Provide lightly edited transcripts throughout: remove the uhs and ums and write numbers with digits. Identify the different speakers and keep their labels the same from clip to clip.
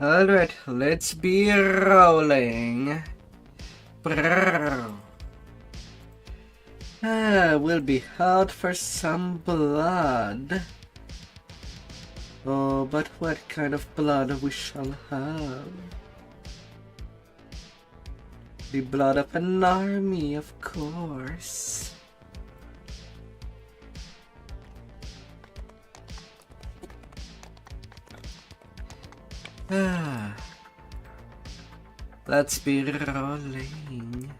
Speaker 1: Alright, let's be rolling. We'll be out for some blood. Oh, but what kind of blood we shall have? The blood of an army, of course. Let's be rolling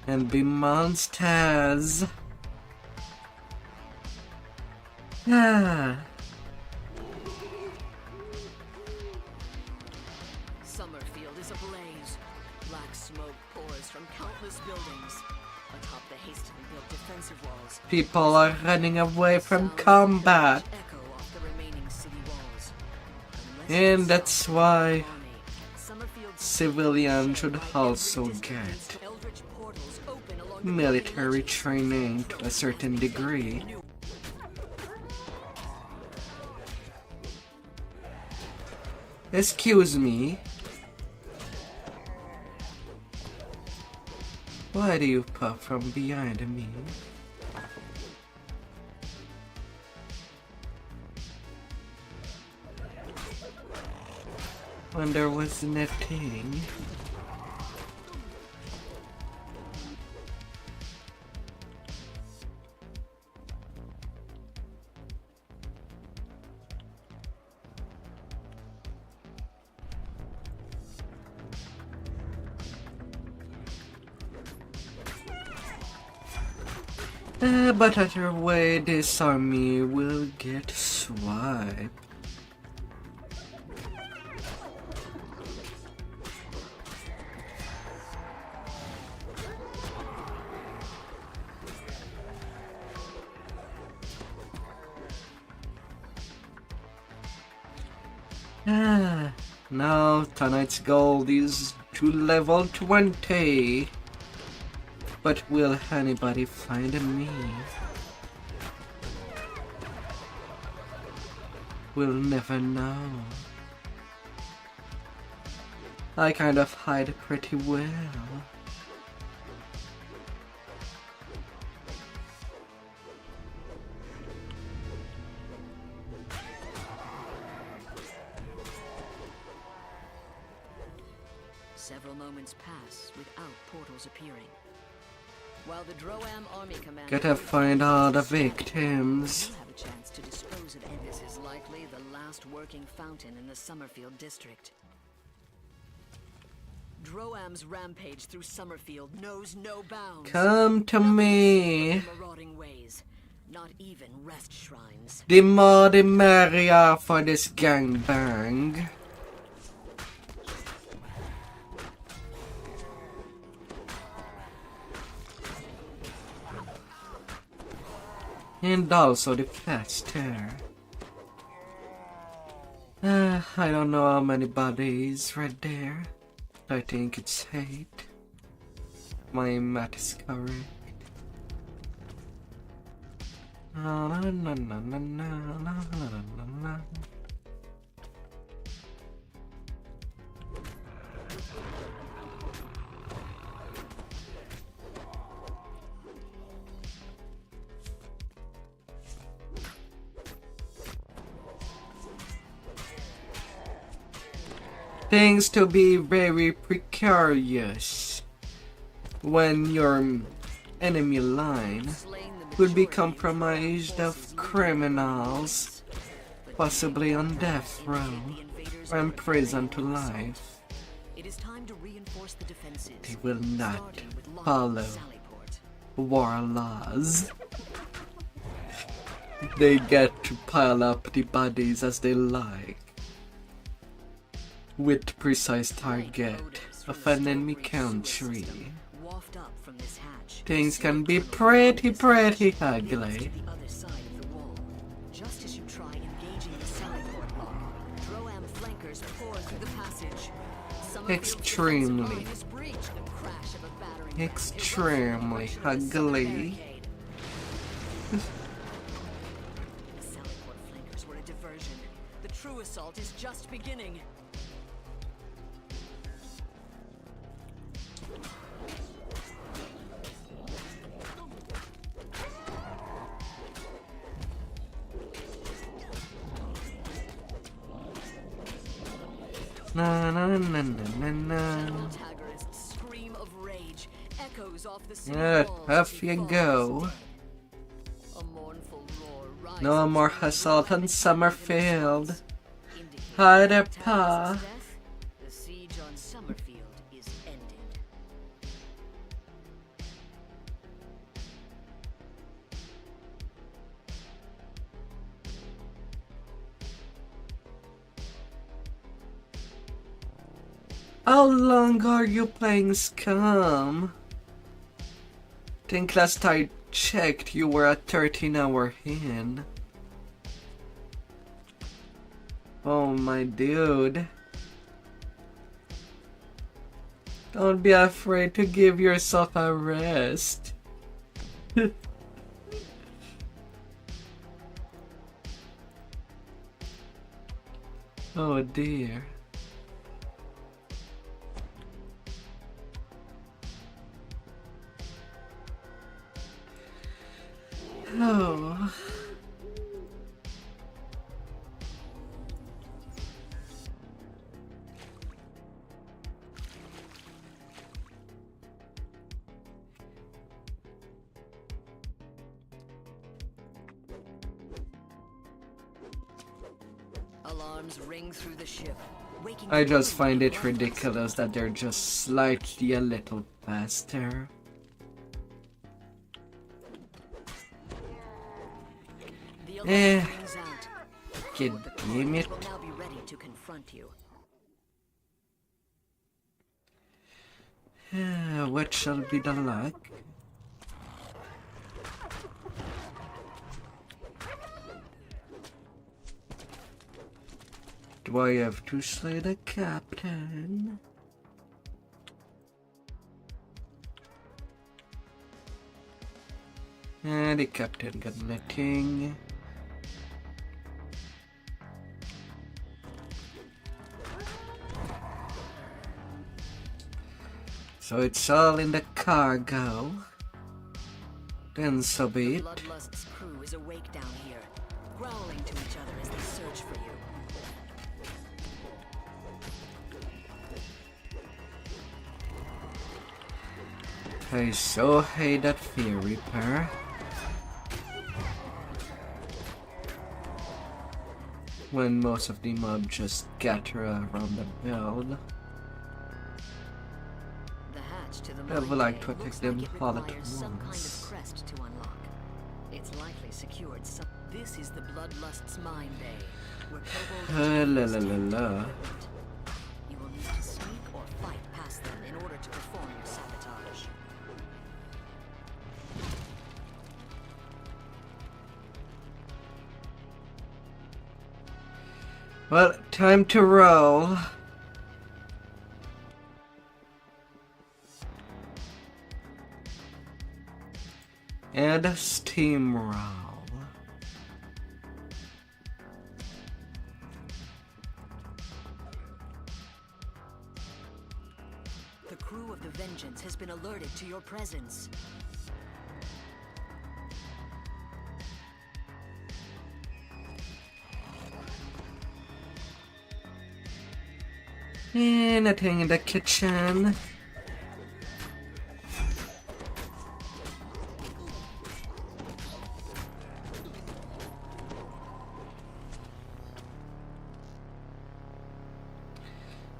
Speaker 1: and be monsters.
Speaker 2: Summerfield is ablaze. Black smoke pours from countless buildings. Atop the hastily built defensive walls,
Speaker 1: People are running away from combat.
Speaker 2: echo off the remaining city walls.
Speaker 1: And that's why civilians should also get military training to a certain degree. Excuse me. Why do you pop from behind me? When there wasn't a thing. But either way, this army will get swiped. Now tonight's goal is to level 20. But will anybody find me? We'll never know. I kind of hide pretty well.
Speaker 2: Several moments pass without portals appearing. While the Droam army commander
Speaker 1: Gotta find all the victims.
Speaker 2: will have a chance to dispose of it. This is likely the last working fountain in the Summerfield district. Droam's rampage through Summerfield knows no bounds.
Speaker 1: Come to me.
Speaker 2: Marauding ways, not even rest shrines.
Speaker 1: The more the merrier for this gangbang. And also the faster. I don't know how many bodies right there. I think it's 8. My math is correct. Na, na, na, na, na, na, na, na, na. Things to be very precarious when your enemy line will be compromised of criminals, possibly on death row or imprisoned to life.
Speaker 2: It is time to reinforce the defenses.
Speaker 1: They will not
Speaker 2: starting with Long
Speaker 1: follow
Speaker 2: Sallyport.
Speaker 1: war laws. They get to pile up the bodies as they like, with precise target of an enemy country.
Speaker 2: Waft up from this hatch.
Speaker 1: Things can be pretty ugly.
Speaker 2: The other side of the wall. Just as you try engaging the Sallyport lock, Droam flankers pour through the passage.
Speaker 1: Extremely ugly.
Speaker 2: The Sallyport flankers were a diversion. The true assault assault is just beginning.
Speaker 1: Na na na na na na.
Speaker 2: Antagonist's scream of rage echoes off the city walls
Speaker 1: Off
Speaker 2: as he
Speaker 1: you
Speaker 2: falls
Speaker 1: go.
Speaker 2: dead. A mournful roar rises
Speaker 1: No more
Speaker 2: from the
Speaker 1: assault on
Speaker 2: ruined
Speaker 1: Summerfield.
Speaker 2: indicating
Speaker 1: Hi there,
Speaker 2: the
Speaker 1: Pa.
Speaker 2: antagonist's death. The siege on Summerfield is ended.
Speaker 1: How long are you playing Scum? Think last I checked you were at 13 hour in. Oh my dude. Don't be afraid to give yourself a rest. Oh dear. Oh.
Speaker 2: Alarms ring through the ship, waking
Speaker 1: I just
Speaker 2: the
Speaker 1: find it
Speaker 2: world.
Speaker 1: ridiculous that they're just slightly a little faster.
Speaker 2: The alarm
Speaker 1: Eh.
Speaker 2: rings out.
Speaker 1: God
Speaker 2: The
Speaker 1: damn it.
Speaker 2: will now be ready to confront you.
Speaker 1: What shall be the luck? Do I have to slay the captain? The captain got nothing. So it's all in the cargo. Then so be it.
Speaker 2: Bloodlust's crew is awake down here, growling to each other as they search for you.
Speaker 1: I so hate that Fear Reaper. When most of the mob just scatter around the build.
Speaker 2: The hatch to the
Speaker 1: I would
Speaker 2: mine
Speaker 1: like
Speaker 2: bay
Speaker 1: to attack
Speaker 2: looks
Speaker 1: them
Speaker 2: like it
Speaker 1: all at
Speaker 2: requires some kind of
Speaker 1: once.
Speaker 2: crest to unlock. It's likely secured some. This is the Bloodlust's mine bay, where kobold
Speaker 1: La
Speaker 2: engineers
Speaker 1: la la
Speaker 2: take
Speaker 1: la.
Speaker 2: their equipment. You will need to sneak or fight past them in order to perform your sabotage.
Speaker 1: Well, time to roll. And a steamroll.
Speaker 2: The crew of the Vengeance has been alerted to your presence.
Speaker 1: Nothing in the kitchen.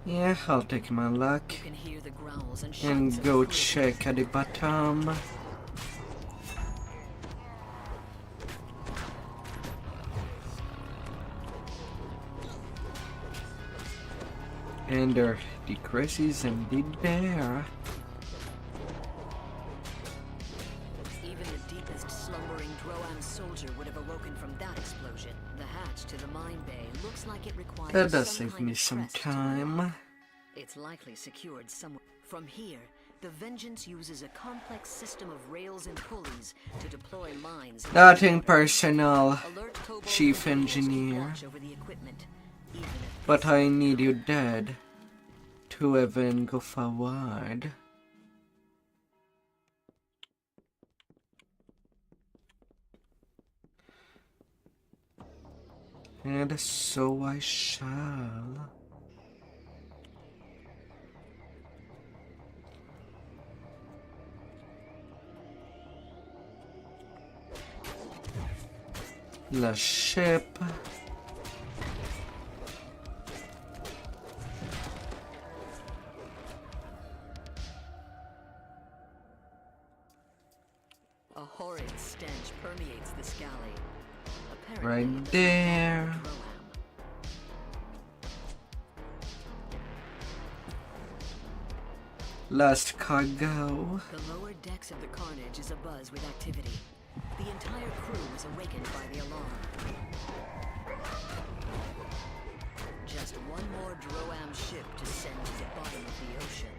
Speaker 1: Yeah, I'll take my luck
Speaker 2: You can hear the growls and shouts
Speaker 1: and
Speaker 2: of
Speaker 1: go
Speaker 2: fear.
Speaker 1: check at the bottom. And there decreases indeed there.
Speaker 2: Even the deepest slumbering Droam soldier would have awoken from that explosion. The hatch to the mine bay looks like it requires
Speaker 1: That does
Speaker 2: some
Speaker 1: save
Speaker 2: kind
Speaker 1: me
Speaker 2: of
Speaker 1: some
Speaker 2: crest to unlock.
Speaker 1: time.
Speaker 2: It's likely secured somewhere. From here, the Vengeance uses a complex system of rails and pulleys to deploy mines.
Speaker 1: Nothing personal,
Speaker 2: Alert kobold
Speaker 1: Chief
Speaker 2: engineers keep
Speaker 1: Engineer.
Speaker 2: watch over the equipment. Even if
Speaker 1: But I need you dead to even go forward. And so I shall. The ship.
Speaker 2: a horrid stench permeates this galley. Apparently,
Speaker 1: Right there. Last cargo.
Speaker 2: The lower decks of the Carnage is abuzz with activity. The entire crew was awakened by the alarm. Just one more Droam ship to send to the bottom of the ocean.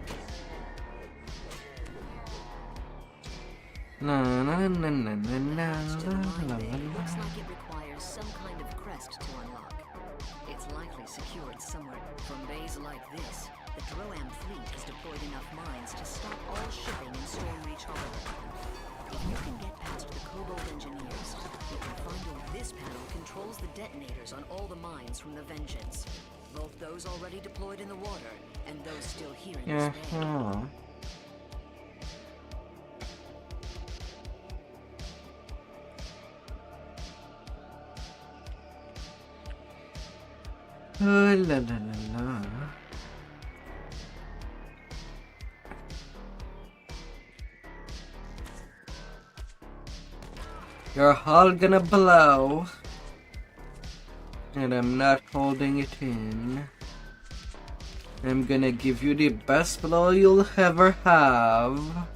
Speaker 1: La la la la la
Speaker 2: Hatch to the
Speaker 1: la
Speaker 2: mine
Speaker 1: la
Speaker 2: bay
Speaker 1: la.
Speaker 2: looks like it requires some kind of crest to unlock. It's likely secured somewhere. From bays like this, the Droam fleet has deployed enough mines to stop all shipping in Stormreach Harbor. If you can get past the Cobalt engineers, you can find out this panel controls the detonators on all the mines from the Vengeance. Both those already deployed in the water, and those still here in this bay.
Speaker 1: Uh-huh. La la la la. You're all gonna blow. And I'm not holding it in. I'm gonna give you the best blow you'll ever have.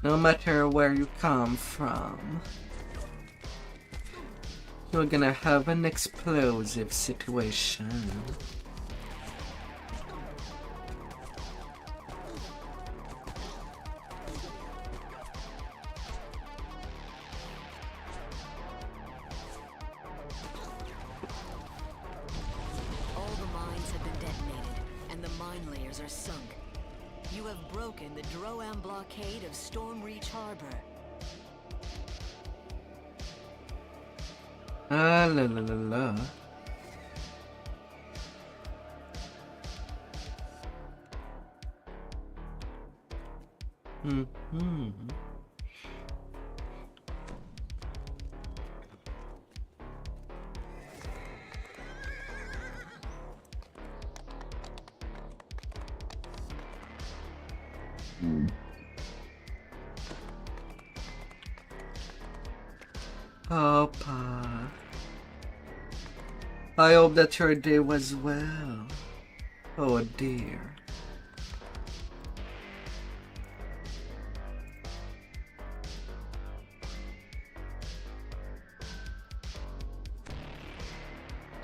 Speaker 1: No matter where you come from. You're gonna have an explosive situation.
Speaker 2: All the mines have been detonated, and the mine layers are sunk. You have broken the Droam blockade of Stormreach Harbor.
Speaker 1: Ah, la la la la. Mm-hmm. Oh, Pa. I hope that your day was well. Oh dear.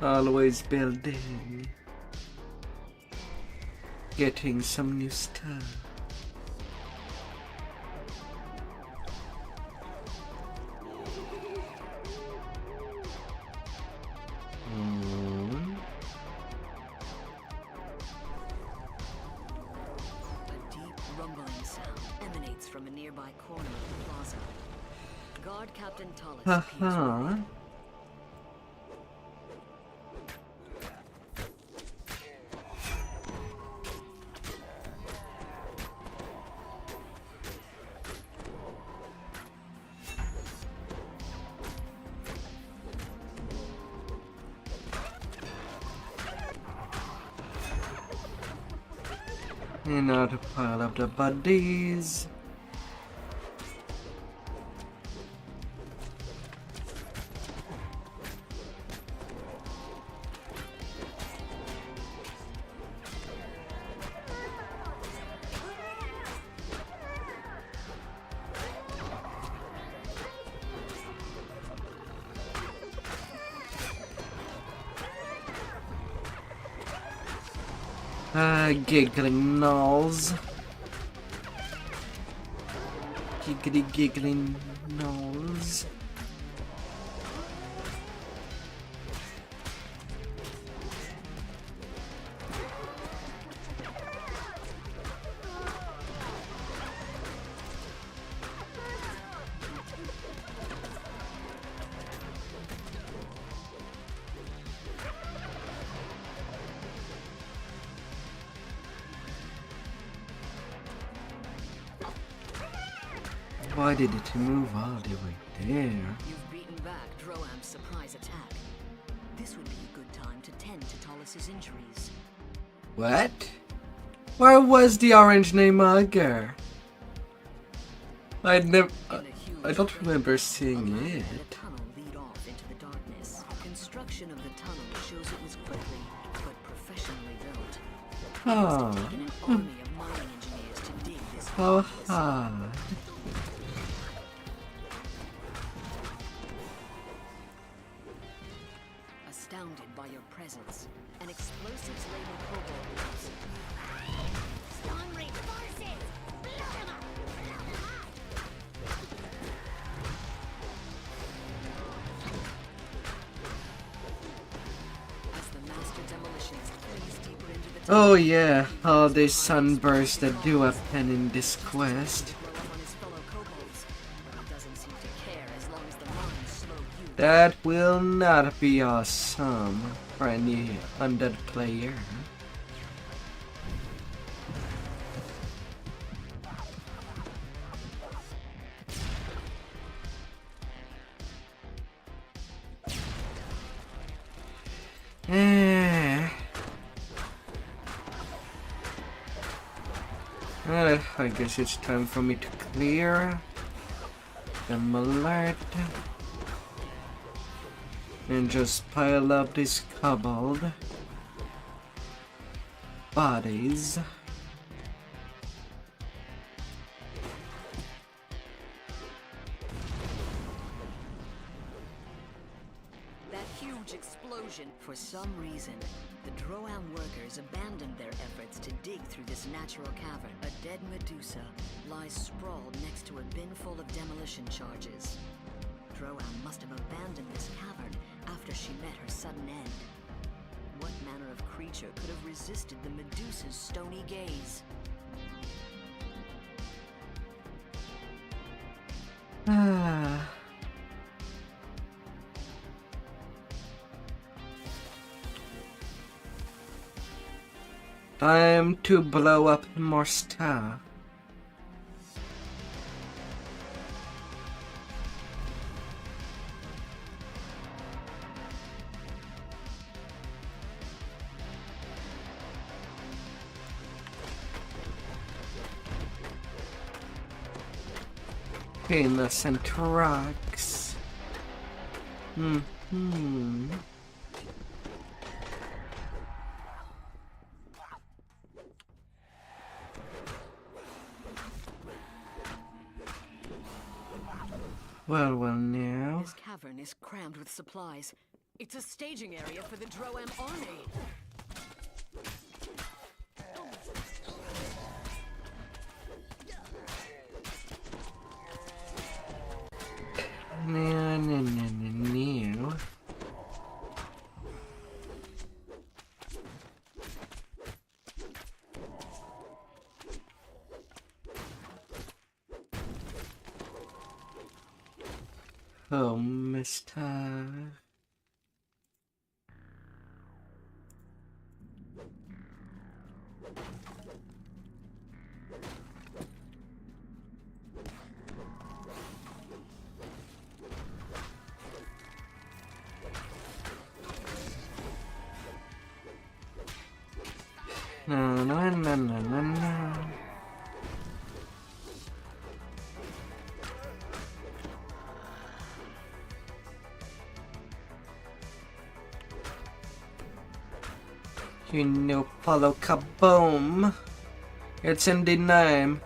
Speaker 1: Always building. Getting some new stuff.
Speaker 2: A deep rumbling sound emanates from a nearby corner of the plaza. Guard Captain Tullis appears
Speaker 1: Haha.
Speaker 2: with
Speaker 1: And now to pile up the buddies. Giggling gnolls. Giggly giggling gnolls. Why did it move all the way there?
Speaker 2: You've beaten back Droam's surprise attack. This would be a good time to tend to Tollis's injuries.
Speaker 1: What? Where was the orange Nemager? I don't remember seeing it.
Speaker 2: The tunnel lead off into the darkness. Construction of the tunnel shows it was quickly but professionally built.
Speaker 1: Oh.
Speaker 2: It must have taken an army of mining engineers to dig this.
Speaker 1: How hard.
Speaker 2: Astounded by your presence, an explosives laden cobalt leaps. Storm reinforces! Blow them up! Blow them up! As the master demolitions freeze deeper into the tunnel,
Speaker 1: Oh yeah, all the sunbursts that do happen in this quest.
Speaker 2: blow up on his fellow kobolds, but he doesn't seem to care as long as the mines slow you.
Speaker 1: That will not be awesome for any undead player. Well, I guess it's time for me to clear them alert and just pile up these cobbled bodies.
Speaker 2: That huge explosion. For some reason, the Droam workers abandoned their efforts to dig through this natural cavern. A dead Medusa lies sprawled next to a bin full of demolition charges. Droam must have abandoned this cavern after she met her sudden end. What manner of creature could have resisted the Medusa's stony gaze?
Speaker 1: Ah. Time to blow up more stuff. Innocent rocks. Well, now.
Speaker 2: This cavern is crammed with supplies. It's a staging area for the Droam army.
Speaker 1: No. Oh, mister. No. You know, follow kaboom. It's in the name.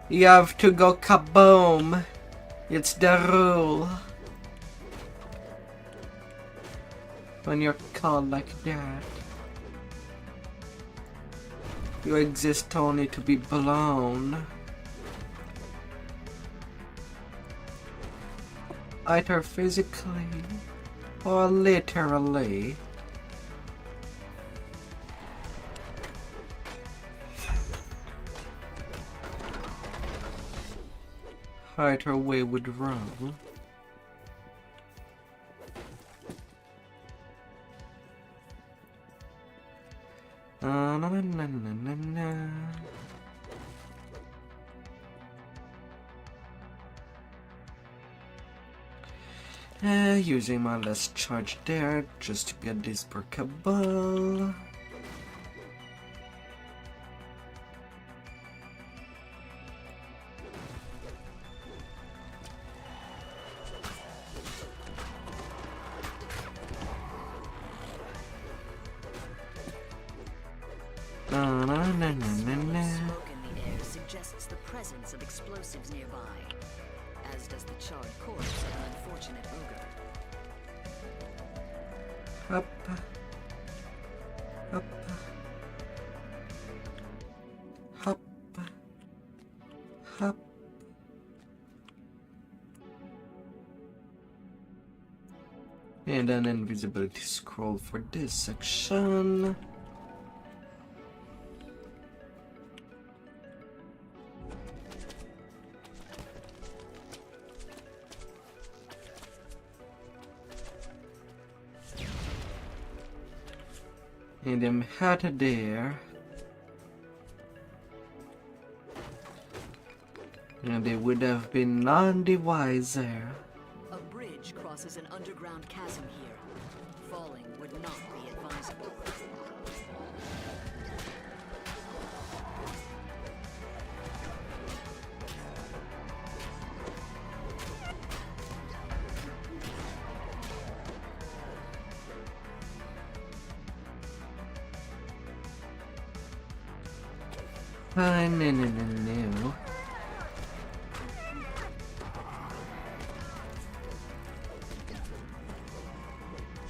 Speaker 1: You have to go kaboom. It's the rule. When you're called like that, you exist only to be blown. Either physically or literally. Either way would run. Using my last charge there just to get this workable.
Speaker 2: Smoke in the air suggests the presence of explosives nearby, as does the charred corpse of an unfortunate ogre.
Speaker 1: Up. Up. Hop. Hop. And an invisibility scroll for this section. And I'm headed there. And they would have been none the wiser.
Speaker 2: A bridge crosses an underground chasm here. Falling would not be advisable.
Speaker 1: No.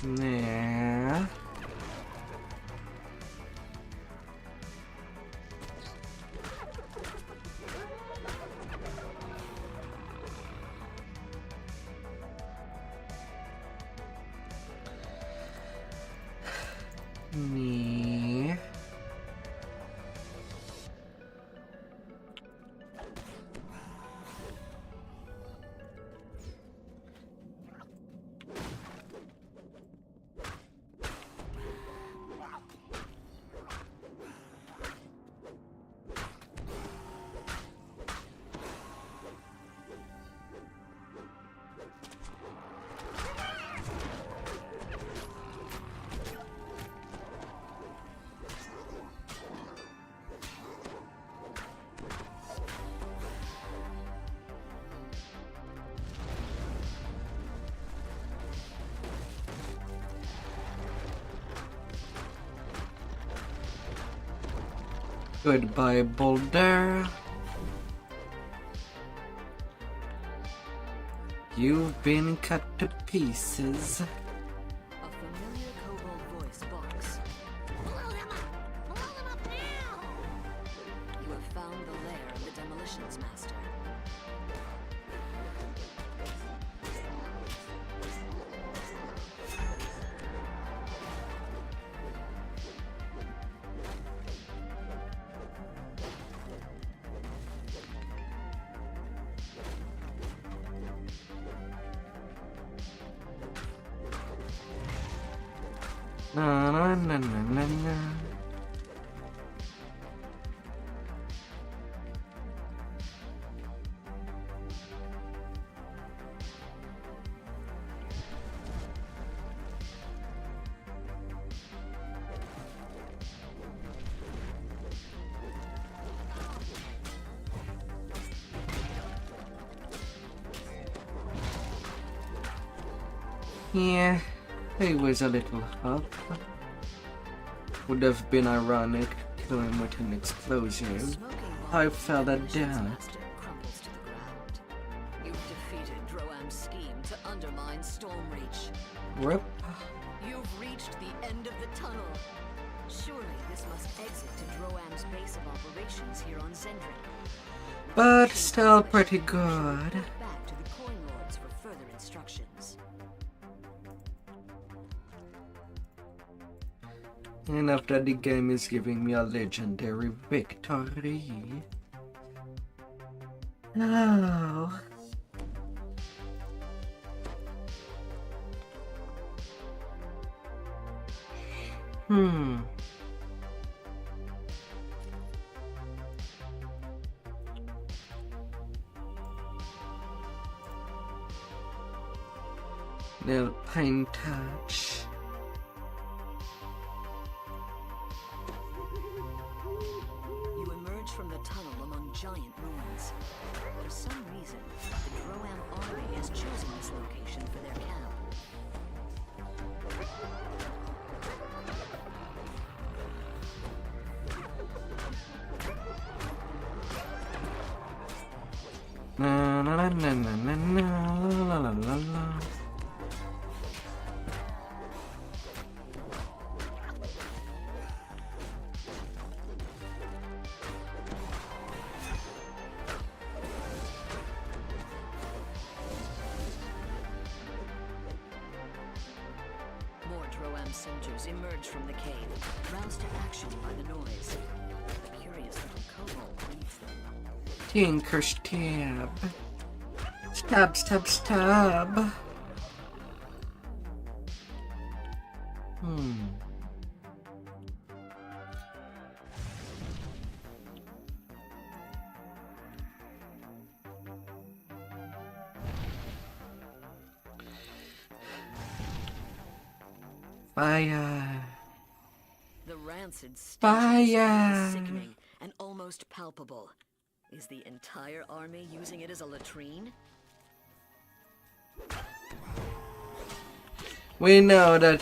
Speaker 1: Nah. Me. Goodbye, Boulder. You've been cut to pieces.
Speaker 2: A familiar kobold voice barks. Blow them up! Blow them up now! You have found the lair of the demolitions master.
Speaker 1: Na. Yeah, it was a little up. Would have been ironic to kill him with an explosion. I fell that down.
Speaker 2: Crumbles to the ground. You've defeated Droam's scheme to undermine Stormreach.
Speaker 1: Rip.
Speaker 2: You've reached the end of the tunnel. Surely this must exit to Droam's base of operations here on Zendrik.
Speaker 1: But still pretty good.
Speaker 2: Back to the Coin Lords for further instructions.
Speaker 1: And after the game is giving me a legendary victory. Oh. They'll paint touch.
Speaker 2: You emerge from the tunnel among giant ruins. For some reason, the Droam army has chosen this location for their camp.
Speaker 1: Na na na na na na la la la la.
Speaker 2: More Droam soldiers emerge from the cave, roused to action by the noise. A curious little kobold leads them.
Speaker 1: Tinker stab. Stab, stab, stab. Fire.
Speaker 2: The rancid stench
Speaker 1: Fire.
Speaker 2: is sickening and almost palpable. Is the entire army using it as a latrine?
Speaker 1: We know that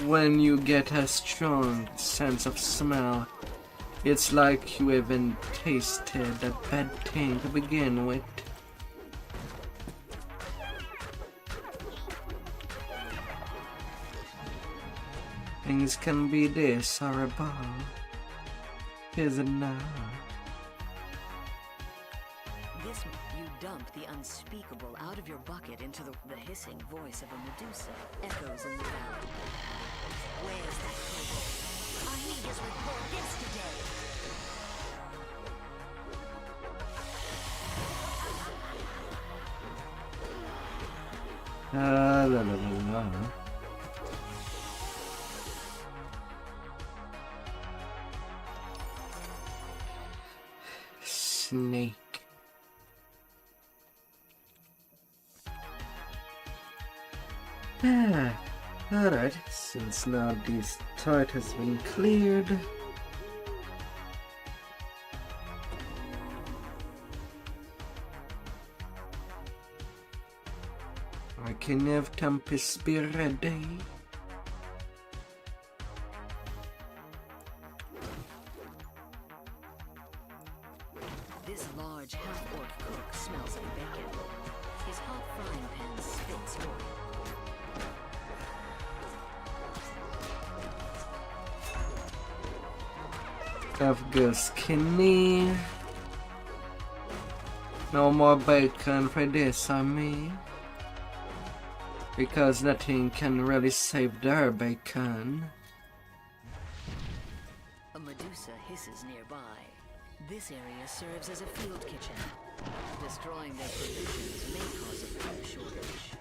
Speaker 1: when you get a strong sense of smell, it's like you haven't tasted a bad thing to begin with. Things can be this horrible, is it not?
Speaker 2: This you dump the unspeakable out of your bucket into the hissing voice of a Medusa echoes in the valley. Where's that kobold? I need his report yesterday.
Speaker 1: La la la la. Snake. Alright, since now this threat has been cleared, I can have Tempest be ready.
Speaker 2: This large half-orc cook smells of bacon. His hot frying pan spits oil.
Speaker 1: I've got skinny. No more bacon for this on me. Because nothing can really save their bacon.
Speaker 2: A Medusa hisses nearby. This area serves as a field kitchen. Destroying their provisions may cause a food shortage.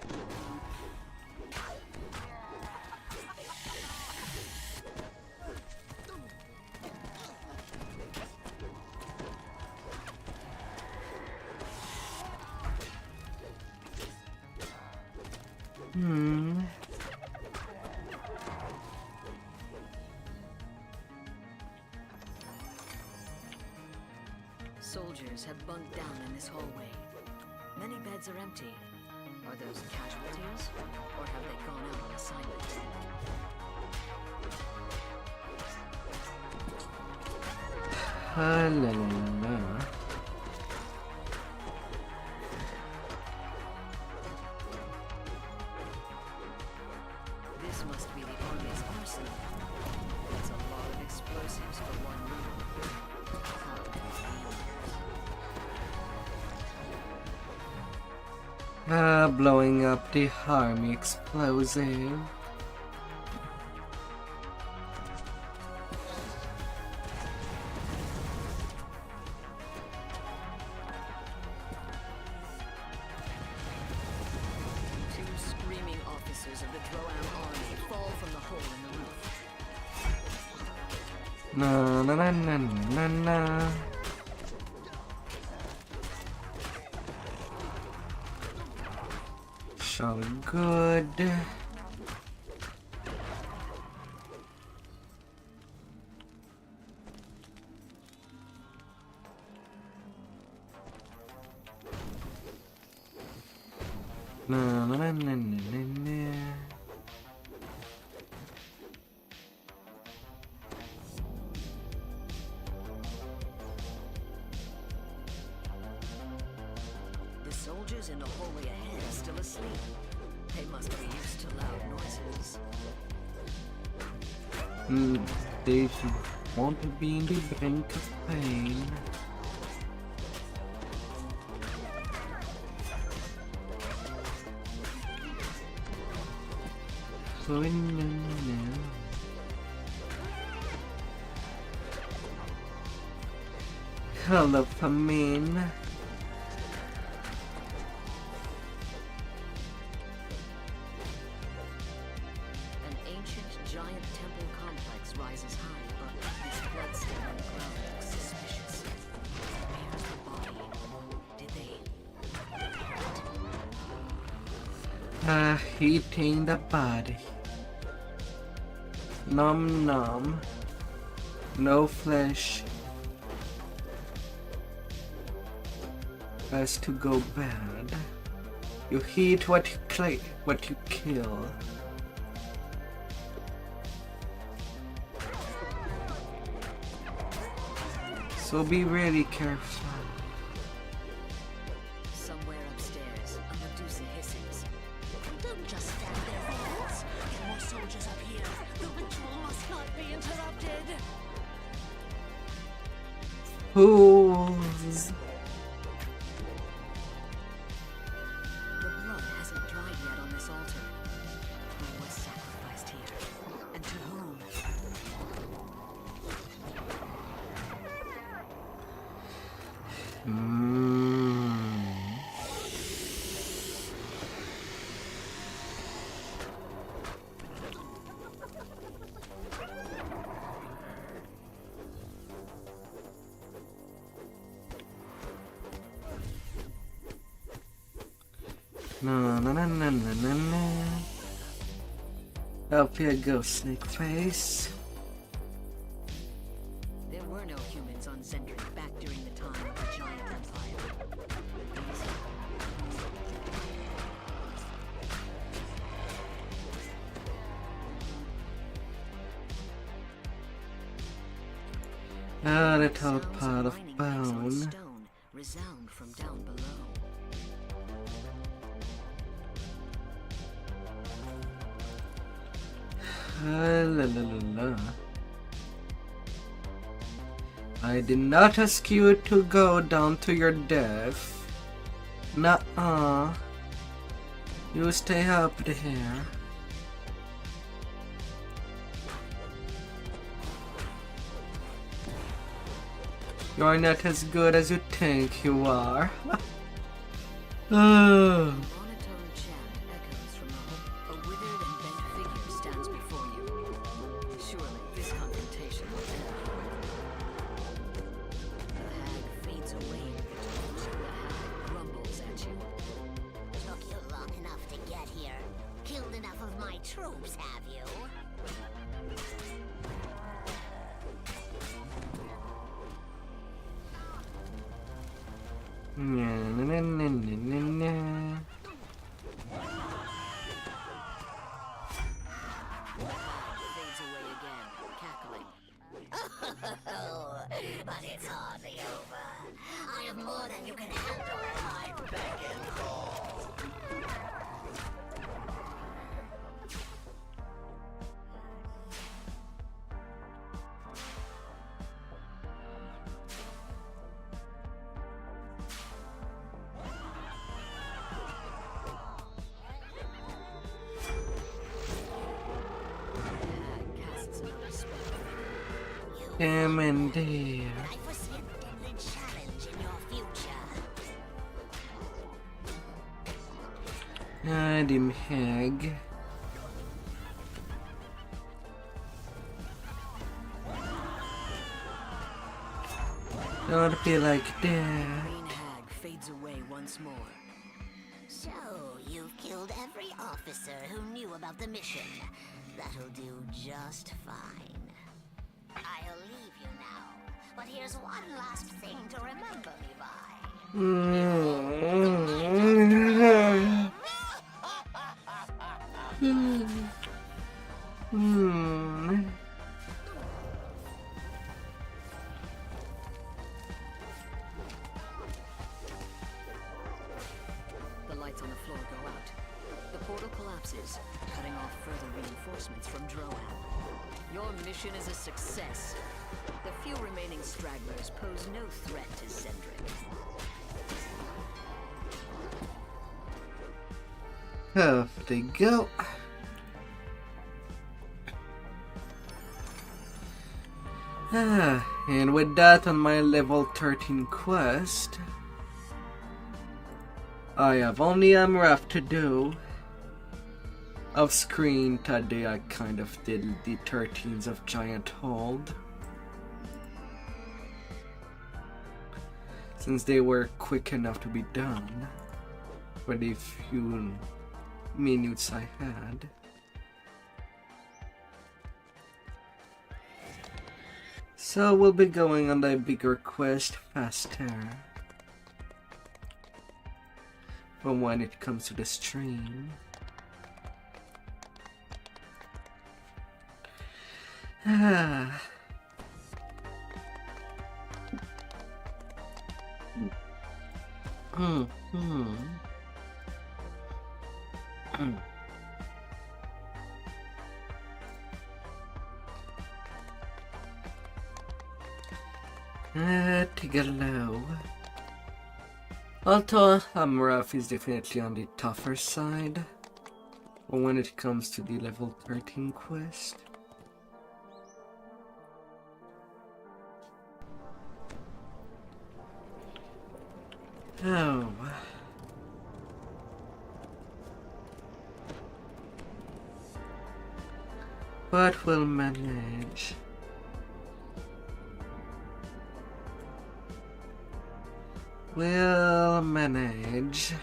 Speaker 2: Soldiers have bunked down in this hallway. Many beds are empty. Are those casualties? Or have they gone out on assignment?
Speaker 1: La la la la.
Speaker 2: This must be the army's arsenal. That's a lot of explosives for one room.
Speaker 1: Blowing up the army explosive.
Speaker 2: Two screaming officers of the Droam army fall from the hole in the roof.
Speaker 1: Na na na na na na. flesh all good. Na na na na na na.
Speaker 2: The soldiers in the hallway ahead are still asleep. They must be used to loud noises.
Speaker 1: They should want to be in the brink of pain. So hello, famine.
Speaker 2: An ancient giant temple complex rises high above this bloodstain on the ground looks suspicious. Where's the body? Did they?
Speaker 1: Eating the body. Nom nom. No flesh. Has to go bad. You eat what you kill. So be really careful.
Speaker 2: Somewhere upstairs, a Medusa hisses. Don't just stand there, fools. Get more soldiers up here. The ritual must not be interrupted.
Speaker 1: Fools.
Speaker 2: The blood hasn't dried yet on this altar. Who was sacrificed here? And to whom?
Speaker 1: No, no, no, no, no, no, no. Up here goes Snake Face.
Speaker 2: There were no humans on Zendrick back during the time of the Giant Empire.
Speaker 1: Ah, that whole
Speaker 2: Sounds
Speaker 1: pot of
Speaker 2: mining picks on
Speaker 1: bone.
Speaker 2: stone resound from down below.
Speaker 1: La la la la. I did not ask you to go down to your death. Nuh-uh. You stay up there. You're not as good as you think you are.
Speaker 2: Monotone chant echoes from the hall. A withered and bent figure stands before you. Surely this confrontation will end. The hag fades away in the tones. The hag grumbles at you.
Speaker 3: Took you long enough to get here. Killed enough of my troops, have you?
Speaker 1: Na, na, na, na, na, na.
Speaker 2: Fades away again, cackling.
Speaker 3: But it's hardly over. I have more than you can handle. I beg and call.
Speaker 2: The hag casts another spell.
Speaker 1: Damn and there.
Speaker 3: I foresee a deadly challenge in your future.
Speaker 1: Ah, dim hag. Don't be like that.
Speaker 2: Green hag fades away once more.
Speaker 3: So, you've killed told every officer who knew about the mission. That'll do just fine. I'll leave you now, but here's one last thing to remember me by.
Speaker 2: The lights on the floor go out. The portal collapses, cutting off further reinforcements from Droam. Your mission is a success. The few remaining stragglers pose no threat to Cendric.
Speaker 1: Off they go. And with that on my level 13 quest, I have only Amrath to do. Off screen today I kind of did the 13s of Giant Hold, since they were quick enough to be done for the few minutes I had. So we'll be going on the bigger quest faster from when it comes to the stream. Take a low. Although Amrath is definitely on the tougher side, but when it comes to the level 13 quest. Oh. But we'll manage. We'll manage.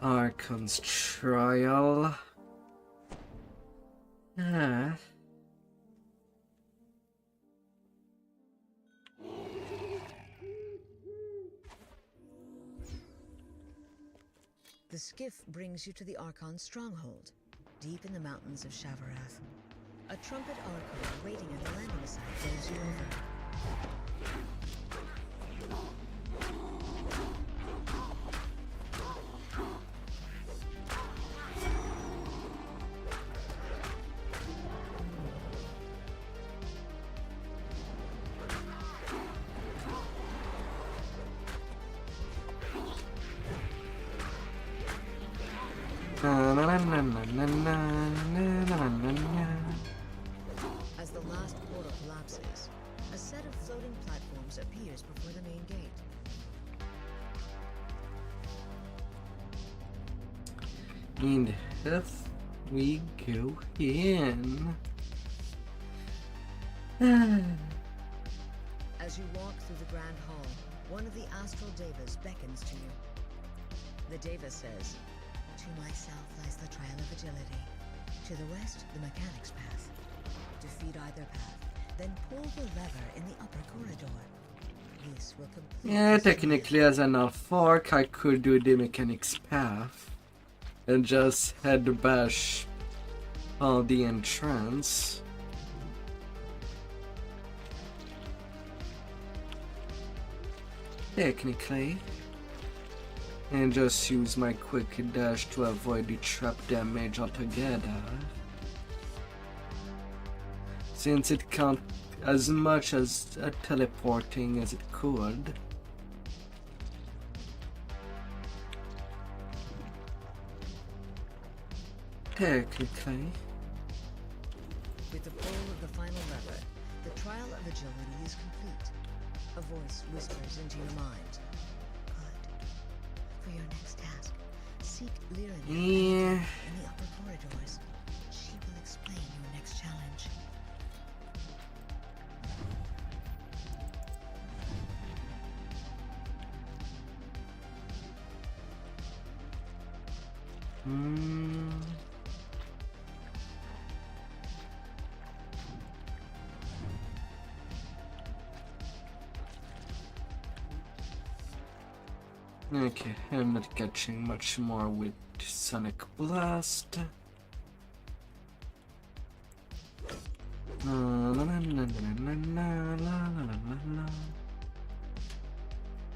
Speaker 1: Archon's trial.
Speaker 2: The skiff brings you to the Archon stronghold, deep in the mountains of Shavarath. A trumpet Archon waiting at the landing site blows you over. As the last portal collapses, a set of floating platforms appears before the main gate.
Speaker 1: And if we go in.
Speaker 2: As you walk through the Grand Hall, one of the Astral Devas beckons to you. The Deva says, "To my south lies the Trial of Agility. To the west, the Mechanics Path. Defeat either path, then pull the lever in the upper corridor. This will complete..."
Speaker 1: Yeah, technically as an Half-orc, I could do the Mechanics Path and just head bash all the entrance. Technically. And just use my quick dash to avoid the trap damage altogether. Since it can't as much as teleporting as it could. Technically.
Speaker 2: With the pull of the final lever, the Trial of Agility is complete. A voice whispers into your mind. Good. For your next task, seek Lyran in the upper corridors. She will explain your next challenge.
Speaker 1: Okay, I'm not catching much more with Sonic Blast.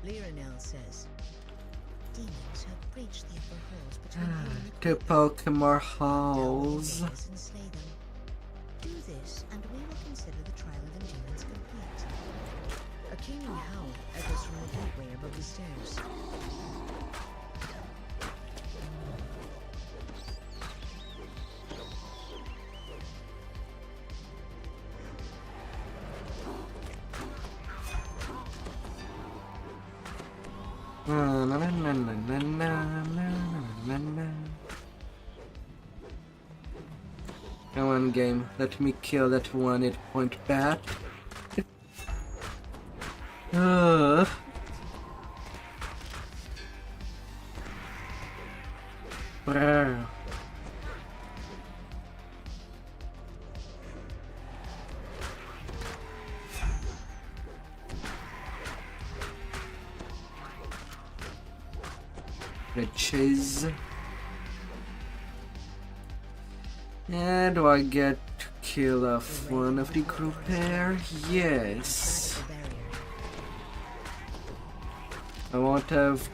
Speaker 2: Liranel says, demons have breached the upper halls between here and the
Speaker 1: Two Pokemon
Speaker 2: Delve
Speaker 1: halls.
Speaker 2: into these and slay them. Do this, and we will consider the trial of endurance complete. A keening howl echoes from the gateway above the stairs.
Speaker 1: Come on, game. Let me kill that 1-hit-point bat. Wow. Riches. And do I get to kill off one of the group pair? Yes. I won't have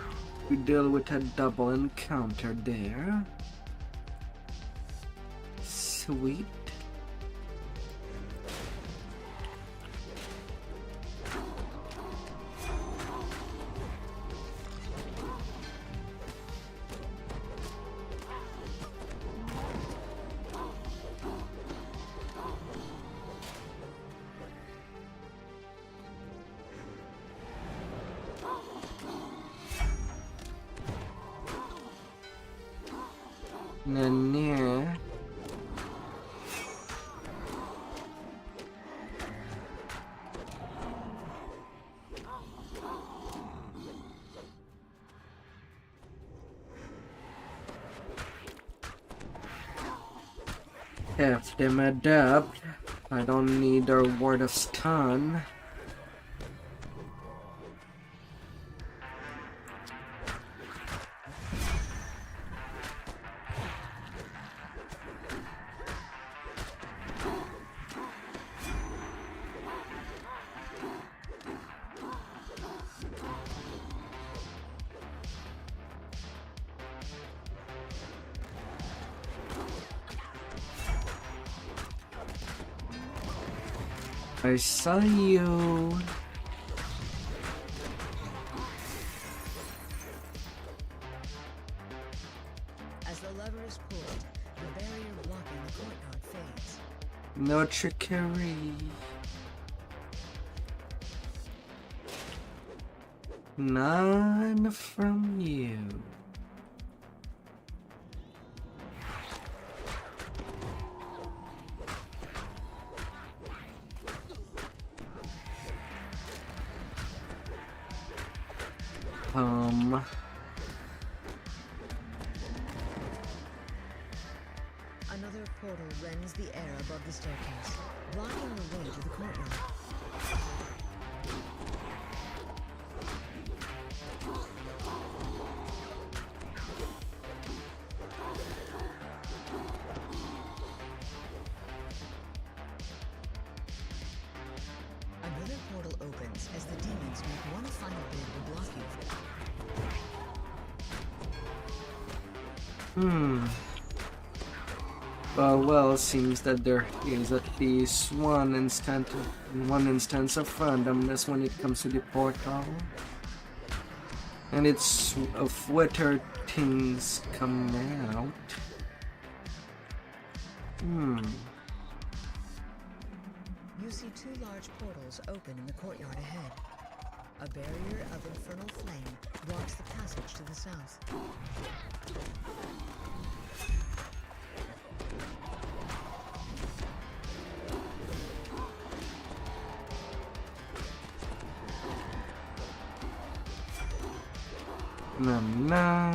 Speaker 1: to deal with a double encounter there. Sweet. Near. Have them adapt. I don't need their word of stun. I saw you.
Speaker 2: As the lever is pulled, the barrier blocking the courtyard fades.
Speaker 1: No trickery. None from you.
Speaker 2: Another portal rends the air above the staircase, blocking the way to the courtyard. Another portal opens as the demons make one final bid to block you.
Speaker 1: Well, seems that there is at least one instance of randomness when it comes to the portal. And it's of whether things come out.
Speaker 2: You see two large portals open in the courtyard ahead. A barrier of infernal flame blocks the passage to the south.
Speaker 1: Nah.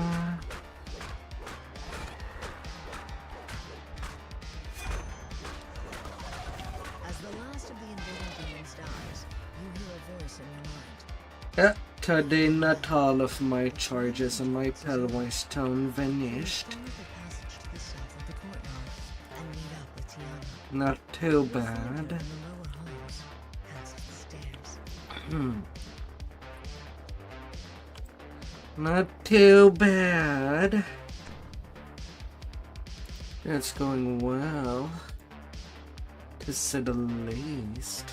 Speaker 2: As the last of the invading demons dies, you hear a voice in your mind.
Speaker 1: Today not all of my charges and my Pelwine stone vanished.
Speaker 2: Follow the passage to the south of the courtyard and meet up with Tiana.
Speaker 1: Not too
Speaker 2: You'll find her
Speaker 1: bad.
Speaker 2: in the lower halls, past the stairs.
Speaker 1: Not too bad. It's going well, to say the least.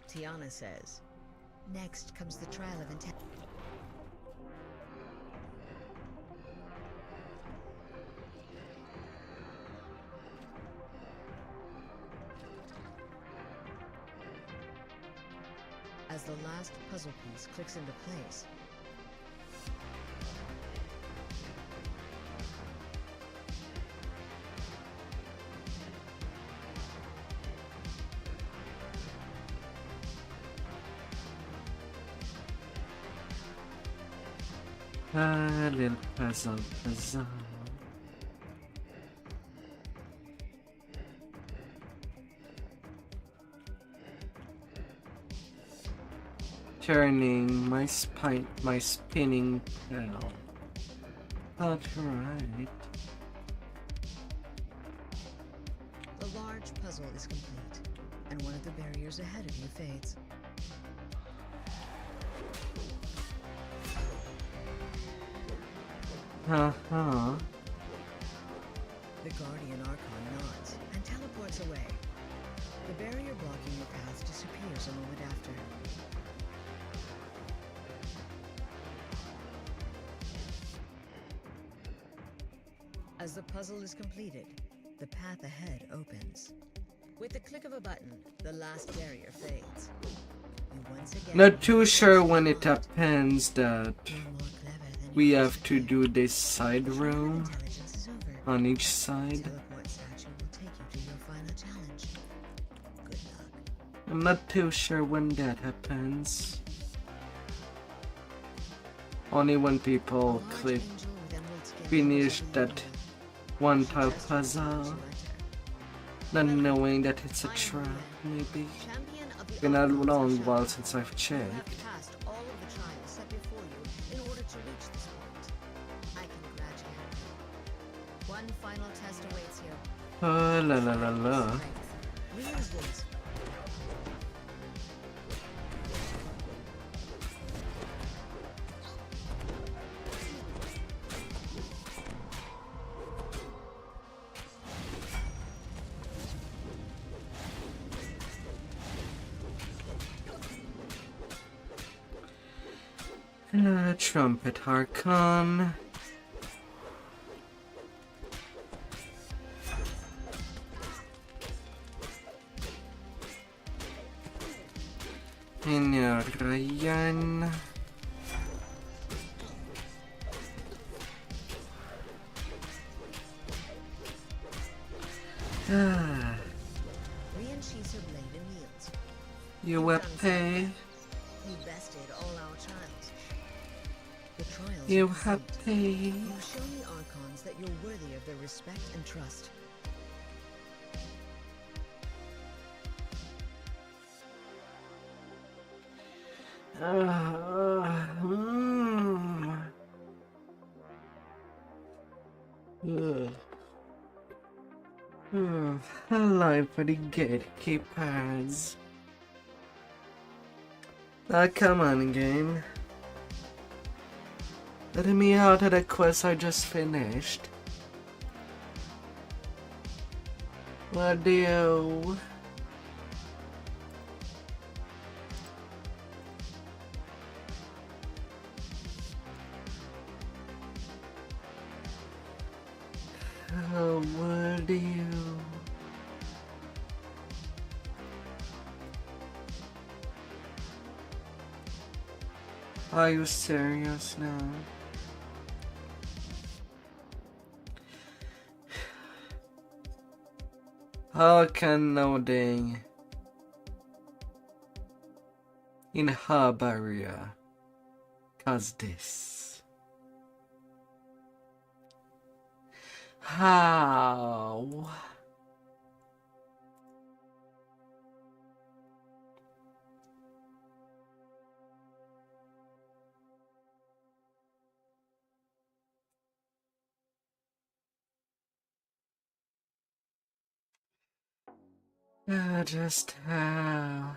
Speaker 2: Tiana says, next comes the trial of intent. As the last puzzle piece clicks into place,
Speaker 1: Little puzzle. Turning my spinning pedal. That's right.
Speaker 2: the large puzzle is complete, and one of the barriers ahead of you fades.
Speaker 1: Uh-huh.
Speaker 2: The Guardian Archon nods and teleports away. The barrier blocking your path disappears a moment after. As the puzzle is completed, the path ahead opens. With the click of a button, the last barrier fades. You once again
Speaker 1: Not too sure when it happens that
Speaker 2: feel more clever than
Speaker 1: we
Speaker 2: you
Speaker 1: have to do this side
Speaker 2: The trial of
Speaker 1: room
Speaker 2: intelligence is over.
Speaker 1: on each side.
Speaker 2: Teleport statue will take you to your final challenge. Good luck.
Speaker 1: I'm not too sure when that happens. Only when people click finish that one tile puzzle, not knowing that it's a trap, maybe. Been a long while since I've checked.
Speaker 2: Passed all of the trials set before you in order to reach this point. I congratulate you. One final test awaits you.
Speaker 1: Oh la la la la.
Speaker 2: Reuse this.
Speaker 1: Trumpet Archon. Ryan.
Speaker 2: Re-unsheath your blade and yields.
Speaker 1: You will pay.
Speaker 2: You bested all our trials. The trials
Speaker 1: You
Speaker 2: are
Speaker 1: have
Speaker 2: complete.
Speaker 1: paid.
Speaker 2: You've shown the Archons that you're worthy of their respect and trust.
Speaker 1: Hello for the gatekeepers. Come on, game. Let me out of the quest I just finished. What do you? How would you? Are you serious now? How can loading in hub area cause this? How? Just how?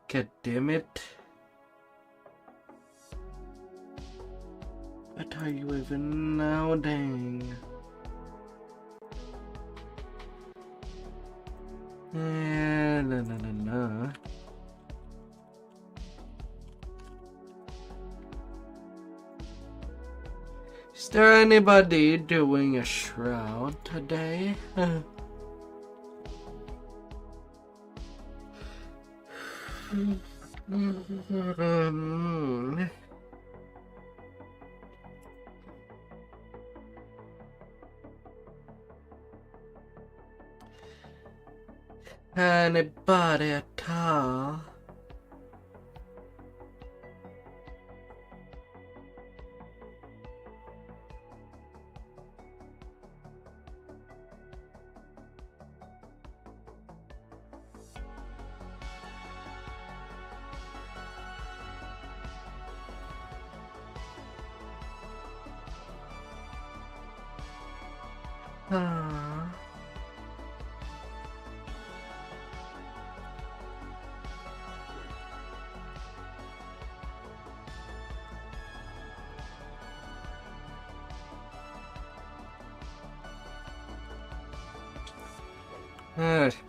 Speaker 1: God damn it. What are you even loading? No. Is there anybody doing a shroud today? Anybody at all?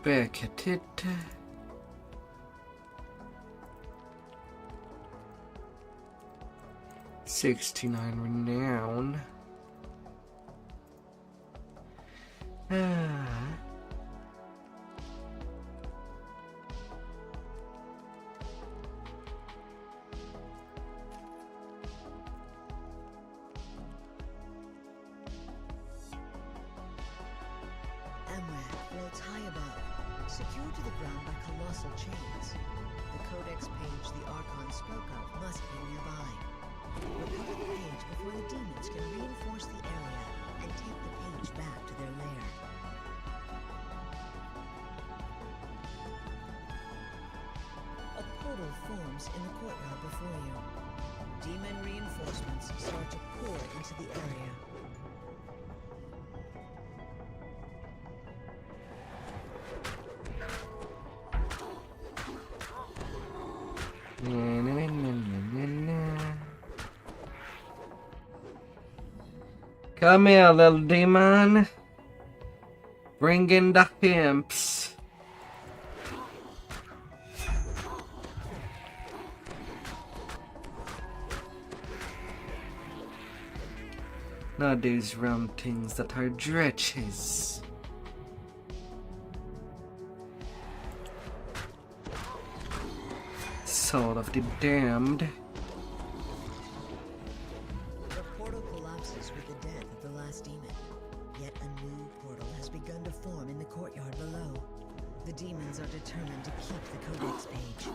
Speaker 1: Back at it. $69 renown.
Speaker 2: Floats high above, secured to the ground by colossal chains. The codex page the Archon spoke of must be nearby. Recover the page before the demons can reinforce the area and take the page back to their lair. A portal forms in the courtyard before you. Demon reinforcements start to pour into the area.
Speaker 1: Come here, little demon. Bring in the imps. Not these round things that are dretches. Soul of the damned.
Speaker 2: The portal collapses with the death of the last demon. Yet a new portal has begun to form in the courtyard below. The demons are determined to keep the codex page.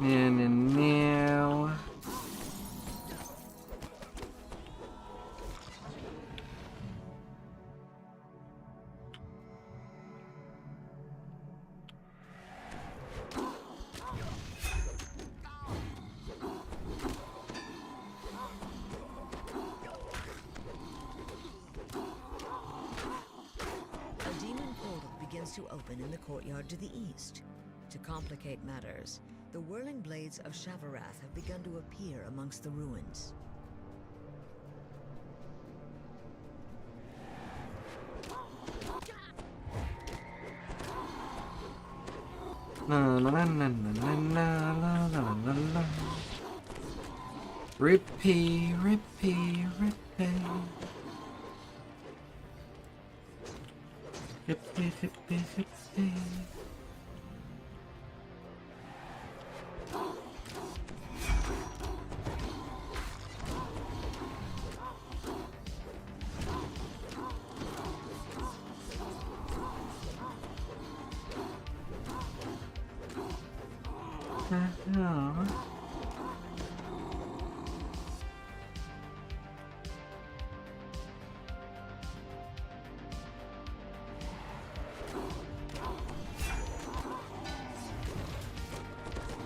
Speaker 1: And now
Speaker 2: in the courtyard to the east. To complicate matters, the whirling blades of Shavarath have begun to appear amongst the ruins.
Speaker 1: La la la la la la la la la la. Rippy, rippy, rippy. Rippy, rippy, rippy.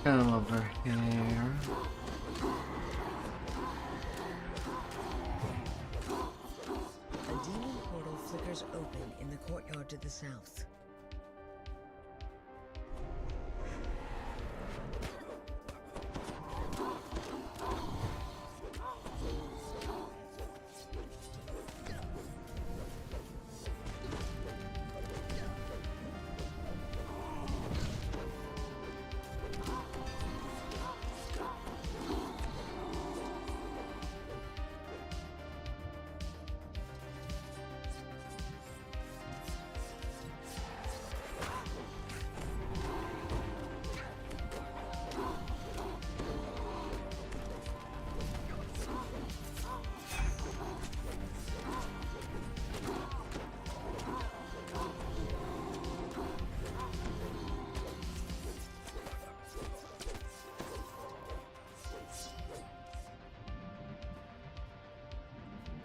Speaker 1: Come over here.
Speaker 2: A demon portal flickers open in the courtyard to the south.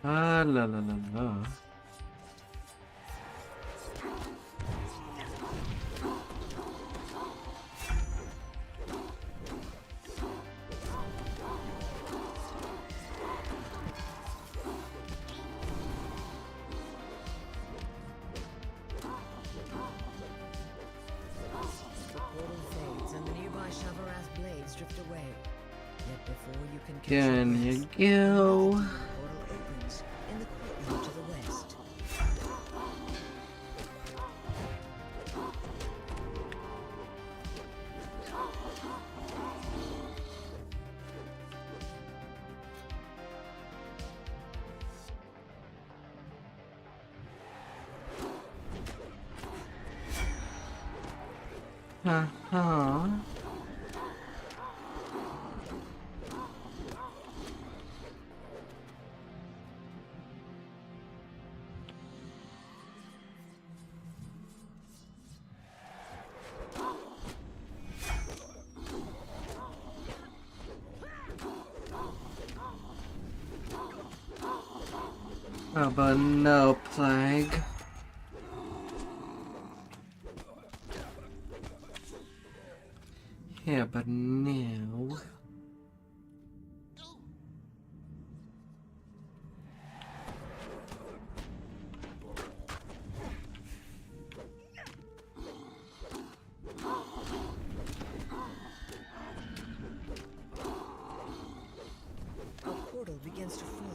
Speaker 1: Ah, la la la la.
Speaker 2: The portal fades and the nearby Shavarath blades drift away. Yet before you can catch
Speaker 1: Can
Speaker 2: your
Speaker 1: you
Speaker 2: breath,
Speaker 1: go?
Speaker 2: the portal opens in the courtyard to the west.
Speaker 1: Uh-huh. How about no plague? Yeah, but no.
Speaker 2: A portal begins to form,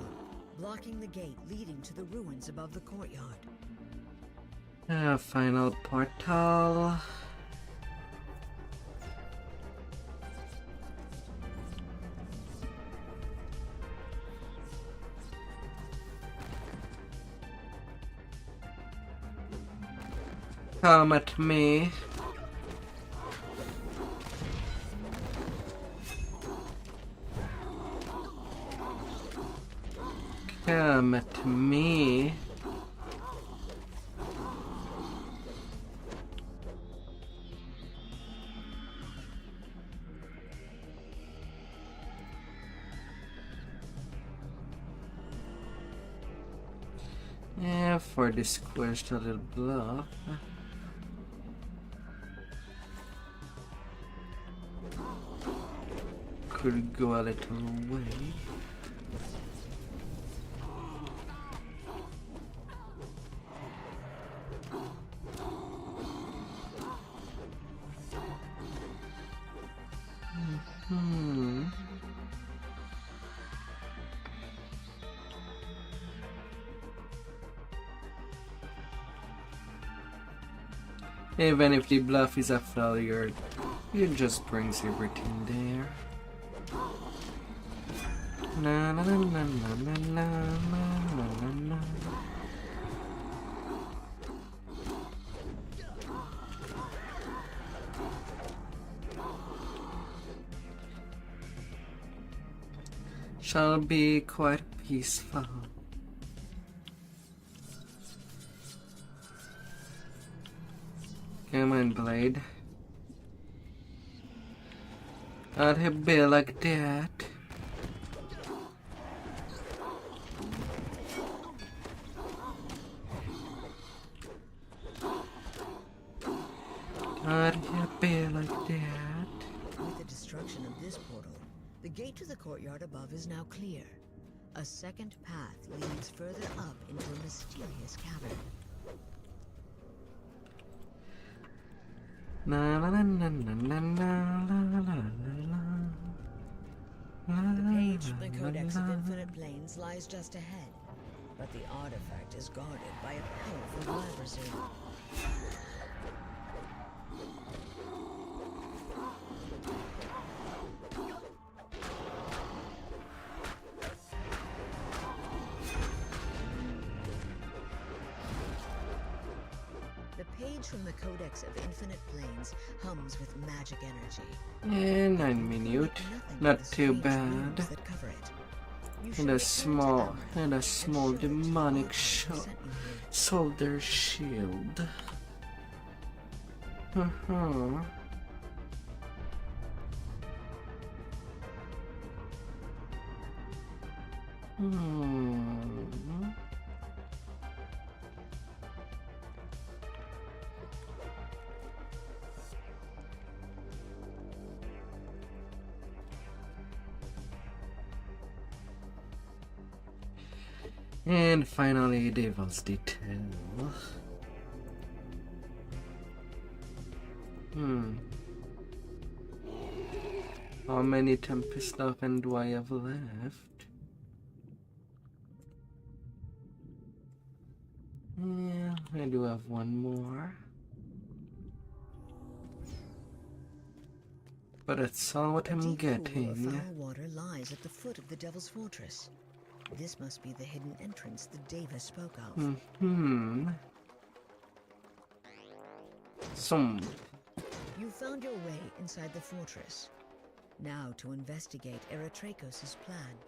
Speaker 2: blocking the gate leading to the ruins above the courtyard.
Speaker 1: Final portal. Come at me. Come at me. Yeah, for this quest a little bluff. Could go a little way. Even if the bluff is a failure, it just brings everything there. Na na na na na na na na na. Shall be quite peaceful. Come on, Blade. I'd have been like that. I'd have been like that.
Speaker 2: With the destruction of this portal, the gate to the courtyard above is now clear. A second path leads further up into a mysterious cavern.
Speaker 1: Na na na na na na na la la.
Speaker 2: The page from the Codex of Infinite Planes lies just ahead, but the artifact is guarded by a powerful lab reserve. The page from the Codex of Infinite Planes hums with magic energy.
Speaker 1: And 9 minutes, not too bad. And a small demonic soldier shield. And finally, Devil's Detail. How many Tempest Oven do I have left? Yeah, I do have one more. But that's all what I'm getting.
Speaker 2: Foul water lies at the foot of the Devil's Fortress. This must be the hidden entrance that Deva spoke of. You found your way inside the fortress. Now to investigate Eritrakos' plan.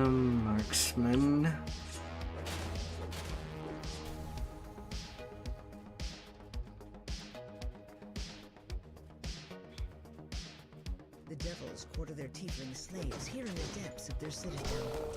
Speaker 1: Marksman.
Speaker 2: The devils quarter their tiefling slaves here in the depths of their citadel.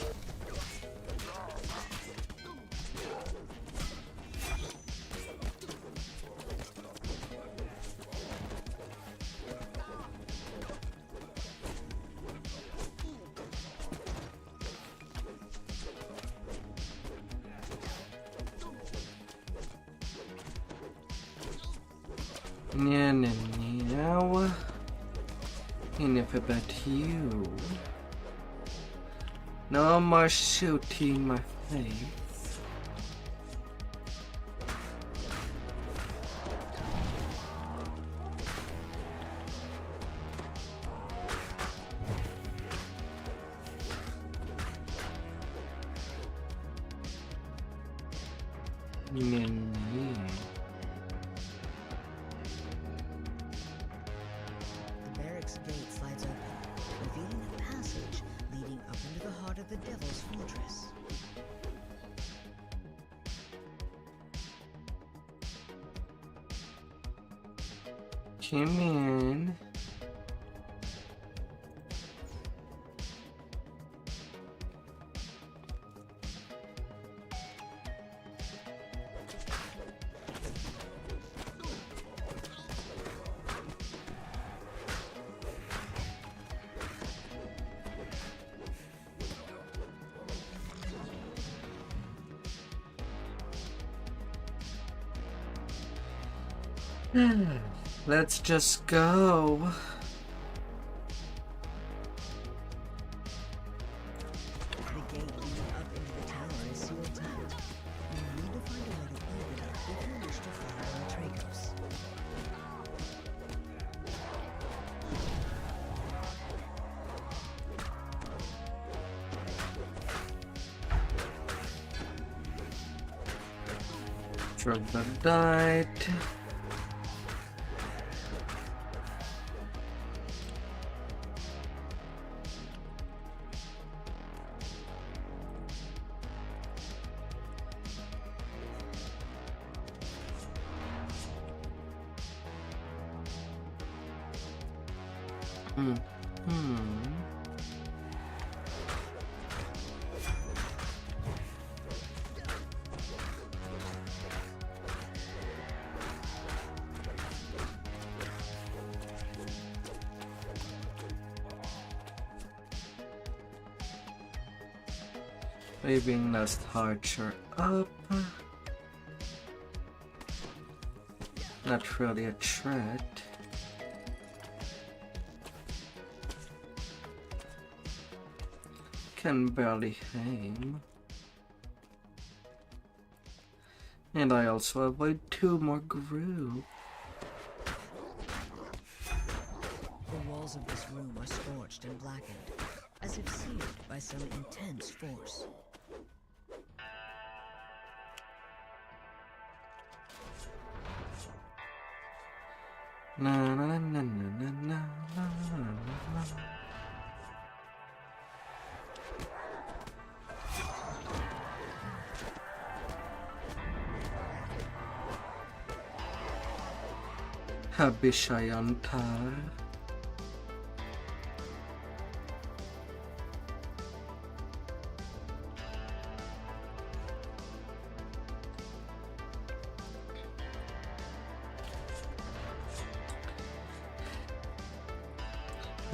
Speaker 1: Now, enough about you. No more shooting my face.
Speaker 2: Gate slides open, revealing a passage leading up into the heart of the Devil's Fortress.
Speaker 1: Come in. Let's just go.
Speaker 2: The gate leading up into the tower is sealed tight. You need to find a way to open it if you wish to follow Austrakear.
Speaker 1: Troglodyte. Waving Nest Archer up. Not really a threat. Can barely aim. And I also avoid 2 more group.
Speaker 2: The walls of this room are scorched and blackened, as if seared by some intense force.
Speaker 1: Na na na na na na na na. Habishayantar.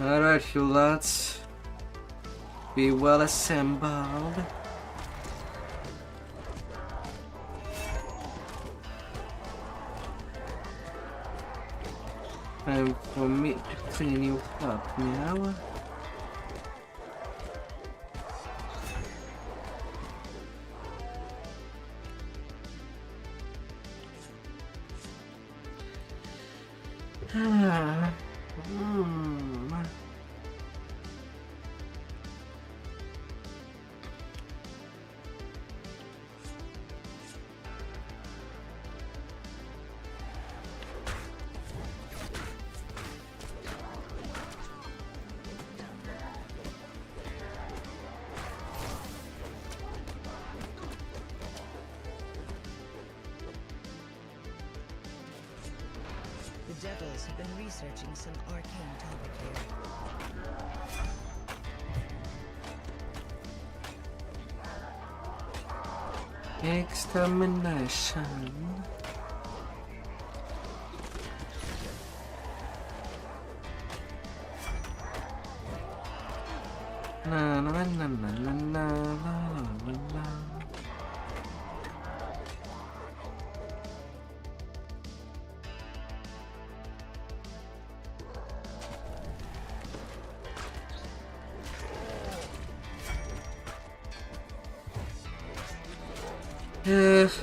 Speaker 1: Alright, you lads. Be well assembled. Time for me to clean you up now.
Speaker 2: The devils have been researching some arcane topic here.
Speaker 1: Extermination. Na na na na na na na na.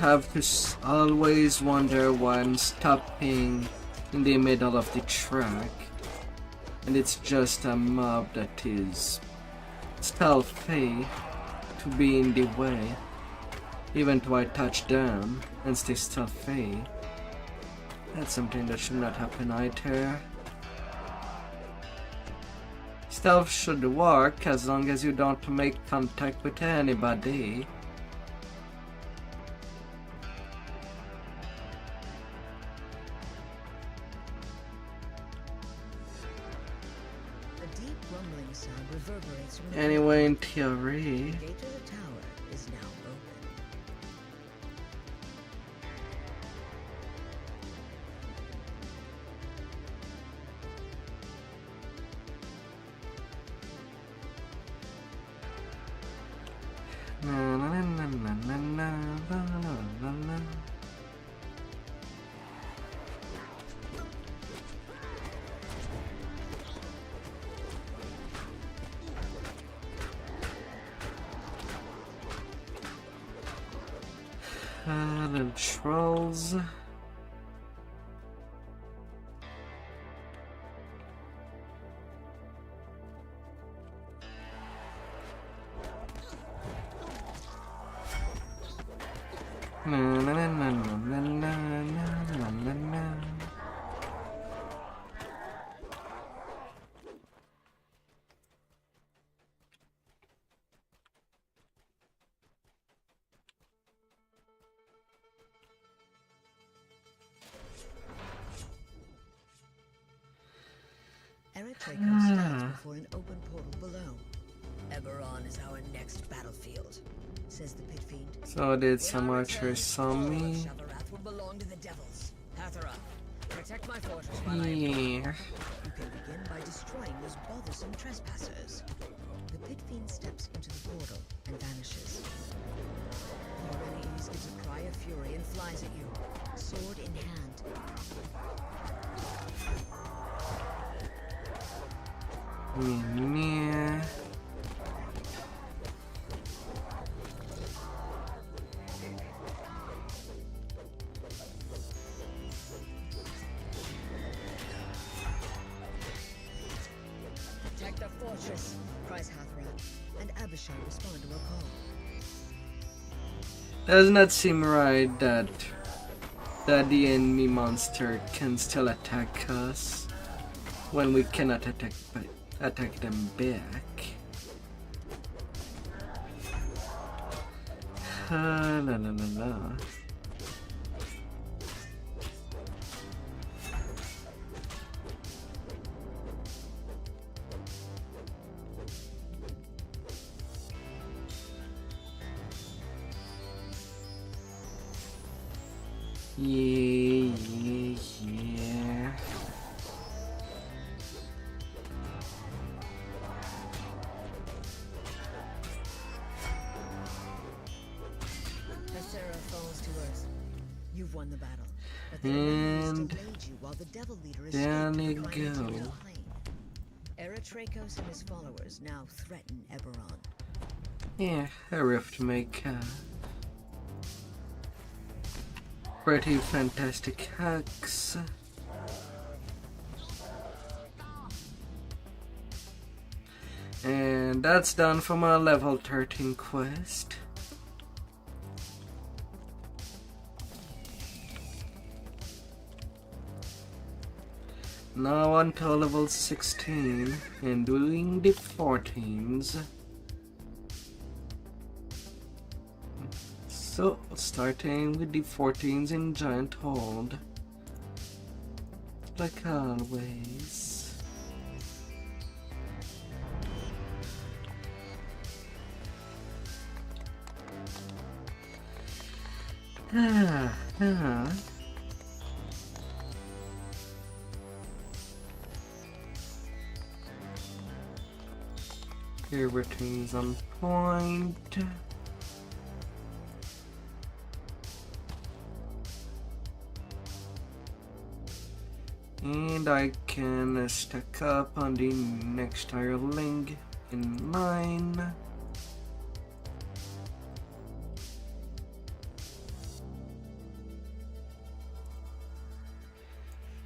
Speaker 1: Have to always wonder why I'm stopping in the middle of the track, and it's just a mob that is stealthy to be in the way, even though I touch down and stay stealthy. That's something that should not happen either. Stealth should work as long as you don't make contact with anybody. Anyway, in theory,
Speaker 2: The gate to the tower is now open.
Speaker 1: na na na na na na na na na. Little trolls. Na na na na na na na na na.
Speaker 2: Austrakear stands before an open portal below. Eberron is our next battlefield, says the pit fiend.
Speaker 1: So did some archers saw me?
Speaker 2: Will belong to the devils. Hathara, protect my fortress.
Speaker 1: Yeah.
Speaker 2: You can begin by destroying those bothersome trespassers. The pit fiend steps into the portal and vanishes. Aurelius gives a cry of fury and flies at you, sword in hand.
Speaker 1: Yeah.
Speaker 2: Protect the fortress, cries Hathara, and Abishai respond to a call.
Speaker 1: Does not seem right that the enemy monster can still attack us when we cannot attack them back. La la la la. Yeah.
Speaker 2: Tessera falls to earth. You've won the battle. But the
Speaker 1: And
Speaker 2: delayed you while the devil leader
Speaker 1: down
Speaker 2: escaped
Speaker 1: you
Speaker 2: to the climate
Speaker 1: go.
Speaker 2: of the plain. Eretrakos and his followers now threaten Eberron.
Speaker 1: Yeah, a rift maker. Pretty fantastic hacks. And that's done for my level 13 quest. Now on to level 16 and doing the 14s. So, starting with the 14s in Giant Hold. Like always. Everything's on point. And I can stack up on the next hireling in line.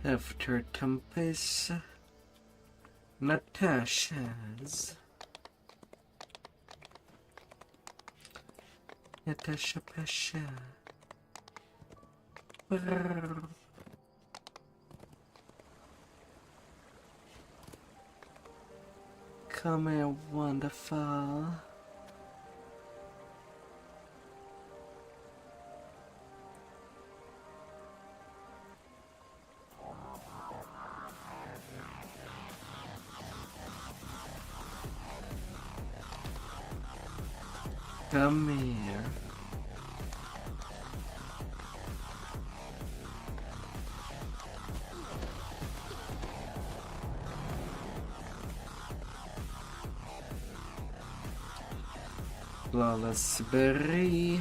Speaker 1: After Tempest, Natasha Pasha. Brrr. Come here, wonderful. Come here. Flawless berry.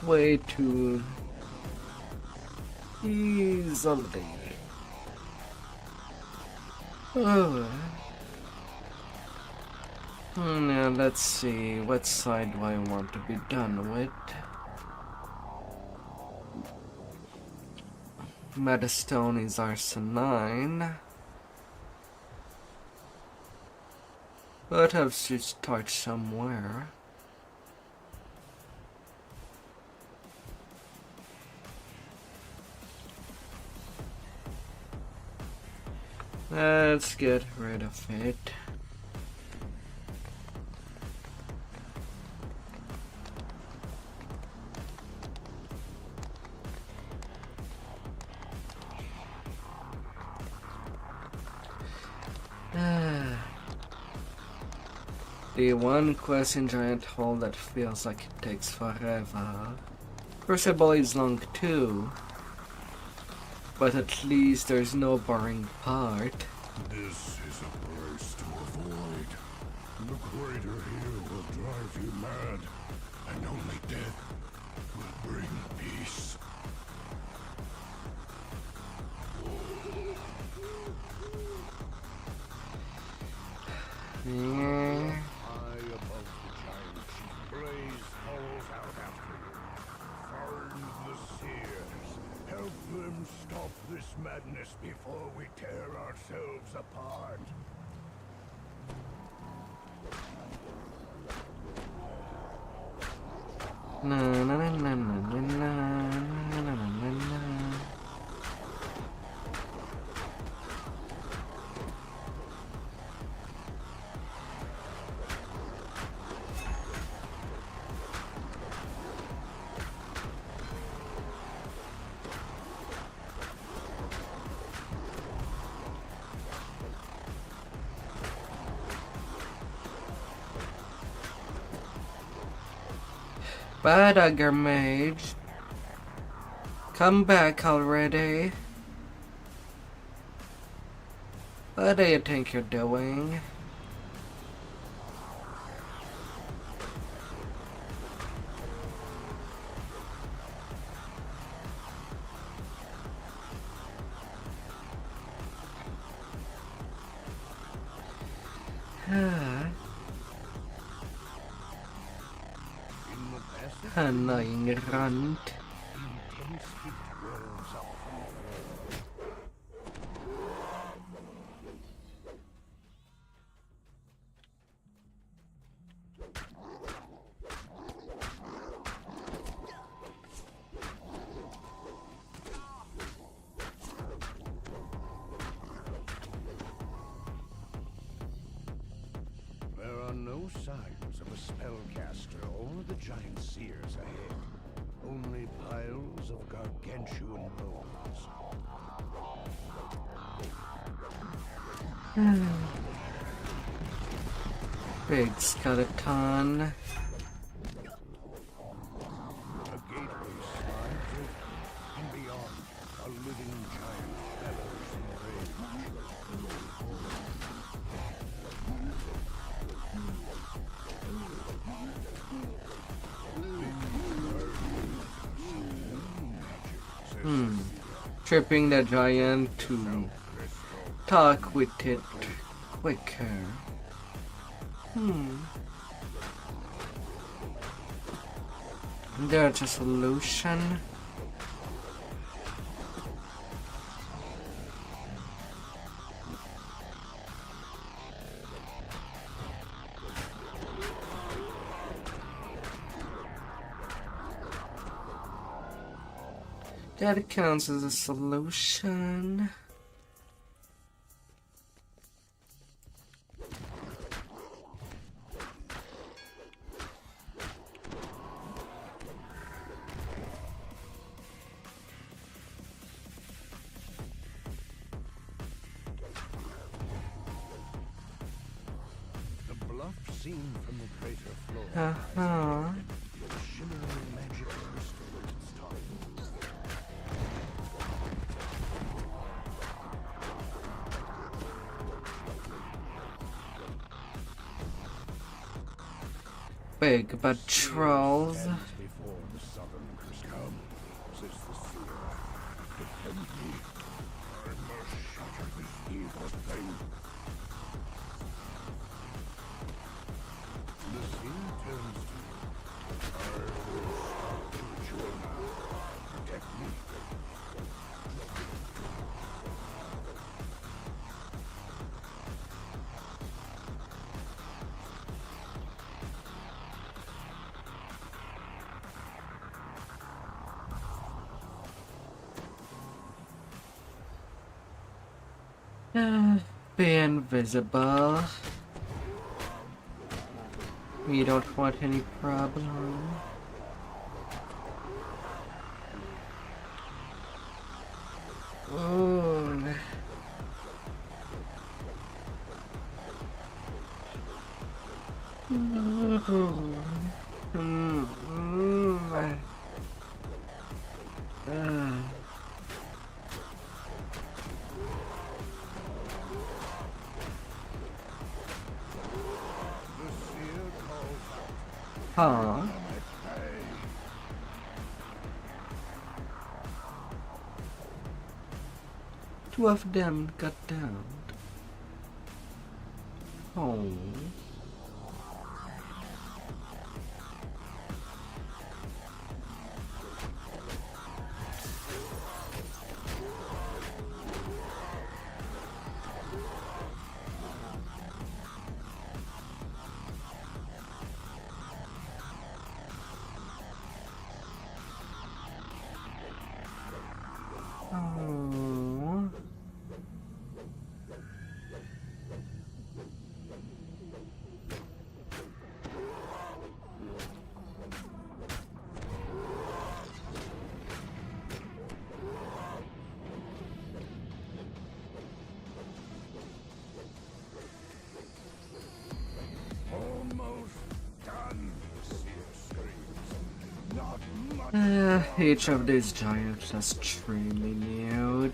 Speaker 1: Way too easily. Now let's see, what side do I want to be done with? Metastone is Arsenine. But I have to start somewhere. Let's get rid of it. The one quest in Giant Hall that feels like it takes forever. Crucible is long too, but at least there's no boring part.
Speaker 4: This is a place to avoid. The crater here will drive you mad, and only death will bring peace.
Speaker 1: Yeah.
Speaker 4: High above the giant sheep blaze falls out after you. Find the seers. Help them stop this madness before we tear ourselves apart.
Speaker 1: Na na na na na na na na na na. Badagger Mage, come back already. What do you think you're doing? Annoying runt.
Speaker 4: Intense heat wells up from the wall. There are no signs of a spellcaster or the giant seers ahead. Only piles of gargantuan bones.
Speaker 1: Big skeleton.
Speaker 4: A gateway slides open, and beyond, a living giant bellows in rage.
Speaker 1: Tripping the giant to talk with it quicker. There's a solution. That counts as a solution.
Speaker 4: The bluff seen from the crater floor.
Speaker 1: Uh-huh.
Speaker 4: The shimmering magic crystal at its top.
Speaker 1: Big but trolls.
Speaker 4: Stands before the southern crystal. Come, says the seer. Defend me. I must shatter this evil thing.
Speaker 1: Be invisible. We don't want any problem. Oh. Huh? Two of them got down. Oh. Oh.
Speaker 4: Almost done, Seer screams. Not much.
Speaker 1: Each of these giants is extremely mute.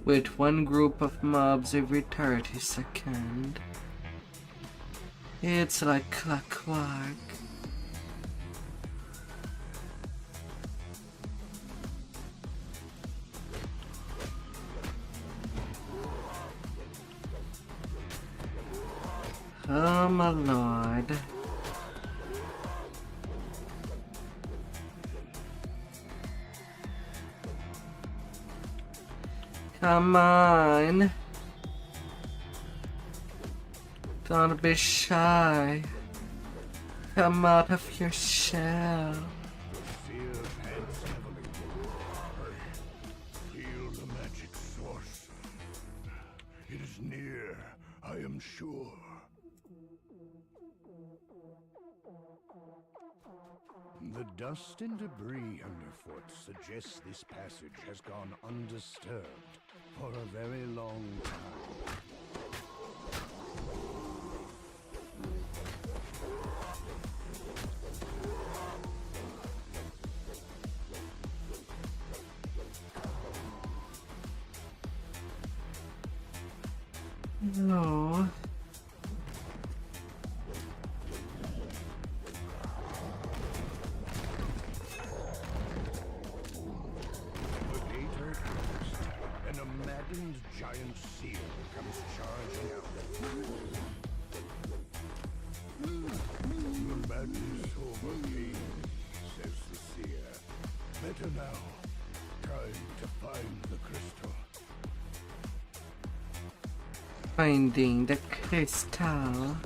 Speaker 1: With one group of mobs every 30 seconds. It's like clockwork. Oh my lord. Come on. Don't be shy. Come out of your shell.
Speaker 4: Seer heads heavily. Feel the magic source. It is near, I am sure. The dust and debris underfoot suggests this passage has gone undisturbed for a very long time.
Speaker 1: No.
Speaker 4: The gate opens, and a maddened giant seal comes charging out. Your madness overcame, says the seer. Better now. Time to find the crystal.
Speaker 1: Finding the crystal.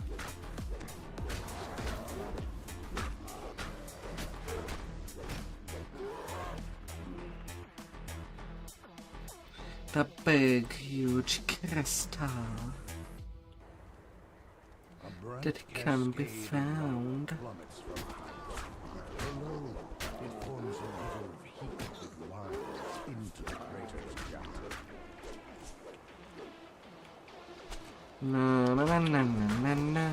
Speaker 1: The big, huge crystal that can be found.
Speaker 4: Plummets from height. Below, it forms a river of heat that winds into the crater's gut.
Speaker 1: Na na na na na na.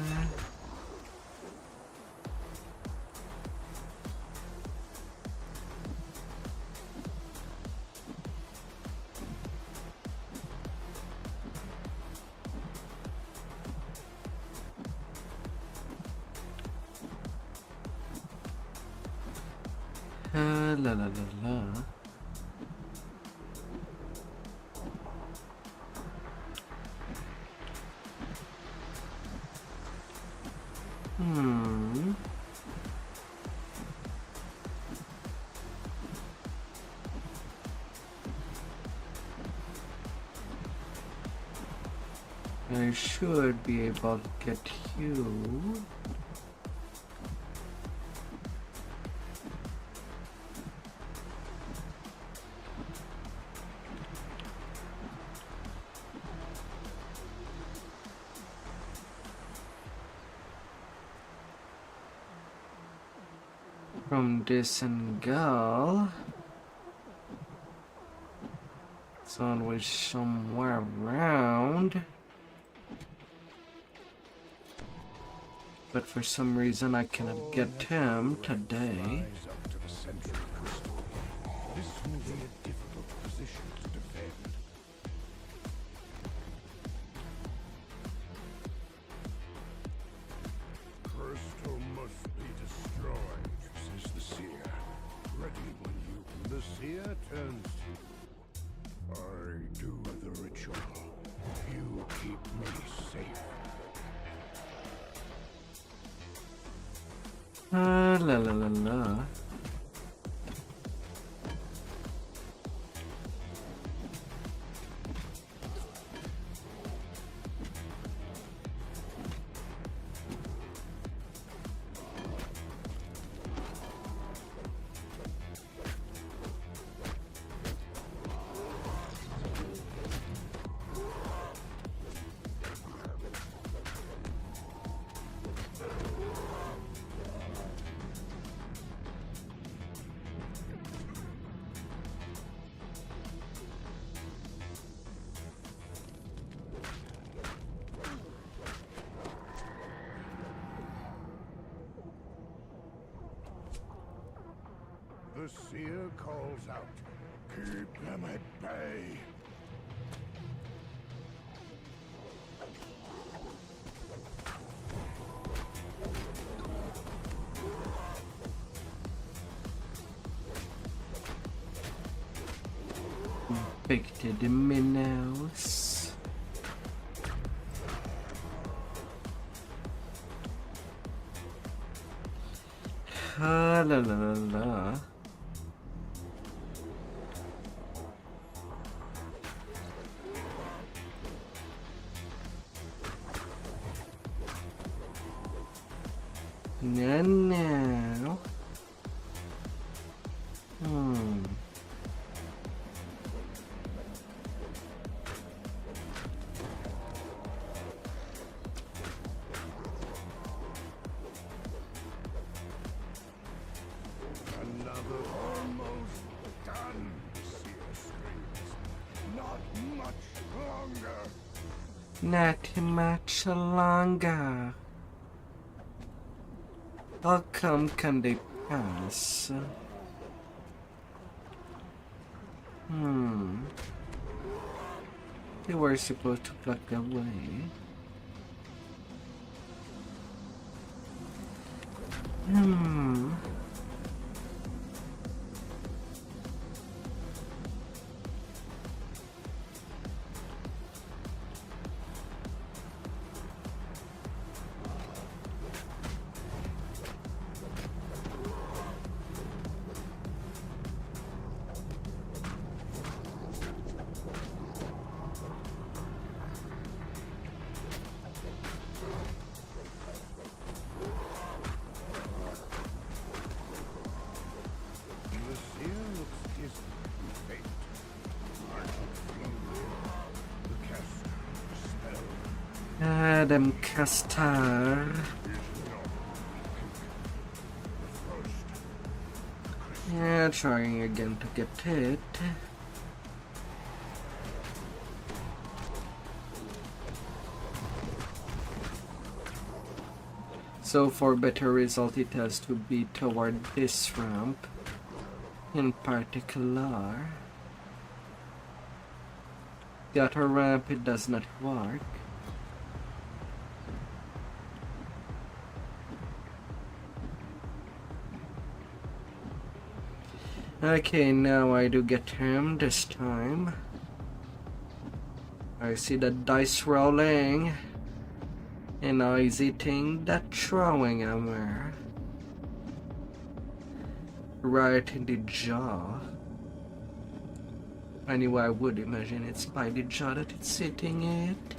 Speaker 1: La la la la. I should be able to get you. From this angle. It's always somewhere around. But for some reason I cannot get him today.
Speaker 4: Rise up to the central crystal. This will be a difficult position to defend. Crystal must be destroyed, says the seer. Ready when you... The seer turns to you. I do the ritual. You keep me safe.
Speaker 1: La la la la.
Speaker 4: The seer calls out, keep them at bay.
Speaker 1: Infected minnows. La la la la. Now.
Speaker 4: Another almost done, seer screams. Not much longer.
Speaker 1: Not much longer. How come can they pass? They were supposed to pluck away.
Speaker 4: The seer looks distant and faint. I can feel the caster spell.
Speaker 1: Adam Castar. Yeah, trying again to get it. So for better result it has to be toward this ramp in particular. The other ramp it does not work. Okay, now I do get him this time. I see the dice rolling. And now he's eating that throwing hammer. Right in the jaw. Anyway, I would imagine it's by the jaw that it's hitting it.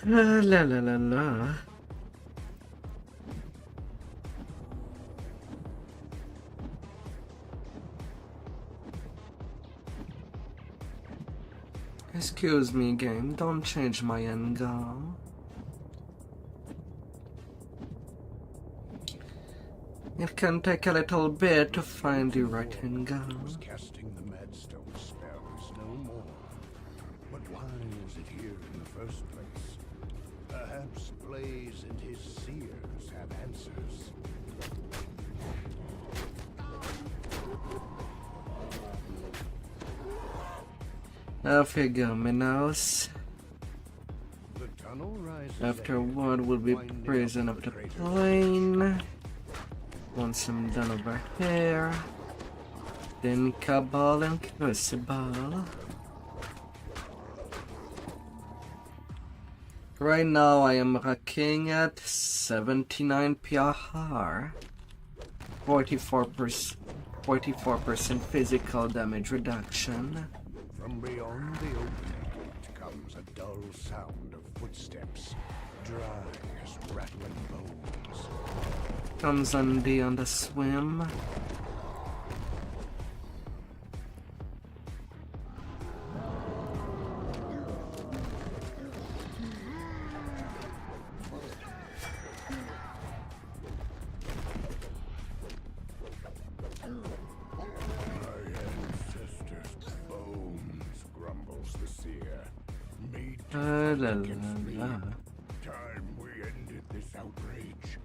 Speaker 1: La la la la. Excuse me, game, don't change my end goal. It can take a little bit to find the right end goal.
Speaker 4: Was casting the Madstone spells no more. But why is it here in the first place? Perhaps Blaze and his seers have answers.
Speaker 1: Off you go, Minos.
Speaker 4: The tunnel rises
Speaker 1: Afterward will be prison of the plane. Once I'm done over here, then Cabal and Crucible. Right now I am rocking at 79 PRR, 44% physical damage reduction.
Speaker 4: From beyond the opening gate comes a dull sound of footsteps, dry as rattling bones.
Speaker 1: Comes Andy on the swim. La la la.
Speaker 4: Time we ended this outrage.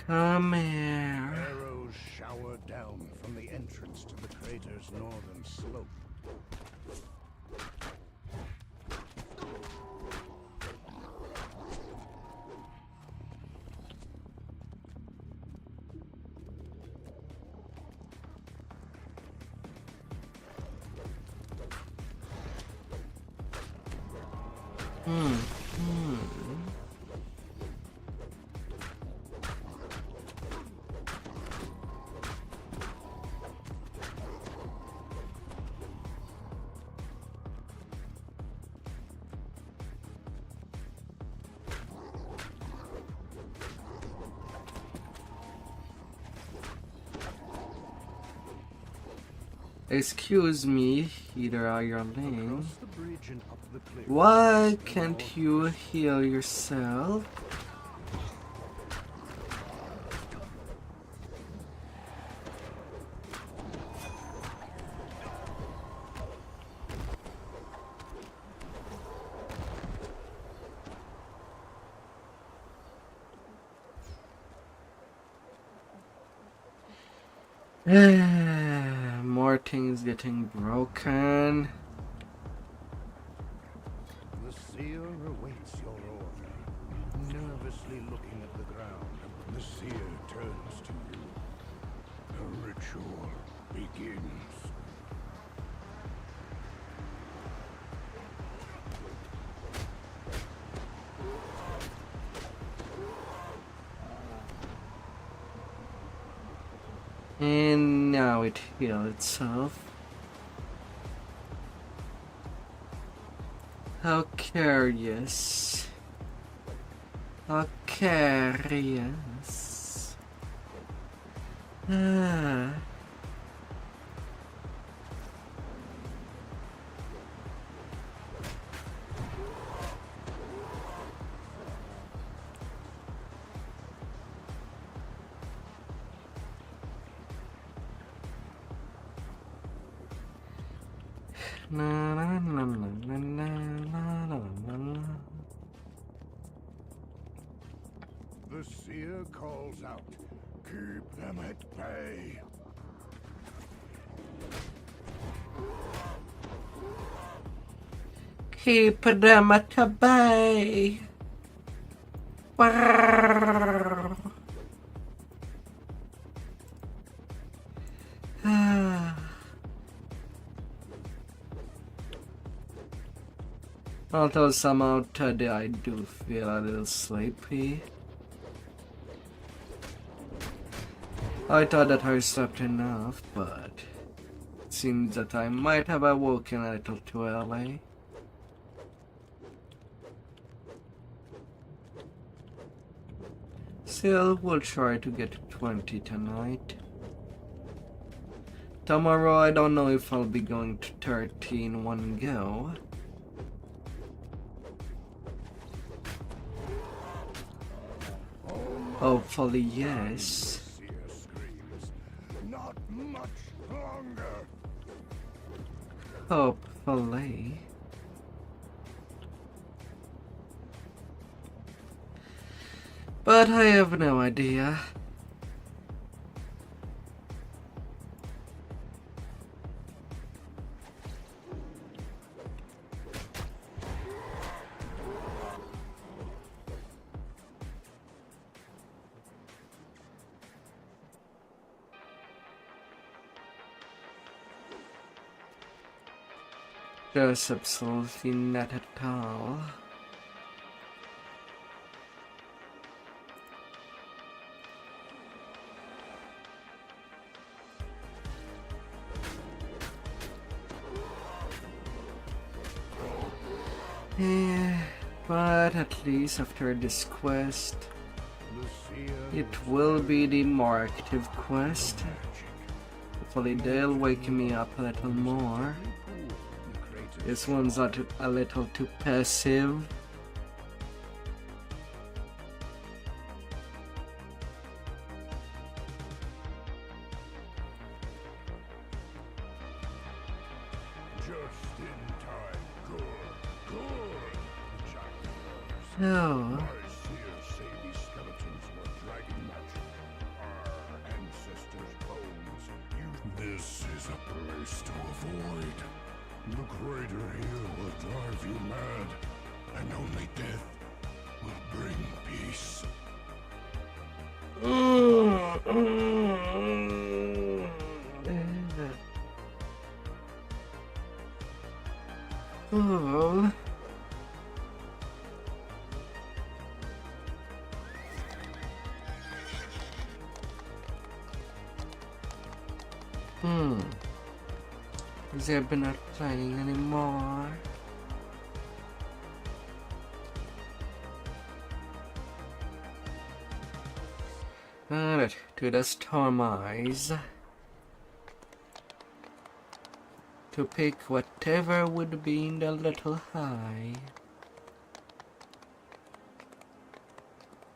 Speaker 1: Come here.
Speaker 4: Arrows shower down from the entrance to the crater's northern slope.
Speaker 1: Excuse me, either are you lane.
Speaker 4: Across the bridge and up the cliff.
Speaker 1: Why can't you heal yourself? More things getting broken.
Speaker 4: The seer awaits your order, nervously looking at the ground. The seer turns to you. The ritual begins.
Speaker 1: And now it heals itself. How curious. How curious. Ah. Na, na, na, na, na, na, na, na, na.
Speaker 4: The seer calls out, "Keep them at bay."
Speaker 1: Keep them at bay. Brrr. Ah. Although somehow today I do feel a little sleepy. I thought that I slept enough, but it seems that I might have awoken a little too early. Still, we'll try to get to 20 tonight. Tomorrow, I don't know if I'll be going to 30 in one go. Hopefully, yes.
Speaker 4: Not much longer.
Speaker 1: Hopefully. But I have no idea. Just absolutely not at all. Yeah, but at least after this quest, it will be the more active quest. Hopefully they'll wake me up a little more. This one's not a little too passive.
Speaker 4: Just in time. Good.
Speaker 1: Oh,
Speaker 4: My seers say these skeletons were dragon magic. Our ancestors' bones. This is a place to avoid. The crater here will drive you mad, and only death will bring peace.
Speaker 1: oh. They've been not playing anymore. Alright, to the storm eyes. To pick whatever would be in the little high.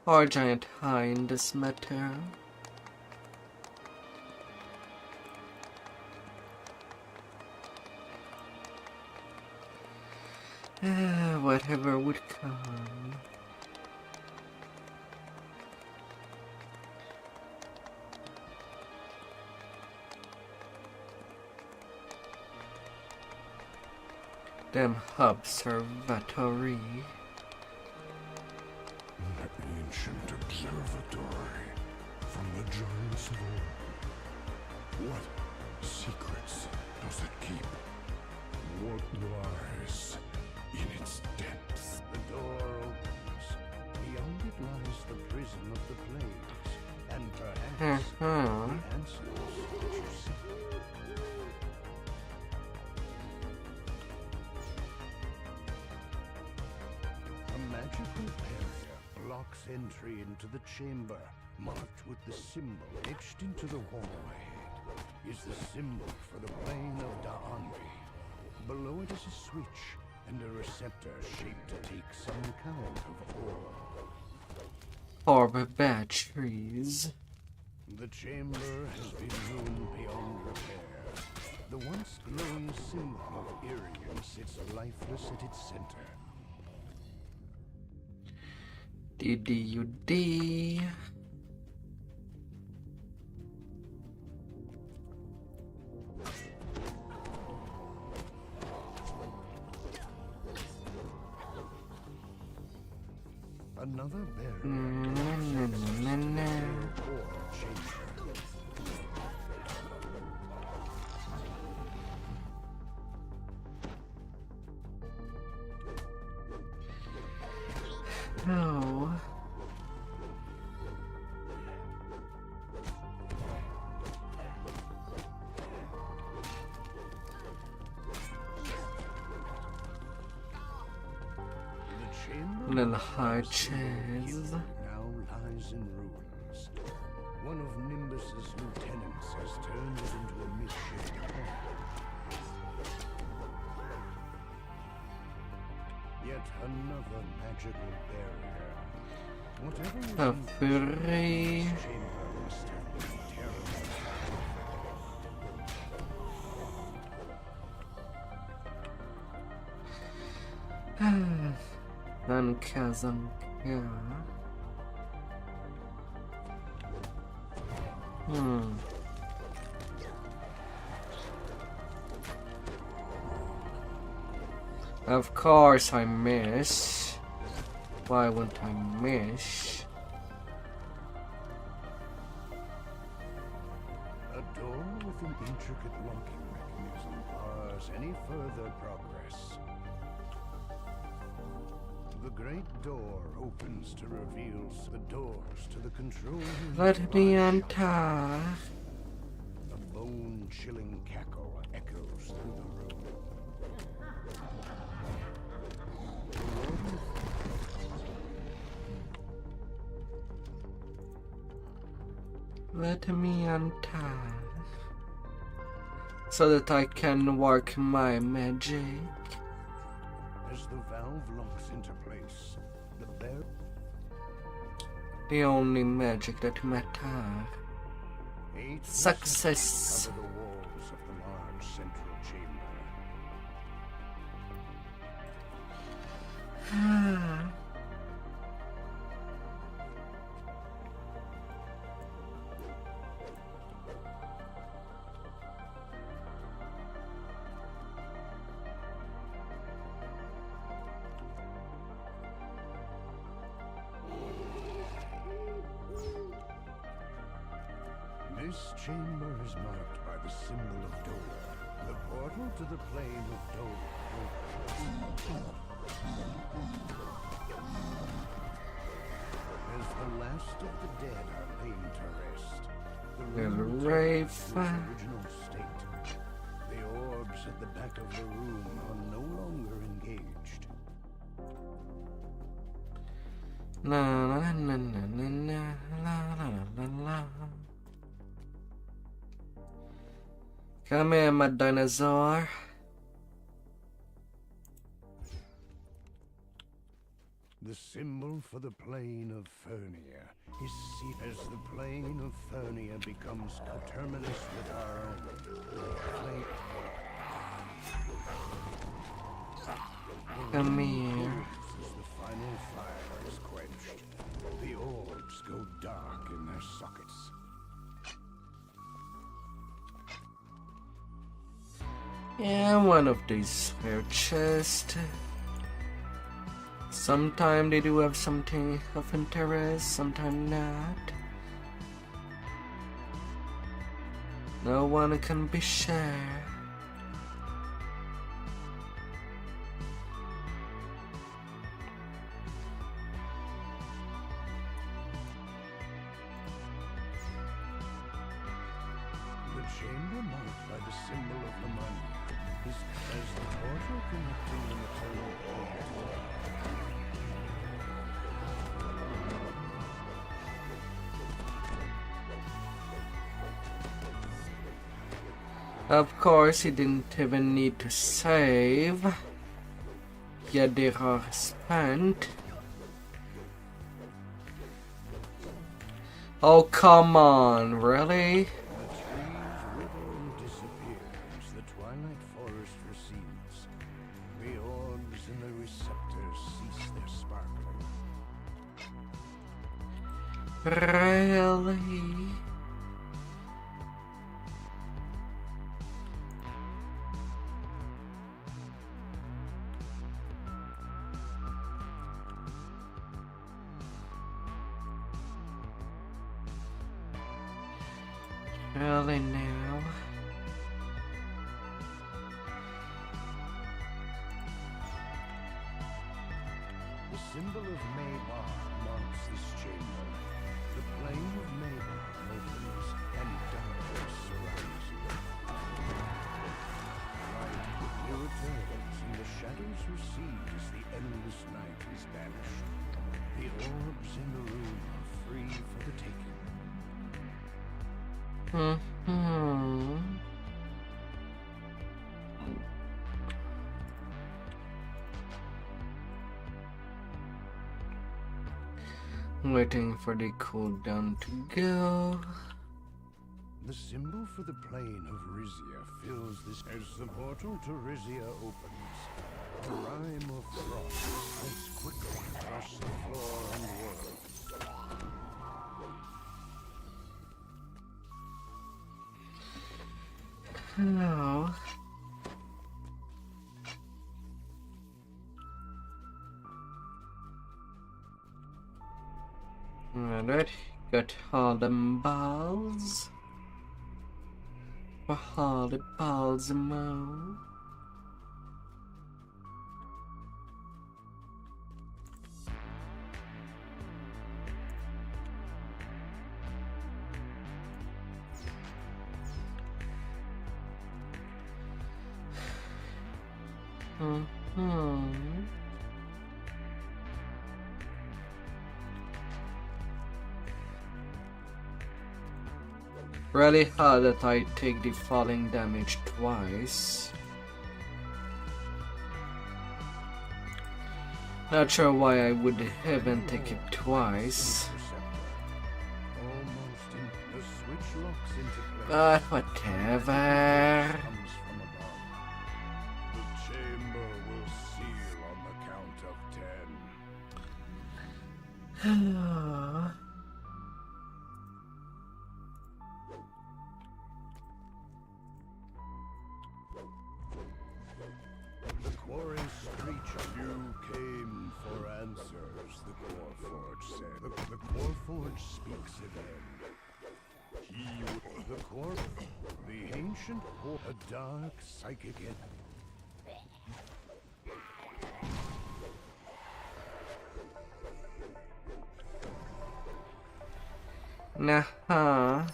Speaker 1: Or giant high in this matter. Whatever would come. Them observatory.
Speaker 4: An ancient observatory from the giant's lore. What secrets does it keep? What lies in its depths? The door opens. Beyond it lies the prison of the plagues, and perhaps the answers that you seek. A magical barrier blocks entry into the chamber, marked with the symbol etched into the wall ahead. Is the symbol for the plane of Da'anvi. Below it is a switch and a receptor shaped to take some kind of orb.
Speaker 1: Orb batteries.
Speaker 4: The chamber has been ruined beyond repair. The once glowing symbol of Irium sits lifeless at its center.
Speaker 1: DDO.
Speaker 4: Another barrier. Or chamber.
Speaker 1: Oh.
Speaker 4: chamber
Speaker 1: Little
Speaker 4: marked by
Speaker 1: high
Speaker 4: the symbol
Speaker 1: chairs.
Speaker 4: Q now lies in ruins. One of Nimbus's lieutenants has turned it into a misshaped hall. Yet another magical barrier. Whatever was
Speaker 1: A
Speaker 4: in
Speaker 1: fury.
Speaker 4: this chamber must have been terrible.
Speaker 1: Chasm. Yeah. Of course I miss. Why wouldn't I miss?
Speaker 4: A door with an intricate locking mechanism bars any further progress. The great door opens to reveal the doors to the control room.
Speaker 1: Let me
Speaker 4: are
Speaker 1: enter.
Speaker 4: shut. A bone-chilling cackle echoes through the room.
Speaker 1: Let me enter. So that I can work my magic.
Speaker 4: As the valve locks into place, the bear
Speaker 1: The only magic that matters.
Speaker 4: 8
Speaker 1: Success.
Speaker 4: cover the walls of the large central chamber. This chamber is marked by the symbol of Dole, the portal to the plane of Dole. As the last of the dead are laid to rest, the room returns to its original state. The orbs at the back of the room are no longer engaged.
Speaker 1: La la la la la la la la la. Come here, my dinosaur.
Speaker 4: The symbol for the plane of Fernia is seen as the plane of Fernia becomes coterminous with our own.
Speaker 1: Come here.
Speaker 4: As the final fire is quenched, the orbs go dark in their sockets.
Speaker 1: Yeah, one of these rare chests. Sometimes they do have something of interest, sometimes not. No one can be sure.
Speaker 4: The chamber marked by the symbol of the money is as the portal connecting the maternal plane to our
Speaker 1: Of course, he didn't even need to save. Yet they are spent. Oh, come on, really?
Speaker 4: The trees wither and disappear as the twilight forest recedes. The orbs and the receptors cease their sparkling.
Speaker 1: Really? Really now?
Speaker 4: The symbol of Maybar marks this chamber. The plane of Maybar opens and darkness surrounds you. Light quickly returns and the shadows recede as the endless night is banished. orbs in the room are free for the taking.
Speaker 1: Waiting for the cooldown to go.
Speaker 4: The symbol for the plane of Rizia fills this as the portal to Rizia opens. A rime of frost spreads quickly across the floor and world.
Speaker 1: Hello. Alright, got all them balls. For all the balls and more. Really hard that I take the falling damage twice. Not sure why I would even take it twice.
Speaker 4: Almost in the switch locks into place.
Speaker 1: But whatever.
Speaker 4: Comes from above. The chamber will seal on the count of 10. The quarry screech. You came for answers, the Quarforge said. The Quarforge speaks again. The ancient or a dark psychic
Speaker 1: Nah. Nah.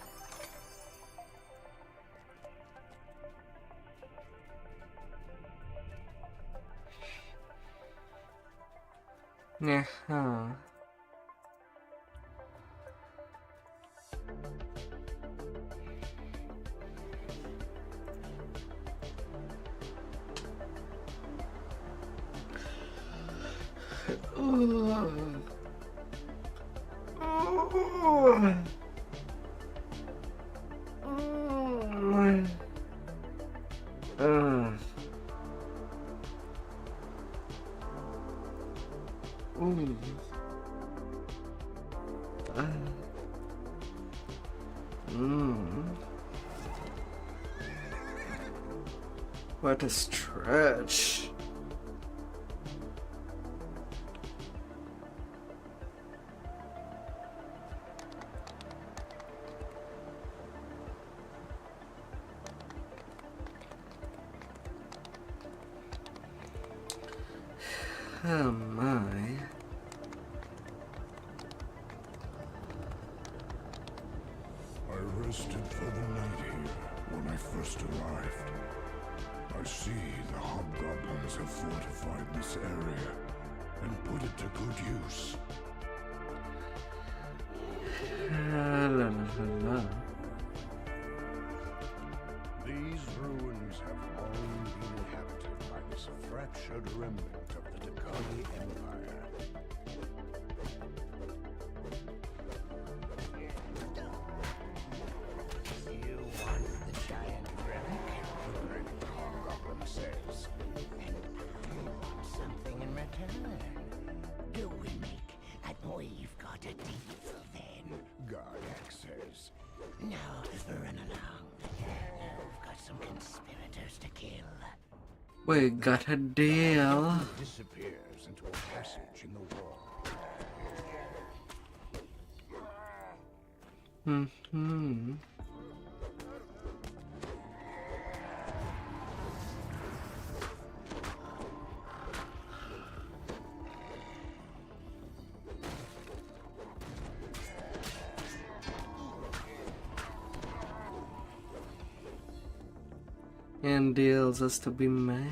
Speaker 1: What a stretch. Oh my.
Speaker 4: I rested for the night here when I first arrived. I see the hobgoblins have fortified this area and put it to good use. These ruins have long been inhabited by this fractured remnant of the Dakani Empire. You want the giant relic? The great hobgoblin says. And I want something in return. Do we make and we've got a deal then? Gardak says. Now run along. You've got some conspirators to kill.
Speaker 1: We got a deal.
Speaker 4: Disappears into a passage in the wall.
Speaker 1: And deals has to be made.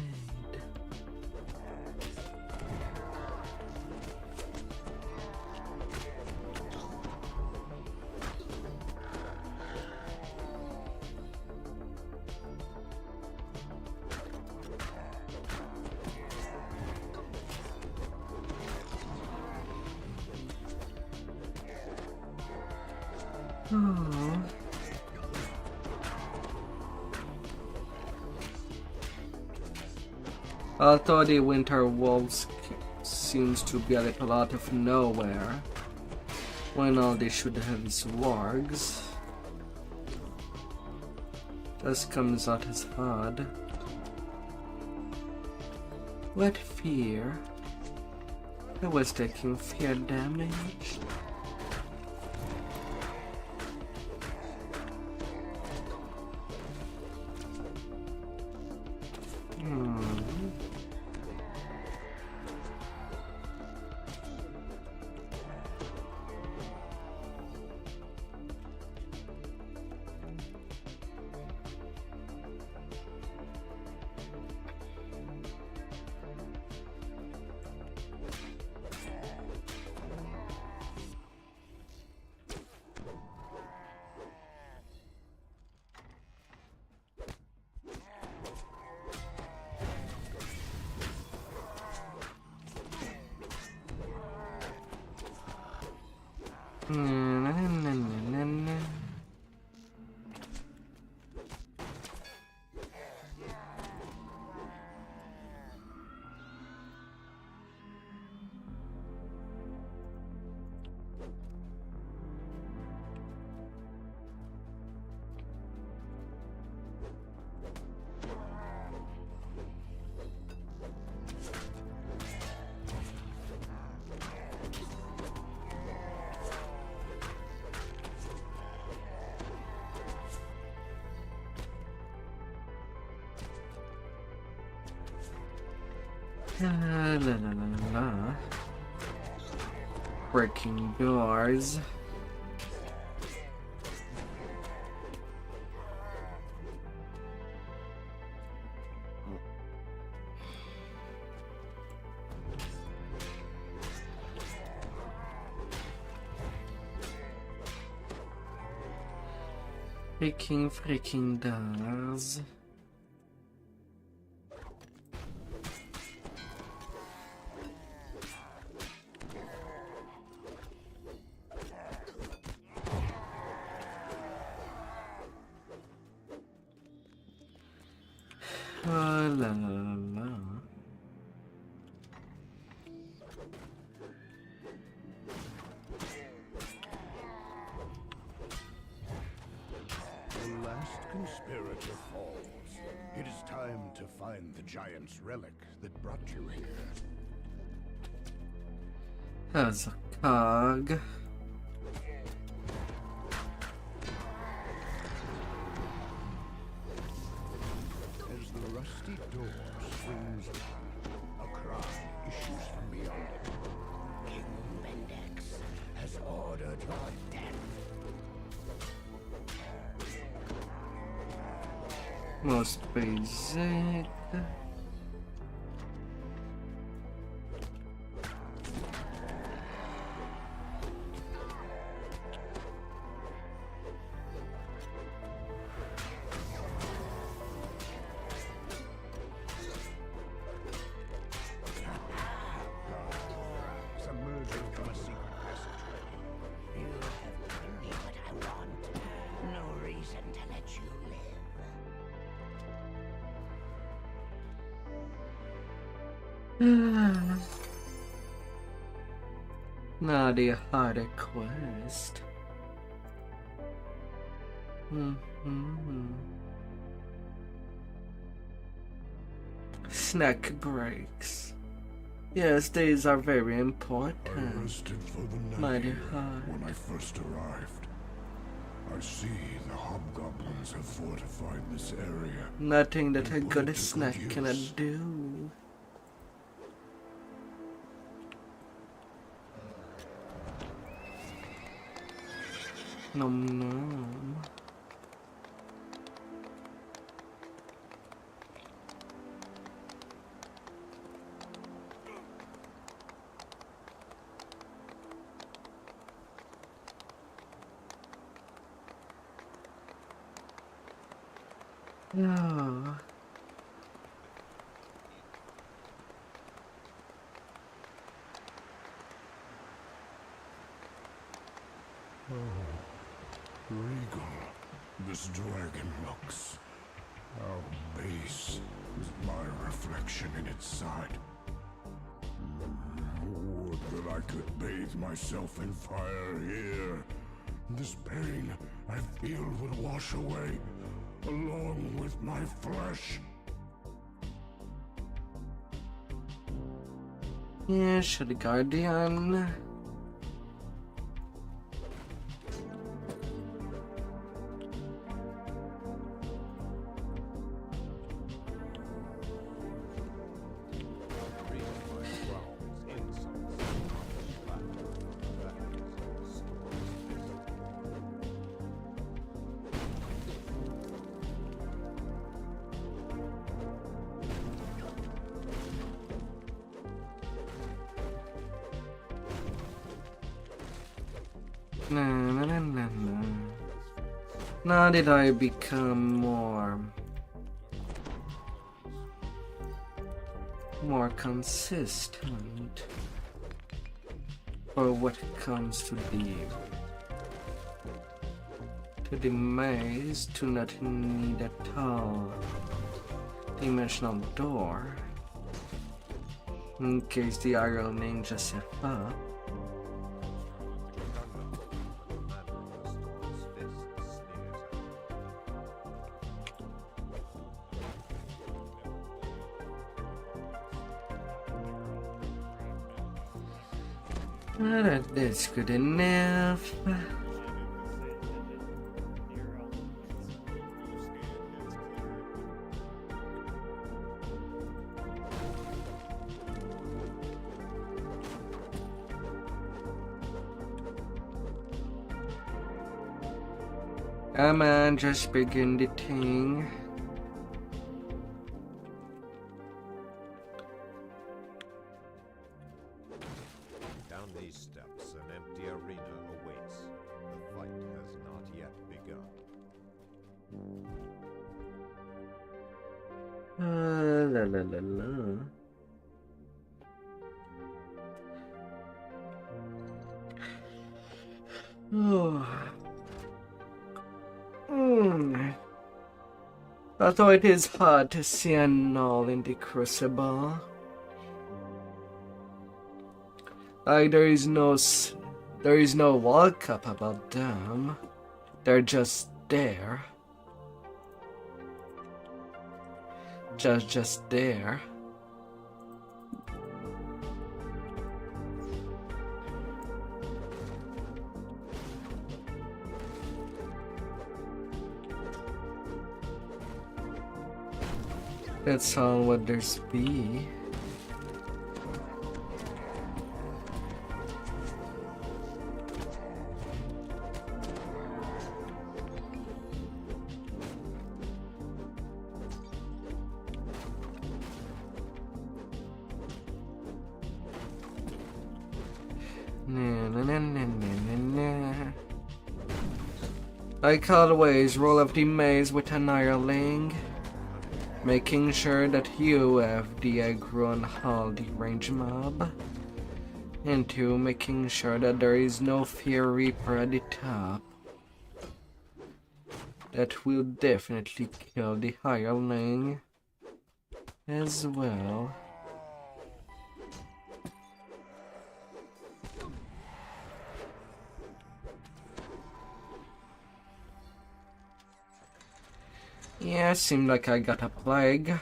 Speaker 1: Oh. Although the winter wolves seems to be a little out of nowhere, when all they should have is wargs. Just comes out as hard. What fear? I was taking fear damage. La la la la la. Breaking doors. Freaking doors. La la la.
Speaker 4: The last conspirator falls. It is time to find the giant's relic that brought you here.
Speaker 1: That's a cog.
Speaker 4: As the rusty door swings open, a cry issues from beyond it. King Bendex has ordered your death.
Speaker 1: Most basic.
Speaker 4: Submerging from a secret passageway. You have given me what I want. No reason to let you live.
Speaker 1: Not a harder quest. Snack breaks. Yes, these are very
Speaker 4: I
Speaker 1: important.
Speaker 4: rested for the night
Speaker 1: Mighty
Speaker 4: here
Speaker 1: hard.
Speaker 4: when I first arrived. I see the hobgoblins have fortified this area.
Speaker 1: Nothing that a
Speaker 4: And put
Speaker 1: good
Speaker 4: it to
Speaker 1: snack
Speaker 4: good
Speaker 1: cannot
Speaker 4: use.
Speaker 1: do. Nom nom. No.
Speaker 4: regal this dragon looks. How base is my reflection in its side. Would that I could bathe myself in fire here. This pain I feel would wash away, along with my flesh.
Speaker 1: Yeah, should the guardian. Now did I become more consistent for what comes to the maze, to not need at all dimensional door in case the Iron Ninja step up. That's good enough. Come on, just begin the thing.
Speaker 5: Down these steps, an empty arena awaits. The fight has not yet begun.
Speaker 1: La la la la. Oh. Although it is hard to see a null in the crucible, like there is no walk up about them. They're just there, just there. That's all what there's be. Like always, roll up the maze with an hireling, making sure that you have the aggro on all the range mob, and 2, making sure that there is no Fear Reaper at the top. That will definitely kill the hireling as well. Yeah, seemed like I got a plague.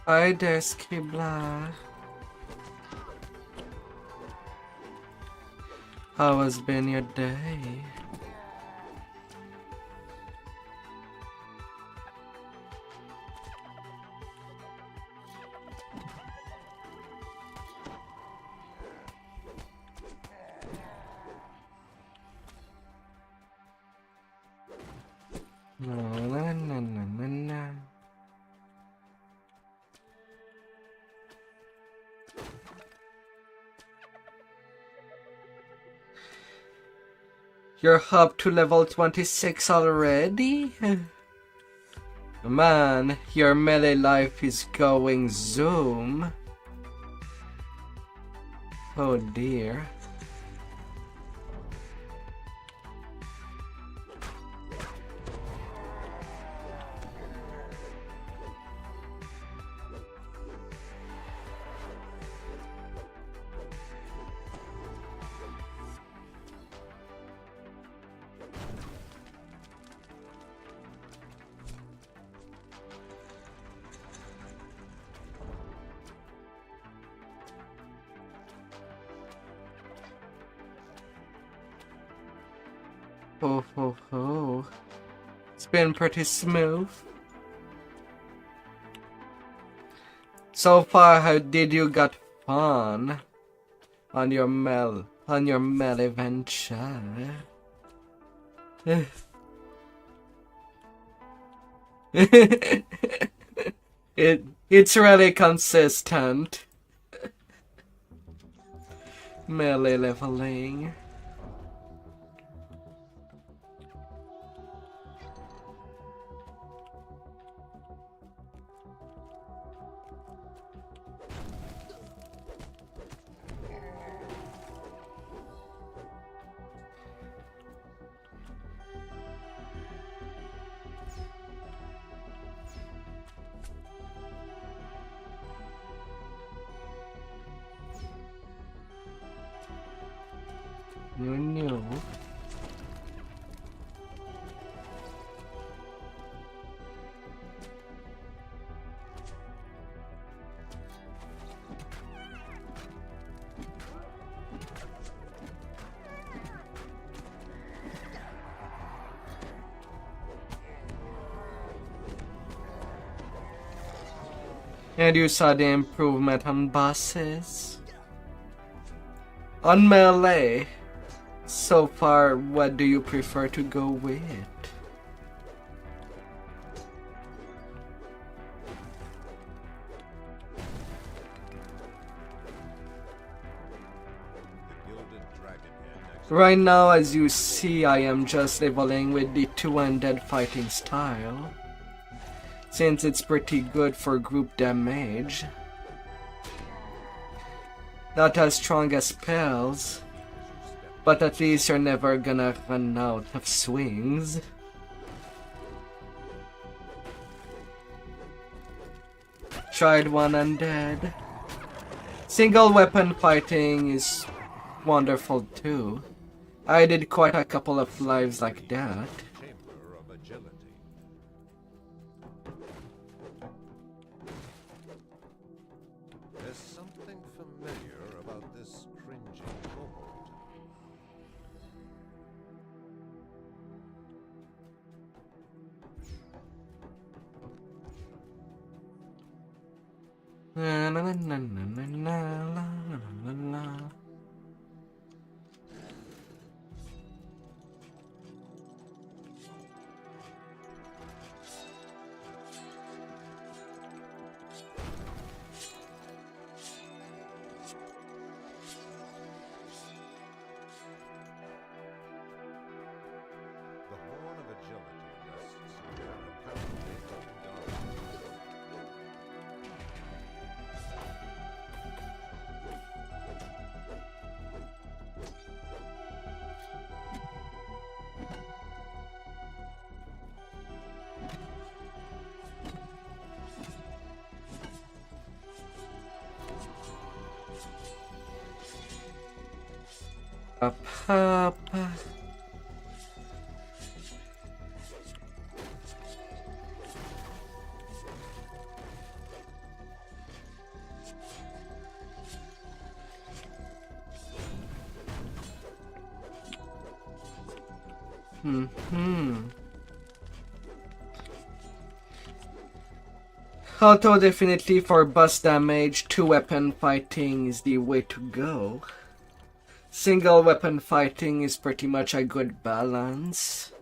Speaker 1: Hi there, Skibla. How has been your day? No, na, na, na, na, na. You're up to level 26 already? Man, your melee life is going zoom. Oh dear. Ho ho ho. It's been pretty smooth. So far, how did you got fun on your melee venture? It's really consistent. Melee leveling. No. And you saw the improvement on bosses? On melee, so far, what do you prefer to go with? Right now, as you see, I am just leveling with the two-handed fighting style, since it's pretty good for group damage. Not as strong as spells, but at least you're never gonna run out of swings. Tried one undead. Single weapon fighting is wonderful too. I did quite a couple of lives like that.
Speaker 5: Chamber of agility. There's something familiar about this cringing cohort.
Speaker 1: La la la la la la la la la.
Speaker 5: The horn of agility rests here, apparently dark.
Speaker 1: Up, up. Although definitely for boss damage, 2-weapon fighting is the way to go. Single weapon fighting is pretty much a good balance.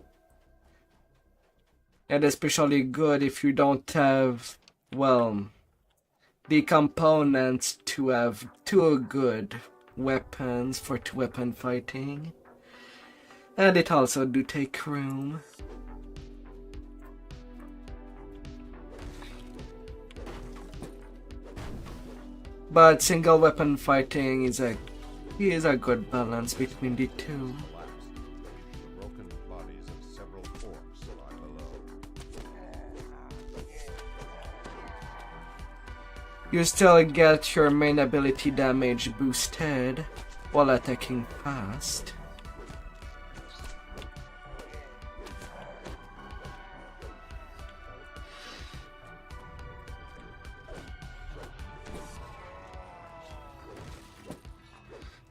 Speaker 1: And especially good if you don't have, well, the components to have 2 good weapons for 2-weapon fighting. And it also do take room. But single weapon fighting is a good balance between the two.
Speaker 5: The broken bodies of several orcs lie below.
Speaker 1: You still get your main ability damage boosted while attacking fast.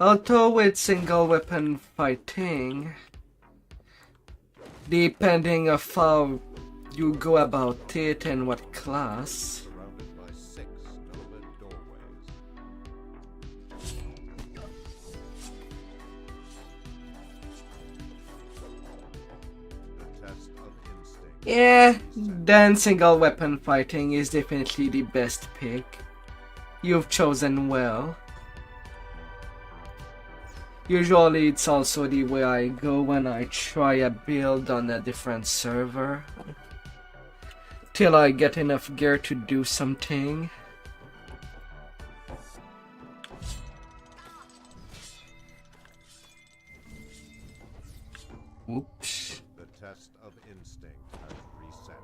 Speaker 1: Although with single weapon fighting, depending of how you go about it and what class,
Speaker 5: Surrounded by 6 nobod doorways. The test of instinct.
Speaker 1: yeah, then single weapon fighting is definitely the best pick. You've chosen well. Usually it's also the way I go when I try a build on a different server. Till I get enough gear to do something. Oops.
Speaker 5: The test of instinct has reset.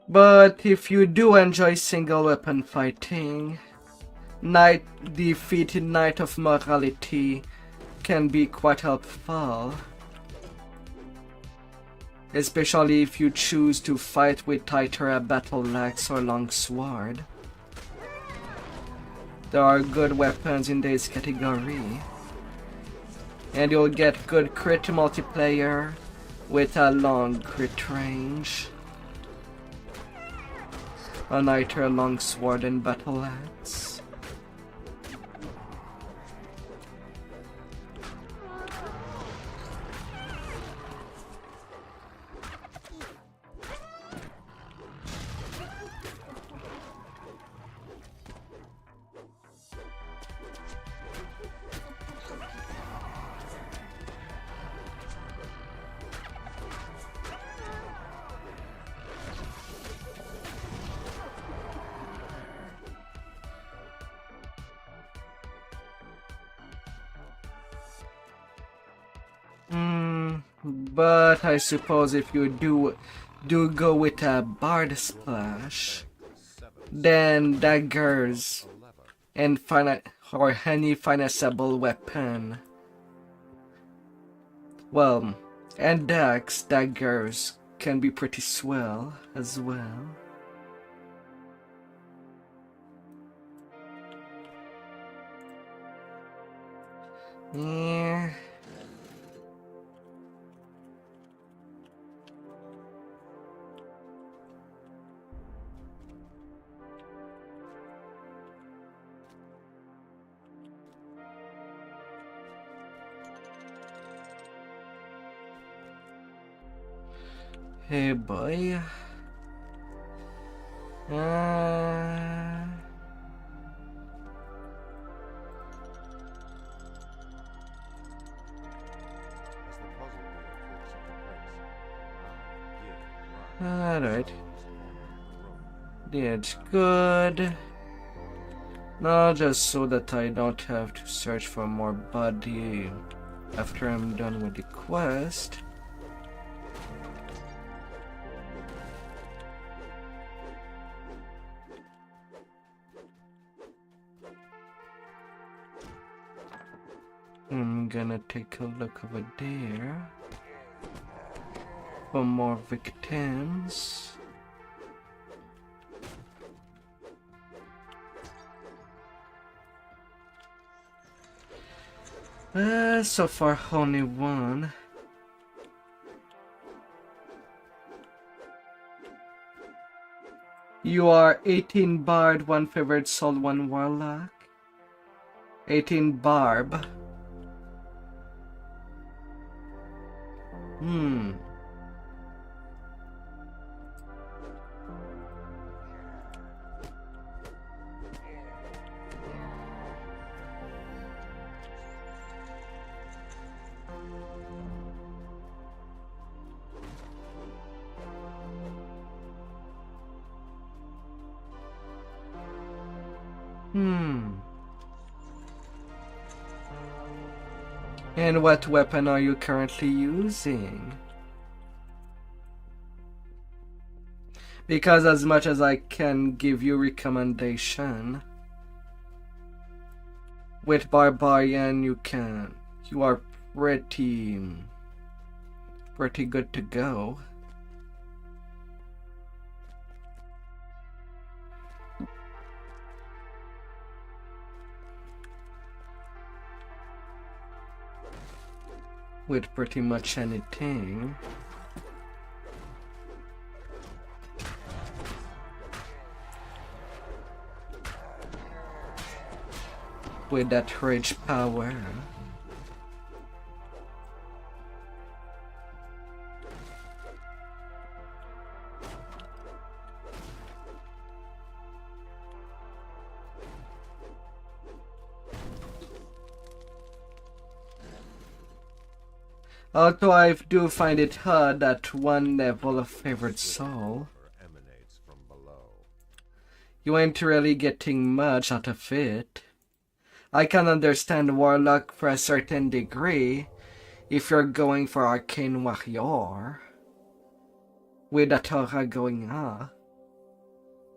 Speaker 1: But if you do enjoy single weapon fighting, defeated Knight of Morality can be quite helpful. Especially if you choose to fight with either a battle axe or longsword. There are good weapons in this category. And you'll get good crit multiplayer with a long crit range. On either a longsword and battle axe. But I suppose if you do go with a bard splash, then daggers and or any financeable weapon, well, and daggers can be pretty swell as well. Yeah. Hey boy. Alright. That's good. Now just so that I don't have to search for more body after I'm done with the quest. I'm gonna take a look over there for more victims. So far only one. You are 18 Bard, 1 Favored Soul, 1 Warlock. 18 Barb. Hmm. And what weapon are you currently using? Because as much as I can give you recommendation, with Barbarian you are pretty good to go. With pretty much anything. With that rage power. Although I do find it hard at one level of Favored Soul,
Speaker 5: Emanates from below.
Speaker 1: you ain't really getting much out of it. I can understand Warlock for a certain degree if you're going for Arcane Warrior with that aura going on.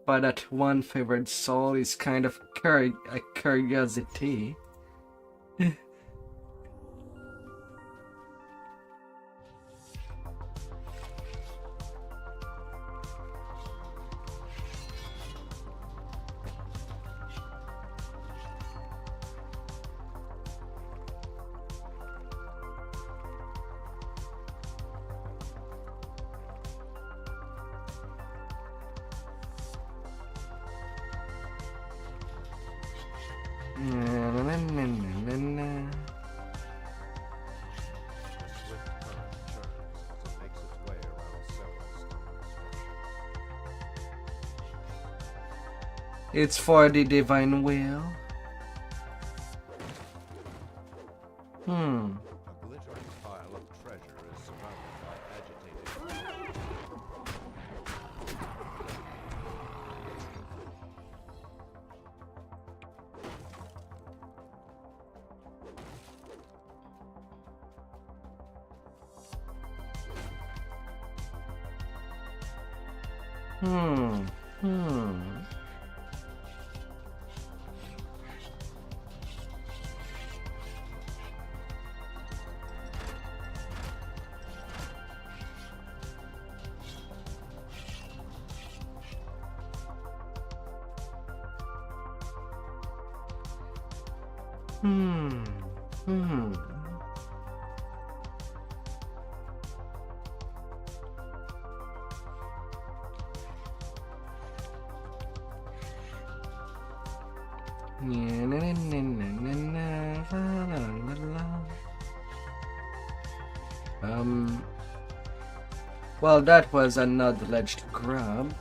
Speaker 1: But that one Favored Soul is kind of a curiosity. It's for the Divine Will.
Speaker 5: A glittering pile of treasure is surrounded by agitated.
Speaker 1: Well, that was an alleged grab.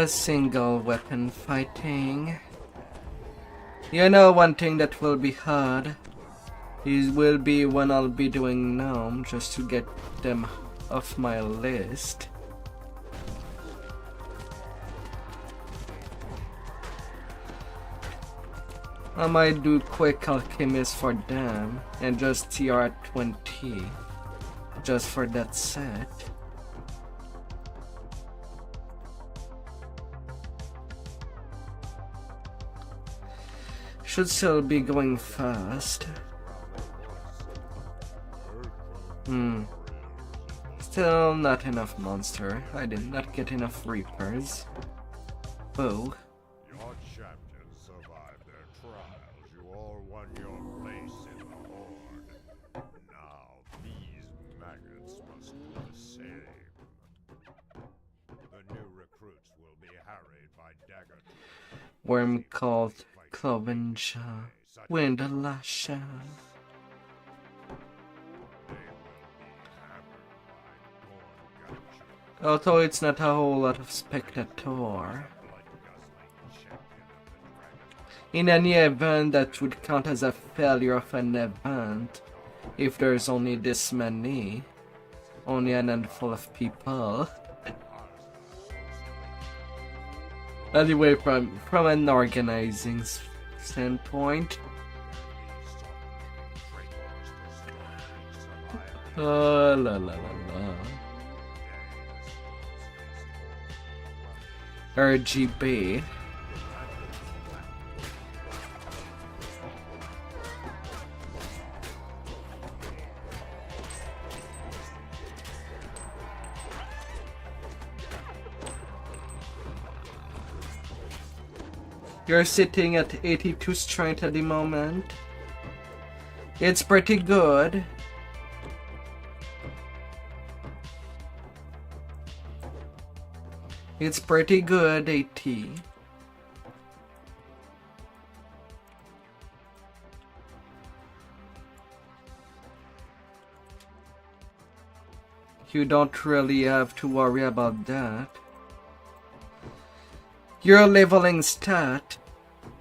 Speaker 1: Single weapon fighting. You know, one thing that will be hard will be when I'll be doing Gnome, just to get them off my list. I might do quick alchemist for them and just TR at 20 just for that set. Should still be going fast. Still not enough monster. I did not get enough reapers. Oh.
Speaker 5: Your champions survived their trials. You all won your place in the Horde. Now these maggots must do the same. The new recruits will be harried by dagger.
Speaker 1: Worm called Clovenja. Wind Lasha. Although it's not a whole lot of spectator. In any event, that would count as a failure of an event if there's only this many. Only a handful of people. Anyway, from an organizing standpoint. La la la la. RGB. You're sitting at 82 strength at the moment. It's pretty good. It's pretty good, AT. You don't really have to worry about that. Your leveling stat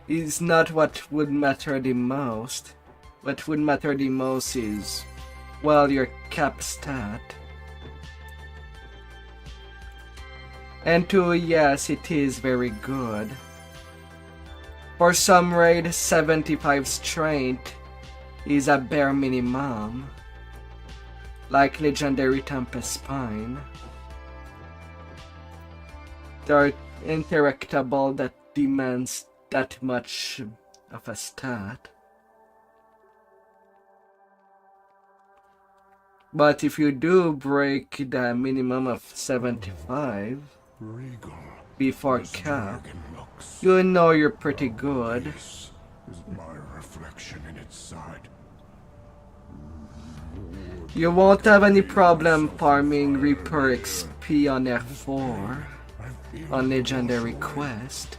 Speaker 1: is not what would matter the most. What would matter the most is, well, your cap stat. And 2, yes, it is very good. For some raid, 75 strength is a bare minimum. Like Legendary Tempest Spine. There are interactable that demands that much of a stat. But if you do break the minimum of 75 before cap, you know you're pretty good.
Speaker 4: This is my reflection in its side.
Speaker 1: You won't have any problem farming Reaper XP on F4 on Legendary Quest,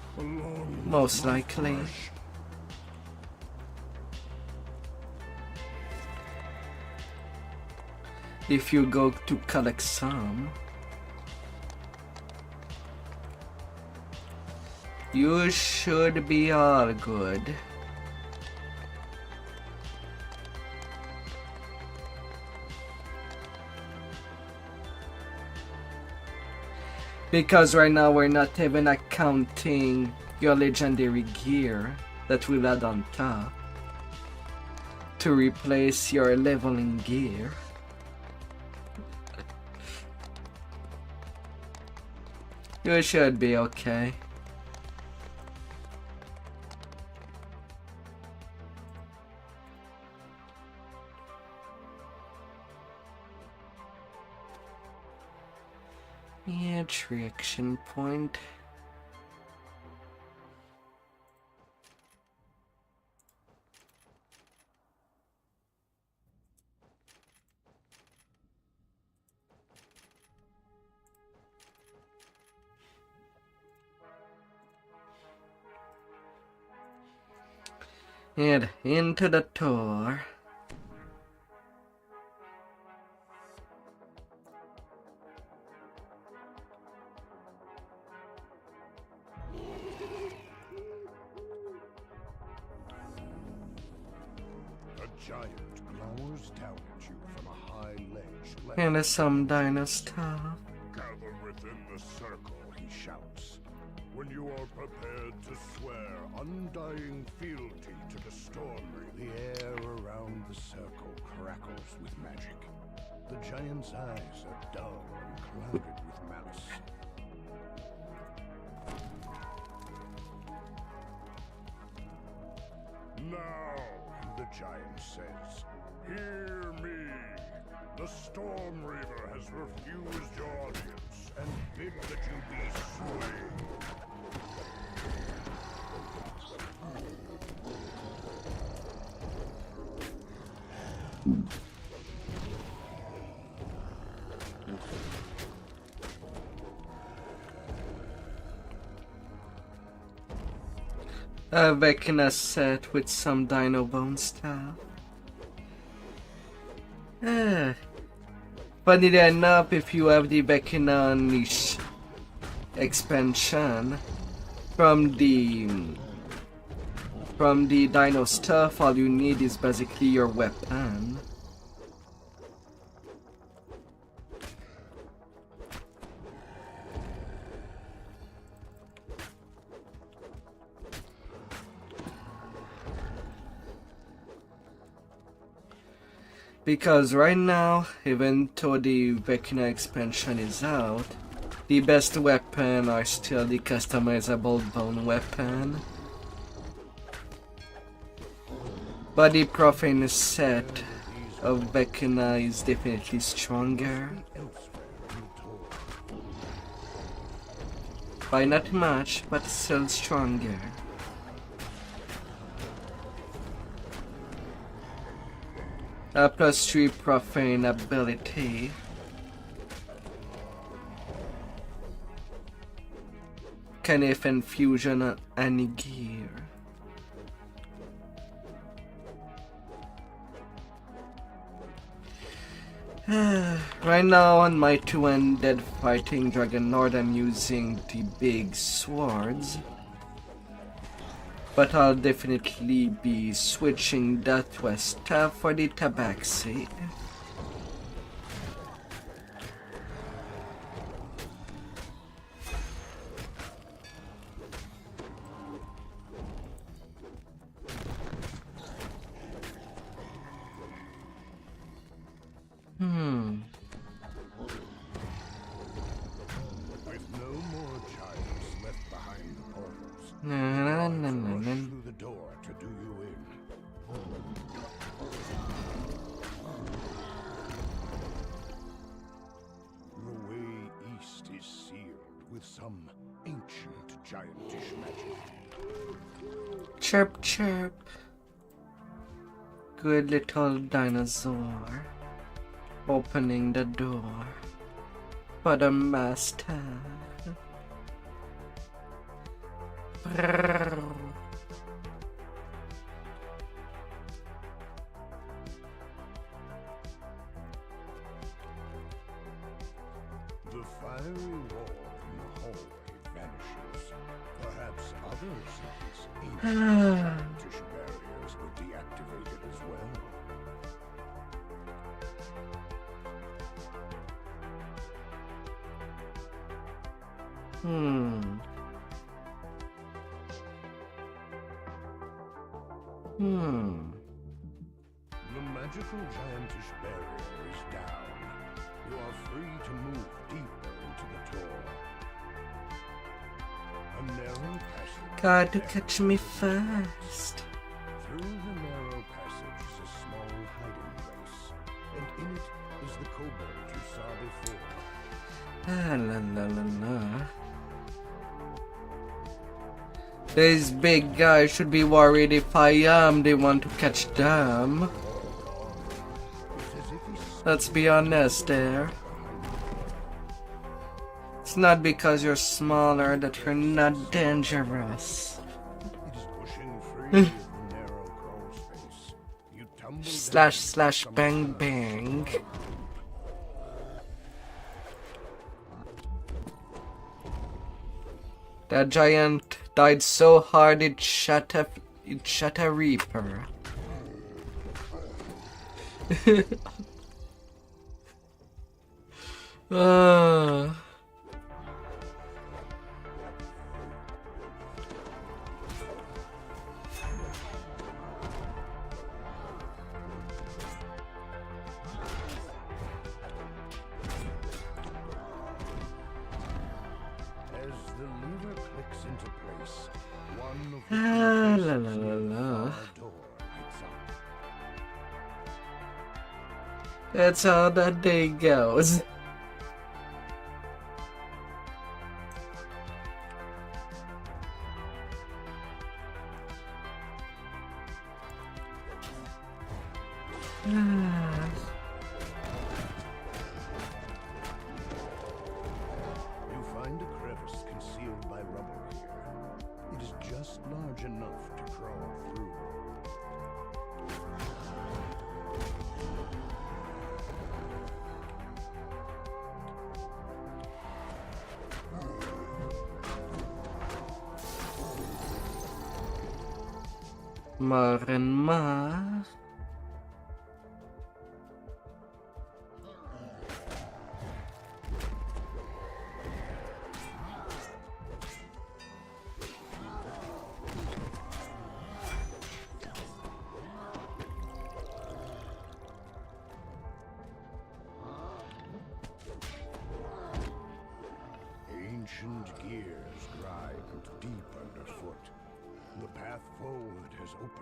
Speaker 1: most likely. If you go to collect some, you should be all good. Because right now we're not even accounting your legendary gear that we'll add on top to replace your leveling gear. You should be okay. Yeah, attraction point. And into the tour.
Speaker 4: Giant glowers down at you from a high ledge.
Speaker 1: And some dino stuff.
Speaker 4: Gather within the circle, he shouts. When you are prepared to swear undying fealty to Stormreaver. The air around the circle crackles with magic. The giant's eyes are dull and clouded with malice. Now, the giant says, hear me. The Stormreaver has refused your audience and bid that you be slain.
Speaker 1: A Vecna set with some dino bone stuff. Funny enough, if you have the Vecna niche expansion from the dino stuff, all you need is basically your weapon. Because right now, even though the Vecna expansion is out, the best weapon are still the customizable bone weapon. But the profane set of Vecna is definitely stronger. By not much, but still stronger. A +3 profane ability. Can even fusion on any gear. Right now on my 2-handed fighting Dragon Lord, I'm using the big swords. But I'll definitely be switching that to a staff for the tabaxi.
Speaker 4: With no more giants left behind the portals, rush through the door to do you in. The way east is sealed with some ancient giantish magic.
Speaker 1: Chirp chirp. Good little dinosaur. Opening the door for the master.
Speaker 4: The fiery wall in the hallway vanishes. Perhaps others of these ancient giantish barriers were deactivated as well. The magical giantish barrier is down. You are free to move deeper into the door. A narrow passage.
Speaker 1: Got to catch me first.
Speaker 4: Through the narrow passage is a small hiding place, and in it is the kobold you saw before.
Speaker 1: Ah, la la la la. These big guys should be worried if I am the one to catch them.
Speaker 4: It's as if he's
Speaker 1: Let's be honest there. It's not because you're smaller that you're not dangerous.
Speaker 4: it is pushing free of the narrow crawl space. You tumble down
Speaker 1: Slash bang bang. That giant died so hard it shot a reaper. That's how that day goes.
Speaker 4: You find a crevice concealed by rubble here. It is just large enough to crawl through.
Speaker 1: Maar en maar.
Speaker 4: Ancient gears grind deep underfoot. The path forward has opened.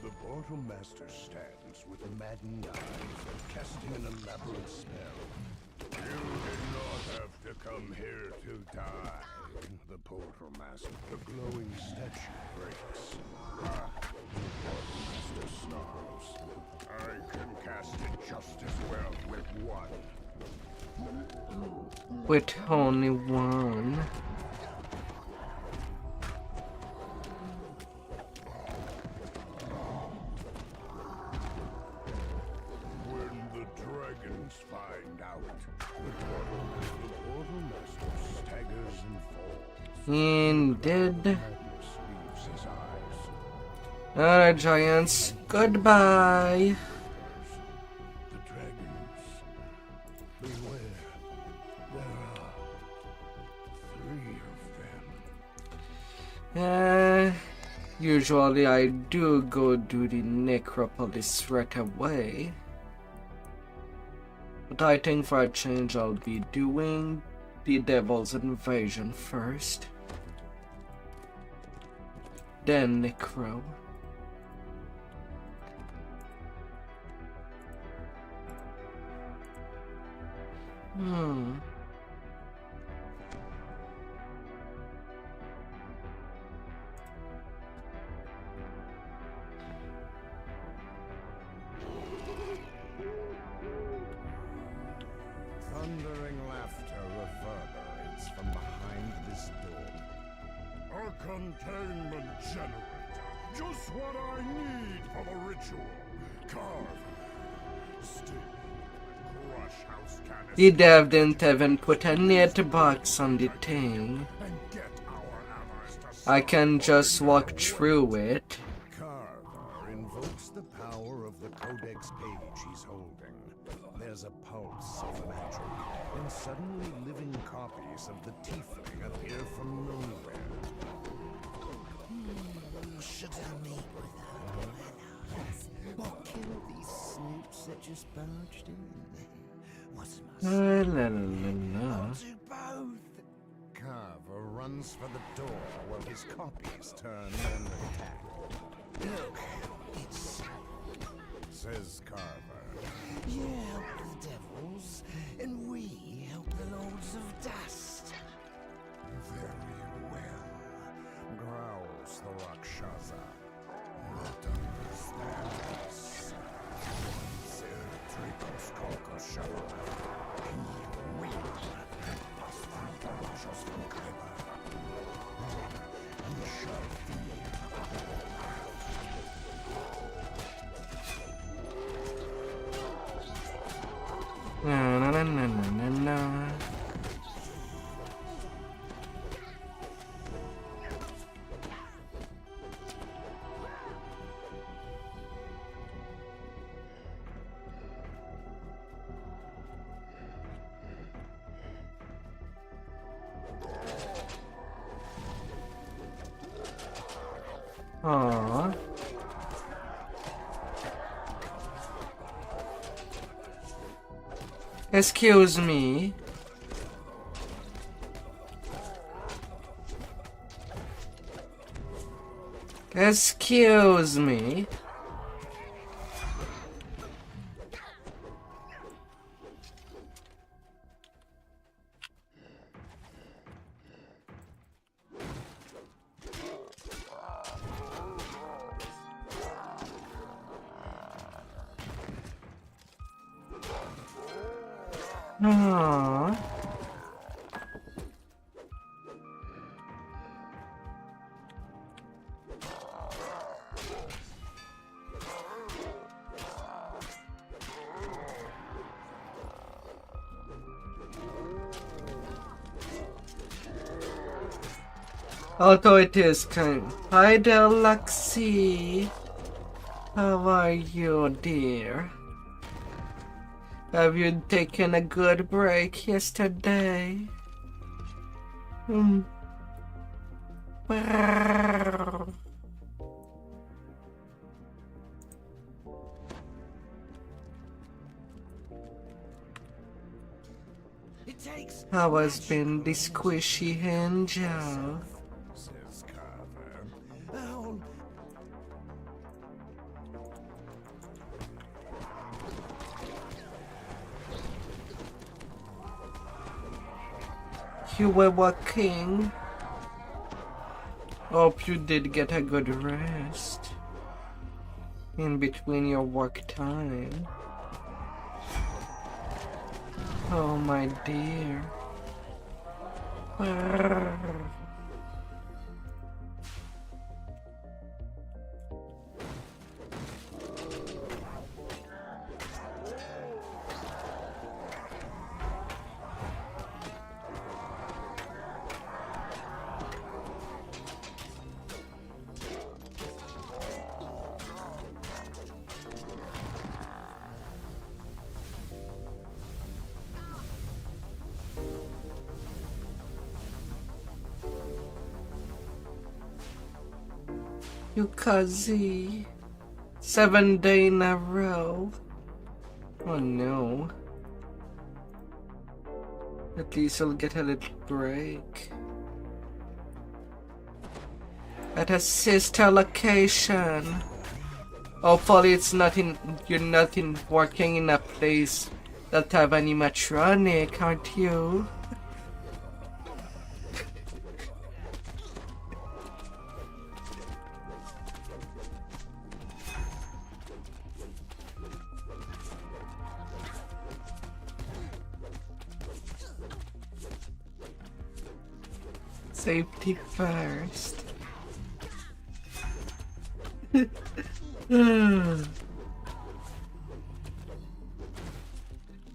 Speaker 4: The portal master stands with maddened eyes, casting an elaborate spell. You did not have to come here to die. The portal master, the glowing statue breaks. Ah, the portal master snarls. I can cast it just as well with one.
Speaker 1: With only one.
Speaker 4: When the dragons find out, the portal master staggers and falls.
Speaker 1: Indeed.
Speaker 4: Madness leaves his eyes.
Speaker 1: Alright, giants. Goodbye.
Speaker 4: The dragons. Beware. There are 3 of them.
Speaker 1: Usually I do go do the necropolis right away. But I think for a change I'll be doing the Devil's Invasion first. Then Necro.
Speaker 5: Thundering laughter reverberates from behind this door.
Speaker 4: A containment generator. Just what I need for the ritual. Carve. Still. Crush house canister.
Speaker 1: The dev didn't even put a net box on the thing.
Speaker 4: And get our allies to
Speaker 1: I can just walk through it.
Speaker 5: Carver invokes the power of the codex page he's holding. There's a pulse of magic, and suddenly living copies of the tiefling appear from nowhere.
Speaker 6: Should I meet with our allies? Or kill these snoops that just barged in? What's my
Speaker 1: La la la la.
Speaker 6: I'll do both.
Speaker 5: Carver runs for the door while his copies turn and attack.
Speaker 6: Look, it's
Speaker 5: Says Carver.
Speaker 6: you help the devils, and we help the lords of dust.
Speaker 5: Very well, growls the Rakshasa. Not understand us. Tricos Kokoshala. He will pass through the Rajos from Kyber. He shall feel
Speaker 1: Na na na na na na. Aww. Excuse me. Excuse me. Aww. Although it is time. Hi there, Luxie. How are you, dear? Have you taken a good break yesterday?
Speaker 6: It takes
Speaker 1: How has been the squishy hand job?
Speaker 4: Says Carver.
Speaker 6: oh,
Speaker 1: You were working. Hope you did get a good rest in between your work time. Oh my dear. Yukazi. 7 days in a row. Oh no. At least I'll get a little break. At a sister location. Hopefully it's not in, you're not in working in a place that have animatronic, aren't you? Safety first.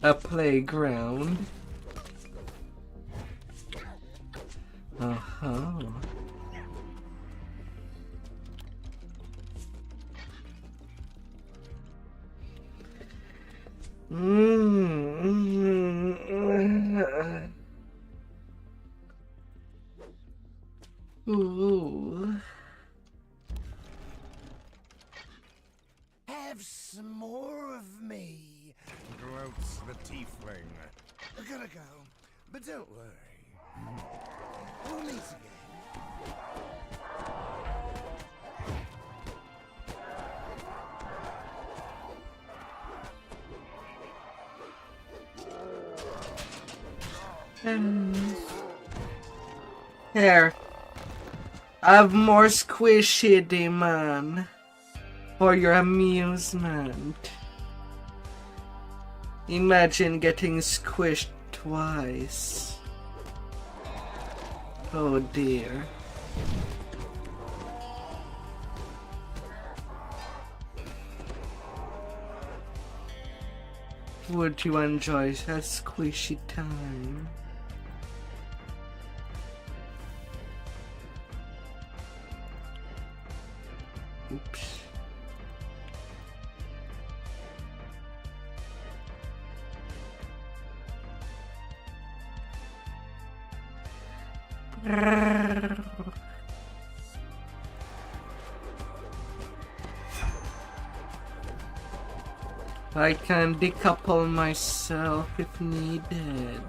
Speaker 1: A playground. Uh-huh. Ooh.
Speaker 6: have some more of me.
Speaker 4: Gloats the tiefling.
Speaker 6: I gotta go, but don't worry. We'll meet again.
Speaker 1: Here. Have more squishy demand for your amusement. Imagine getting squished twice. Oh dear. Would you enjoy a squishy time? Oops. I can decouple myself if needed.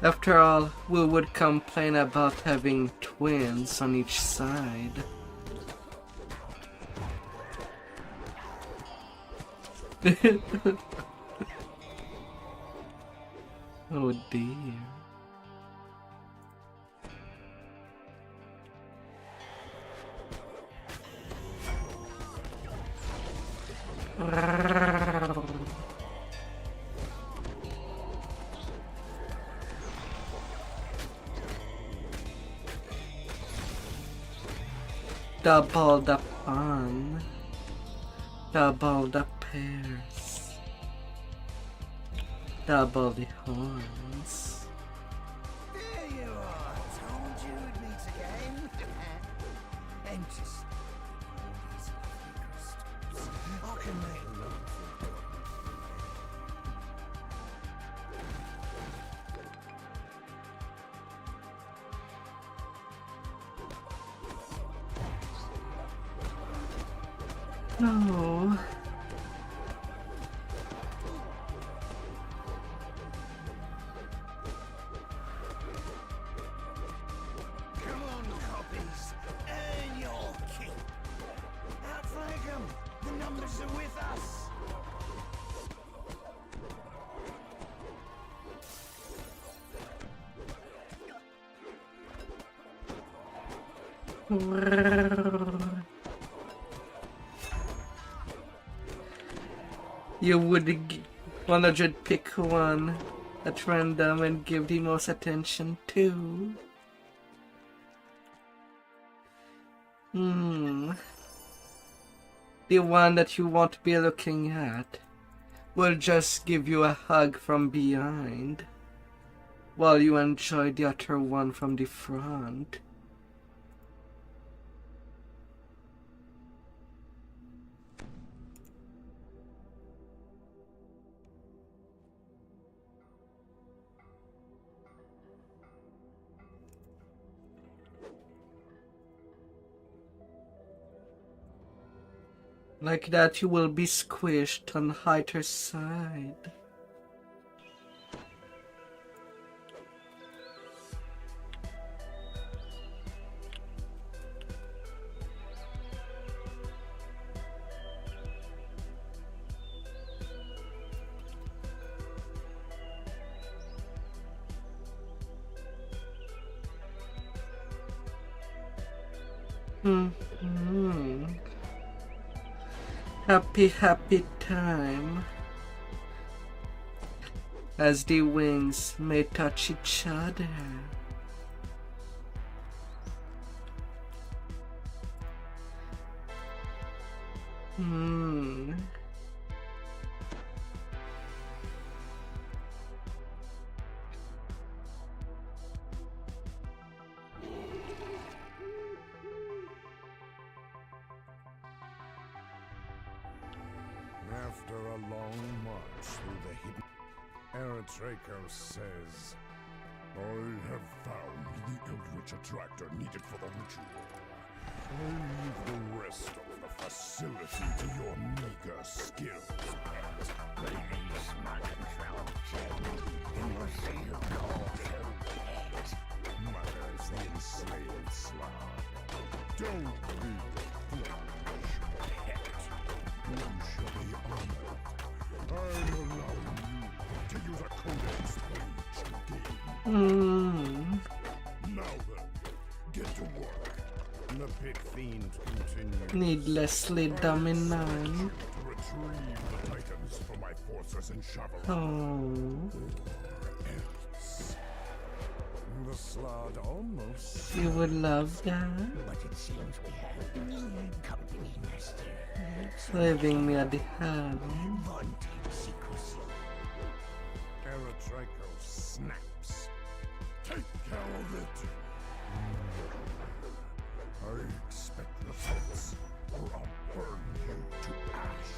Speaker 1: After all, who would complain about having twins on each side? Oh dear. Double the fun. Double the pairs. Double the horns.
Speaker 6: There you are. Told you we'd meet again. Interesting. These lovely crystals. I can make lots of them.
Speaker 1: No.
Speaker 6: Come on, copies. Earn your keep. Outflank 'em. The numbers are with us.
Speaker 1: You would 100 pick one at random and give the most attention to. The one that you won't be looking at will just give you a hug from behind, while you enjoy the other one from the front. Like that you will be squished on either side. Happy, happy time. As the wings may touch each other.
Speaker 4: After a long march through the hidden... Austrakear says, I have found the eldritch attractor needed for the ritual. I leave the rest of the facility to your meager skills, pet. Release my control, Jen, and you'll see who calls who pet. Mutters the enslaved Slav. Don't be foolish, pet. You shall be honored. I'm allowing you to use a codex page to gain. Now then, get to work. The pit fiend continues.
Speaker 1: Needlessly dominant.
Speaker 4: To retrieve the titans for my forces in Shavarot.
Speaker 1: Oh,
Speaker 4: Else. The Slod almost...
Speaker 1: you would love that.
Speaker 6: But it seems we have company, master.
Speaker 1: Leaving me at the hand.
Speaker 6: Wanting secrecy.
Speaker 4: Austrakear snaps. Take care of it. I expect results, or I'll burn you to ash.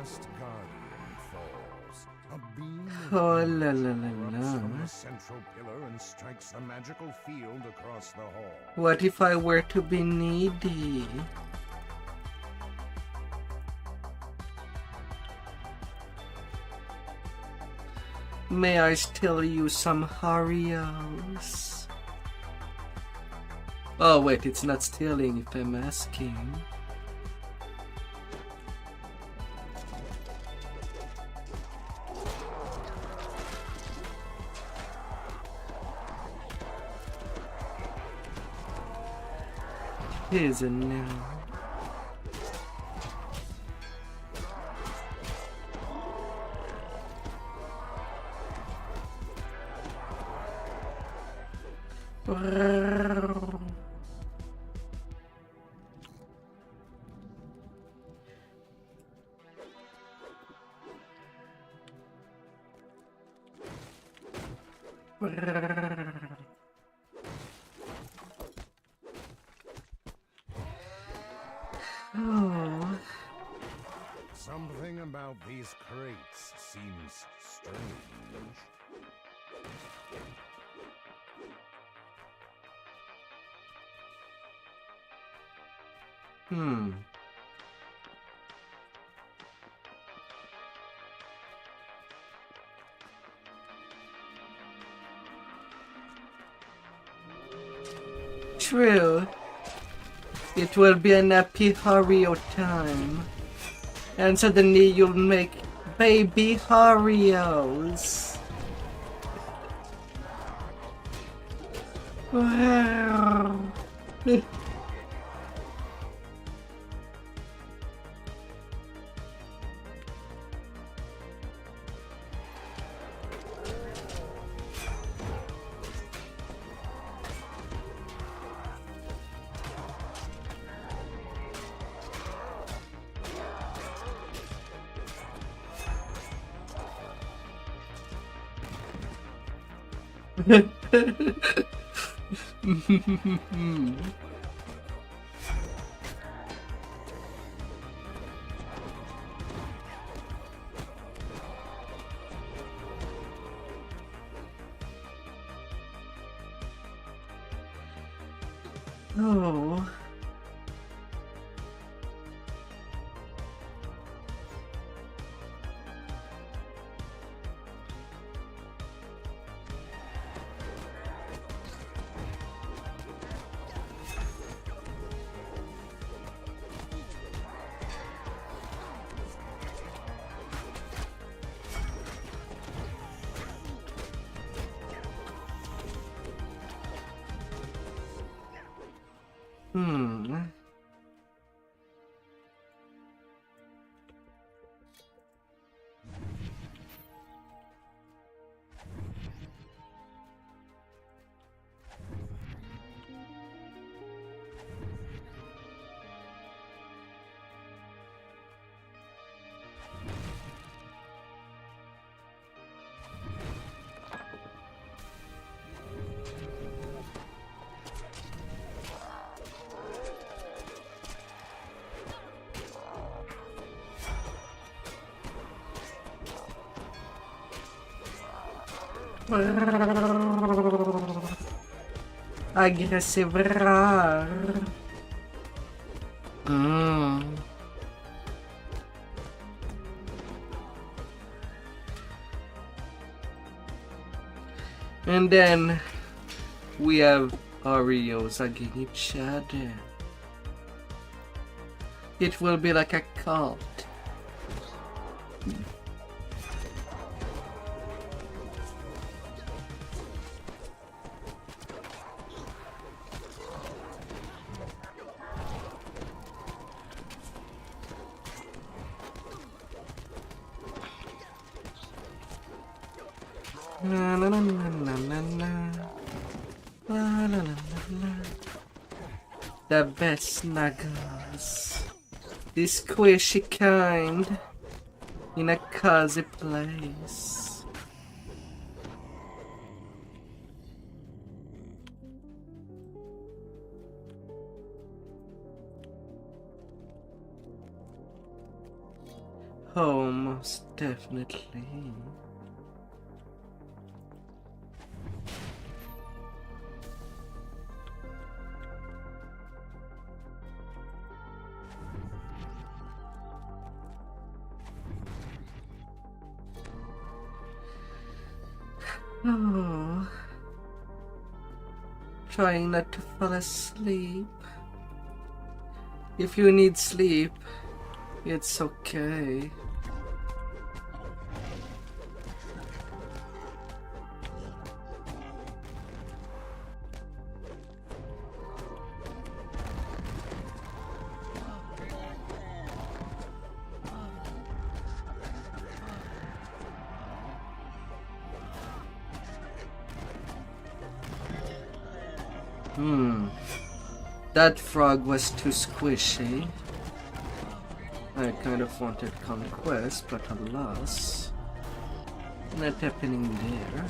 Speaker 4: last guardian falls, a beam of
Speaker 1: Oh
Speaker 4: light
Speaker 1: la la la
Speaker 4: erupts from
Speaker 1: la.
Speaker 4: the central pillar and strikes a magical field across the hall.
Speaker 1: What if I were to be needy? May I steal you some Harios? Oh wait, it's not stealing if I'm asking. Here's a no. Oh.
Speaker 4: Something about these crates seems strange.
Speaker 1: True. It will be an happy Hario time. And suddenly you'll make baby Harios. Wow. Oh. Aggressive rar. And then we have Oreos against each other. It will be like a cult. La la la la la la la. La la la la la. The best snuggles. The squishy kind. In a cozy place. Oh, most definitely. Oh. Trying not to fall asleep. If you need sleep, it's okay. That frog was too squishy. I kind of wanted conquest, but alas, not happening there.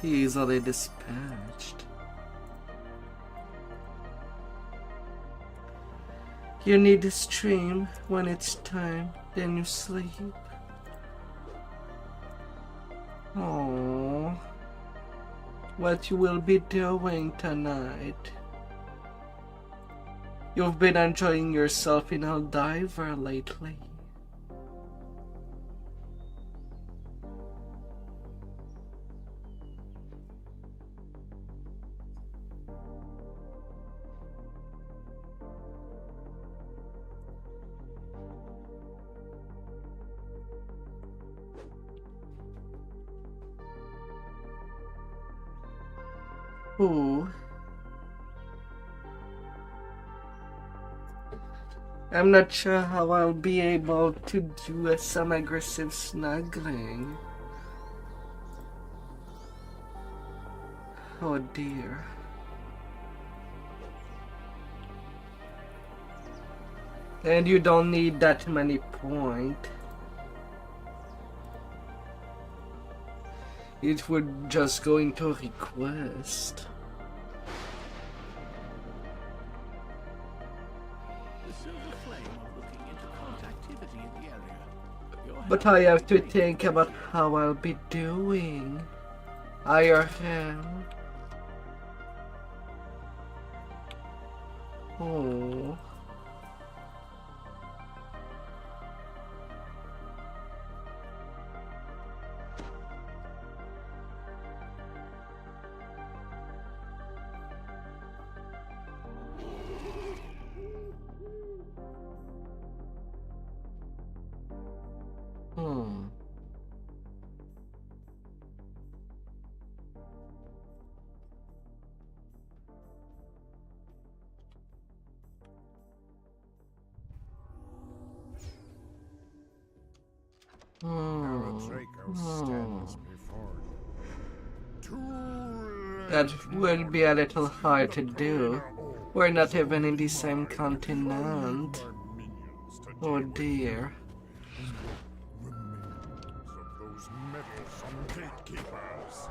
Speaker 1: Easily dispatched. You need to stream when it's time, then you sleep. Oh, what you will be doing tonight? You've been enjoying yourself in Diver lately. Ooh. I'm not sure how I'll be able to do some aggressive snuggling. Oh dear. And you don't need that many points. It would just go into request.
Speaker 6: The silver flame are looking into contactivity in the area.
Speaker 1: But I have to think about how I'll be doing. IRL. Oh.
Speaker 5: Austrakear stands before you.
Speaker 1: That will be a little hard to do. We're not even in the same continent. Oh dear.
Speaker 5: Of those meddlesome gatekeepers.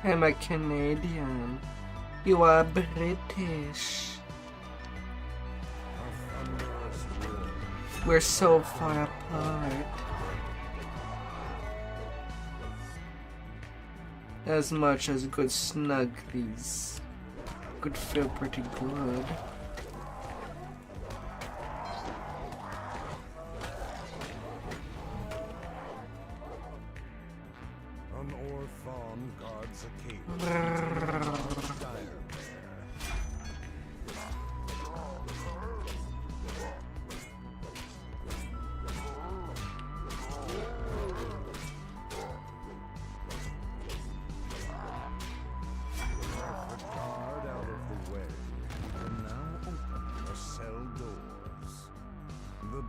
Speaker 1: I'm a Canadian. You are British. We're so far apart. As much as good snugglies could feel pretty good.
Speaker 5: An orphan guards a cave.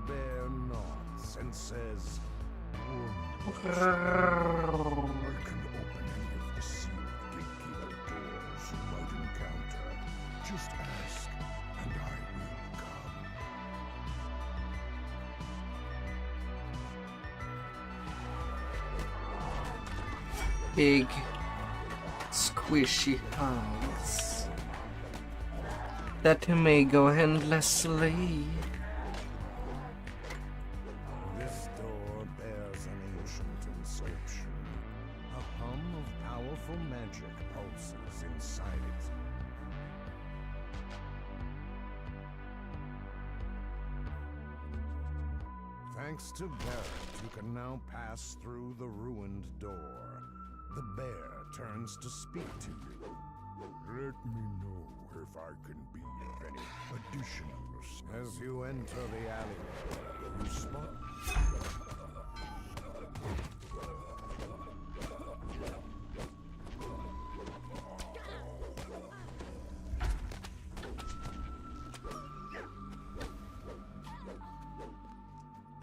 Speaker 4: bear nods and says, I can open any of the sealed gatekeeper doors you might encounter. Just ask, and I will come.
Speaker 1: Big, squishy hugs that may go endlessly.
Speaker 4: This door bears an ancient inscription. A hum of powerful magic pulses inside it. Thanks to Barrett, you can now pass through the ruined door. The bear turns to speak to you. Let me know if I can be of any additional use. As you enter the alleyway, you spot...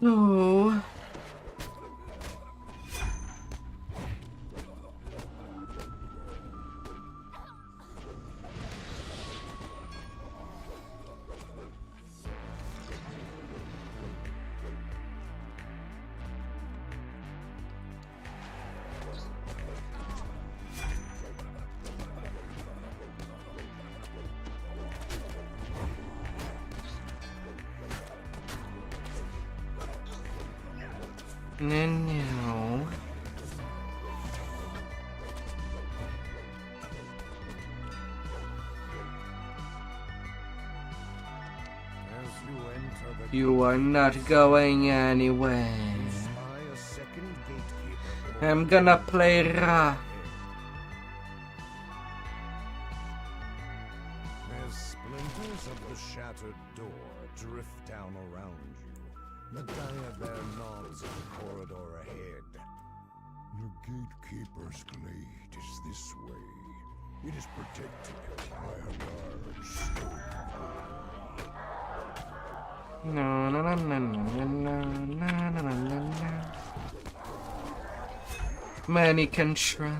Speaker 1: Oh. No.
Speaker 4: As you enter the
Speaker 1: You are not going anywhere.
Speaker 4: spy a second gatekeeper.
Speaker 1: I'm gonna play rough.
Speaker 4: As splinters of the shattered door drift down around you, the dire bear nods at the corridor ahead. The gatekeeper's glade is this way. It is protected by a large stone.
Speaker 1: No, no, no, no, no, no, no, no, no, no. Many can try.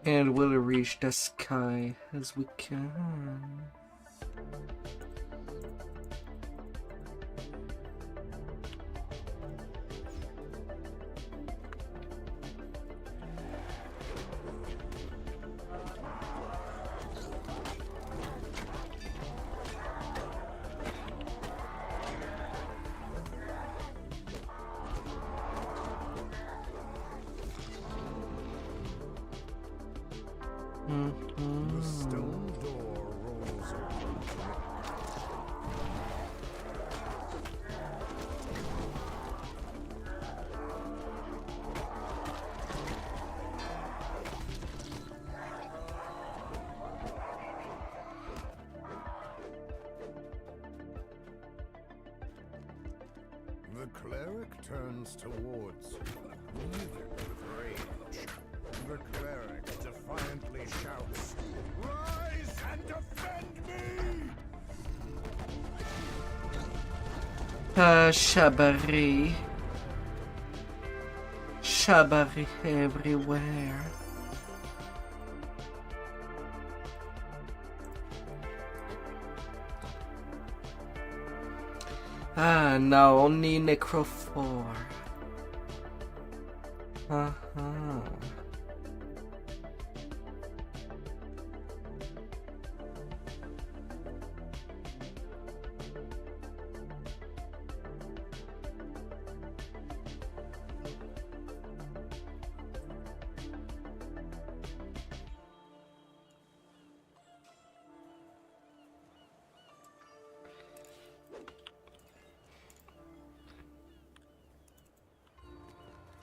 Speaker 1: And we'll reach the sky as we can.
Speaker 4: The stone door rolls open. The cleric turns towards you, livid with rage. The cleric defiantly shouts, "Rise and defend me!"
Speaker 1: Shabari. Shabari everywhere. Ah, now only Necro 4. Uh-huh.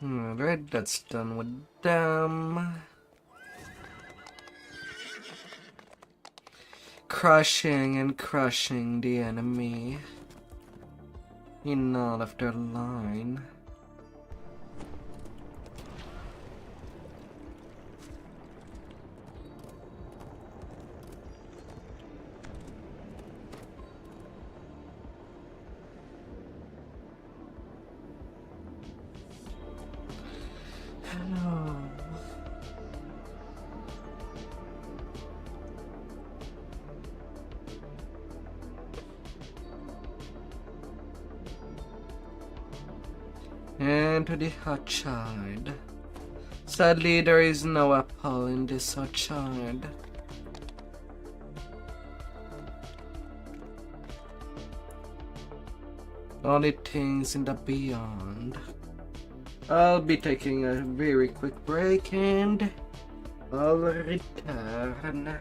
Speaker 1: Alright, that's done with them. crushing and crushing the enemy in all of their line. Hello. And to the orchard. Sadly, there is no apple in this orchard. Only things in the beyond. I'll be taking a very quick break and I'll return.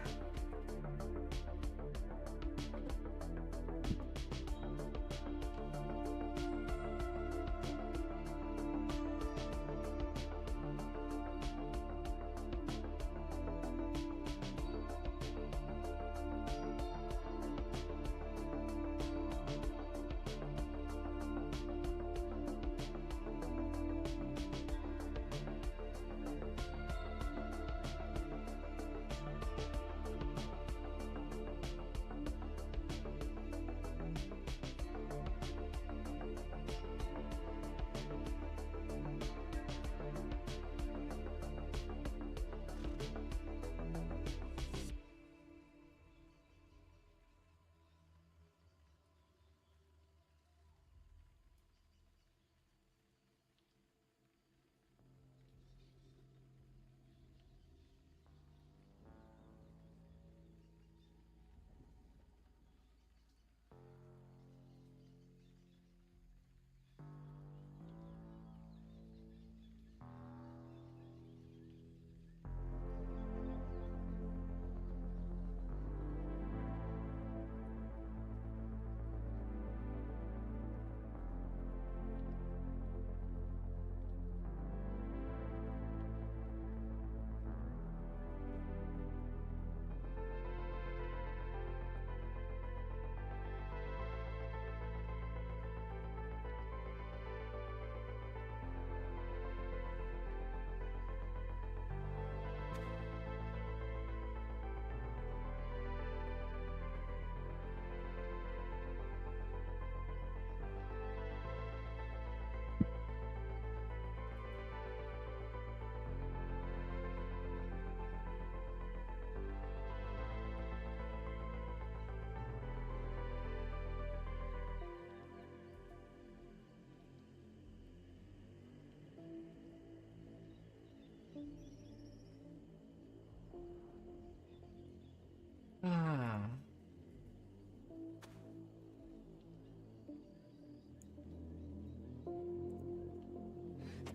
Speaker 1: Ah.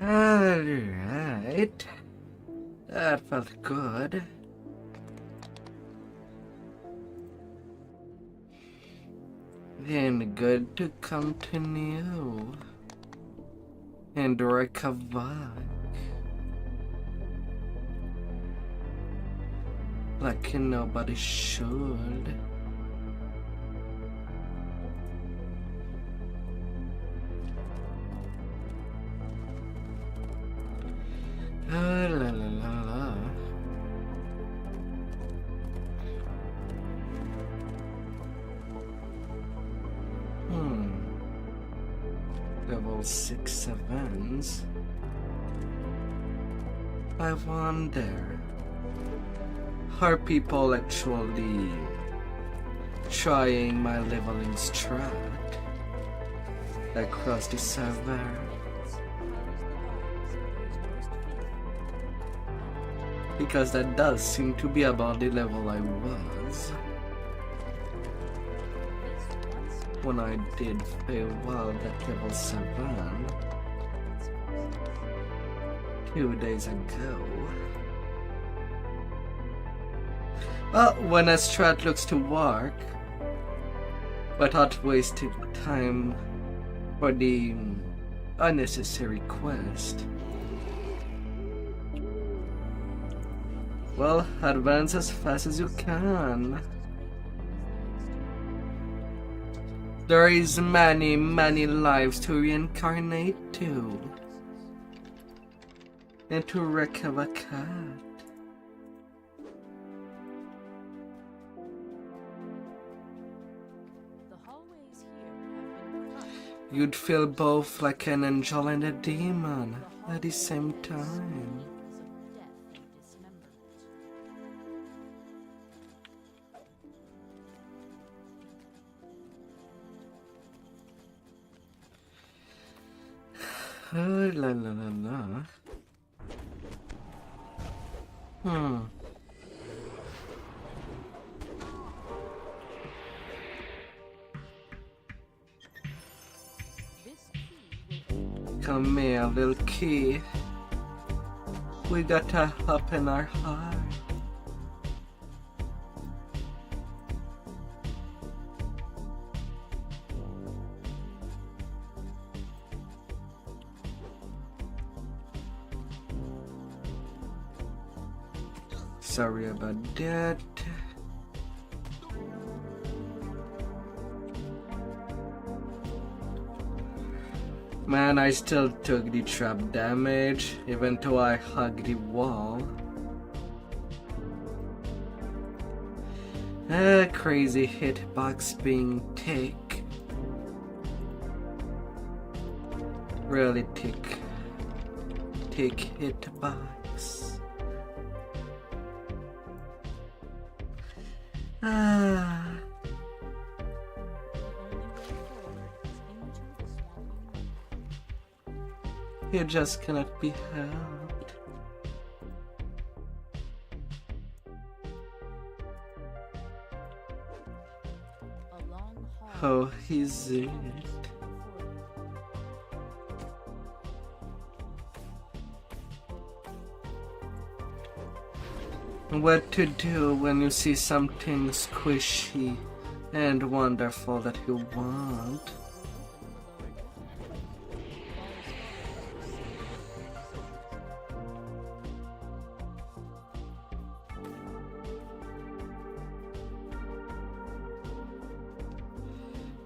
Speaker 1: Alright. That felt good. Then good to continue and recover. Like nobody should. La la la la. Level 6 sevens. I wonder, are people actually trying my leveling strat across the server? Because that does seem to be about the level I was when I did play wild at level 7 2 days ago. Well, when a strat looks to work, without wasting time for the unnecessary quest, well, advance as fast as you can. There is many, many lives to reincarnate to. And to recover a cat.
Speaker 7: The hallways here have been crushed.
Speaker 1: You'd feel both like an angel and a demon at the same time.
Speaker 7: Because of death and dismemberment.
Speaker 1: Oh, la la la la.
Speaker 7: This key will
Speaker 1: Come here, little key. We got a hop in our heart. Sorry about that. Man, I still took the trap damage, even though I hugged the wall. Crazy hitbox being thick. Really thick. Thick hitbox. Ah. You just cannot be helped.
Speaker 7: a long hall.
Speaker 1: How is it? What to do when you see something squishy and wonderful that you want?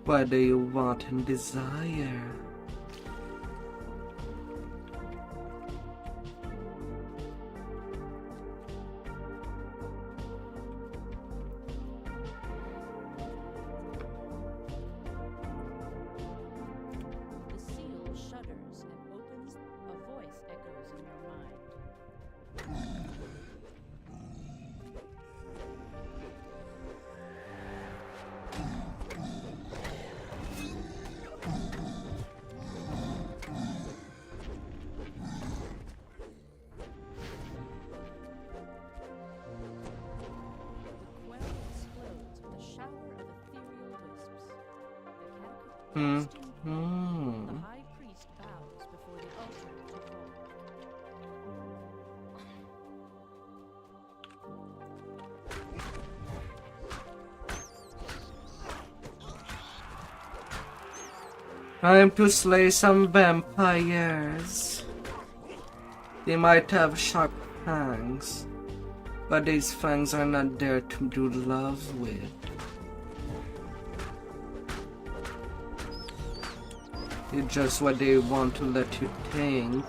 Speaker 1: What do you want and desire?
Speaker 7: The seal shudders and opens. A voice echoes in your mind. The quell explodes with a shower of ethereal wisps. The catacomb The high priest bows before the altar to fall.
Speaker 1: Time to slay some vampires. They might have sharp fangs, but these fangs are not there to do love with. It's just what they want to let you think.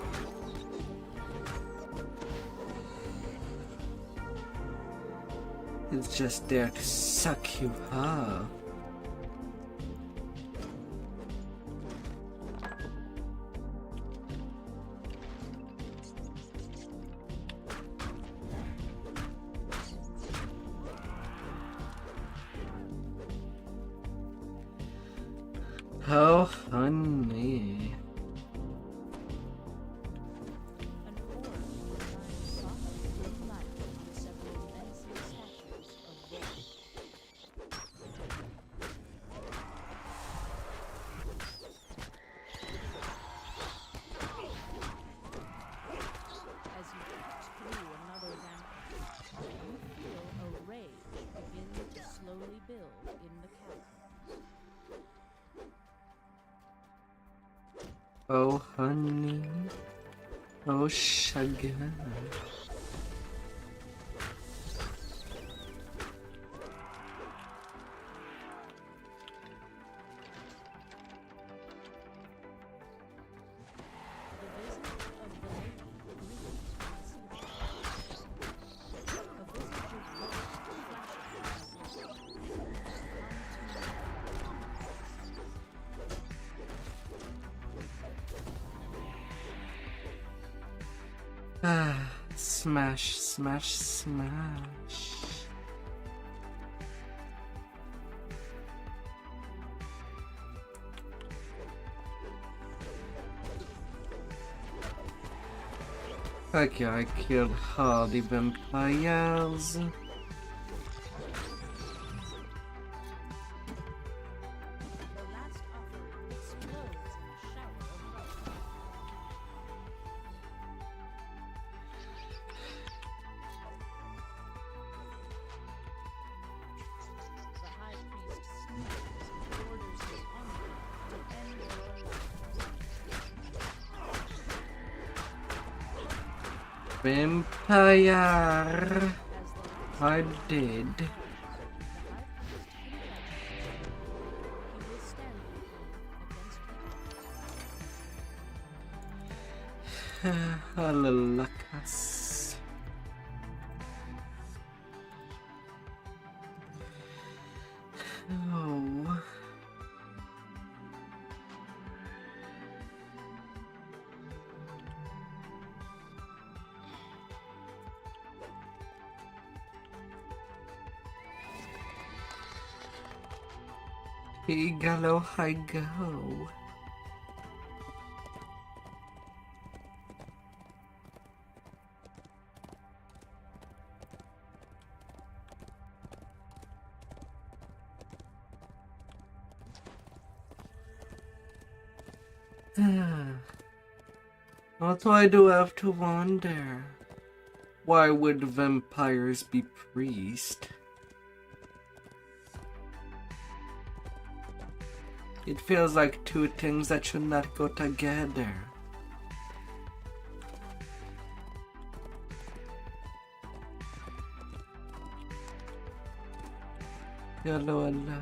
Speaker 1: It's just there to suck you up. How funny.
Speaker 7: An orb shines soft blue light on several menacing statues of wolves. As you cut through another vampire, you feel a rage begin to slowly build in the catacombs.
Speaker 1: Oh honey. Oh sugar. Smash, smash, smash. Okay, I killed all the vampires.
Speaker 7: The last offering explodes in a shower of light. The High Priest sneezes and orders his envoy to end their own
Speaker 1: Vampire. I did. Alalacas. Oh. Higalo, I go. Also, I do have to wonder, why would vampires be priests? It feels like two things that should not go together. Hello, hello.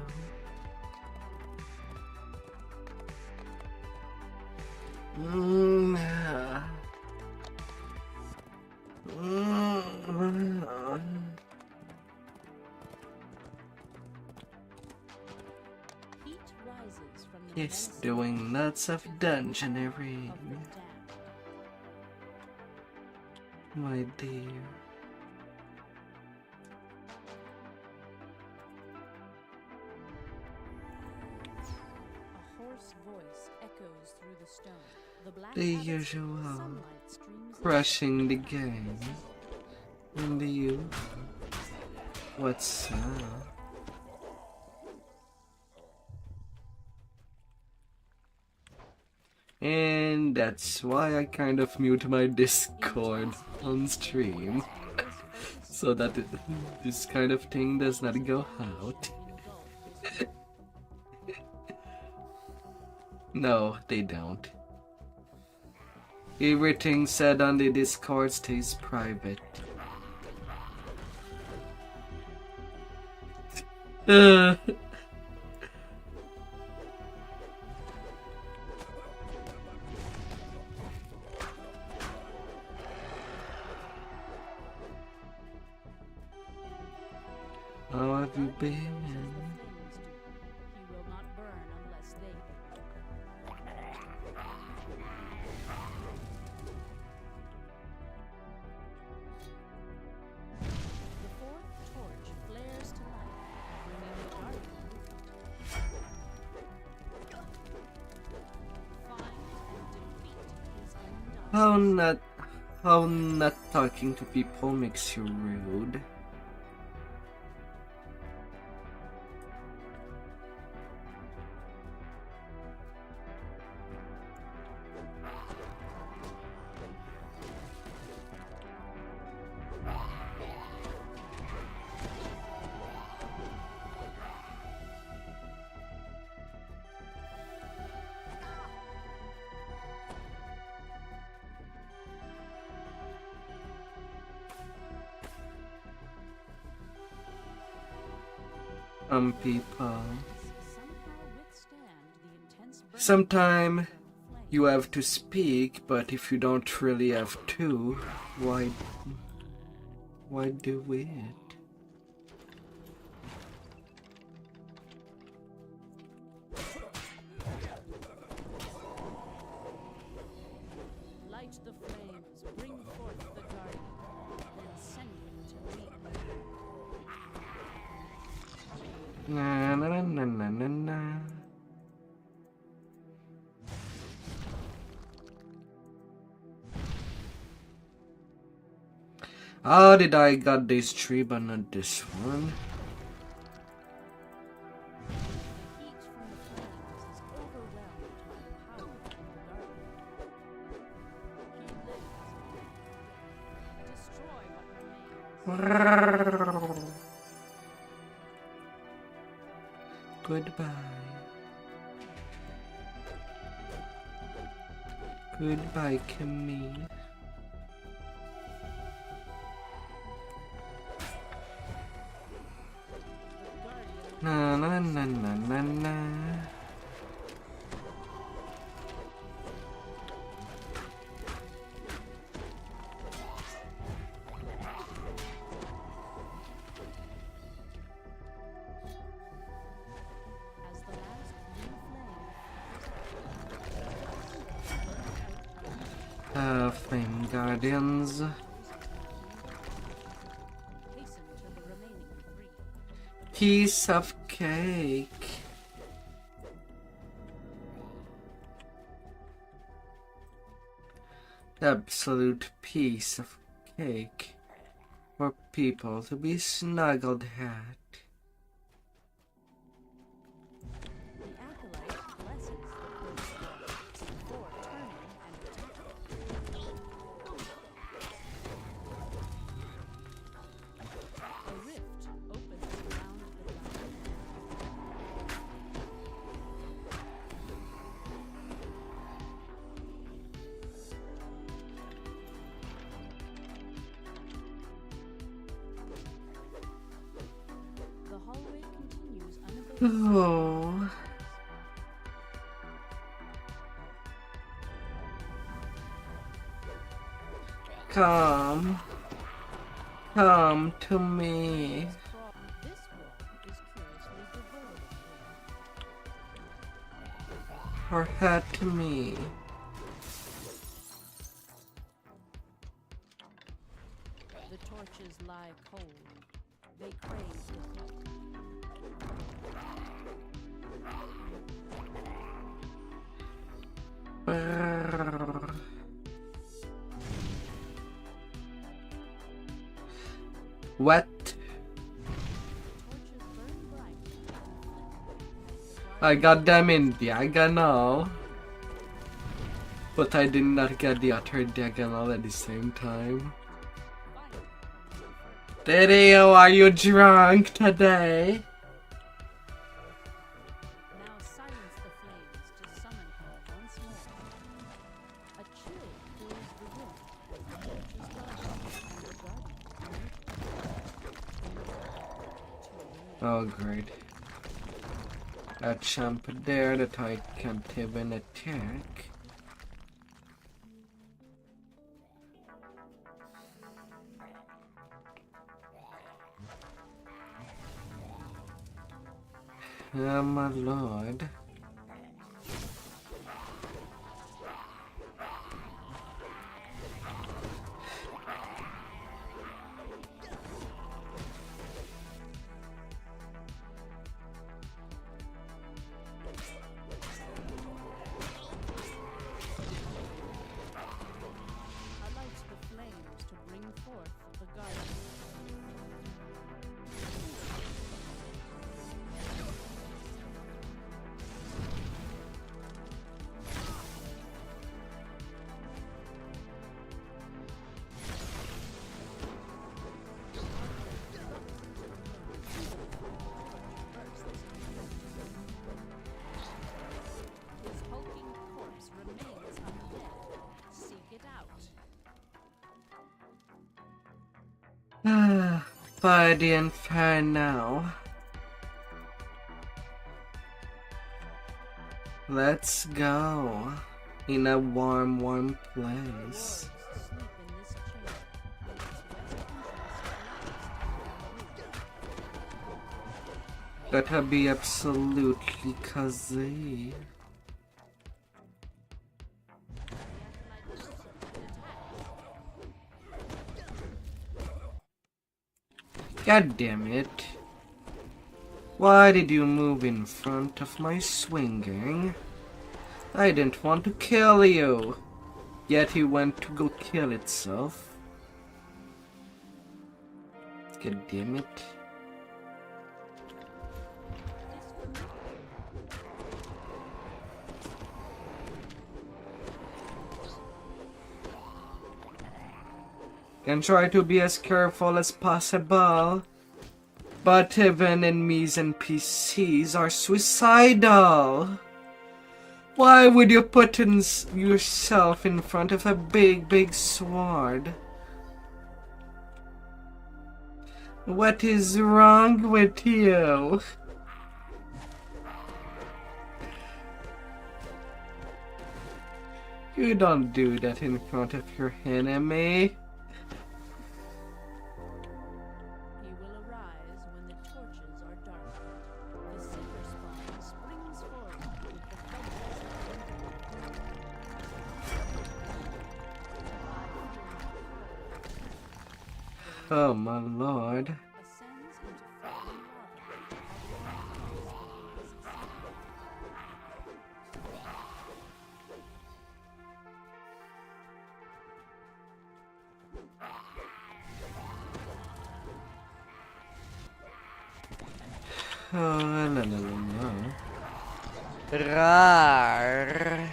Speaker 7: Heat rises from the
Speaker 1: He's
Speaker 7: immense
Speaker 1: doing lots of dungeoneering,
Speaker 7: of the dam.
Speaker 1: my dear.
Speaker 7: A hoarse voice echoes through the stone. The black
Speaker 1: The
Speaker 7: abbot's
Speaker 1: usual
Speaker 7: sunlight streams in.
Speaker 1: crushing the game. And you? What's up? And that's why I kind of mute my Discord on stream, so that this kind of thing does not go out. No, they don't. Everything said on the Discord stays private. How have you been?
Speaker 7: He will not burn unless they burn. The fourth torch flares to life, bringing the dark find and defeat his own
Speaker 1: How not talking to people makes you rude. People. Sometime you have to speak, but if you don't really have to, why do it?
Speaker 7: Light the flames, bring forth the
Speaker 1: Na na na na na na na. How did I got this tree but not this one? Goodbye. Goodbye, Camille. Na na na na na na. Flame Guardians. Piece of cake. Absolute piece of cake for people to be snuggled at. Oh. Come to me. Or head to me.
Speaker 7: The torches lie cold. They crave the heat.
Speaker 1: What? I got them in diagonal. But I did not get the other diagonal at the same time. DDO, are you drunk today?
Speaker 7: Now silence the flames to summon her once more. A chill fills the room. The torches burn, and the guardian
Speaker 1: Oh, great. A champ there that I can't even attack. Oh my lord.
Speaker 7: highlights the flames to bring forth the guardian. His hulking corpse remains undead. Seek it out.
Speaker 1: By the Inferno. Let's go. In a warm place.
Speaker 7: Sleep in this chamber. Its west entrance lies
Speaker 1: Gotta be absolutely cozy. God damn it. Why did you move in front of my swinging? I didn't want to kill you. Yet he went to go kill itself. God damn it. Can try to be as careful as possible. But even enemies and PCs are suicidal. Why would you put yourself in front of a big sword? What is wrong with you? You don't do that in front of your enemy.
Speaker 7: He will arise when the torches are dark. The silver spawn springs forward with the feathers.
Speaker 1: Oh my lord.
Speaker 7: Ascends into flaming
Speaker 1: Oh, la la la la. Rar.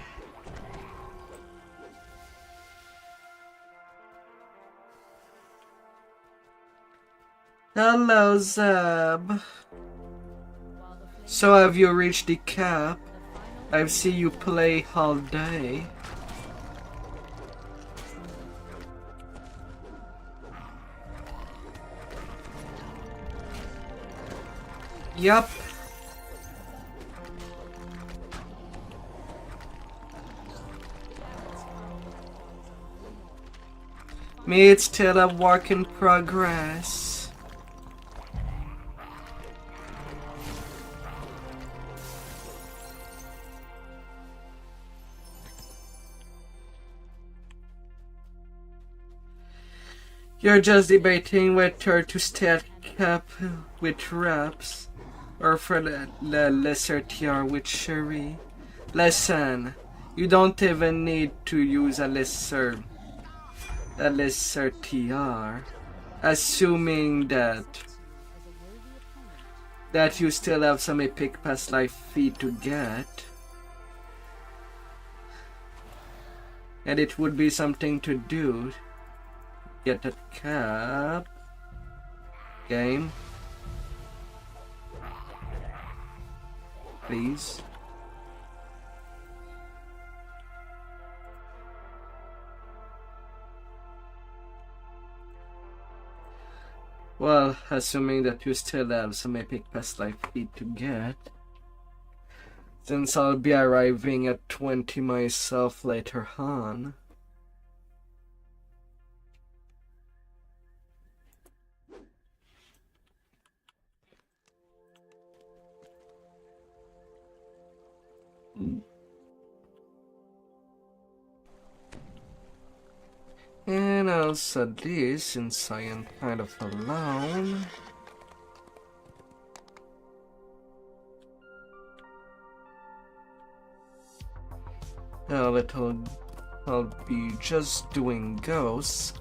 Speaker 1: Hello, Zeb. So have you reached the cap? I've seen you play all day. Yup. Me, it's still a work in progress. You're just debating whether to stay at cap with reps or for the lesser TR with Sherry. Listen, you don't even need to use a lesser TR, assuming that you still have some epic past life feed to get. And it would be something to do. Get that cap. Game. Please. Well, assuming that you still have some epic past life feed to get. Since I'll be arriving at 20 myself later on. And also this, since I am kind of alone. I'll be just doing ghost,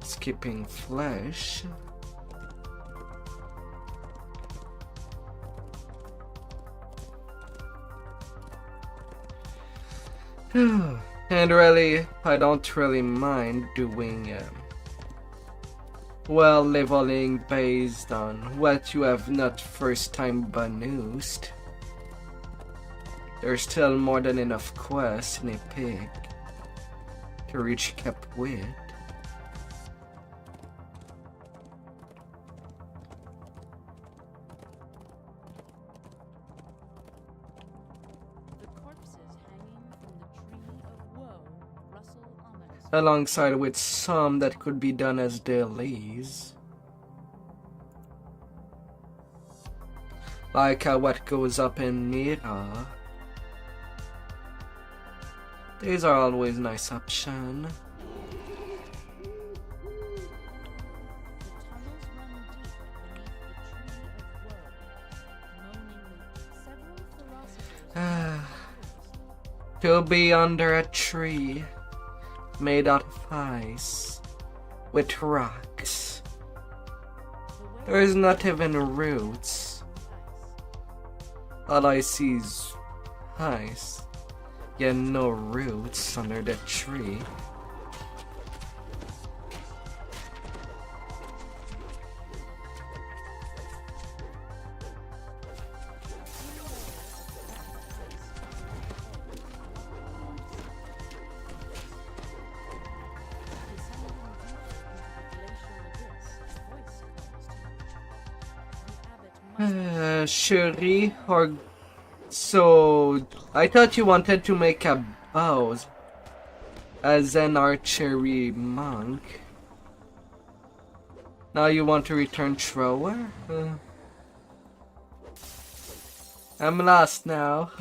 Speaker 1: skipping flesh. And really, I don't really mind doing well leveling based on what you have not first time bonused. There's still more than enough quests in Epic to reach cap with. Alongside with some that could be done as dailies. Like what goes up in Mira. These are always nice option. To be under a tree made out of ice with rocks. There is not even roots. All I see is ice, yet no roots under the tree. Shuri, or so I thought you wanted to make a bow as an archery monk. Now you want to return thrower? I'm lost now.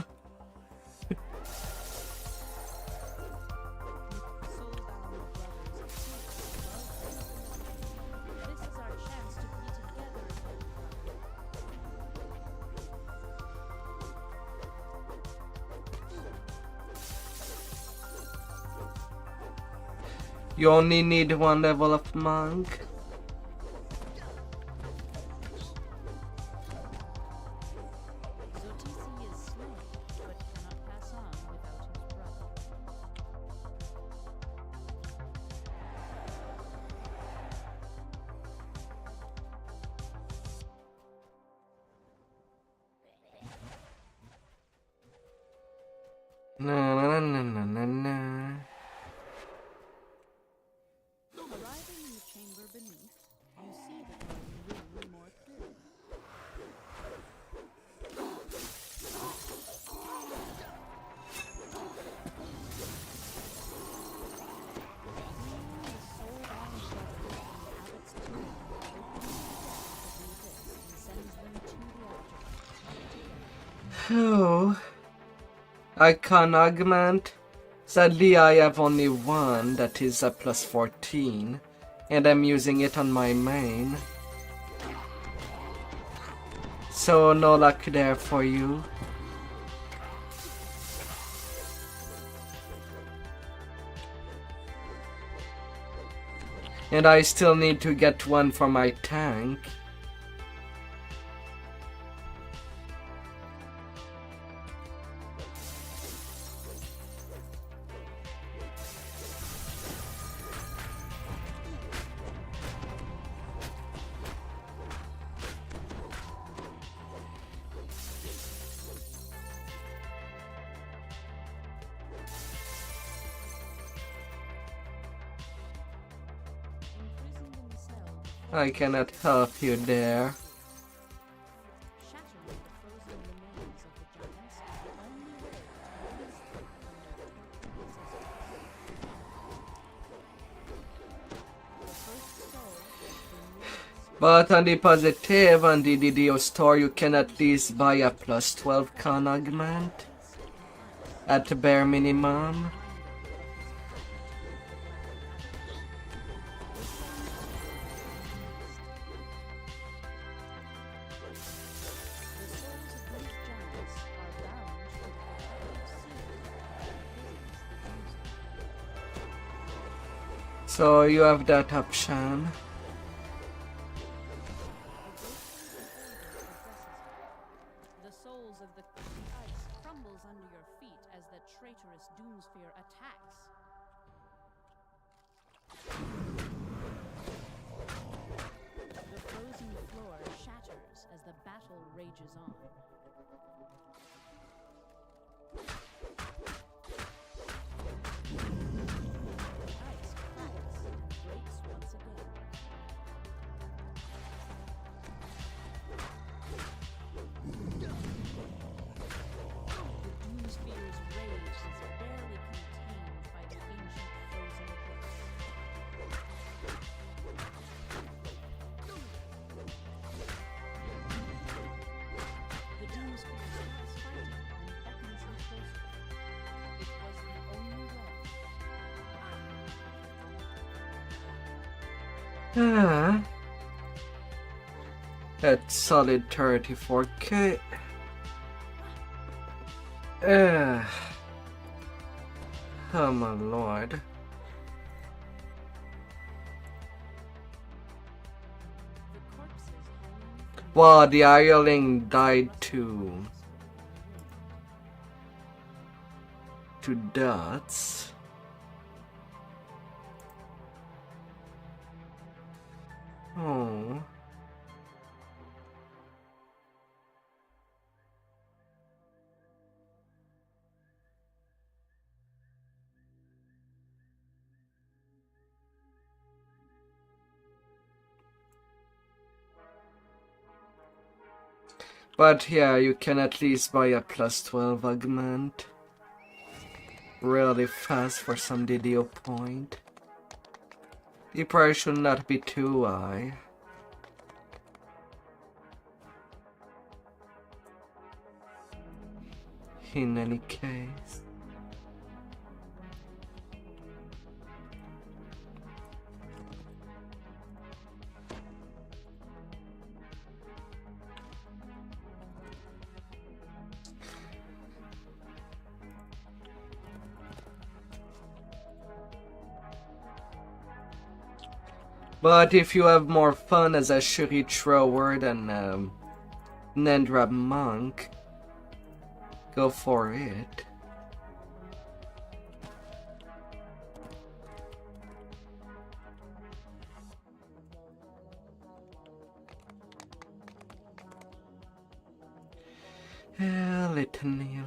Speaker 1: You only need one level of monk. Na na na na na na.
Speaker 7: Arriving in the chamber beneath, you see the room more clearly.
Speaker 1: Oh, I can augment. Sadly, I have only one that is a plus 14, and I'm using it on my main. So no luck there for you. And I still need to get one for my tank. I cannot help you there.
Speaker 7: Shattering the frozen remains of the giants is the only way to release them from their The first soul has been released.
Speaker 1: But on the positive, on the DDO store, you can at least buy a plus 12 con augment at the bare minimum. So you have that option.
Speaker 7: The souls of the ice crumbles under your feet as the traitorous Doomsphere attacks. The frozen floor shatters as the battle rages on. Ice cracks and breaks once again. The Doomsphere's rage is barely contained by the ancient frozen abyss. The Doomsphere stops fighting and beckons him closer. It was the only way.
Speaker 1: That's solid 34k. Oh my lord. Wow, the Ireling died too. To dots. Oh. But yeah, you can at least buy a +12 augment. Really fast for some DDO point. The price should not be too high. In any case. But if you have more fun as a Shuri thrower than Nendra monk, go for it. Litany.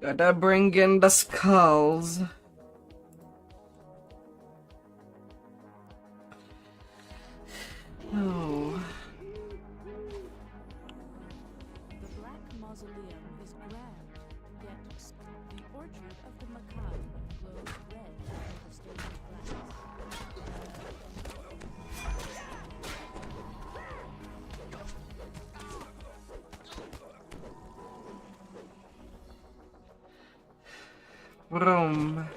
Speaker 1: Gotta bring in the skulls. Oh.
Speaker 7: The Black Mausoleum is grand, yet the orchard of the macabre glows red under the stained glass.
Speaker 1: Vroom.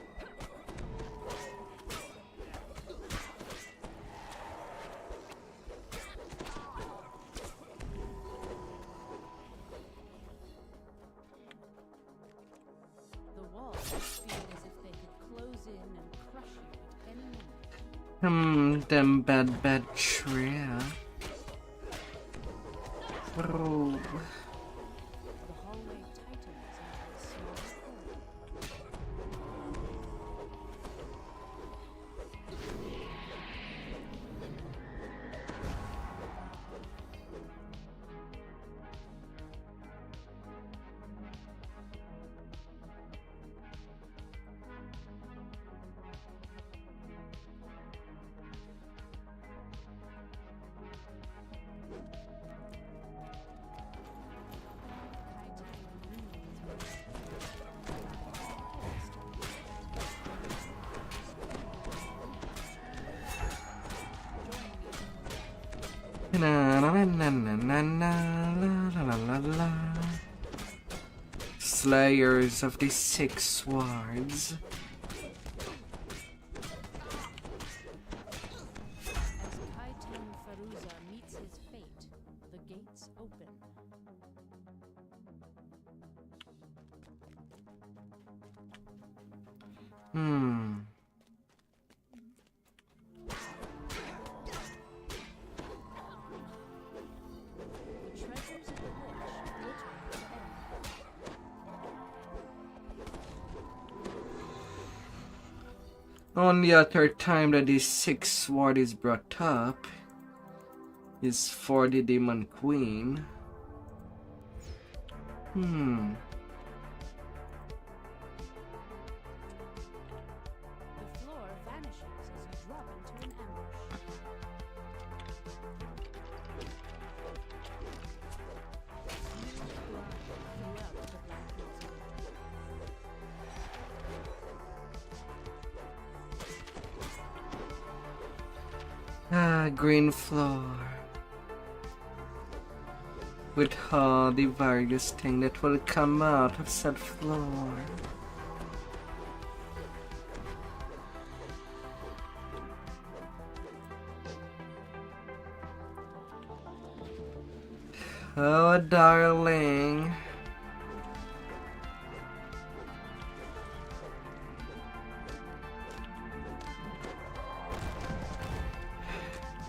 Speaker 7: The walls feel as if they could close in and crush you at any moment.
Speaker 1: Them bad tree. Oh.
Speaker 7: The hallway tightens into a small corridor.
Speaker 1: Slayers of the Six Swords.
Speaker 7: As Kaitan Faruza meets his fate, the gates open. The treasures of the rich glitter to end.
Speaker 1: Only other time that the Six Sword is brought up is for the Demon Queen.
Speaker 7: The floor vanishes as you drop into an ambush. Huge blood throughout the Black Mausoleum.
Speaker 1: Green floor. With all the various things that will come out of said floor. Oh, darling.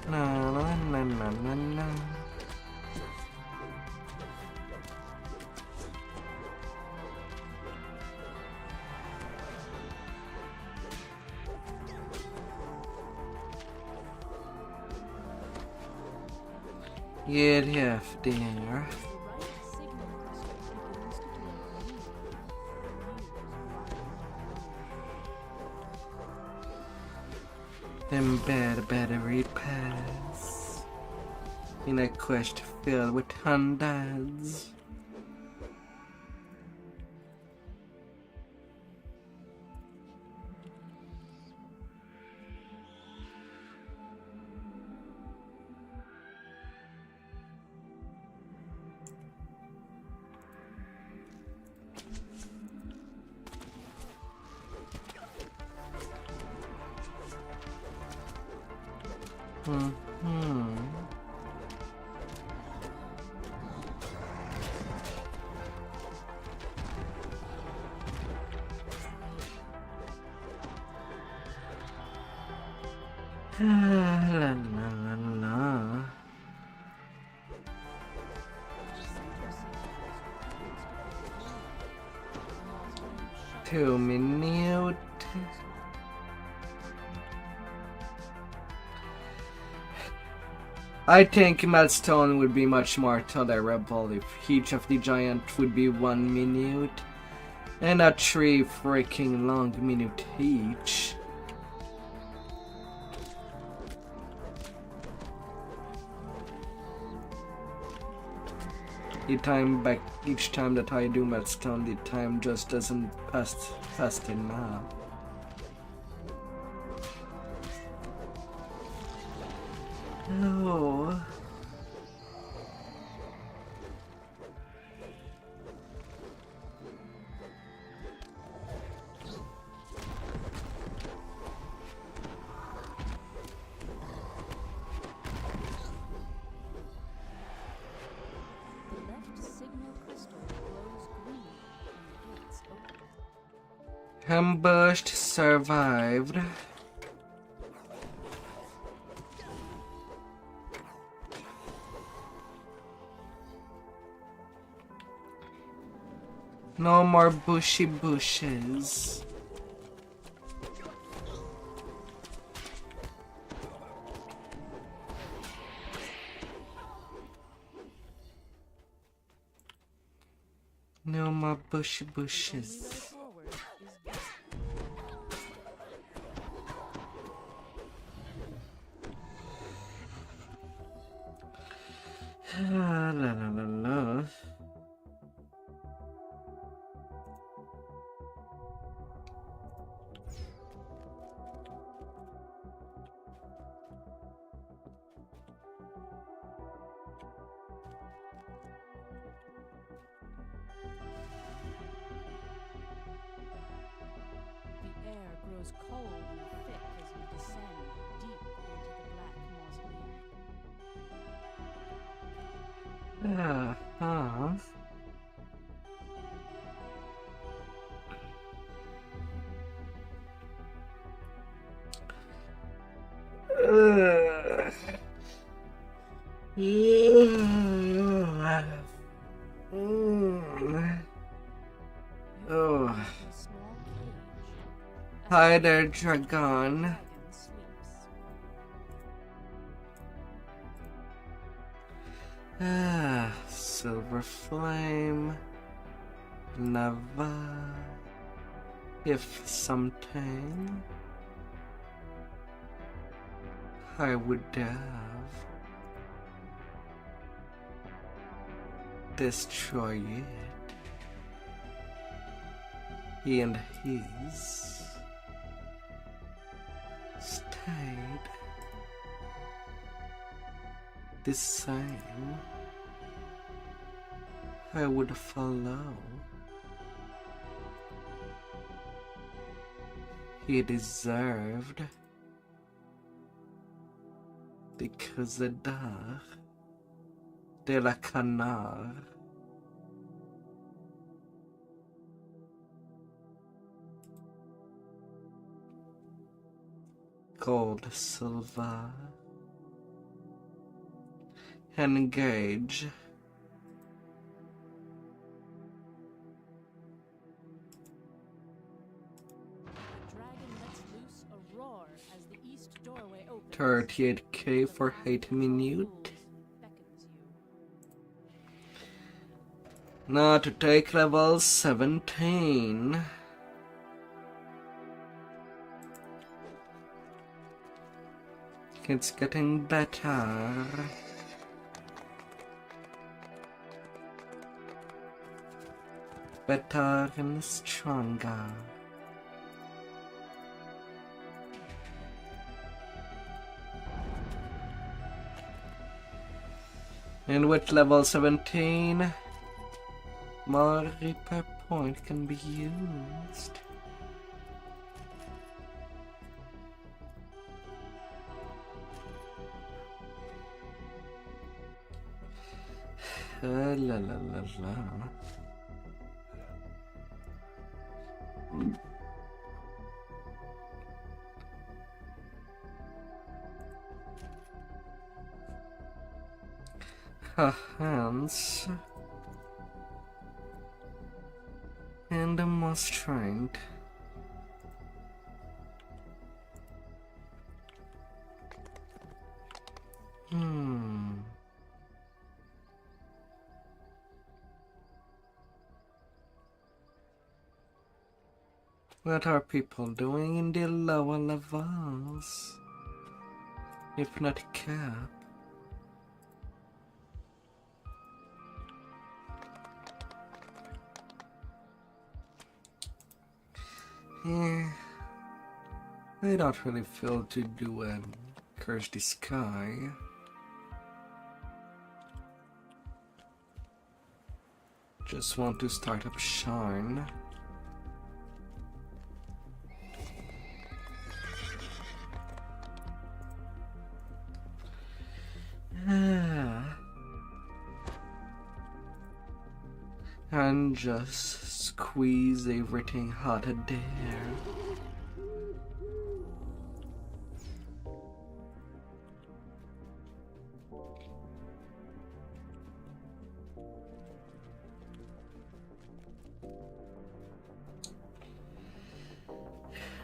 Speaker 1: Na na na na na na. Get half there.
Speaker 7: The right signal crystal begins to glow green.
Speaker 1: Them bad battery pads in a quest filled with hundreds. La la la la. Too minute. I think Meltstone would be much more tolerable if each of the giant would be 1 minute and not 3 freaking long minute each. The time back each time that I do Meltstone, the time just doesn't pass fast enough. Oh.
Speaker 7: The left signal crystal glows green when the gates open.
Speaker 1: Ambushed, survived. No more bushy bushes. No more bushy bushes.
Speaker 7: Forward is good.
Speaker 1: La la la la.
Speaker 7: The air grows cold and thick as you descend deep into the black mausoleum.
Speaker 1: Oh.
Speaker 7: In a small cage, a
Speaker 1: Hi there, dragon.
Speaker 7: dragon sleeps.
Speaker 1: Silver flame. Never. If something I would have destroy it and his stayed the same. I would follow. He deserved, because the dark de la Canard. Gold, silver. Engage.
Speaker 7: The dragon lets loose a roar as the east doorway opens.
Speaker 1: 38k for 8 minutes.
Speaker 7: Beckons you.
Speaker 1: Now to take level 17. It's getting better. Better and stronger. And with level 17, more repair point can be used. La la la la. Her hands and more strength. What are people doing in the lower levels? If not cap. Yeah, I don't really feel to do Curse the Sky. Just want to start up Shine. And just squeeze everything out of there.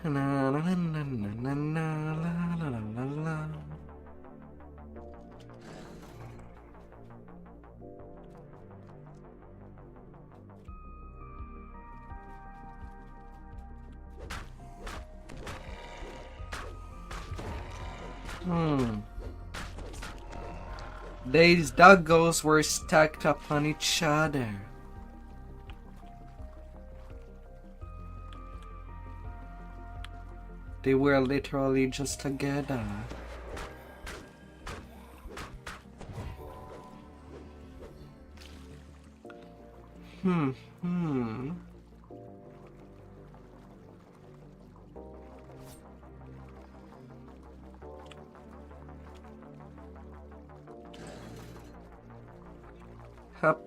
Speaker 1: Na na na na na na la la la la. These doggos were stacked upon each other. They were literally just together. Hup.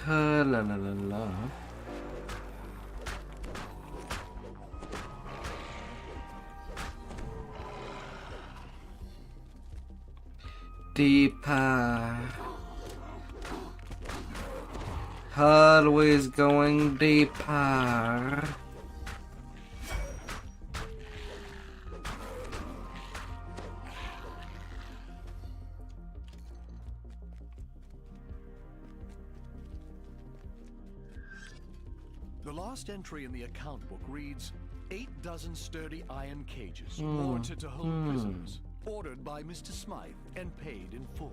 Speaker 1: La la la la. Deeper. Always going deeper.
Speaker 8: The last entry in the account book reads, 8 dozen sturdy iron cages, warranted to hold prisoners, ordered by Mr. Smythe and paid in full.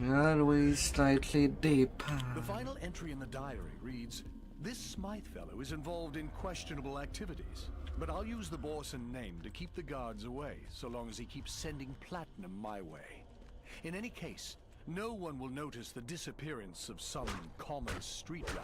Speaker 1: Always slightly deeper.
Speaker 8: The final entry in the diary reads, "This Smythe fellow is involved in questionable activities, but I'll use the Borson name to keep the guards away, so long as he keeps sending platinum my way. In any case, no one will notice the disappearance of some common street guy."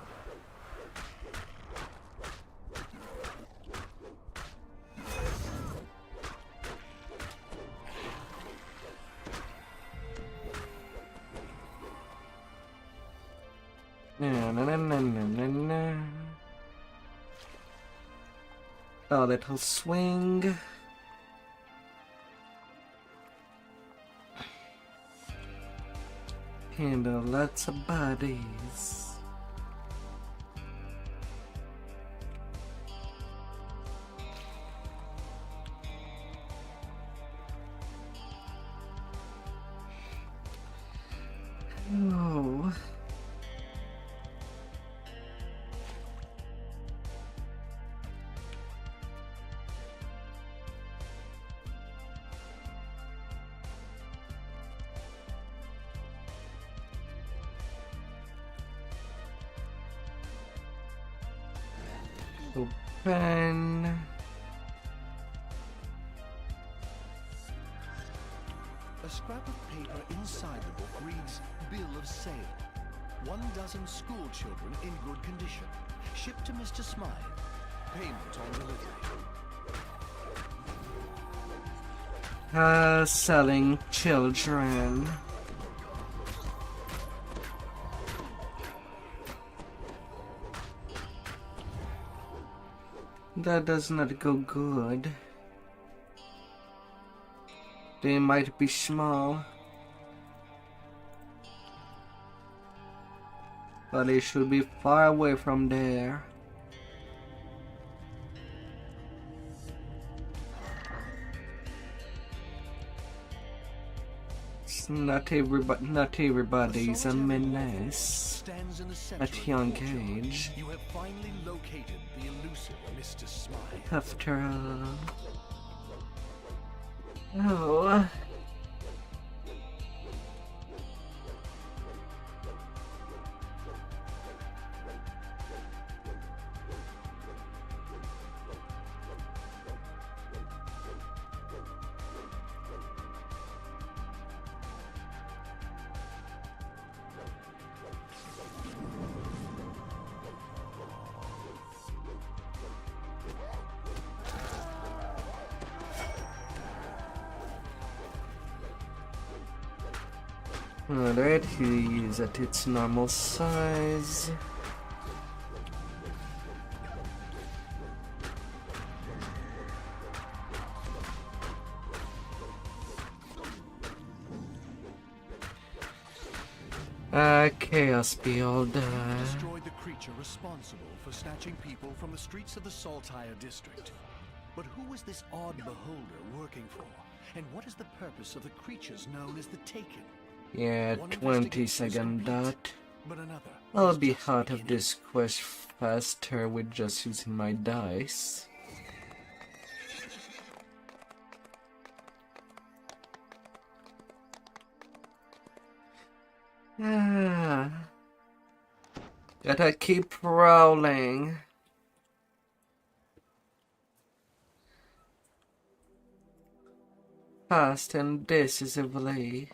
Speaker 1: A little swing. And lots of bodies. Oh. Open.
Speaker 8: A scrap of paper inside the book reads, "Bill of sale. 12 school children in good condition. Shipped to Mr. Smythe. Payment on delivery."
Speaker 1: Selling children. That does not go good. They might be small, but they should be far away from there. Not everybody's a menace at young age.
Speaker 8: You have finally located the elusive Mr. Smythe.
Speaker 1: After all. Oh. Alright, he is at its normal size. Chaos Beholder.
Speaker 8: Destroyed the creature responsible for snatching people from the streets of the Saltire district. But who is this odd beholder working for? And what is the purpose of the creatures known as the Taken?
Speaker 1: Yeah, 20-second dot.
Speaker 8: But another.
Speaker 1: I'll be out of this quest faster with just using my dice. Gotta keep rolling. Fast and decisively.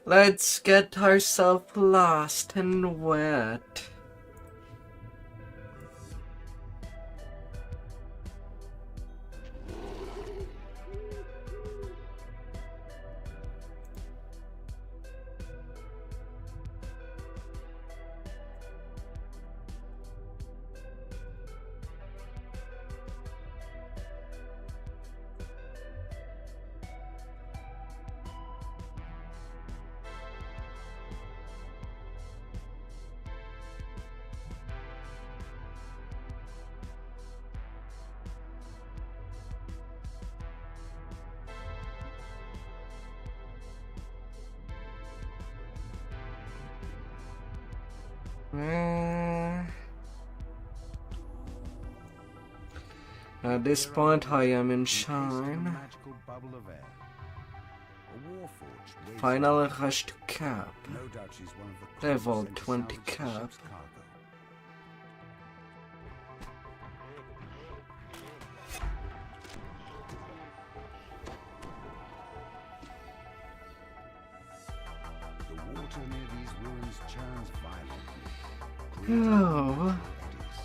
Speaker 1: Let's get ourselves lost and wet. At this point, I am in
Speaker 6: Encased in a
Speaker 1: shine.
Speaker 6: magical bubble of air. A warforged weighs
Speaker 1: Final rush to cap.
Speaker 6: no doubt she's one of the
Speaker 1: Level
Speaker 6: crews sent to
Speaker 1: 20
Speaker 6: salvage the
Speaker 1: cap.
Speaker 6: ship's cargo. The water near these ruins churns violently, creating
Speaker 1: Oh.
Speaker 6: eddies.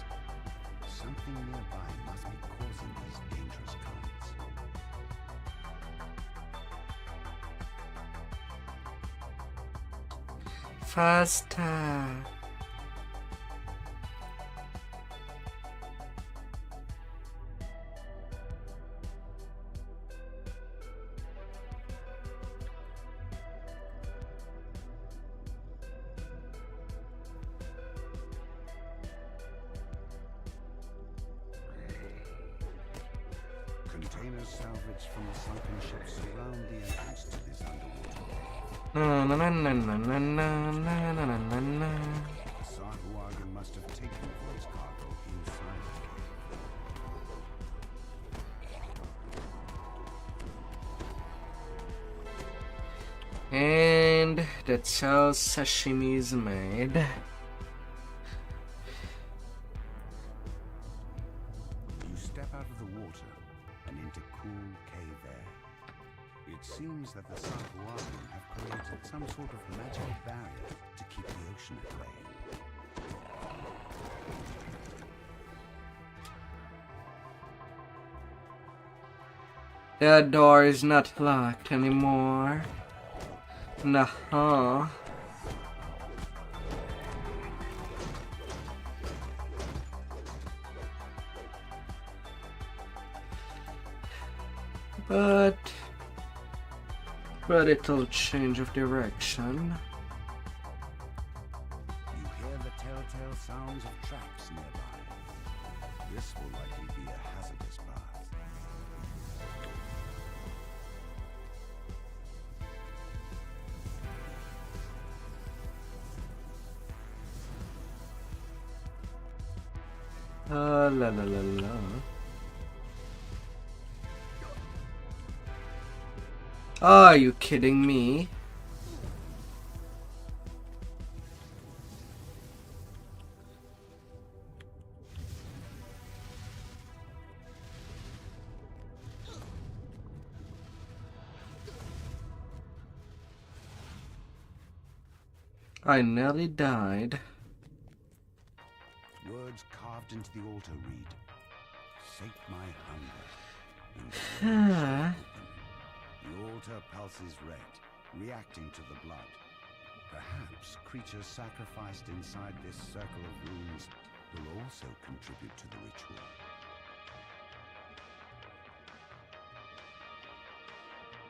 Speaker 6: Something nearby must be causing these dangerous currents.
Speaker 1: Faster.
Speaker 6: Containers salvaged from the sunken ships surround the entrance to this underwater cave.
Speaker 1: Na na na na na na na na na na na na.
Speaker 6: Sahuagin must have taken for his cargo inside the cave.
Speaker 1: And that's how sashimi is made.
Speaker 6: You step out of the water and into cool cave air. It seems that the Sahuagin have created some sort of magical barrier to keep the ocean at bay.
Speaker 1: That door is not locked anymore. Nah. But it'll change of direction.
Speaker 6: You hear the telltale sounds of traps nearby. This will likely be a hazardous path.
Speaker 1: La la la la. Are you kidding me? I nearly died.
Speaker 6: Words carved into the altar read, "Sate my hunger." And the wound shall open. The altar pulses red, reacting to the blood. Perhaps creatures sacrificed inside this circle of runes will also contribute to the ritual.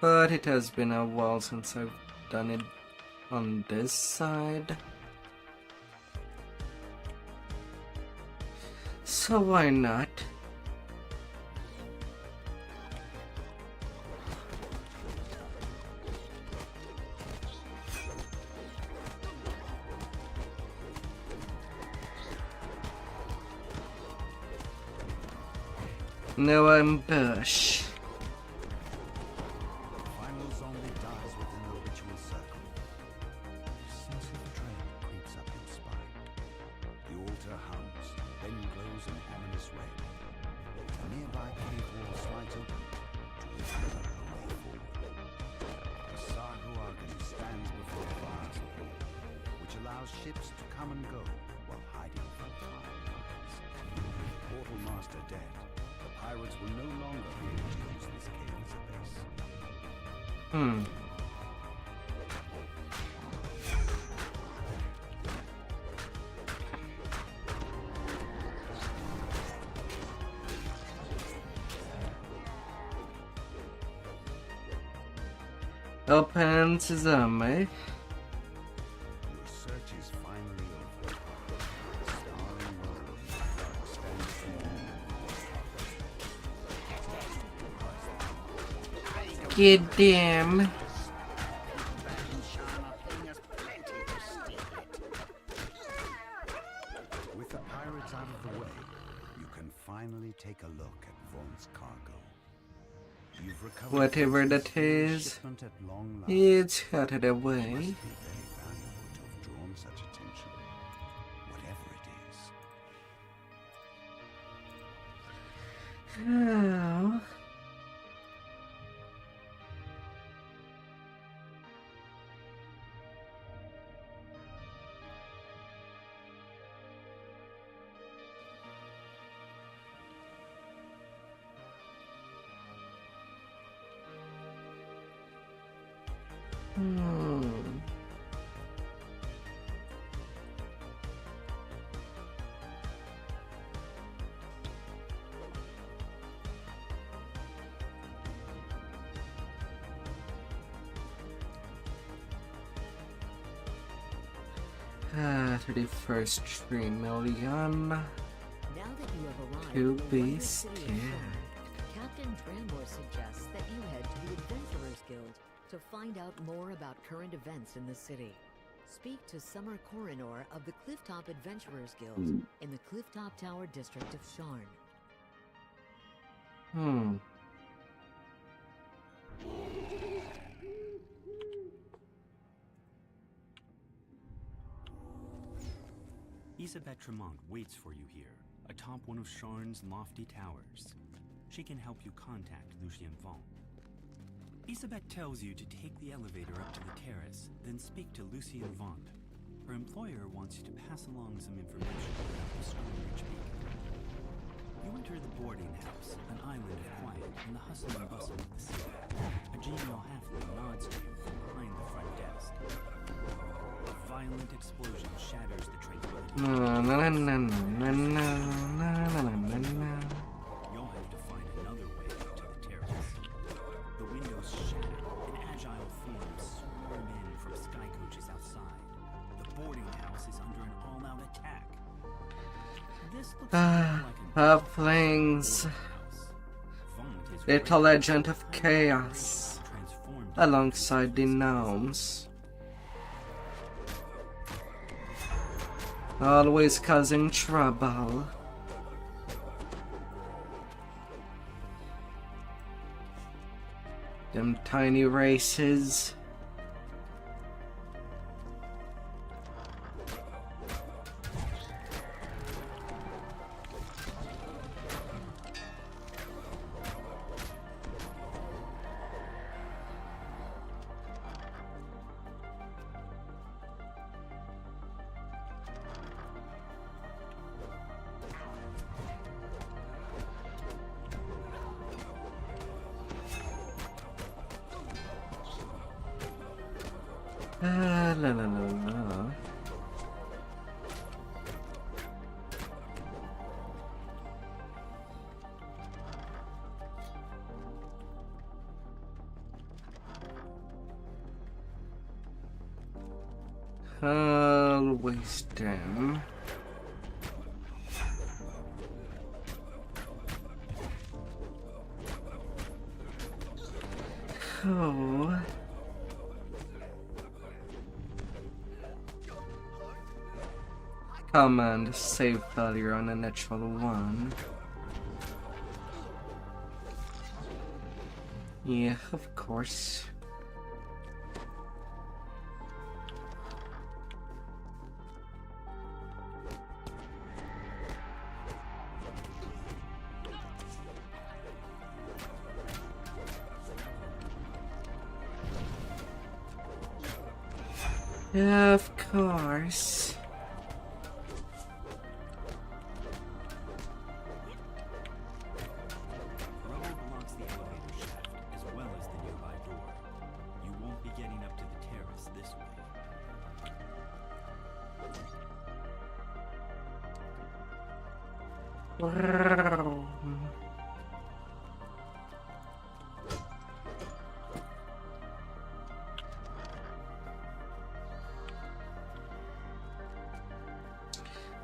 Speaker 1: But it has been a while since I've done it on this side. So why not? No ambush.
Speaker 6: Final zombie dies within the ritual circle. A sense of dread creeps up in spine. The altar hums, then glows an ominous red. A nearby cave wall slides open to reveal a way forward. The Sahuagin stands before the vast wall, which allows ships to come and go while hiding from time lines. Portal Master dead, the pirates will no longer be able to use this cave as a base.
Speaker 1: Open sesame.
Speaker 6: Your search is finally over. Starring role stands strong.
Speaker 1: Get them.
Speaker 6: that's out of the way, you can finally take a look at Vaughn's cargo. You've recovered
Speaker 1: Whatever
Speaker 6: this
Speaker 1: that is,
Speaker 6: shipment at long last.
Speaker 1: it's headed
Speaker 6: It
Speaker 1: away.
Speaker 6: must be very valuable to have drawn such attention, whatever it is.
Speaker 1: Oh. $31st 3 million
Speaker 2: Now that you have arrived
Speaker 1: to
Speaker 2: in the
Speaker 1: be
Speaker 2: wondrous city of
Speaker 1: scared.
Speaker 2: Sharn, Captain Drambor suggests that you head to the Adventurers Guild to find out more about current events in the city. Speak to Summer Coronor of the Clifftop Adventurers Guild in the Clifftop Tower district of Sharn.
Speaker 9: Isabelle Tremont waits for you here, atop one of Sharn's lofty towers. She can help you contact Lucien Vaughn. Isabelle tells you to take the elevator up to the terrace, then speak to Lucien Vaughn. Her employer wants you to pass along some information about the Stonebridge Beacon. You enter the boarding house, an island of quiet in the hustle and bustle of the city. A genial halfling nods to you from behind the front desk. A violent explosion shatters the tranquility. You'll have to find another way up to the terrace. The windows shatter, and agile forms swarm in from sky coaches outside. The boarding house is under an all-out attack. This looks like
Speaker 1: Halflings, little agent of chaos, alongside the gnomes. Always causing trouble. Them tiny races. La la la la. Always them. Oh. Command save failure on a natural one. Yeah, of course. Of course.
Speaker 9: Rubble blocks the elevator shaft as well as the nearby door. You won't be getting up to the terrace this way.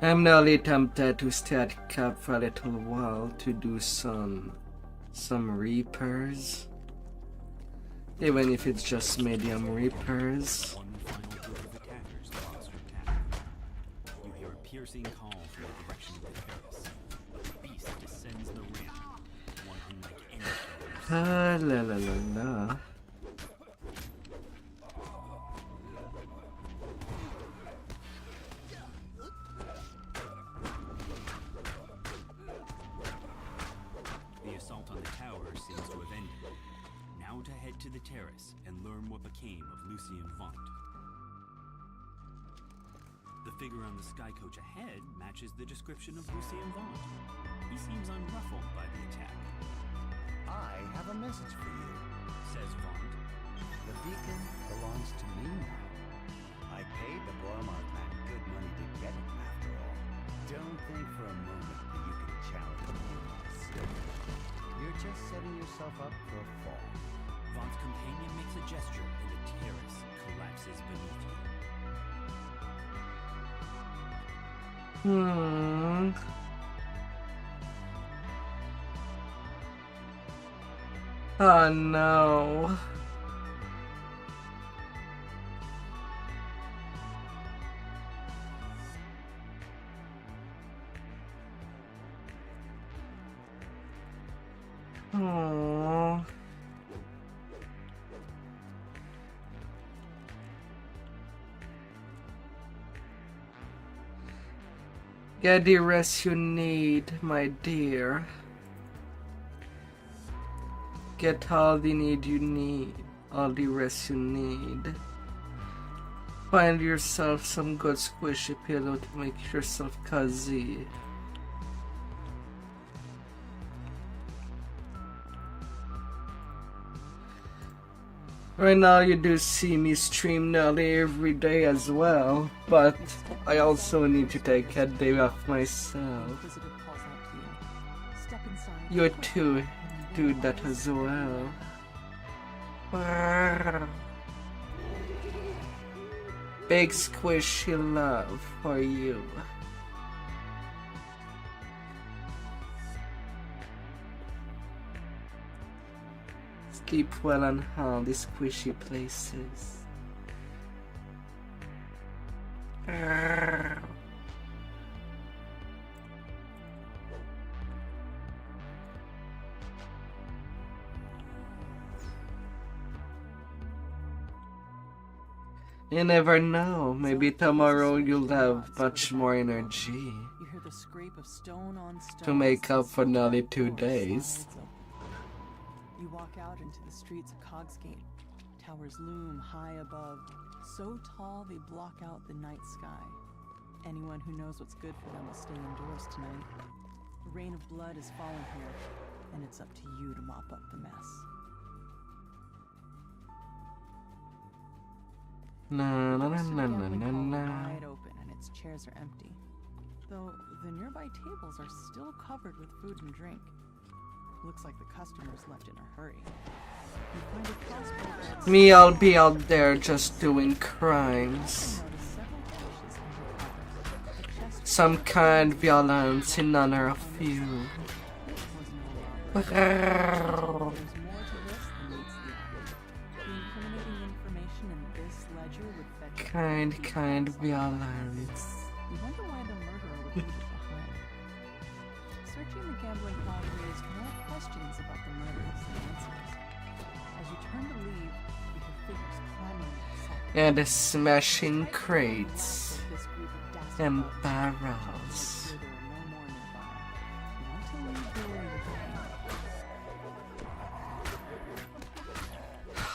Speaker 1: I'm nearly tempted to stay at camp for a little while to do some reapers. Even if it's just medium reapers.
Speaker 9: One final group of attackers wants to attack. You hear a piercing call from the direction of the terrace. A beast descends the ramp, one unlike any other.
Speaker 1: La la la la.
Speaker 9: The assault on the tower seems to have ended. Now to head to the terrace and learn what became of Lucien Vont. The figure on the sky coach ahead matches the description of Lucien Vont. He seems unruffled by the attack.
Speaker 6: I have a message for you,
Speaker 9: Says Vont.
Speaker 6: The beacon belongs to me now. I paid the Bormark man good money to get it, after all. Don't think for a moment that you can challenge me. You're just setting yourself up for a fall.
Speaker 9: Vont's companion makes a gesture and the terrace collapses beneath you.
Speaker 1: Oh no. Oh. Get the rest you need, my dear. Get all the need you need, all the rest you need. Find yourself some good squishy pillow to make yourself cozy. Right now you do see me stream nearly every day as well, but I also need to take a day off myself.
Speaker 7: Visitor calls out to you. Step inside.
Speaker 1: You too do that as well. Big squishy love for you. Sleep well on all the squishy places. You never know, maybe tomorrow you'll have much more energy
Speaker 7: You hear the scrape of stone on stone
Speaker 1: to make up for nearly
Speaker 7: as the
Speaker 1: 2
Speaker 7: door
Speaker 1: days.
Speaker 7: slides open. You walk out into the streets of Cogsgate. Towers loom high above, so tall they block out the night sky. Anyone who knows what's good for them will stay indoors tonight. A rain of blood is falling here, and it's up to you to mop up the mess.
Speaker 1: Na na na
Speaker 7: Most of
Speaker 1: na
Speaker 7: the
Speaker 1: na
Speaker 7: gambling
Speaker 1: na
Speaker 7: hall is
Speaker 1: na.
Speaker 7: wide open and its chairs are empty. Though the nearby tables are still covered with food and drink. Looks like the customers left in a hurry. You find a crossbow that
Speaker 1: Me, I'll be out there just doing crimes.
Speaker 7: notice several ashes under covers. The chest
Speaker 1: Some kind violence in honor of you.
Speaker 7: was no robbery. There's more to this than meets the eye. The incriminating information in this ledger would fetch
Speaker 1: Kind violence.
Speaker 7: You wonder why the murderer would leave it behind. Searching the gambling hall raised more questions about the murders than answers. As you turn to leave, you hear figures clamoring outside.
Speaker 1: And smashing crates
Speaker 7: This group of dastard
Speaker 1: and
Speaker 7: bugs
Speaker 1: barrels.
Speaker 7: sure there are no more nearby. You want to leave here with the game.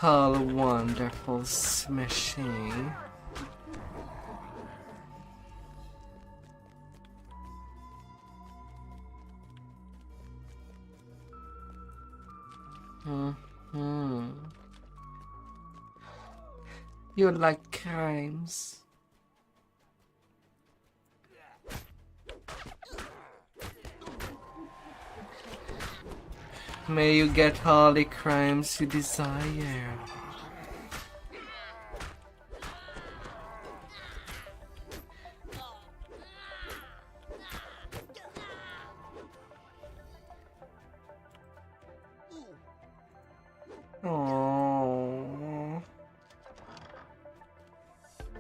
Speaker 1: All wonderful smashing. You like crimes? May you get all the crimes you desire. Oh,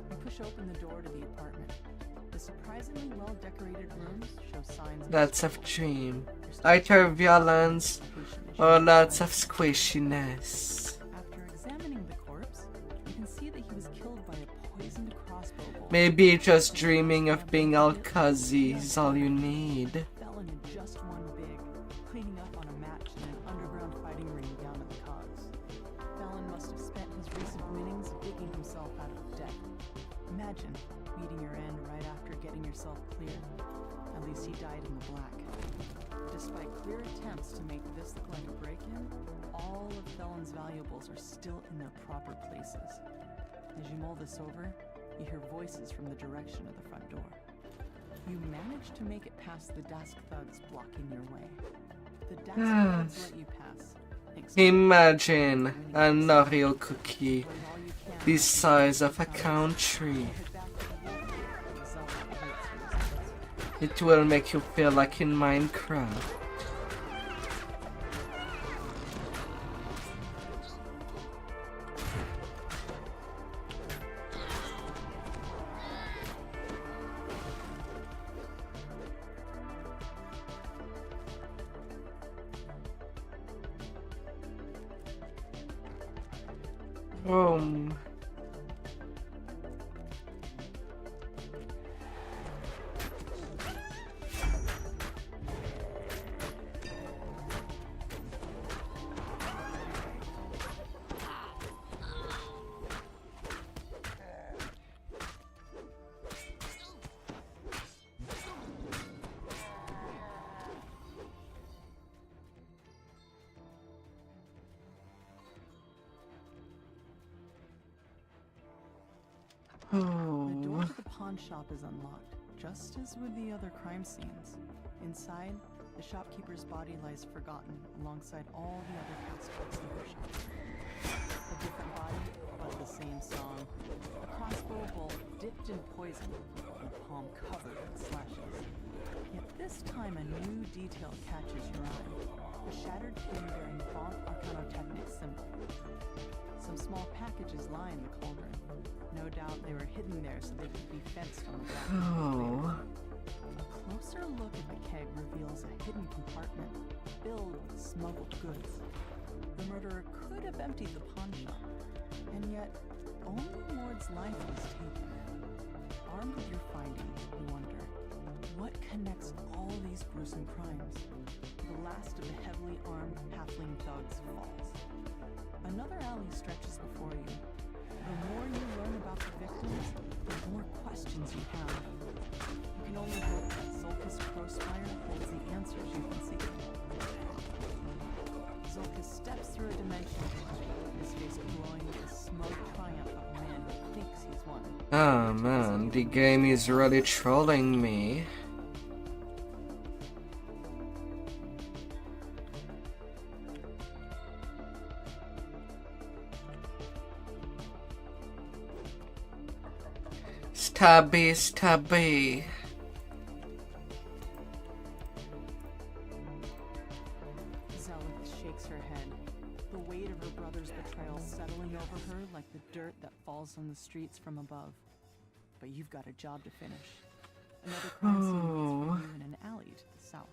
Speaker 7: You push open the door to the apartment. The The surprisingly well-decorated rooms show signs of
Speaker 1: Lots of dream. Lighter violence or lots of squishiness.
Speaker 7: After examining the corpse, you can see that he was killed by a poisoned crossbow bolt.
Speaker 1: Maybe just dreaming of being all cozy is all you need.
Speaker 7: Felon had just won big, cleaning up on a match in an underground fighting ring down at the Cogs. Felon must have spent his recent winnings digging himself out of debt. Imagine meeting your end right after getting yourself clear. At least he died in the black. Despite clear attempts to make this look like a break-in, all of Felon's valuables are still in their proper places. As you mull this over, you hear voices from the direction of the front door. You manage to make it past the Dask thugs blocking your way. The Dask thugs let you pass.
Speaker 1: Imagine a Oreo cookie the size of a country. It will make you feel like in Minecraft.
Speaker 7: The door to the pawn shop is unlocked, just as with the other crime scenes. Inside, the shopkeeper's body lies forgotten alongside all the other passwords in the shop. A different body, but the same song. A crossbow bolt dipped in poison, and a palm covered in slashes. Yet this time a new detail catches your eye. The shattered pin bearing Font Arcanotechnic symbol. Some small packages line the cauldron. No doubt they were hidden there so they could be fenced on the back. A closer look at the keg reveals a hidden compartment filled with smuggled goods. The murderer could have emptied the pawn shop, and yet only Mord's life was taken. Armed with your findings, you wonder, what connects all these gruesome crimes? The last of the heavily armed halfling thugs falls. Another alley stretches before you. The more you learn about the victims, the more questions you have. You can only hope that Zulka's Crowspire holds the answers you've been seeking. Zulka steps through a dimension, his face glowing with the smug triumph of a man who thinks he's won.
Speaker 1: Oh man, the game is really trolling me. Stabby, stabby.
Speaker 7: Zelith shakes her head, the weight of her brother's betrayal settling over her like the dirt that falls on the streets from above. But you've got a job to finish. Another crime scene waits for you in an alley to the south.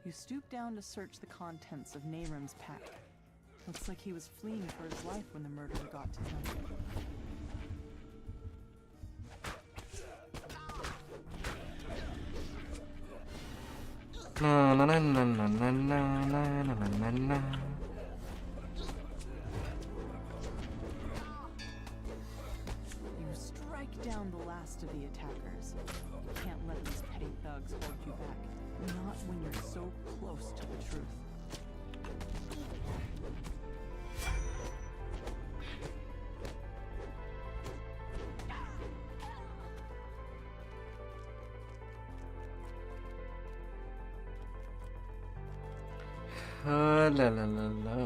Speaker 7: You stoop down to search the contents of Nahrim's pack. Looks like he was fleeing for his life when the murderer got to him.
Speaker 1: Na na na na na na na na na na.
Speaker 7: You strike down the last of the attackers. You can't let these petty thugs hold you back. Not when you're so close to the truth.
Speaker 1: La la la la.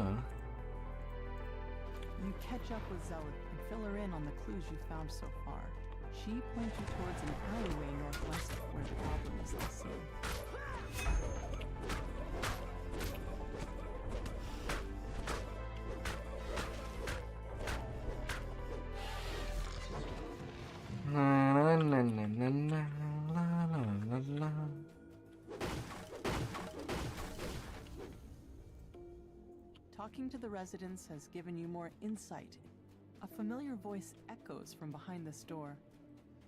Speaker 7: You catch up with Zelith and fill her in on the clues you found so far. She points you towards an alleyway northwest of where the goblin is last seen. Returning to the residence has given you more insight. A familiar voice echoes from behind this door.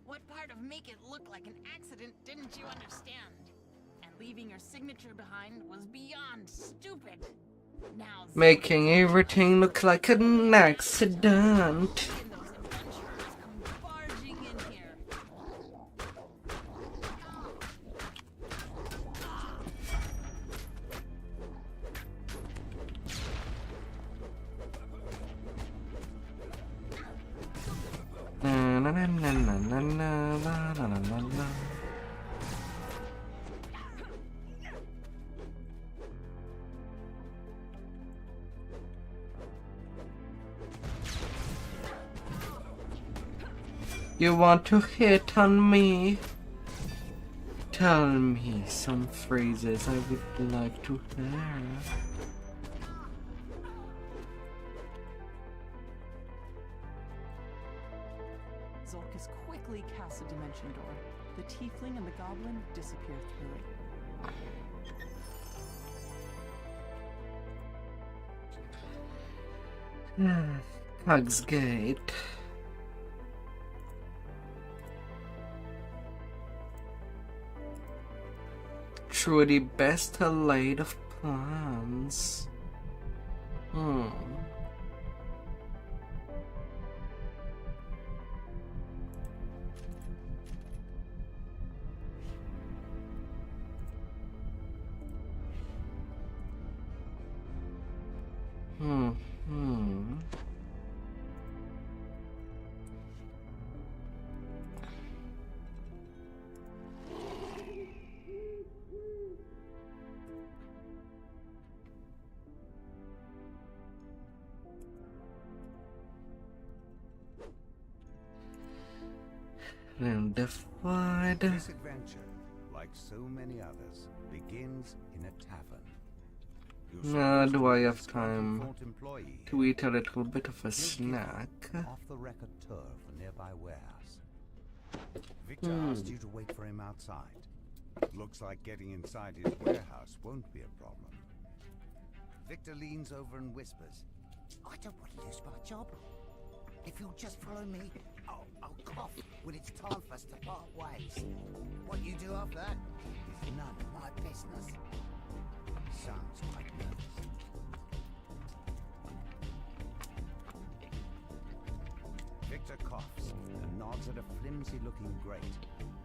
Speaker 10: What part of make it look like an accident didn't you understand? And leaving your signature behind was beyond stupid. Now
Speaker 1: Making everything look like an accident.
Speaker 10: and those adventurers come barging in here.
Speaker 1: Na, na, na, na, na, na, na, la, la, la, la, la. You want to hit on me? Tell me some phrases I would like to hear.
Speaker 7: Zolkus quickly casts a dimension door. The tiefling and the goblin disappear through it.
Speaker 1: Hugs Gate. Through the best laid of plans. And defied.
Speaker 6: This adventure, like so many others, begins in a tavern.
Speaker 1: Do I have time to eat a little bit of a snack?
Speaker 6: Off the record tour for nearby warehouse. Victor asked you to wait for him outside. Looks like getting inside his warehouse won't be a problem. Victor leans over and whispers,
Speaker 3: I don't want to lose my job. If you'll just follow me, I'll cough when it's time for us to part ways. What you do after that is none of my business.
Speaker 6: sounds quite nervous. Victor coughs and nods at a flimsy-looking grate.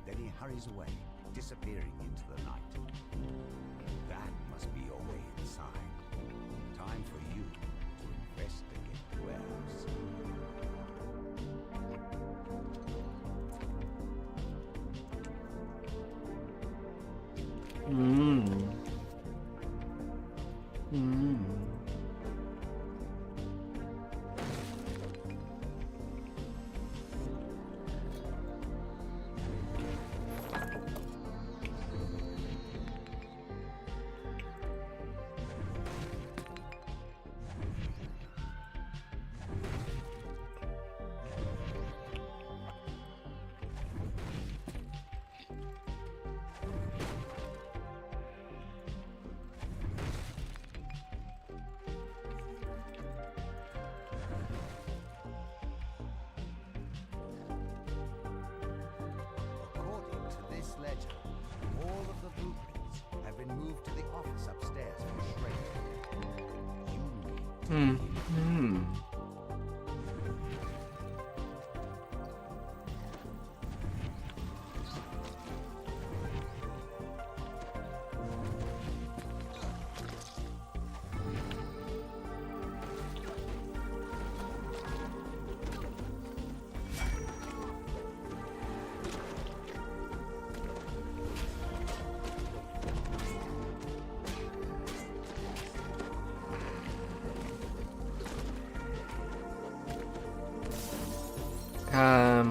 Speaker 6: Then he hurries away, disappearing into the night. That must be your way inside. Time for you to investigate the warehouse. According to this ledger, all of the blueprints have been moved to the office upstairs for shredding.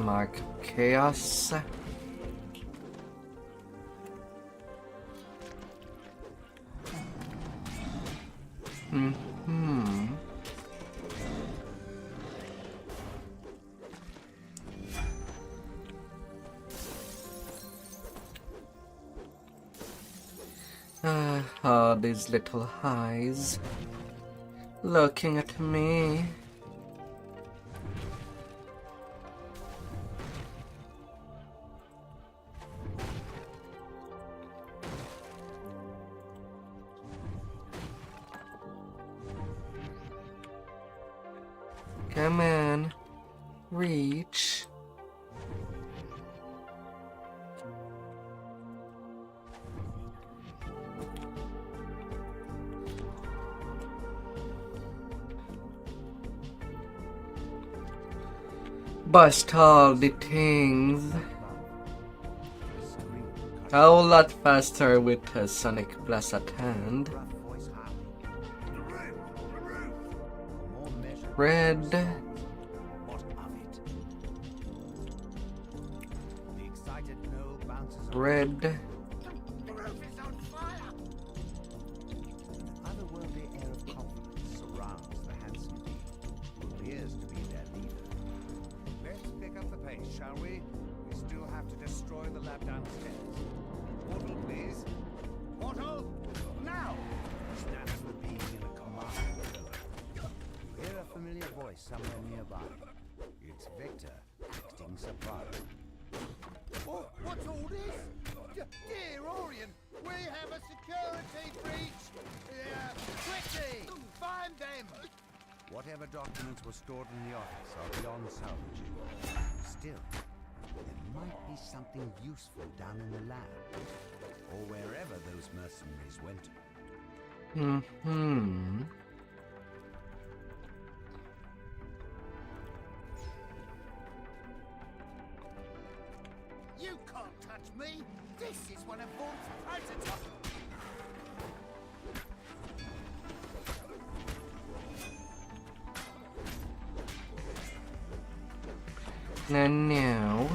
Speaker 1: Like chaos. Oh, these little highs. looking at me. Come on, reach. Bust all the things. A whole lot faster with a Sonic Blast at hand. Red. Red.
Speaker 6: Otherworldly air of confidence surrounds the handsome being, who appears to be their leader. Let's pick up the pace, shall we? We still have to destroy the lab downstairs. Portal, please. Portal! Now! Stands for being in a command pillar. You hear a familiar voice somewhere nearby. It's Victor, acting surprised.
Speaker 4: What's all this? Dear Orion, we have a security breach! Quickly! Find them!
Speaker 6: Whatever documents were stored in the office are beyond salvaging. Still, there might be something useful down in the lab, or wherever those mercenaries went.
Speaker 4: You can't touch me! This is one of Vaughn's prototypes!
Speaker 1: And now,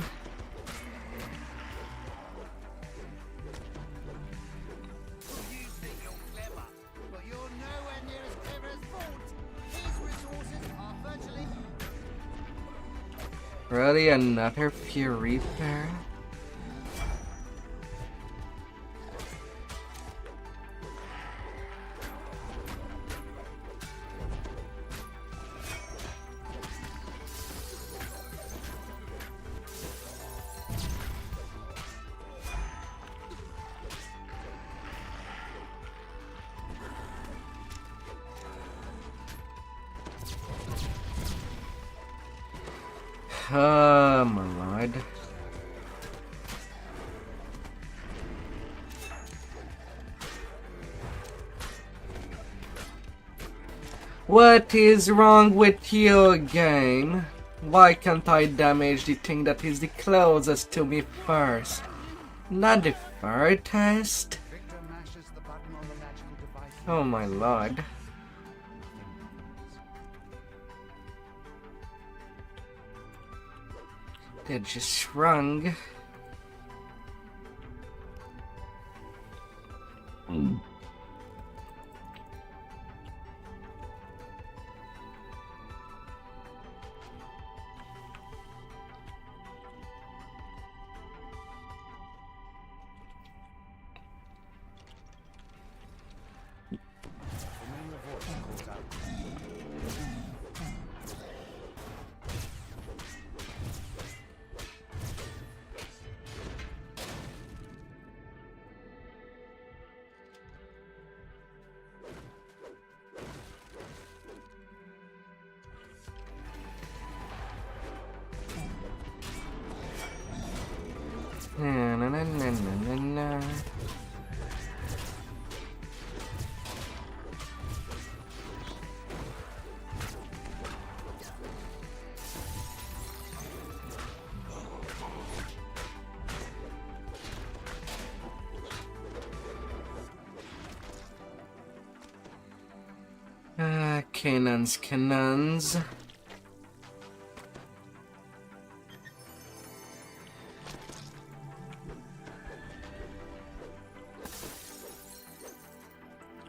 Speaker 4: You think you're clever, but you're nowhere near as clever as Vaughn. His resources are virtually...
Speaker 1: really another Fury pair? My lord. What is wrong with you, game? Why can't I damage the thing that is the closest to me first? Not the furthest?
Speaker 6: Victor mashes the button on the magical device.
Speaker 1: Oh my lord. They just shrunk.
Speaker 6: Familiar voice calls out.
Speaker 1: Na na na na na na. Cannons.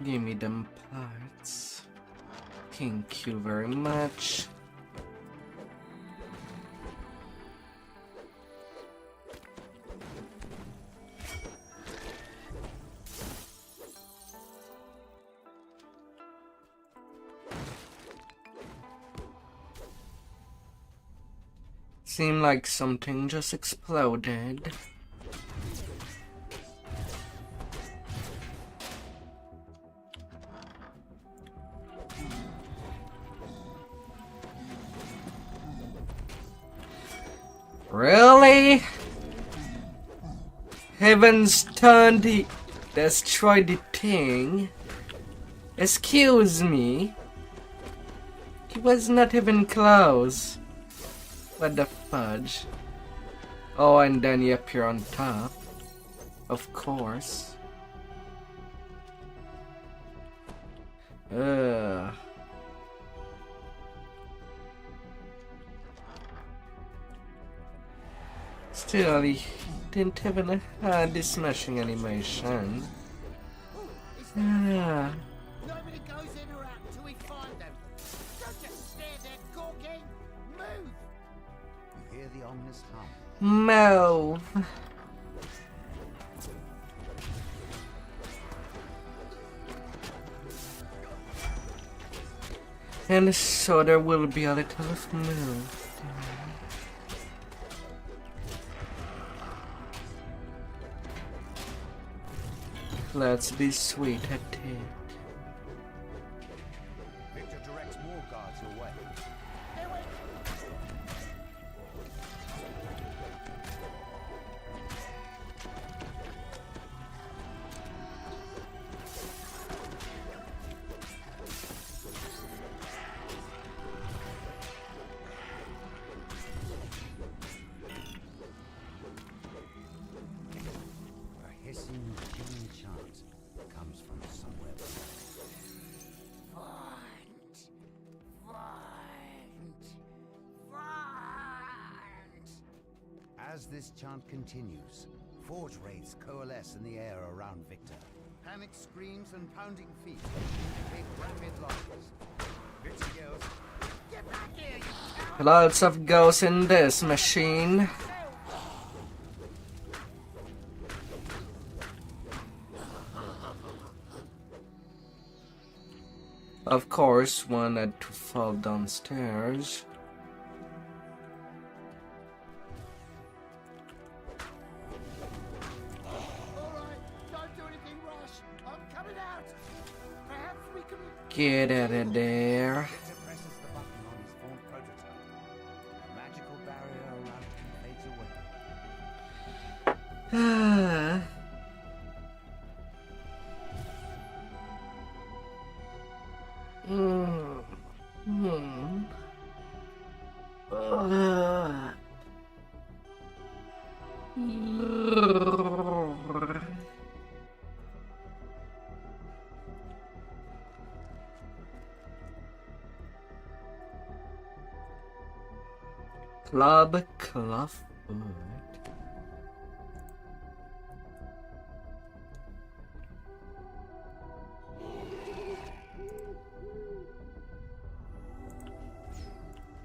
Speaker 1: Give me them parts. Thank you very much. Seemed like something just exploded. Really? Heavens turned the... destroyed the thing? Excuse me? He was not even close. What the fudge? Oh, and then you appear on top. Of course. Ugh. Still, he didn't even have this smashing animation. Ah.
Speaker 11: Nobody goes in or out until we find them. Don't just stare there, gawking. Move!
Speaker 6: You hear the ominous hum.
Speaker 1: Move. And so there will be a little move. Let's be sweet at it.
Speaker 6: Victor directs more guards your way. A hissing, ringing chant comes from somewhere below. As this chant continues, forge wraiths coalesce in the air around Victor. Panic screams and pounding feet indicate rapid losses. Victor yells, "Get back here, you coward!"
Speaker 1: Lots of ghosts in this machine. Of course, one had to fall downstairs.
Speaker 11: Don't do anything rash. I'm coming out. Perhaps we can...
Speaker 1: Get out of there.
Speaker 6: Victor presses the button on his formed prototype. A magical barrier around him fades away.
Speaker 1: Club Clubfoot.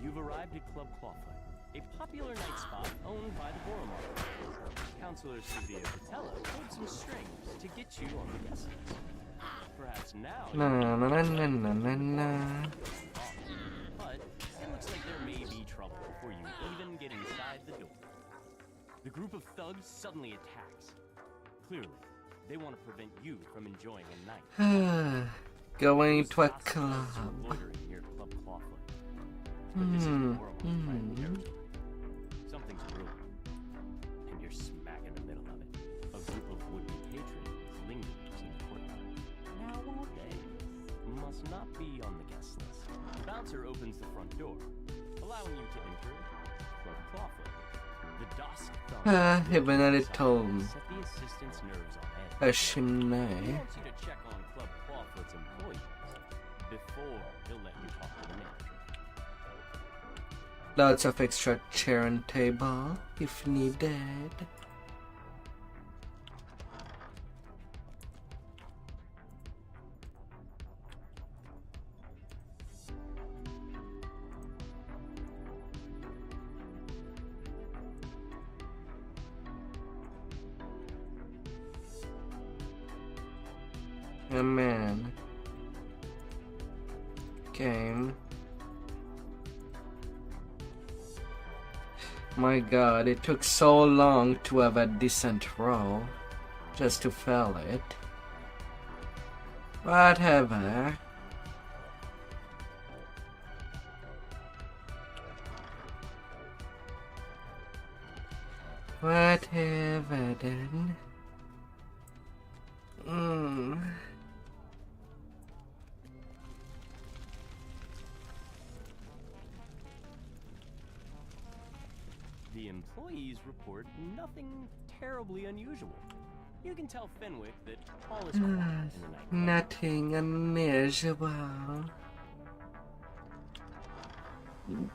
Speaker 12: You've arrived at Club Clawfoot, a popular night spot owned by the Boromar. Counselor Sylvia Patella pulled some strings to get you on the guest list. Perhaps now
Speaker 1: Na na na na na na na.
Speaker 12: but it looks like there may be trouble before you even get inside the door. The group of thugs suddenly attacks. Clearly, they want to prevent you from enjoying a night.
Speaker 1: Going to a
Speaker 12: Those hostiles
Speaker 1: club.
Speaker 12: are loitering near Club Clawfoot. But this is Boromar's private territory. Something's brewing, and you're smack in the middle of it. A group of would-be patrons lingers in the courtyard. Now, won't they? Must not be on the guest list. The bouncer opens the front door, allowing you to enter Club Clawfoot. The dusk thumb
Speaker 1: Even a little
Speaker 12: set the assistant's nerves on edge.
Speaker 1: a
Speaker 12: He
Speaker 1: chimney.
Speaker 12: wants you to check on Club Clawfoot's employees before he'll let you talk to the manager.
Speaker 1: Lots of extra chair and table if needed. A man. Game. My god, it took so long to have a decent roll just to fail it. Whatever. Whatever then.
Speaker 12: The employees report nothing terribly unusual. You can tell Fenwick that all is quiet in the night.
Speaker 1: Nothing unusual.
Speaker 7: You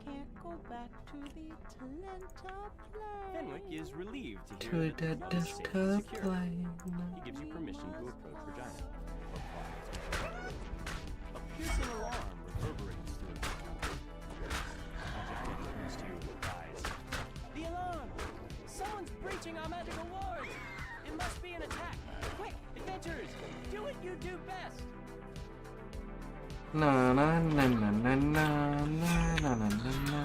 Speaker 7: can't go back to the Talenta plane.
Speaker 12: Fenwick is relieved to
Speaker 1: To
Speaker 12: hear
Speaker 1: the
Speaker 12: that the safe is
Speaker 1: desktop
Speaker 12: secure.
Speaker 1: plane.
Speaker 12: He gives you permission to approach Regina. A piercing alarm reverberates through the tunnel. Regina turns to you with eyes. The alarm! Someone's breaching our magical wards! It must be an attack! Quick, adventurers! Do what you do best!
Speaker 1: Na na na na na na na na na na.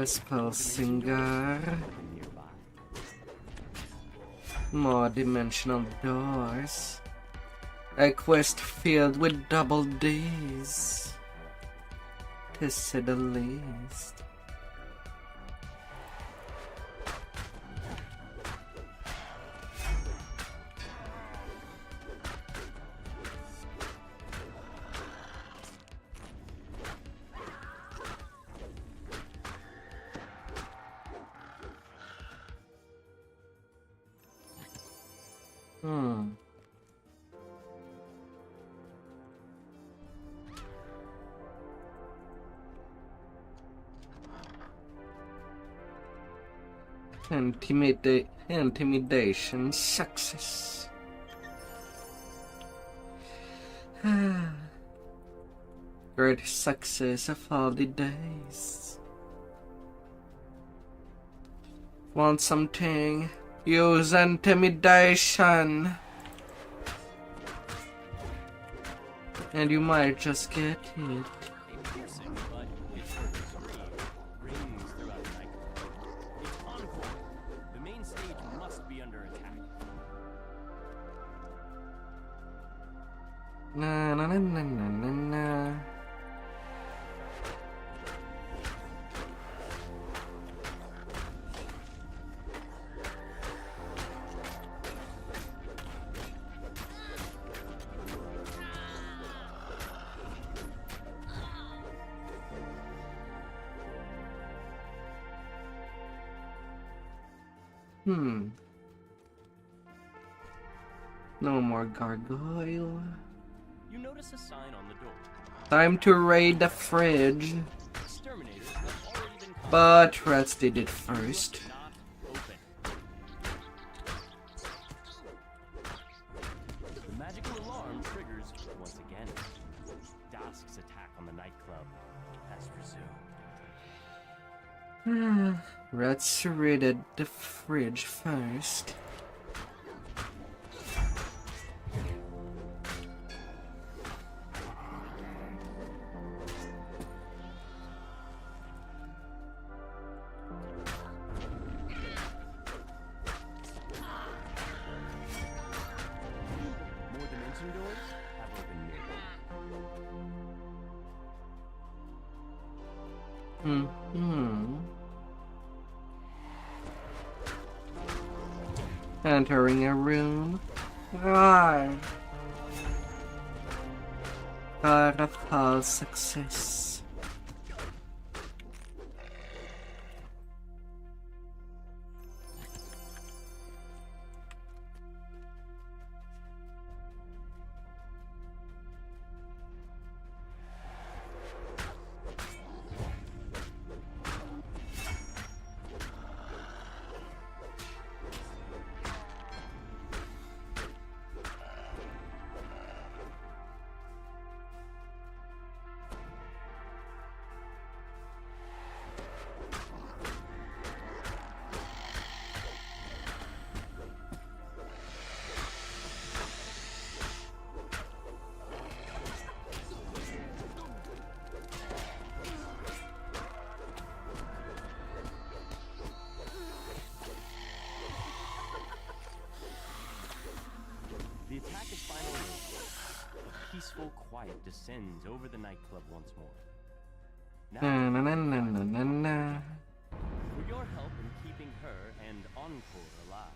Speaker 1: Spell Singer. More dimensional doors. A quest filled with double D's, to say the least. Intimidation success. Great success of all the days. Want something? Use intimidation. And you might just get it.
Speaker 12: A piercing but discordant scream rings throughout the night. It's encore. The main stage must be under attack.
Speaker 1: Na na na na na na na. No more gargoyle.
Speaker 12: You notice a sign on the door.
Speaker 1: Time to raid the fridge.
Speaker 12: Exterminators have already been called.
Speaker 1: But rats did it first.
Speaker 12: Not open. The magical alarm triggers once again. Dusk's attack on the nightclub has resumed.
Speaker 1: Rats raided the fridge first.
Speaker 12: More dimension doors have opened nearby.
Speaker 1: Entering a room. Got a false success.
Speaker 12: peaceful quiet descends over the nightclub once more.
Speaker 1: Na, na, na, na, na, na, na.
Speaker 12: For your help in keeping her and Encore alive,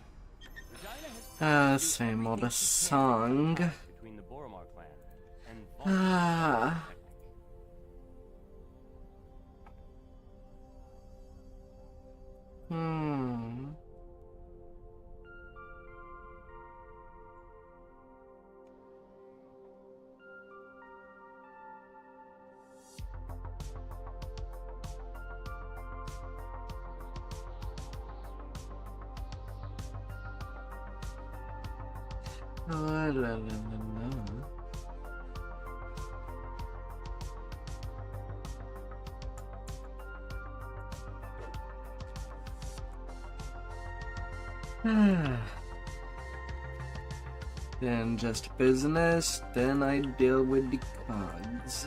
Speaker 12: Regina has
Speaker 1: Same old song.
Speaker 12: between the Boromar clan and Vault
Speaker 1: Ah. Hmm. La, la, la, la. Then just business, then I deal with the cogs.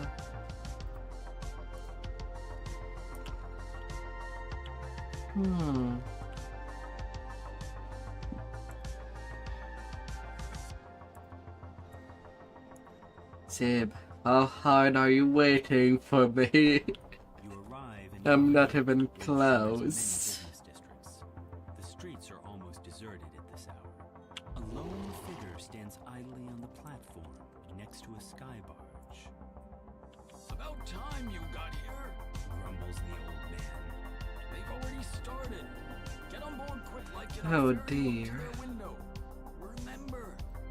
Speaker 1: Sib, how hard are you waiting for me?
Speaker 9: You arrive and
Speaker 1: I'm
Speaker 9: you
Speaker 1: not
Speaker 9: find
Speaker 1: even
Speaker 9: it seems
Speaker 1: close.
Speaker 9: many business districts. The streets are almost deserted at this hour. A lone figure stands idly on the platform next to a sky barge.
Speaker 13: About time you got here,
Speaker 9: Grumbles the old man.
Speaker 13: they've already started. Get on board quick like in
Speaker 1: Oh,
Speaker 13: a fairy
Speaker 1: dear.
Speaker 13: tale window. Remember,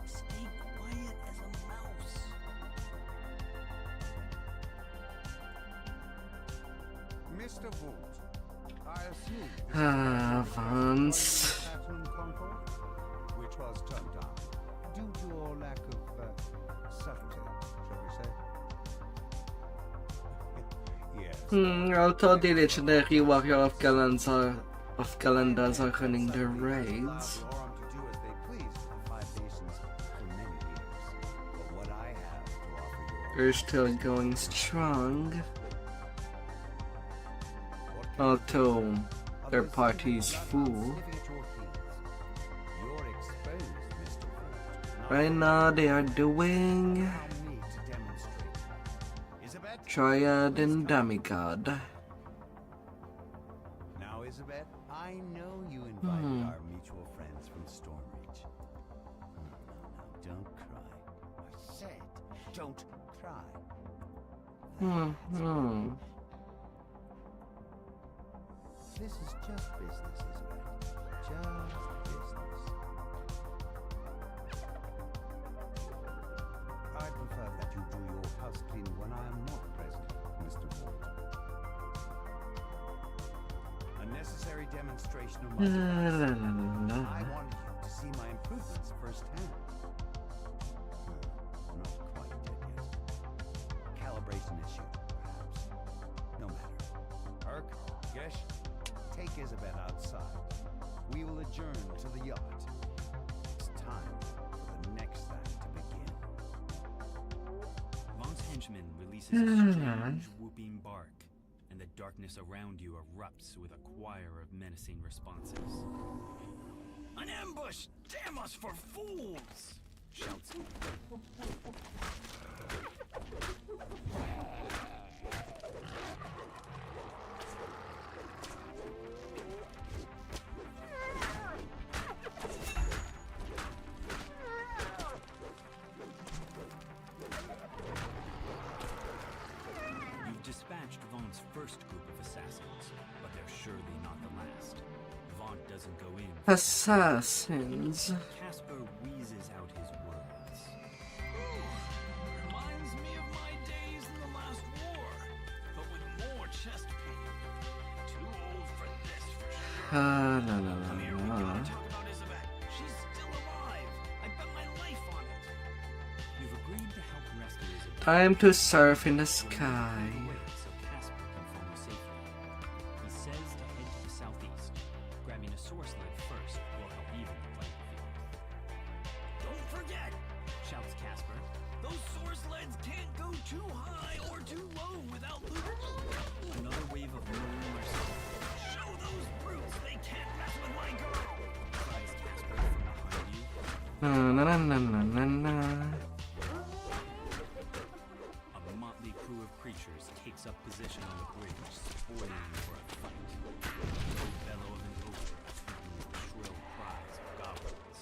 Speaker 13: stay quiet as a mouse.
Speaker 6: Mr. Vault, I assume this
Speaker 1: Vance.
Speaker 6: Saturn Concord, which was turned down due to your lack of subtlety, shall we say? Yes.
Speaker 1: Although the legendary warrior of Galandas are running the raids.
Speaker 6: Allow the Aurum to do as they please for 5 nations for many years. But what I have to offer you
Speaker 1: They're still going strong. Although their party's full.
Speaker 6: You're exposed, Mr. Vault.
Speaker 1: Right now they are doing
Speaker 6: Allow me to demonstrate. Isabet?
Speaker 1: Triad and Demigod.
Speaker 6: Now, Isabet, I know you invited our mutual friends from Stormreach. No, don't cry. I said, don't cry. This is just business, Isabet. Just business. I prefer that you do your house cleaning when I am not present, Mr. Vault. A necessary demonstration of my device. I wanted you to see my improvements firsthand. Not quite dead yet. Calibration issue, perhaps. No matter. Urk, Gesh, take Isabet outside. We will adjourn to the yacht. It's time for the next act to begin.
Speaker 9: Vaughn's henchman releases a strange whooping bark, and the darkness around you erupts with a choir of menacing responses.
Speaker 13: An ambush! Damn us for fools!
Speaker 9: Shouts. You've dispatched Vaughn's first group of assassins, but they're surely not the last. Vaughn doesn't go in.
Speaker 1: Assassins.
Speaker 9: Casper wheezes out his words.
Speaker 13: Reminds me of my days in the last war, but with more chest pain. Too old for this for sure.
Speaker 1: La la
Speaker 13: Come here, we
Speaker 1: la la.
Speaker 13: gotta talk about Isabet. She's still alive. I bet my life on it.
Speaker 9: You've agreed to help rescue Isabel.
Speaker 1: Time to surf in the sky.
Speaker 9: So Casper can follow safely. He says to head to the southeast. Grabbing a source sled first will help even the playing field.
Speaker 13: Don't forget,
Speaker 9: Shouts Casper.
Speaker 13: those source sleds can't go too high or too low without losing.
Speaker 9: Another wave of murmurs
Speaker 13: Show those brutes they can't mess with my girl.
Speaker 9: cries Casper from behind you.
Speaker 1: Na na na na na na.
Speaker 9: crew of creatures takes up position on the bridge, spoiling for a fight. The bellow of an ogre accompanied with shrill cries of goblins.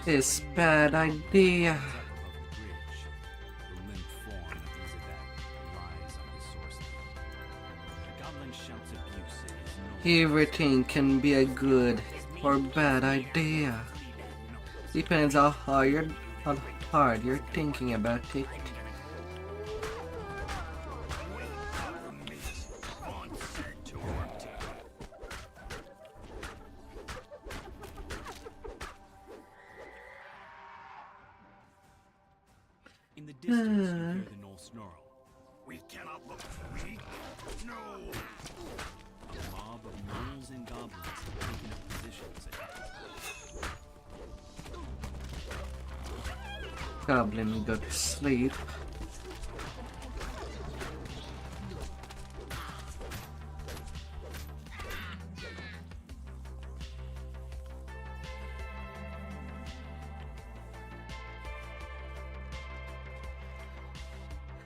Speaker 1: This bad idea.
Speaker 9: Above the bridge, the limp form of Isabel lies on the source line. The goblin shouts abuse at his nose.
Speaker 1: Everything can be a good or bad idea. Depends how hard you're thinking about it.
Speaker 9: In the distance, you hear the gnoll snarl.
Speaker 5: We cannot look weak. No.
Speaker 9: A mob of gnolls and goblins have taken up positions ahead.
Speaker 1: Goblin go to sleep.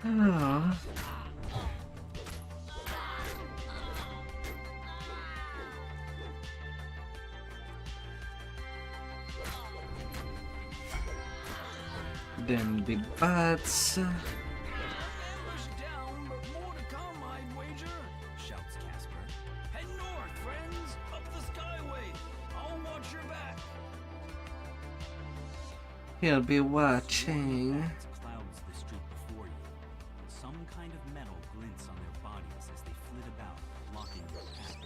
Speaker 1: Oh. Them big bats.
Speaker 13: Ambush down, but more to come, I'd wager.
Speaker 9: Shouts Casper.
Speaker 13: Head north, friends, up the skyway. I'll watch your back.
Speaker 1: He'll be watching.
Speaker 9: Bats clouds the street before you. Some kind of metal glints on their bodies as they flit about, blocking your path.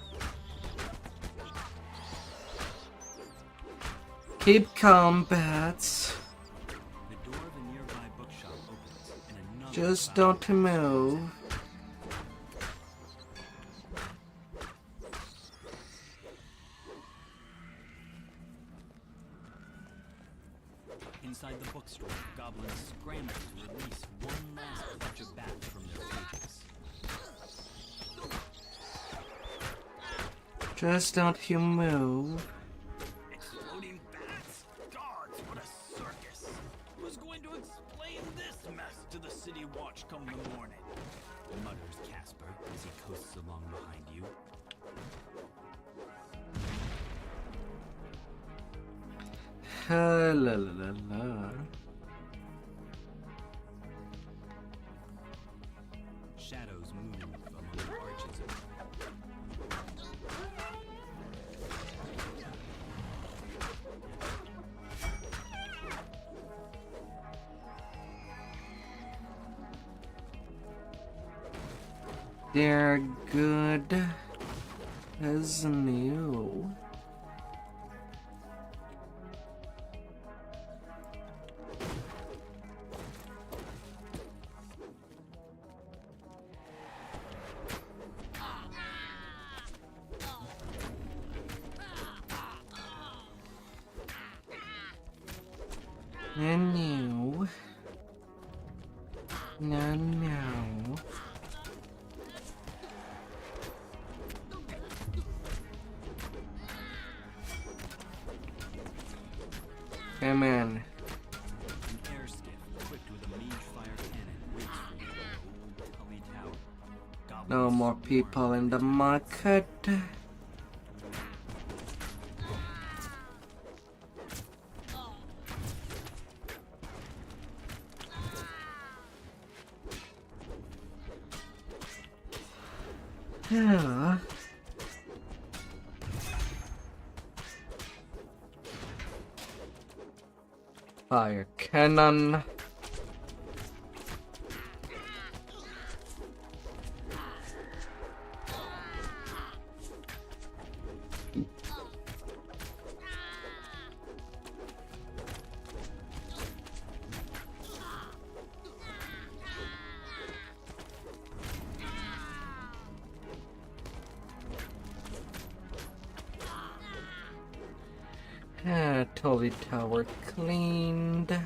Speaker 1: Keep calm, bats.
Speaker 9: The door of a nearby bookshop opens, and another
Speaker 1: Just
Speaker 9: cloud
Speaker 1: don't move.
Speaker 9: Inside the bookstore, goblins scramble to release one last batch of bats from their cages.
Speaker 1: Just don't you move.
Speaker 13: Exploding bats? Guards, what a circus. Who's going to explain this mess to the city watch come the morning?
Speaker 9: Mutters Casper as he coasts along behind you.
Speaker 1: La la la la.
Speaker 9: Shadows move among the arches of
Speaker 1: They're good as new. And new. No, no. Come on.
Speaker 9: an air skiff equipped with a mage fire cannon waits for you in an old Tully tower. Goblins
Speaker 1: No more
Speaker 9: swarm
Speaker 1: people in the market. Yeah. Fire cannon. Tully Tower cleaned.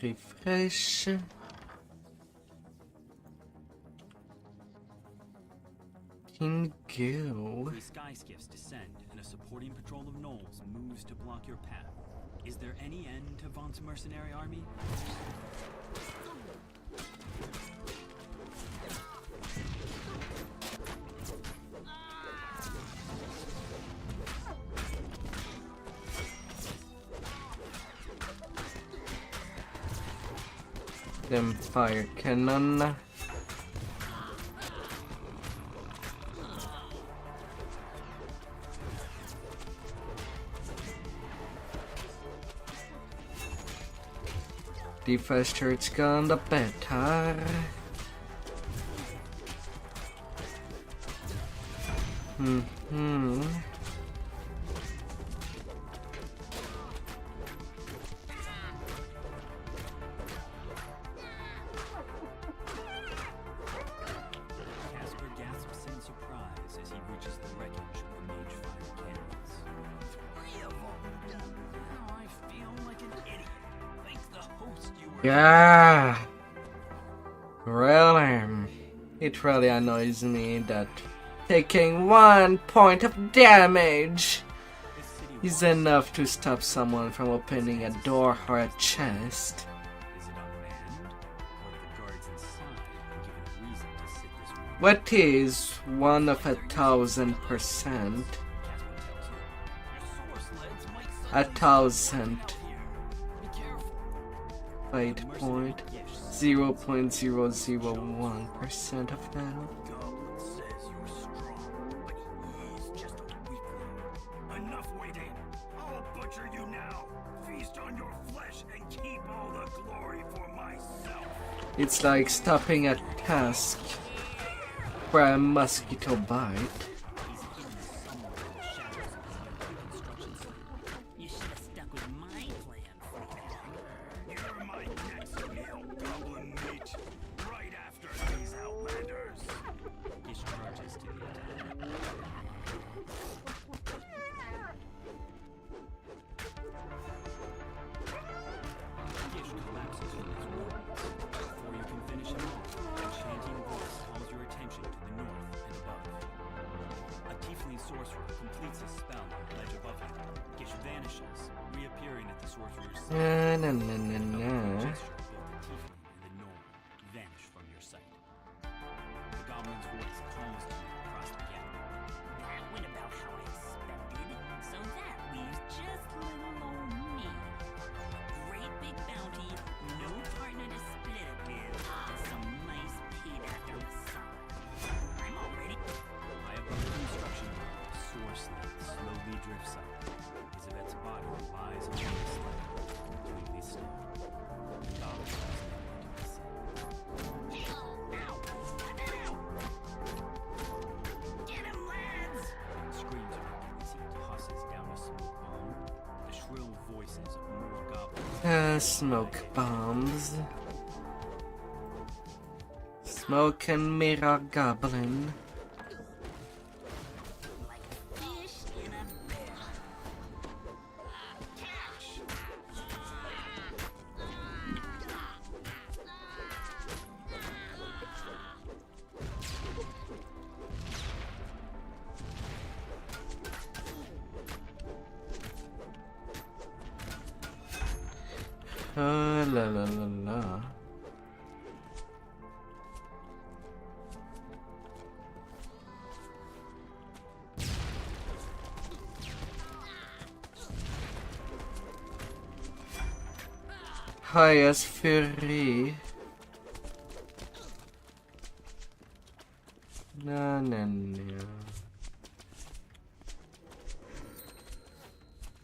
Speaker 1: Refresh. Can go.
Speaker 9: The sky skiffs descend, and a supporting patrol of gnolls moves to block your path. Is there any end to Vaughn's mercenary army?
Speaker 1: Them fire cannon. The faster it's gone, the better.
Speaker 9: Casper gasps in surprise as he reaches the wreckage of the mage fire cannons.
Speaker 13: 3 of them. Now I feel like an idiot. Thank the host you were.
Speaker 1: Yeah. Really? It really annoys me that taking 1 point of damage is enough to stop someone from opening a door or a chest.
Speaker 9: Is it unmanned? Or if the guards inside are given a reason to sit this way?
Speaker 1: What is 1 of 1,000%?
Speaker 9: Casper tells you.
Speaker 13: Your source leads might
Speaker 1: 1,000.
Speaker 13: Be careful.
Speaker 1: Fight point 0.001% of that.
Speaker 13: Goblin says you're strong, but he's just a weakling. Enough waiting. I'll butcher you now. Feast on your flesh and keep all the glory for myself.
Speaker 1: It's like stopping a task for a mosquito bite.
Speaker 9: He's hidden somewhere in the shadows of the construction site.
Speaker 2: You should have stuck with my plan, Fleabag.
Speaker 13: You're my next meal, goblin meat. Right after these outlanders.
Speaker 9: Gish charges to the attack. Gish collapses from his wounds. Before you can finish him off, a chanting voice calls your attention to the north and above. A tiefling sorcerer completes his spell on the ledge above you. Gish vanishes, reappearing at the sorcerer's side.
Speaker 1: Na.
Speaker 9: Both the tiefling and the gnome vanish from your sight. The goblin's voice calls to you across the gap.
Speaker 2: That went about how I expected, so that leaves just little old me. Great big bounty, no partner to split it with, and some nice paid after massage. I'm already.
Speaker 9: High above the construction yard, a sore sled slowly drifts up. Isabet's body lies on the sled, completely still. The goblin is nowhere to be seen.
Speaker 13: Get him, lads!
Speaker 9: Screams of agony as he tosses down a smoke bomb. The shrill voices of more goblins.
Speaker 1: Smoke bombs. Smoke and mirror goblin.
Speaker 2: Fish in a barrel.
Speaker 1: La la la la. Highest Fury. Na na na.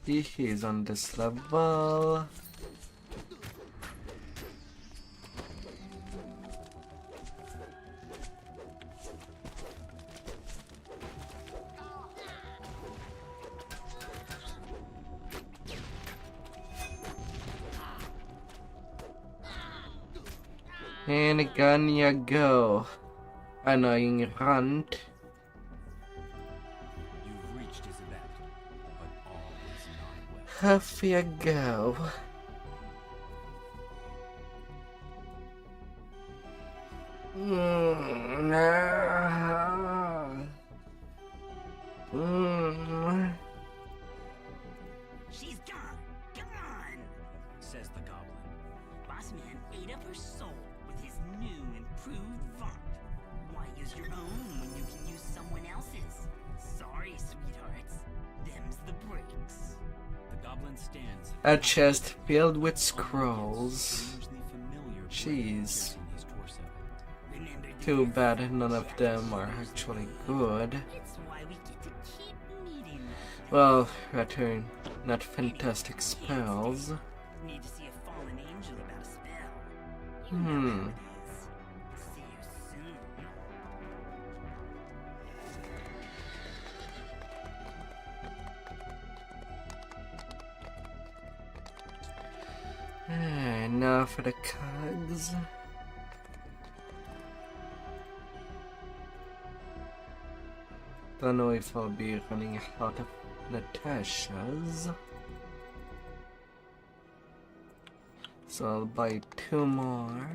Speaker 1: He is on this level. And gun ya go. Annoying runt.
Speaker 9: You've reached Isabet, but all is not well.
Speaker 1: Off you go.
Speaker 13: She's gone. Gone,
Speaker 9: Says the goblin.
Speaker 13: Boss man ate up her soul with his new improved vaunt. Why use your own when you can use someone else's? Sorry, sweethearts. Them's the breaks.
Speaker 9: The goblin stands.
Speaker 1: A chest filled with scrolls.
Speaker 9: Strangely familiar
Speaker 1: Jeez.
Speaker 9: in his torso.
Speaker 13: Remember
Speaker 1: Too bad none of them are actually good.
Speaker 13: it's why we get to keep meeting.
Speaker 1: Well, rather not fantastic spells.
Speaker 13: Need to see a fallen angel about a spell. You know how it is. See you soon.
Speaker 1: Now for the cogs. Don't know if I'll be running out of Natasha's. So I'll buy 2 more.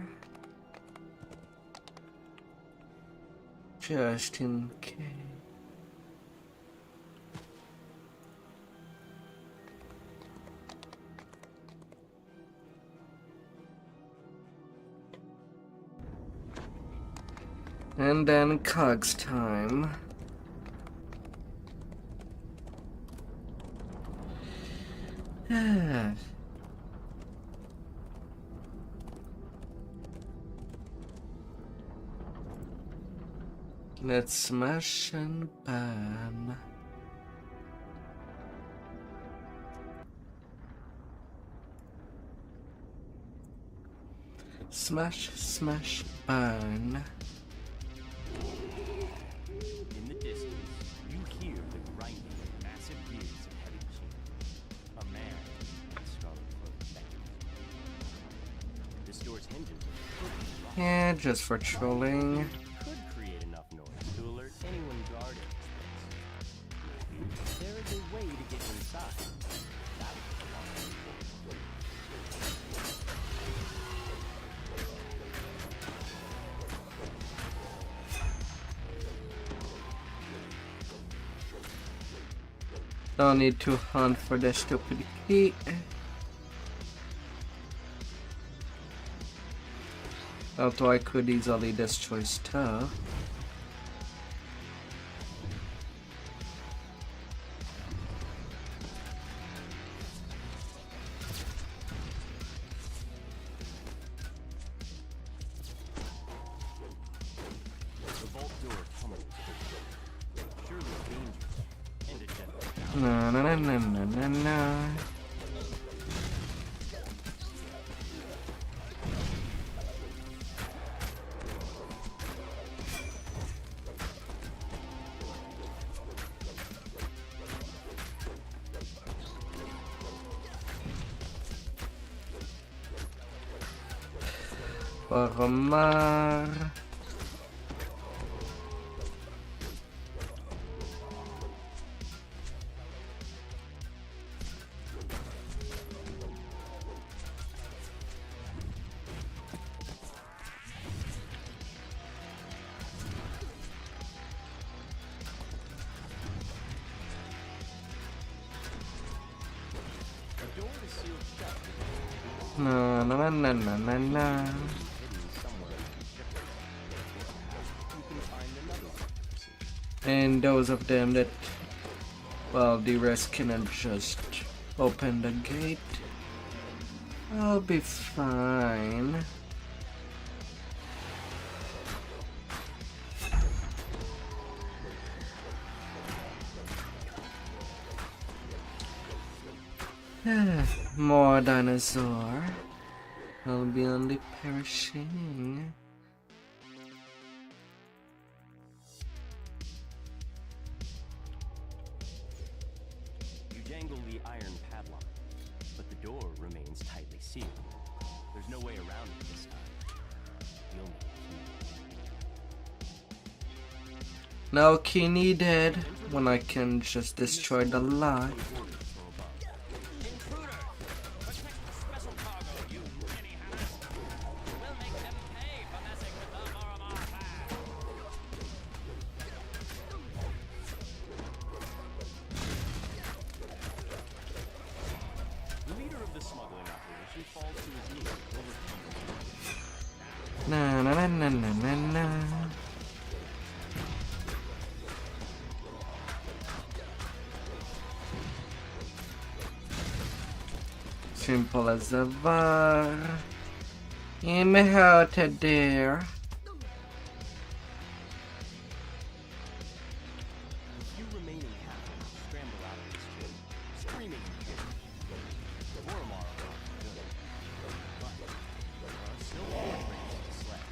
Speaker 1: Just in case. And then cogs time. Let's smash and burn. Smash, smash, burn.
Speaker 12: In the distance, you hear the grinding of massive gears of heavy machinery. A man in scarlet cloak beckons. The store's hinges are perfectly locked.
Speaker 1: Yeah, just for trolling.
Speaker 12: Could create enough noise to alert anyone guarding this place. There is a way to get inside. That would be a long way forward.
Speaker 1: Don't need to hunt for the stupid key. Although I could easily destroy stuff.
Speaker 12: The vault door tunnels open. Surely dangerous and a gentle.
Speaker 1: Na na na na na na na. Parmar.
Speaker 12: The door is sealed shut.
Speaker 1: Na na na na na na na.
Speaker 12: Hidden somewhere in the shipwreck. You can find another one.
Speaker 1: And those of them that, well, the rest cannot just open the gate. I'll be fine. More dinosaur. I'll be only perishing.
Speaker 12: You jangle the iron padlock, but the door remains tightly sealed. There's no way around it this time. You'll need a key.
Speaker 1: No key needed when I can just destroy the lot. Na na na na na na na. Simple as a var. In my heart there.
Speaker 12: You remaining half scramble out of this tree, screaming in fear. Oromar good. But there are still more rings to slay.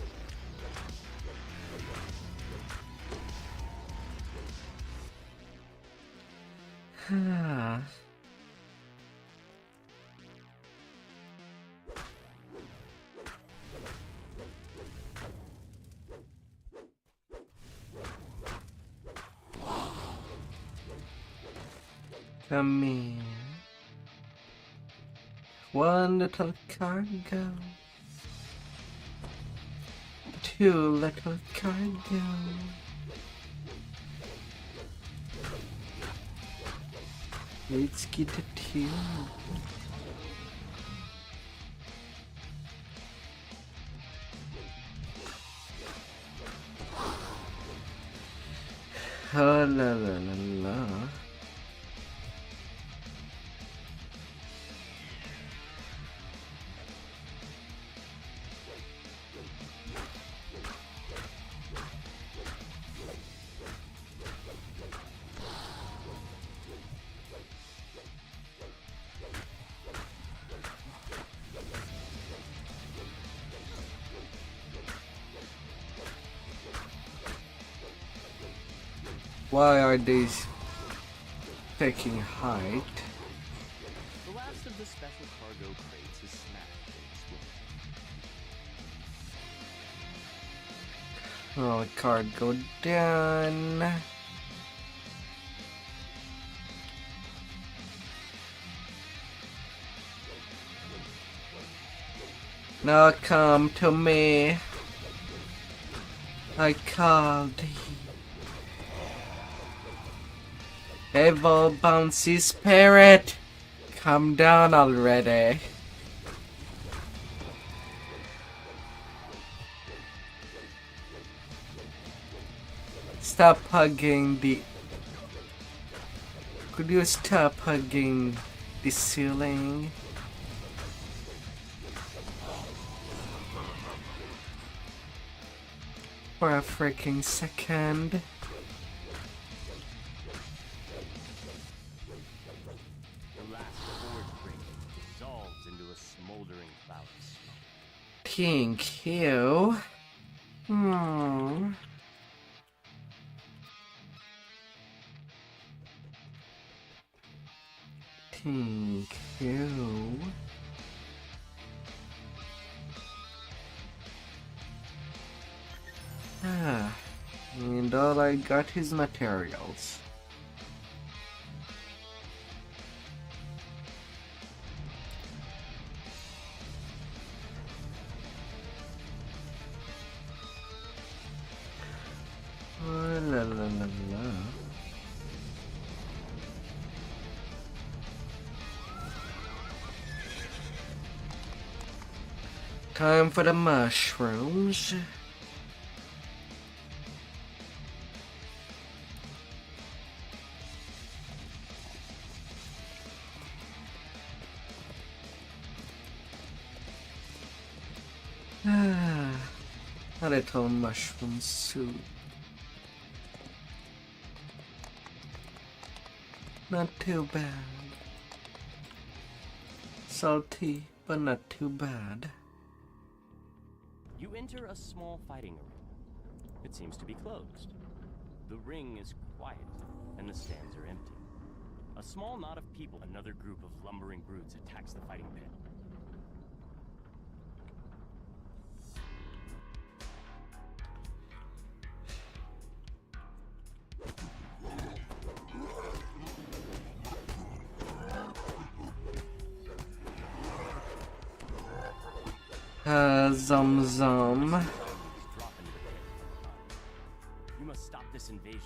Speaker 1: Come in. One little cargo. Two little cargo. Let's get the two. Oh la la la la. Why are these taking height?
Speaker 12: The last of the special cargo crates is smashed in this
Speaker 1: Oh, cargo done. Now come to me. I called thee. Evil bouncy spirit, come down already. Stop hugging the... Could you stop hugging the ceiling? For a freaking second. Thank you. Thank you. And all I got is materials. Oh, la la la la. Time for the mushrooms. A little mushroom soup. Not too bad. Salty, but not too bad.
Speaker 12: You enter a small fighting arena. It seems to be closed. The ring is quiet, and the stands are empty. A small knot of people, another group of lumbering brutes, attacks the fighting pit.
Speaker 1: Zum.
Speaker 12: You must stop this invasion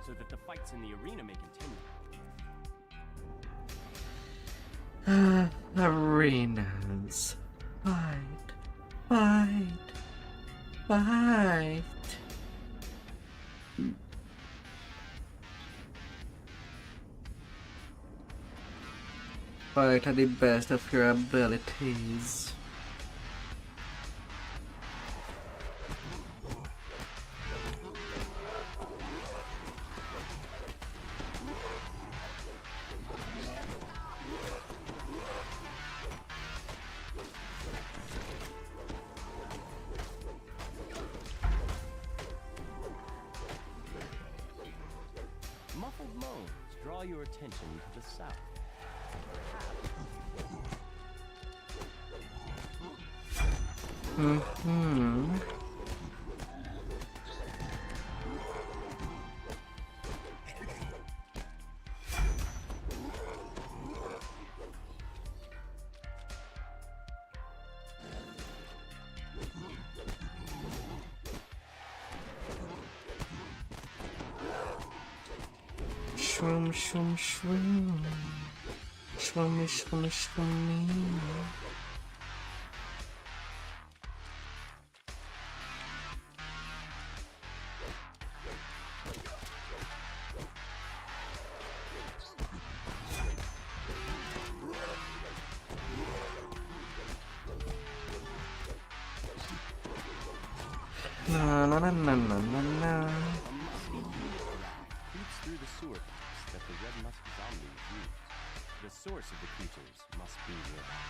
Speaker 12: so that the fights in the arena may continue.
Speaker 1: Arenas. Fight. Fight. Fight. Fight at the best of your abilities.
Speaker 12: Muffled moans draw your attention to the south.
Speaker 1: Shroom, shroom, shroom. Shroomy, shroomy, shroomy. Na na na na na na na.
Speaker 12: Creeps through the sewer pipes that the red musk zombies use. The source of the creatures must be nearby.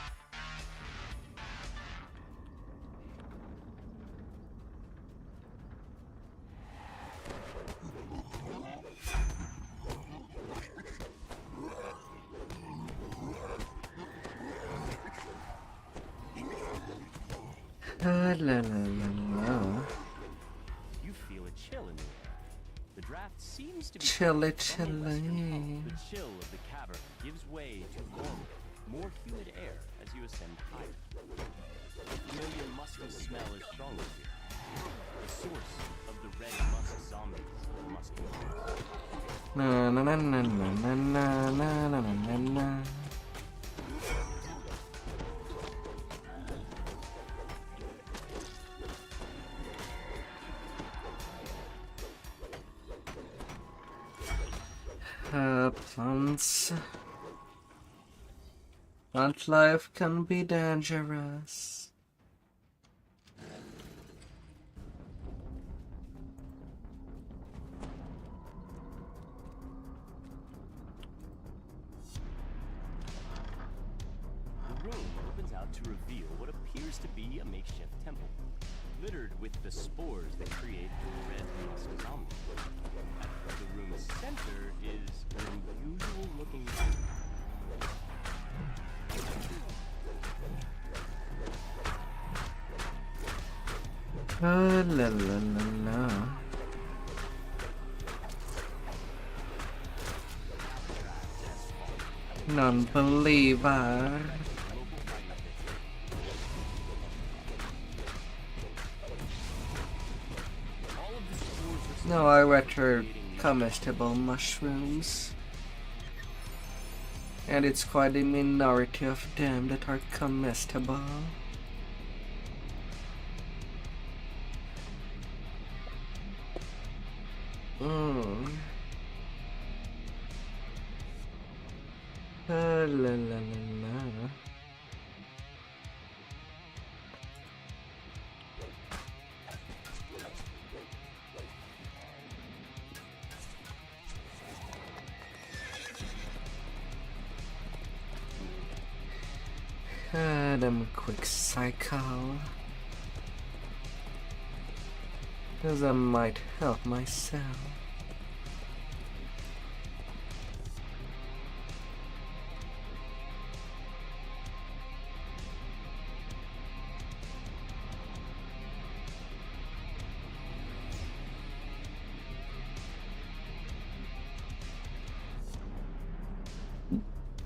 Speaker 1: La la la la.
Speaker 12: You feel a chill in the air. The draft seems to be
Speaker 1: Chilly,
Speaker 12: from the western
Speaker 1: chilly.
Speaker 12: pole. The chill of the cavern gives way to warmer, more humid air as you ascend higher. The familiar musky smell is stronger here. The source of the red musk zombies must be close.
Speaker 1: Na na na na na na na na na na na. Plants. Plant life can be dangerous.
Speaker 12: The room opens out to reveal what appears to be a makeshift temple, littered with the spores that create the red musk zombie. At the room's center is an unusual looking
Speaker 1: La la la la. Non-believer. No, I rather comestible mushrooms. And it's quite a minority of them that are comestible. La la la la. Them quick cycle. Cause I might help myself.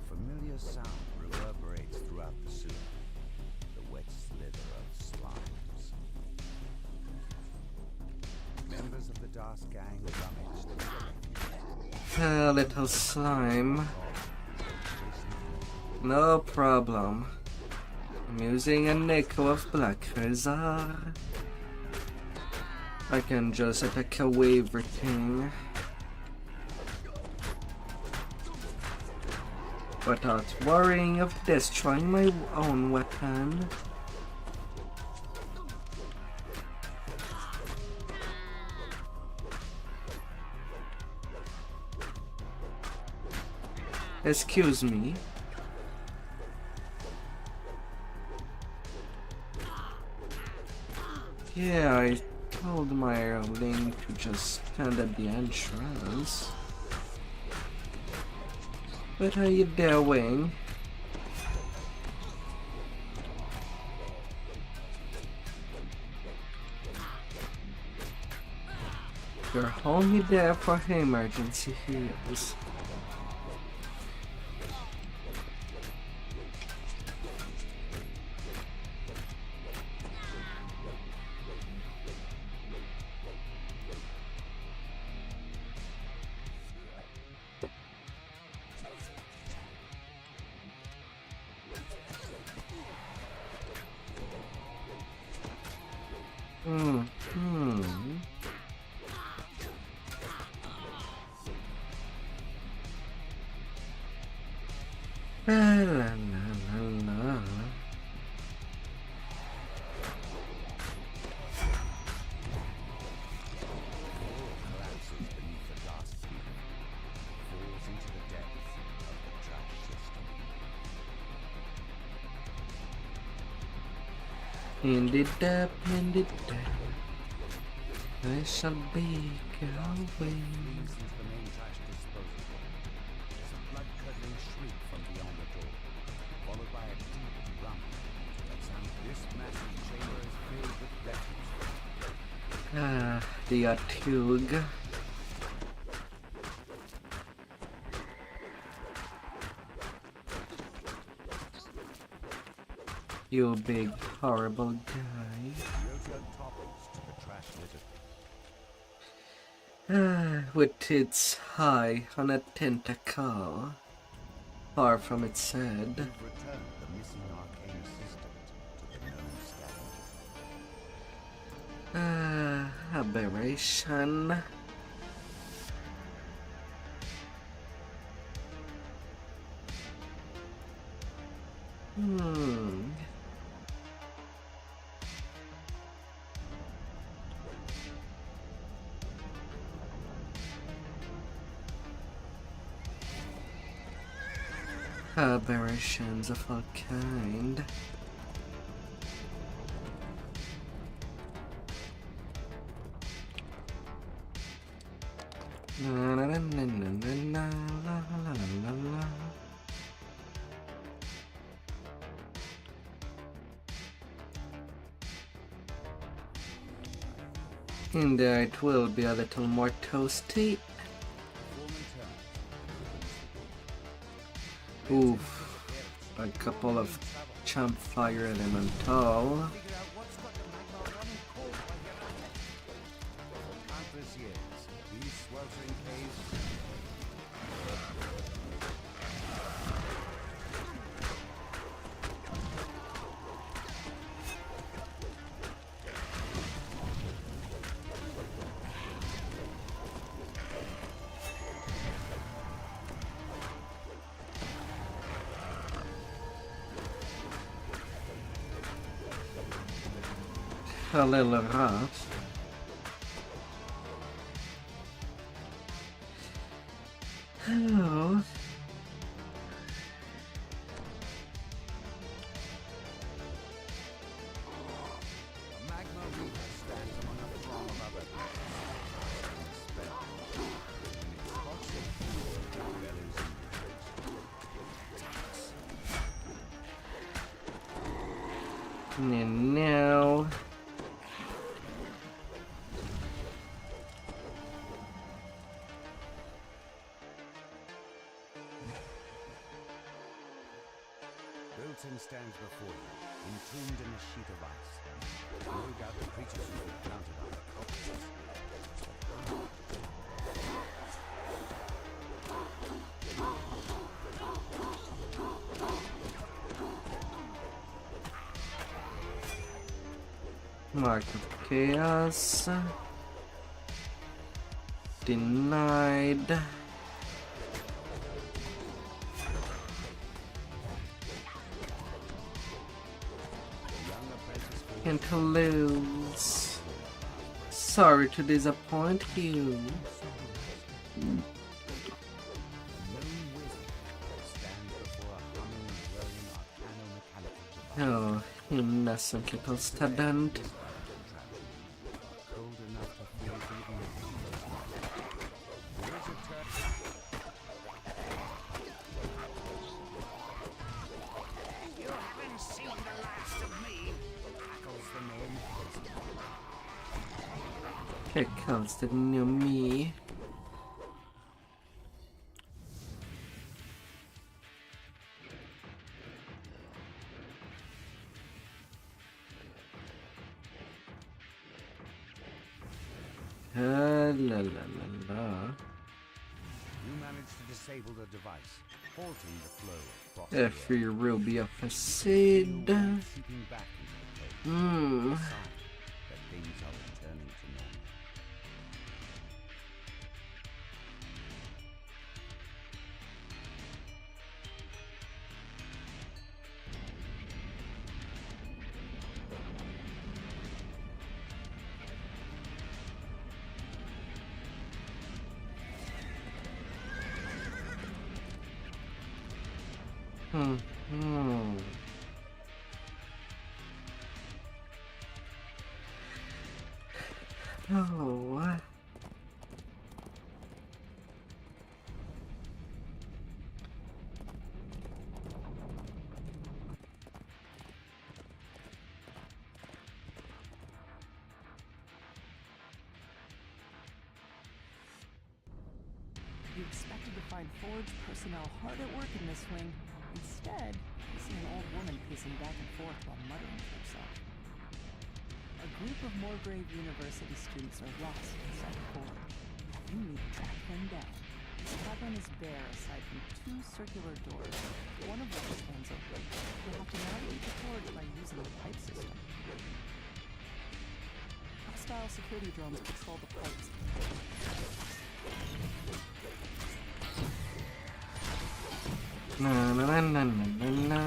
Speaker 6: Familiar sound reverberates throughout the sewer. The wet slither of Gas gang damaged.
Speaker 1: A little slime. No problem. I'm using an echo of Black Razor. I can just attack away everything without worrying of destroying my own weapon. Excuse me. Yeah, I told my link to just stand at the entrance. What are you doing? You're only there for emergency heals. La la la la. In the depth, I shall be going.
Speaker 6: Blood-curdling shriek from beyond the door, followed by a deep rumble that sounds this massive chamber is filled with refuse.
Speaker 1: Ah, the Atug. You big horrible guy. With its eye on a tentacle, far from its head. Aberration. Aberrations of all kind. La la la la la la la la. In there it will be a little more toasty. Oof, a couple of campfire elemental. A little rat. Hello. And now
Speaker 6: Wilton stands before you, entombed in a sheet of ice. No doubt the creatures you encountered are the culprits.
Speaker 1: Mark of Chaos. Denied. Can't lose. Sorry to disappoint you. Oh, innocent little student.
Speaker 11: You haven't seen the last of me. Tackles the name.
Speaker 1: Here comes the new me. La la la la.
Speaker 6: You managed to disable the device, halting the flow of frosty
Speaker 1: A free ruby of a seed.
Speaker 6: seeping back into the cave. Sign that things are returning to normal.
Speaker 1: Oh.
Speaker 7: You expected to find Forge personnel hard at work in this wing. Instead, you see an old woman pacing back and forth while muttering to herself. A group of Morgrave University students are lost inside the forge. You need to track them down. This cavern is bare aside from two circular doors, one of which stands open. You'll have to navigate the forge by using the pipe system. Hostile security drones patrol the pipes.
Speaker 1: Na na na na na na.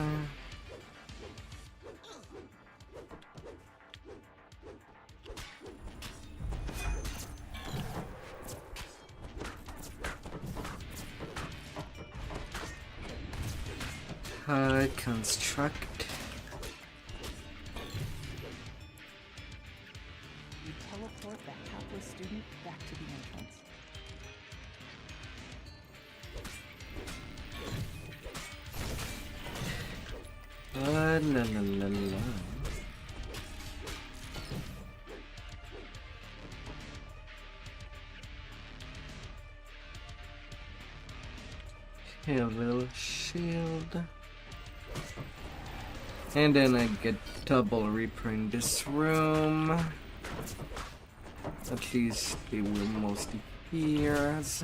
Speaker 1: Construct.
Speaker 7: You teleport the hapless student back to the entrance.
Speaker 1: La la la la. Okay, a little shield. And then I get double Reaper in this room. At least they will mostly hear us.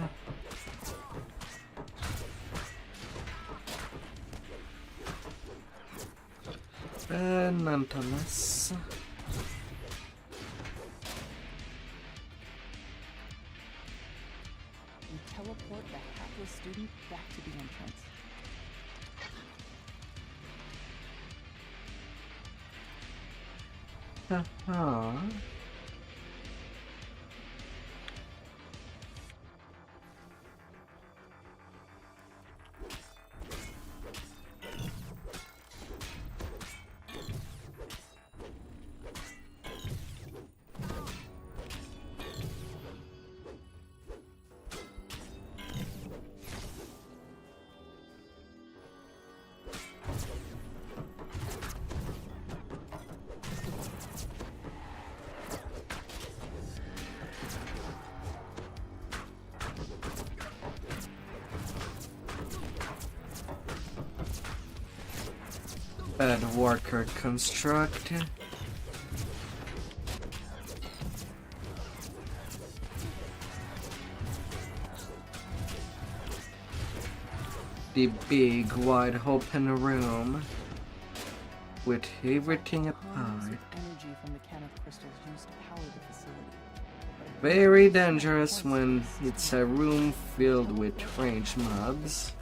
Speaker 1: Nonetheless.
Speaker 7: You teleport the hapless student back to the entrance.
Speaker 1: Haha. Bad worker construct. The big wide open room with everything apart.
Speaker 7: Energy from the enough crystals used to power the facility.
Speaker 1: Very dangerous when it's a room filled with range mobs.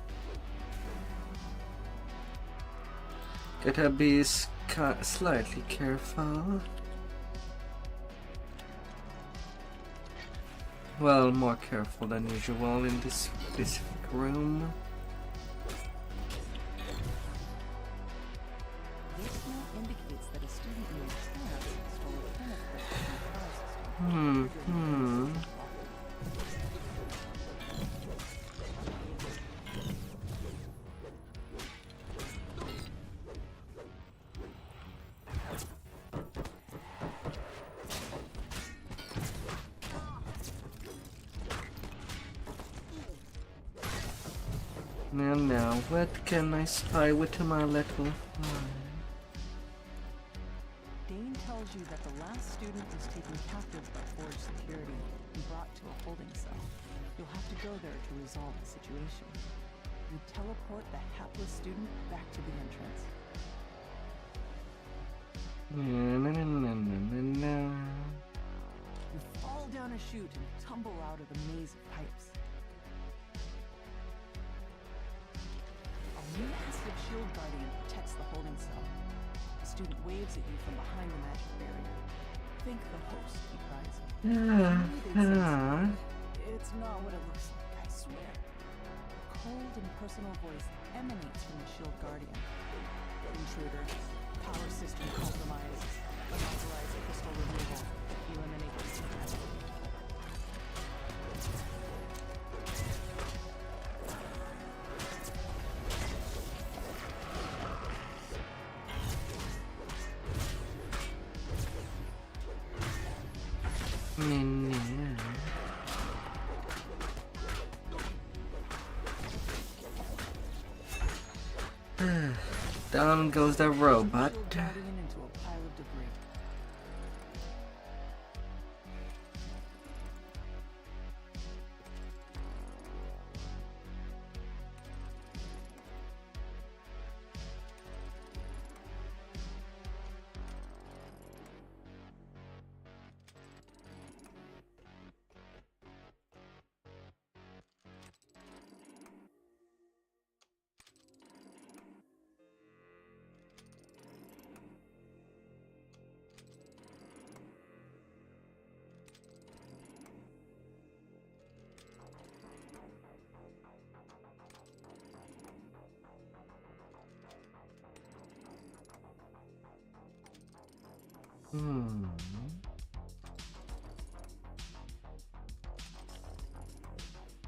Speaker 1: Gotta be slightly careful. Well, more careful than usual in this specific room.
Speaker 7: This note indicates that a student in your class stole a pen of crystals from the file system.
Speaker 1: Now, what can I spy with my little eye?
Speaker 7: Dane tells you that the last student was taken captive by Forge security and brought to a holding cell. You'll have to go there to resolve the situation. You teleport the hapless student back to the entrance. You fall down a chute and tumble out of the maze of pipes. A massive shield guardian protects the holding cell. The student waves at you from behind the magic barrier. Think the host, he cries. It's not what it looks like, I swear. A cold and personal voice emanates from the shield guardian. Intruder. Power system compromised. Unauthorized crystal removal. Eliminate the secret.
Speaker 1: Down goes the robot.
Speaker 7: Into a pile of debris.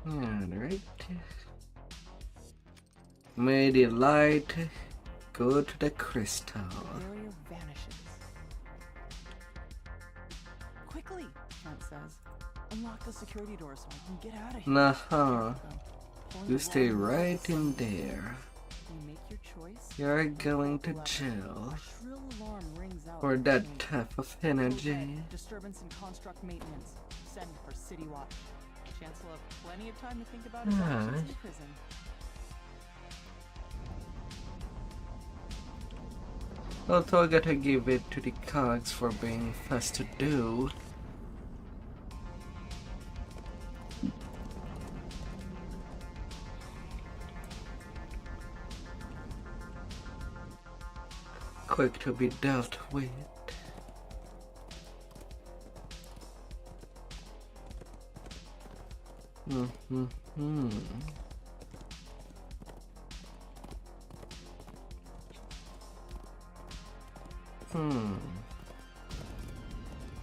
Speaker 1: Alright. May the light go to the crystal.
Speaker 7: The barrier vanishes. Quickly, Trent says. Unlock the security door so I can get out of here.
Speaker 1: Nah, you stay right in there.
Speaker 7: You make your choice.
Speaker 1: You're going to jail
Speaker 7: A shrill alarm rings out
Speaker 1: for that type of energy.
Speaker 7: Disturbance in construct maintenance. Send for City Watch. Chance will have plenty of time to think about his actions in prison.
Speaker 1: Also, I gotta give it to the cogs for being fast to do. Quick to be dealt with.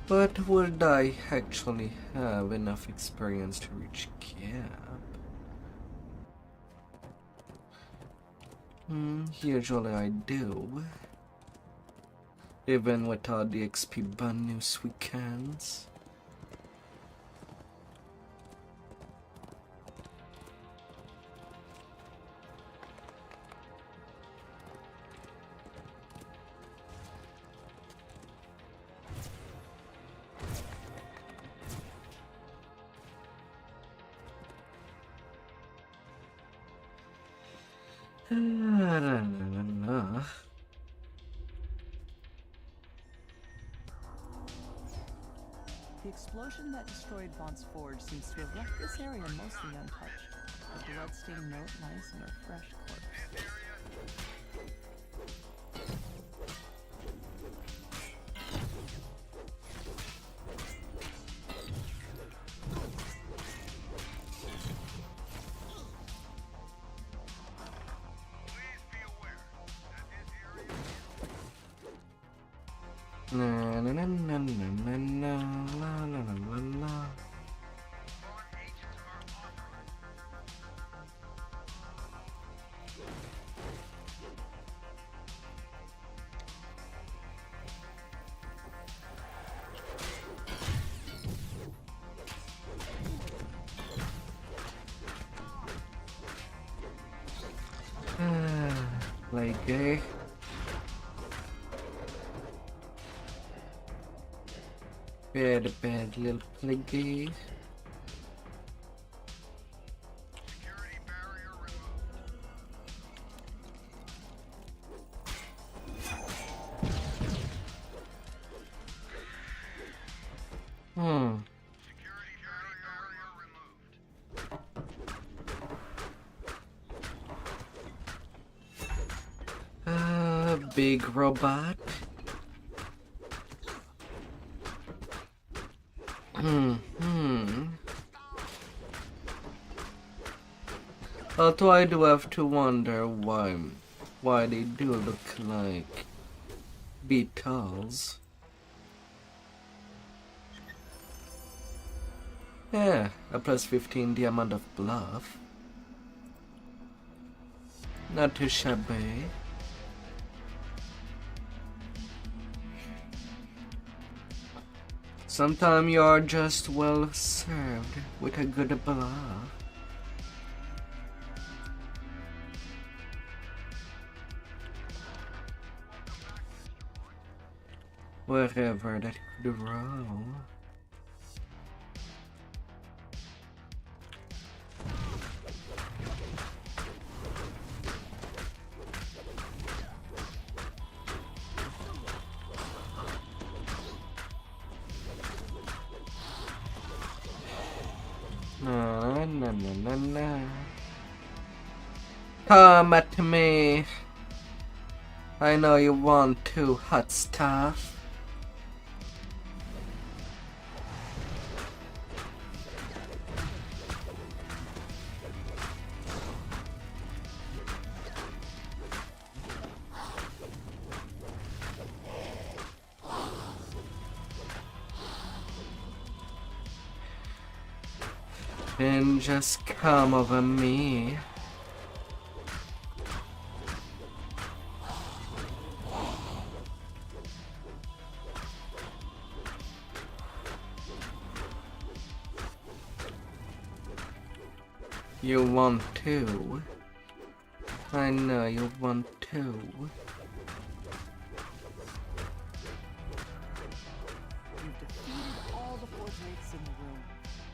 Speaker 1: But would I actually have enough experience to reach camp? Usually I do. Even without the XP bonus weekends. I don't know.
Speaker 7: The explosion that destroyed Vaught's Forge seems to have left this area mostly untouched. A bloodstained note lies in a fresh corpse.
Speaker 1: Na na na na na na na la la la la la. Like gay. Bad little pliggy. Big robot. Although I do have to wonder why they do look like beetles. Yeah, a plus 15 diamond of bluff. Not too shabby. Sometimes you are just well served with a good bluff. Wherever that could roll. Na. Come at me. I know you want to, hot stuff. Then just come over me. You want to? I know you want to.
Speaker 7: You've defeated all the forge wraiths in the room.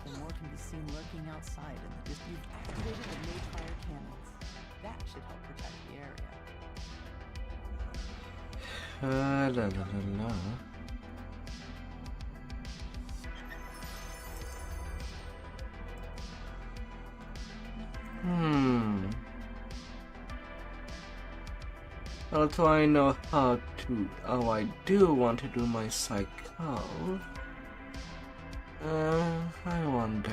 Speaker 7: The more can be seen lurking outside, and you've activated the made-fire cannons. That should help protect the area.
Speaker 1: La la la la. Although I know how I do want to do my cycle. I wonder.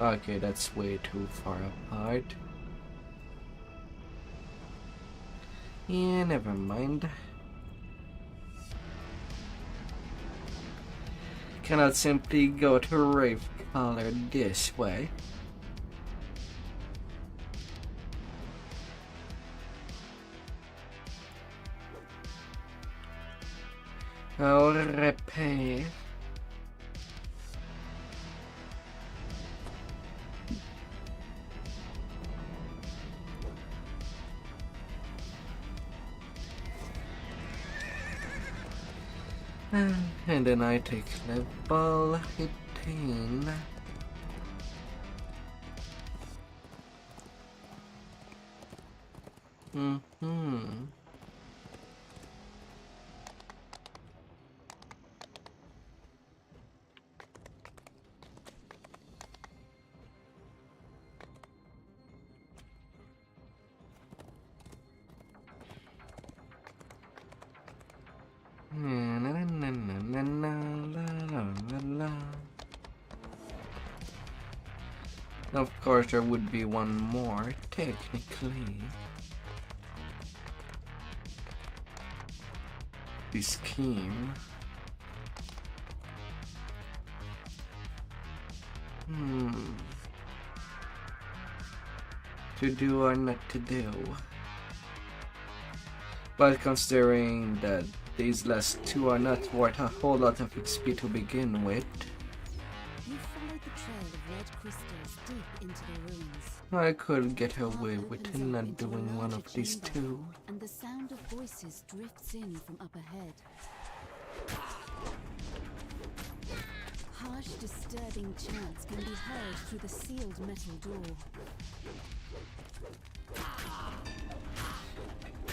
Speaker 1: Okay, that's way too far apart. Yeah, never mind. Cannot simply go to Rave Color this way. I'll repair. And then I take level 18. Mm-hmm. Of course, there would be one more, technically. The scheme. To do or not to do. But considering that these last two are not worth a whole lot of XP to begin with,
Speaker 2: You followed the trail of red crystals deep into the ruins.
Speaker 1: I could get away with not doing one of these two.
Speaker 2: And the sound of voices drifts in from up ahead. Harsh, disturbing chants can be heard through the sealed metal door.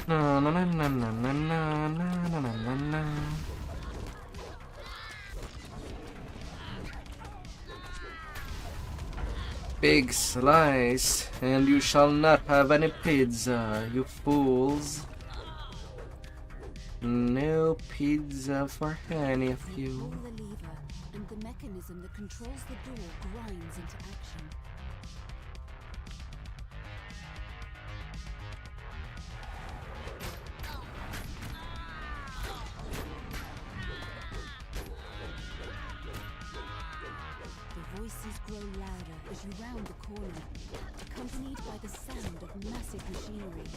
Speaker 1: Na na na na na na na na na na na. Big slice, and you shall not have any pizza, you fools. No pizza for any of you.
Speaker 2: Pull the lever, and the mechanism that controls the door grinds into action. The voices grow louder as you round the corner, accompanied by the sound of massive machinery.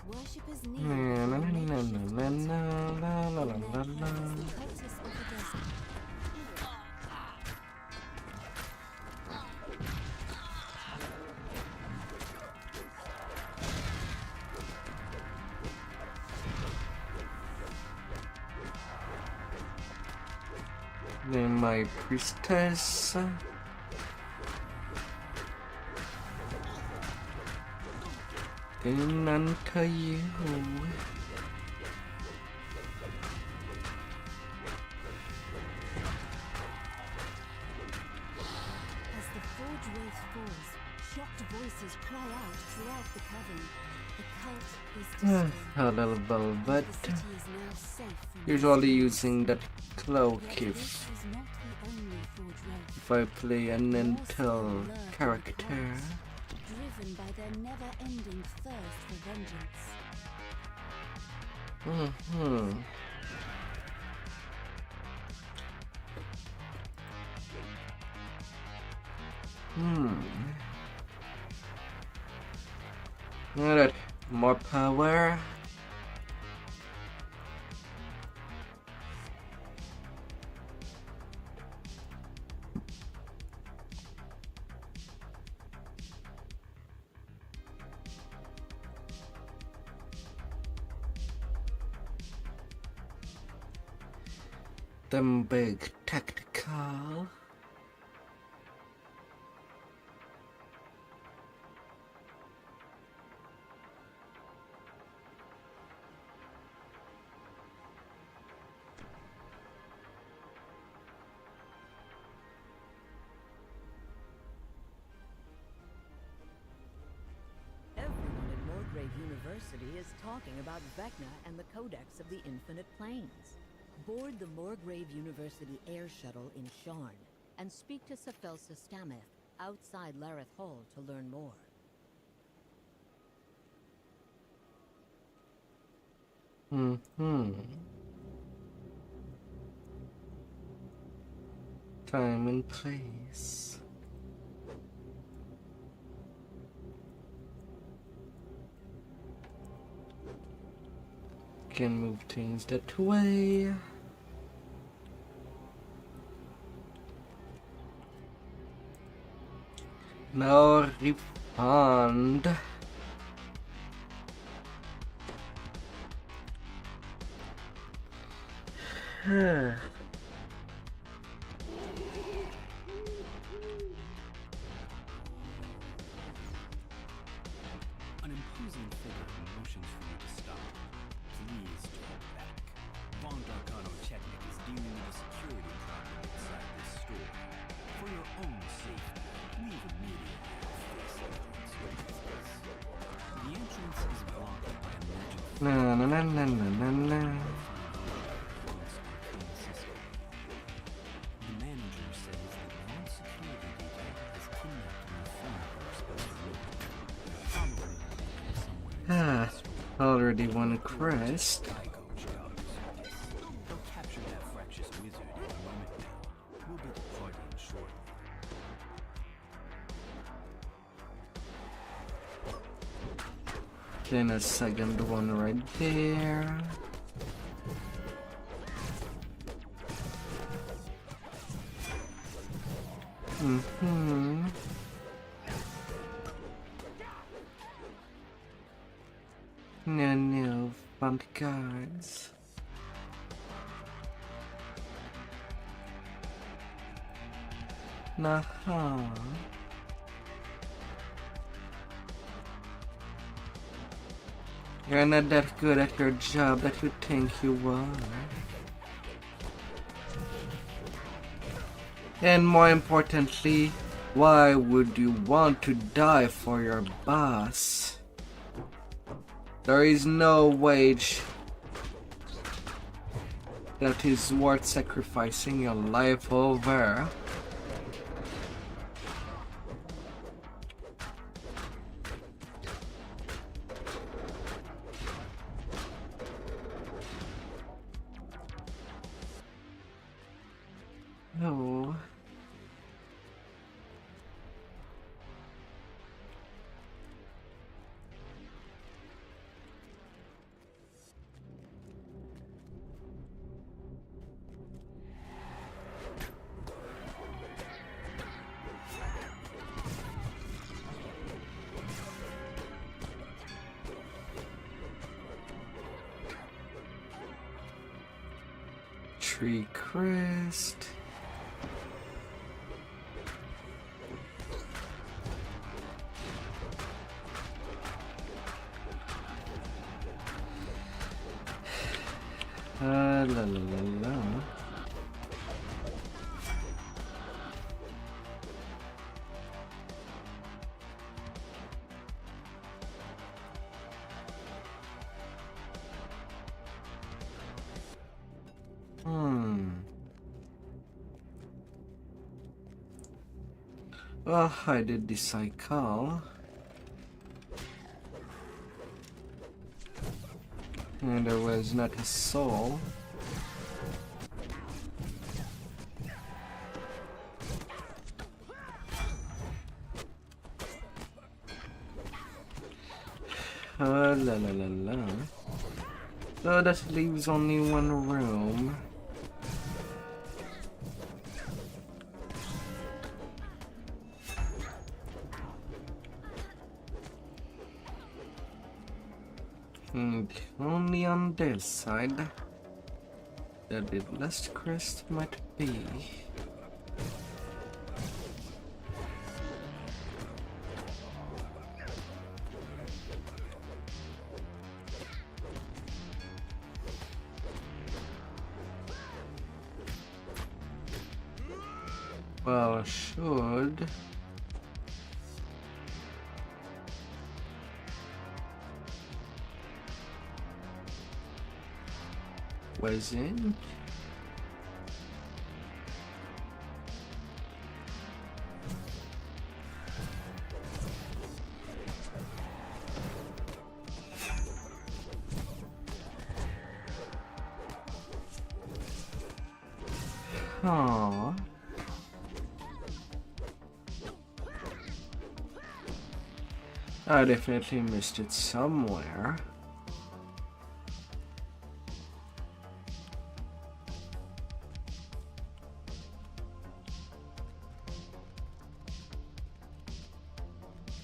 Speaker 2: Worshippers kneel before a makeshift altar, in their hands the cultists of the desert.
Speaker 1: Then my priestess. Then unto you.
Speaker 2: As the forge wave falls, shocked voices cry out throughout the cavern. The cult is destroyed.
Speaker 1: A little velvet.
Speaker 2: The city is now safe from
Speaker 1: Usually using that cloak
Speaker 2: Yet
Speaker 1: if
Speaker 2: this is not the only forge wave.
Speaker 1: I play an intel character.
Speaker 2: Driven by their never-ending thirst for vengeance.
Speaker 1: Alright, more power. Them big tactical.
Speaker 14: Everyone at Morgrave University is talking about Vecna and the Codex of the Infinite Planes. Board the Morgrave University air shuttle in Sharn and speak to Sephelsa Stameth outside Lareth Hall to learn more.
Speaker 1: Time and place. Can move things that way. Now refund.
Speaker 9: imposing figure motions for you to stop. Please turn back. Von Darkano Technic is dealing with a security problem inside this store. For your own safety, leave immediately or face the consequences. The entrance is blocked by a magic
Speaker 1: Na na na na na na.
Speaker 9: The manager says that one security detail has kidnapped the phone we're supposed to look. Following it somewhere.
Speaker 1: Already won a crest.
Speaker 9: They'll capture that fractious wizard in a moment now. We'll be departing shortly.
Speaker 1: Then a second one right there. No, bump guards. Nah. You're not that good at your job that you think you are. And more importantly, why would you want to die for your boss? There is no wage that is worth sacrificing your life over. No. Tree crest. La la la la. Well, I did the cycle. And there was not a soul. La la la la. So that leaves only one room. And only on this side that the last crest might be. Well, should. Wasn't. Aww. I definitely missed it somewhere.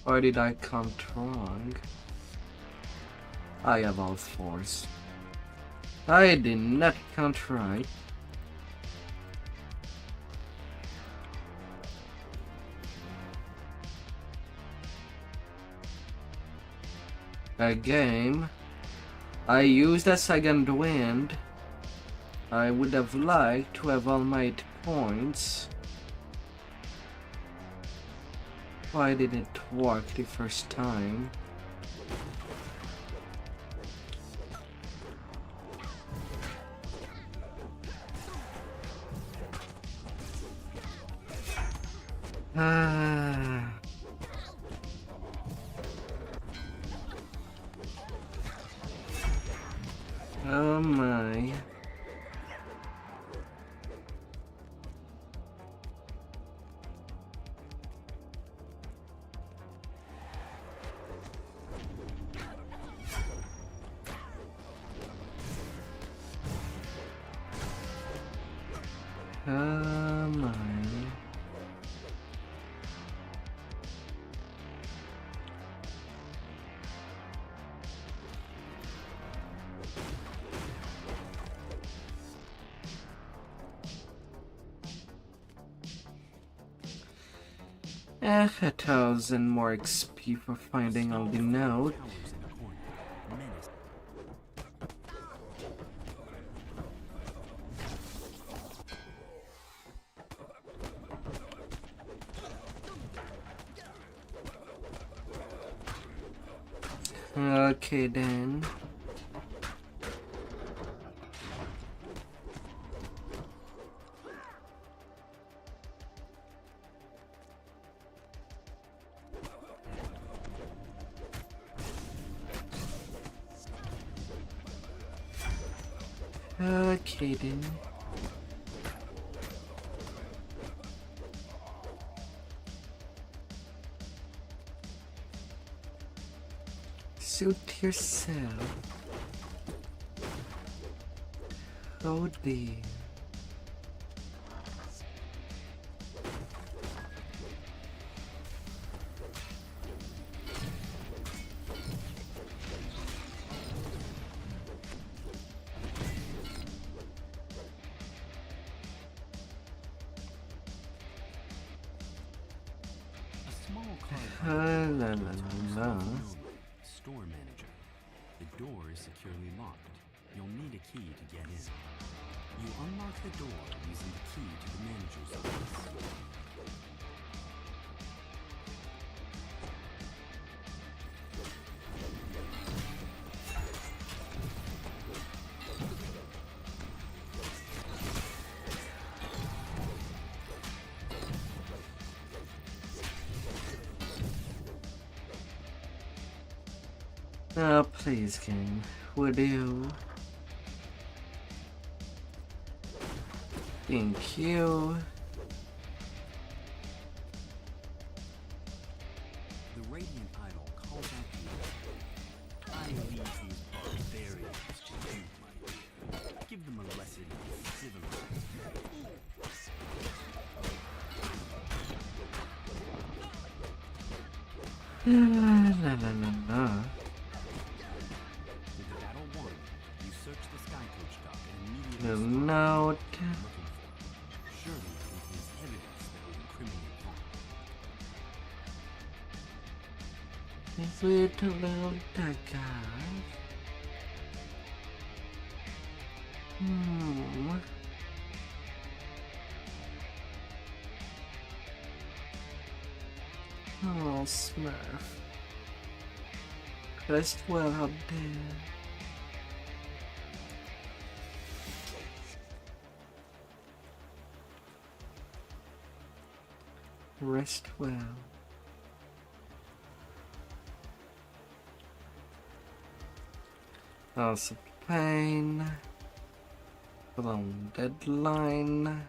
Speaker 1: Or did I count wrong? I have all fours. I did not count right. game. I used a second wind. I would have liked to have all my points. Why did it work the first time? Oh my. Oh my. Eh, 1,000 more XP for finding all the notes. Okay then. Okay then. Suit yourself. Oh dear. La la la.
Speaker 9: Store manager. The door is securely locked. You'll need a key to get in. You unlock the door using the key to the manager's office.
Speaker 1: Oh, please, game. Would you? Thank you.
Speaker 9: The Radiant Idol calls out to you. I leave these barbarians to you, my dear. Give them a lesson in civilized.
Speaker 1: La la la la. The note. Is it a little guy? Oh, Smurf. Rest well out there. Rest well. Loss of pain. Blown deadline.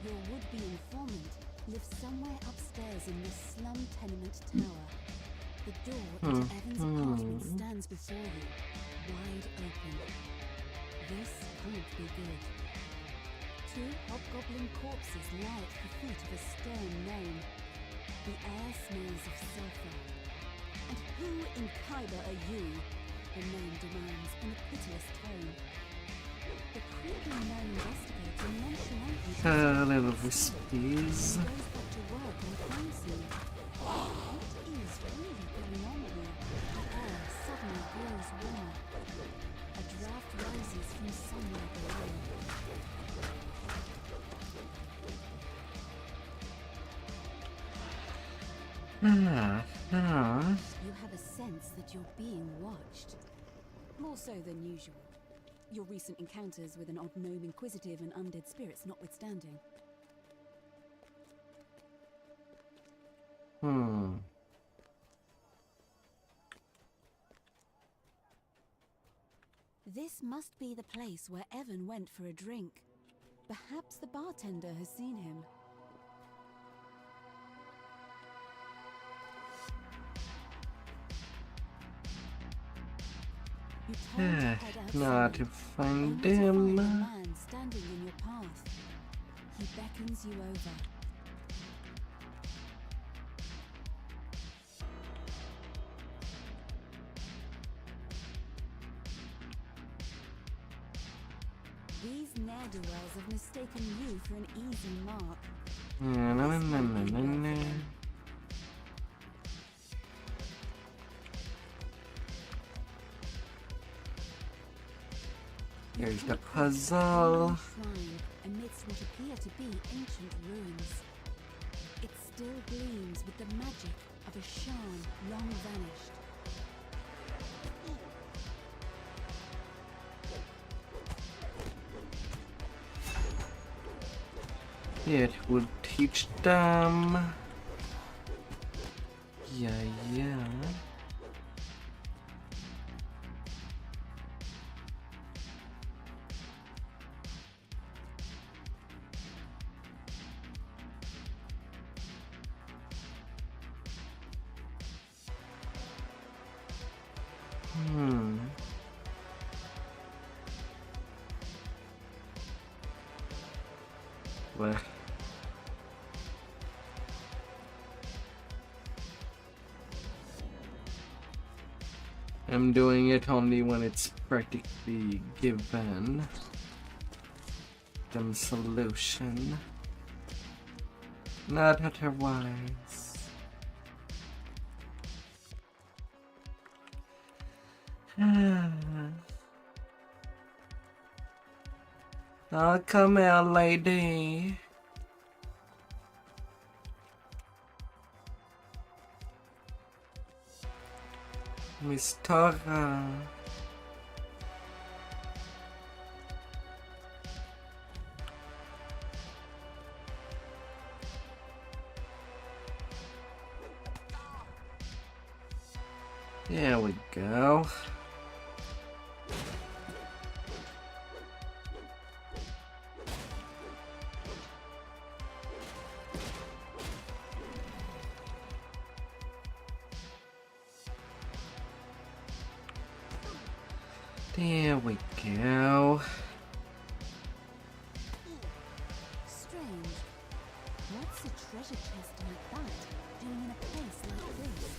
Speaker 15: Your would-be informant lives somewhere upstairs in this slum tenement tower. The door into Evan's apartment stands before you, wide open. This can't be good. 2 hobgoblin corpses lie at the feet of a stone gnome. The air smells of sulfur. And who in Kyber are you? The man demands in a pitiless tone. The creeping man investigator nonchalantly
Speaker 1: little wispies.
Speaker 15: goes back to work on the crime scene. What is really going on here? The air suddenly grows warmer. A draft rises from somewhere below. You have a sense that you're being watched. More so than usual. Your recent encounters with an odd gnome inquisitive and undead spirits notwithstanding. This must be the place where Evan went for a drink. Perhaps the bartender has seen him. You turn to head outside,
Speaker 1: Not to find
Speaker 15: only to find a
Speaker 1: him.
Speaker 15: man standing in your path. He beckons you over. These ne'er-do-wells have mistaken you for an easy mark.
Speaker 1: Here's the puzzle.
Speaker 15: Shrine amidst what appear to be ancient ruins. It still gleams with the magic of a Shan long vanished.
Speaker 1: It will teach them. Yeah. Well, I'm doing it only when it's practically given them solution, not otherwise. Oh, come here, lady. Miss Tora. There we go. There we go.
Speaker 15: Strange. What's a treasure chest like that doing in a place like this?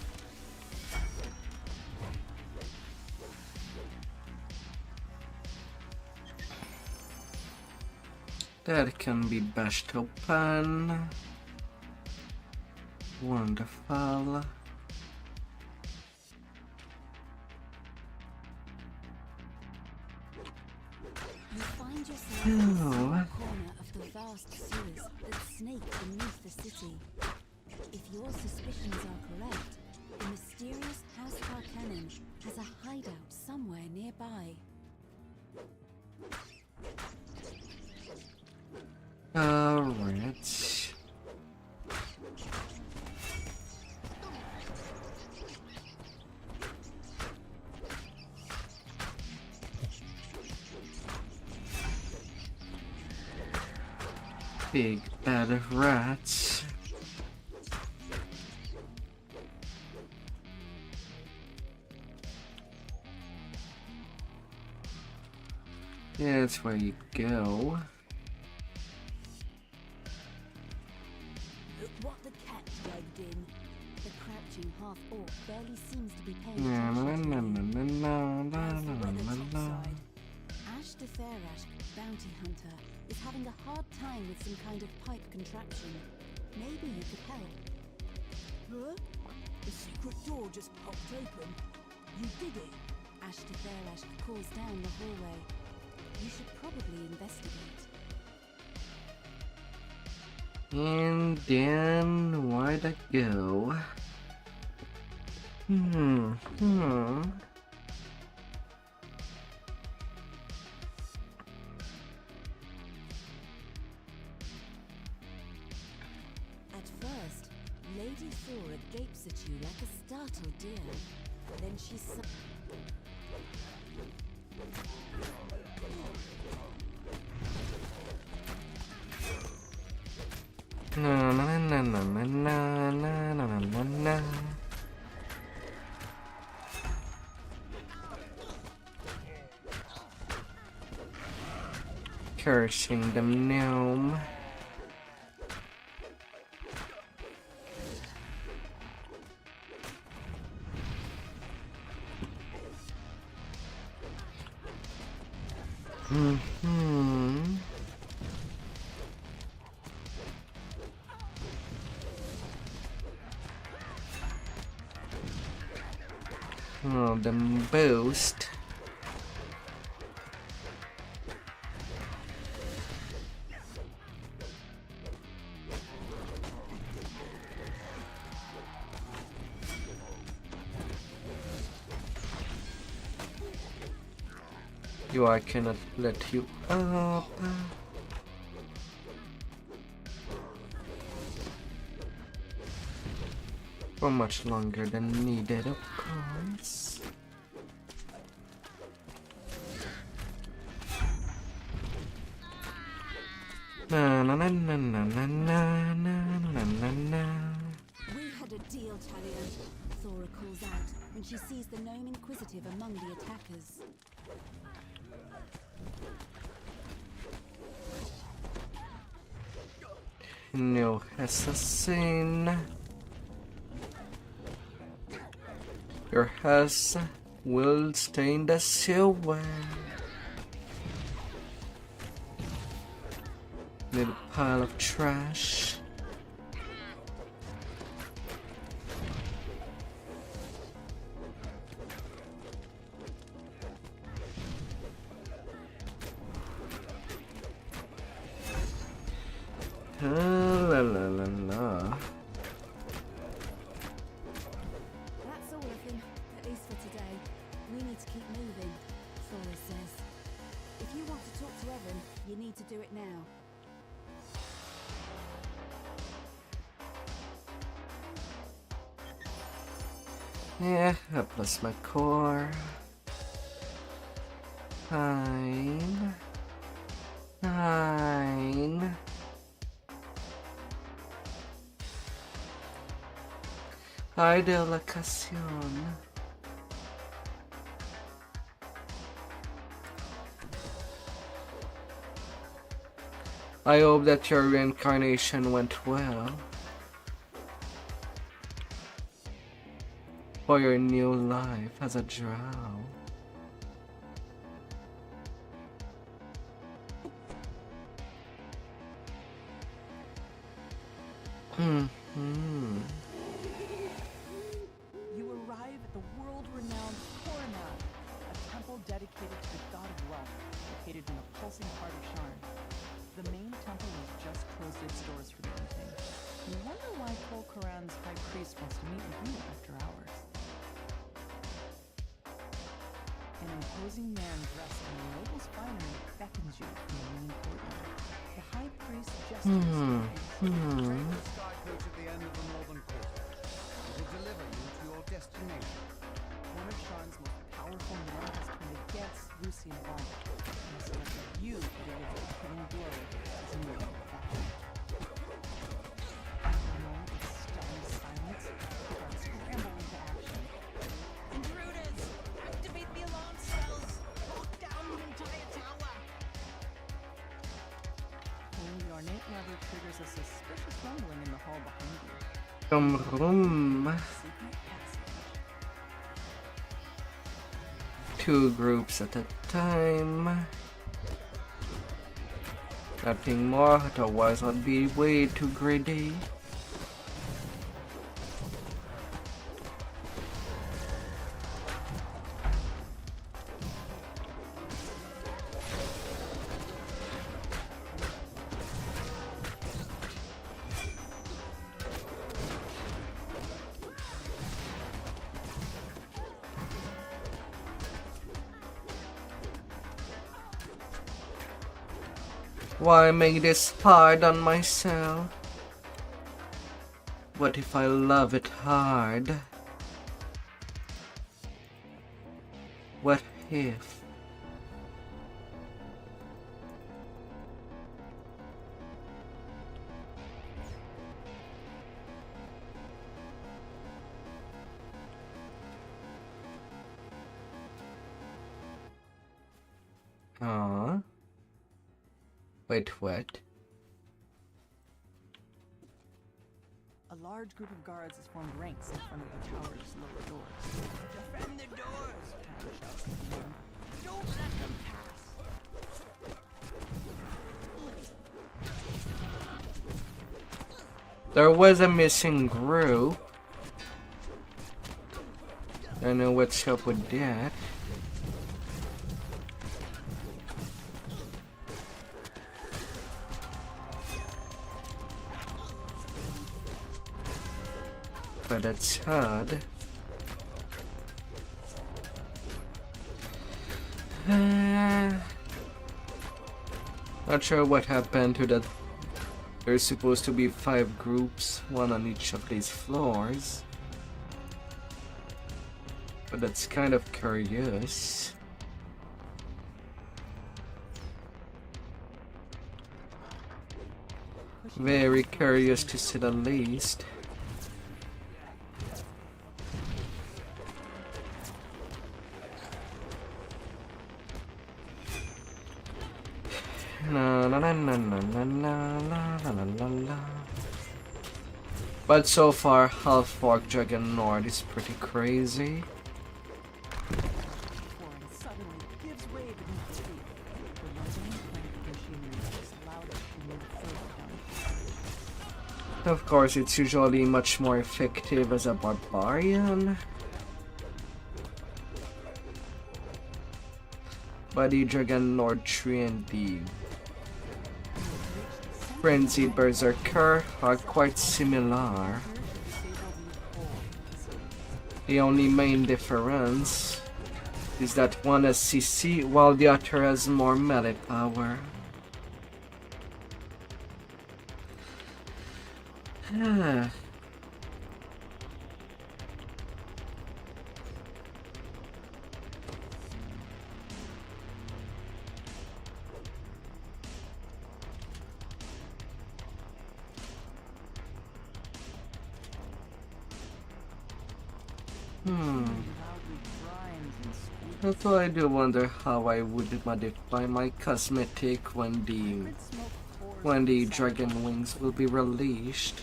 Speaker 1: That can be bashed open. Wonderful.
Speaker 15: You find yourself in the corner of the vast sewers that snake beneath the city. If your suspicions are correct, the mysterious House Harkonnen has a hideout somewhere nearby.
Speaker 1: Alright. Big bad rats. Yeah, that's where you go.
Speaker 15: Look what the cat dragged in. The crouching half-orc barely seems to be paying
Speaker 1: Na na
Speaker 15: attention
Speaker 1: na
Speaker 15: to you.
Speaker 1: na na na
Speaker 15: As the
Speaker 1: na
Speaker 15: weather
Speaker 1: na na.
Speaker 15: topside, Ash the Fairash, bounty hunter, is having a hard time with some kind of pipe contraption. Maybe you could help. Huh? The secret door just popped open. You did it. Ash the Fairash calls down the hallway. You should probably investigate.
Speaker 1: And then where'd I go?
Speaker 15: At first, Lady Thora gapes at you like a startled deer. Then she
Speaker 1: Na na na na na na na na na na. Cursing the gnome. Oh, the boost. I cannot let you up. For much longer than needed, of course. Na na na na na na na na na na.
Speaker 15: We had a deal, Talia. Thora calls out when she sees the gnome inquisitive among the attackers.
Speaker 1: No assassin. Your house will stay in the silver. Little pile of trash. La la la la.
Speaker 15: That's all of him, at least for today. We need to keep moving, Thora says. If you want to talk to Evan, you need to do it now.
Speaker 1: Yeah, plus my core. Fine. Fine. Ay de la ocasión. I hope that your reincarnation went well. For your new life as a drow.
Speaker 7: You arrive at the world-renowned Coronel, a temple dedicated to the god of wealth, located in a pulsing heart of Sharn. The main temple has just closed its doors for the evening. You wonder why Kol Karan's high priest wants to meet with you after hours. An imposing man dressed in a noble's finery beckons you from the main courtyard. The high priest gestures
Speaker 6: Train the sky coach at the end of the northern quarter. It will deliver you to your destination.
Speaker 7: One of Sharn's most powerful men has turned against Lucian Vaughn and selected you to deliver a killing blow as a new battle. For a moment of stunned silence, the guards scramble into action.
Speaker 10: Intruders! Activate the alarm cells! Lock down the entire tower!
Speaker 7: Pulling the ornate lever triggers a suspicious rumbling in the hall behind you.
Speaker 1: room. 2 groups at a time. Nothing more, otherwise I'd be way too greedy. Why make this hard on myself? What if I love it hard? What if? Huh? Wait, what?
Speaker 7: A large group of guards has formed ranks in front of the tower's lower doors.
Speaker 11: Defend the doors! Don't let them pass!
Speaker 1: There was a missing group. I don't know what's up with that. But that's hard. Not sure what happened to that. There's supposed to be 5 groups, 1 on each of these floors. But that's kind of curious. Very curious to say the least. But so far, Half-orc Dragon Nord is pretty crazy. Of course, it's usually much more effective as a barbarian. But the Dragon Lord 3 and the Frenzied Berserker are quite similar. The only main difference is that one has CC while the other has more melee power. Also, I do wonder how I would modify my cosmetic when the dragon wings will be released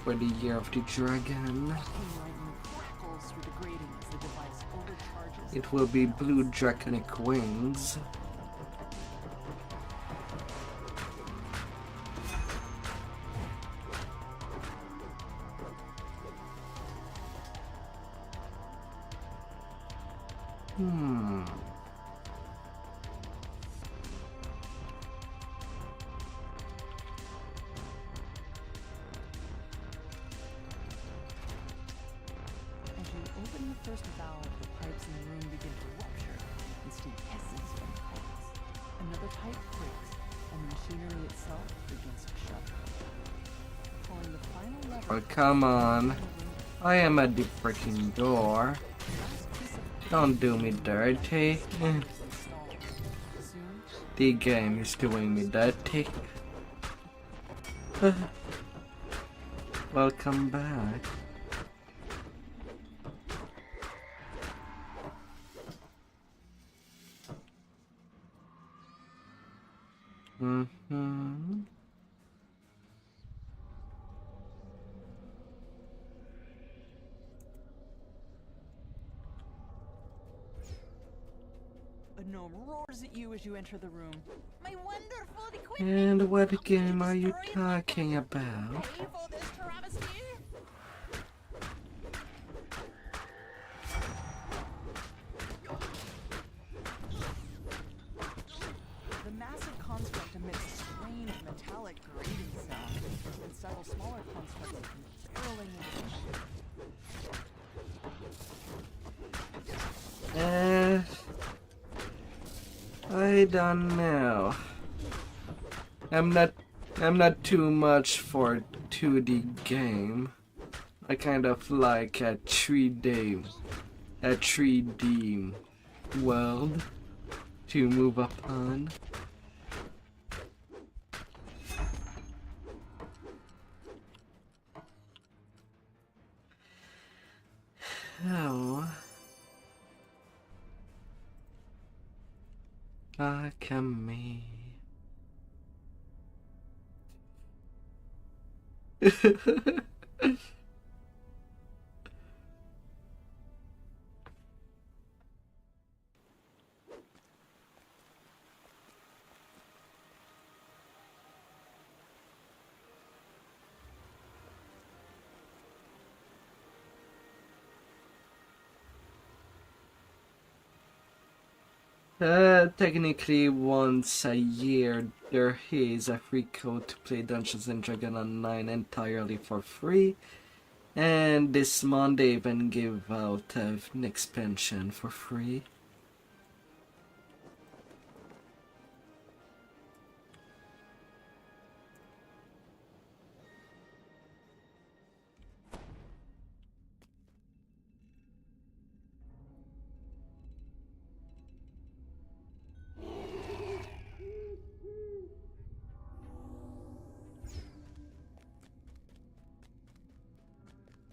Speaker 1: for the Year of the Dragon. It will be blue draconic wings. Oh, come on. I am at the freaking door. Don't do me dirty. The game is doing me dirty. Welcome back.
Speaker 7: The gnome roars at you as you enter the room.
Speaker 10: My wonderful equipment!
Speaker 1: And what game are you talking about?
Speaker 10: Pay for this travesty?
Speaker 7: The massive construct emits a strange metallic grating sound, and several smaller constructs come barreling into
Speaker 1: I don't know. I'm not too much for 2D game. I kind of like a 3D world to move upon. Oh. Akame. Technically once a year there is a free code to play Dungeons & Dragons Online entirely for free, and this month they even give out an expansion for free.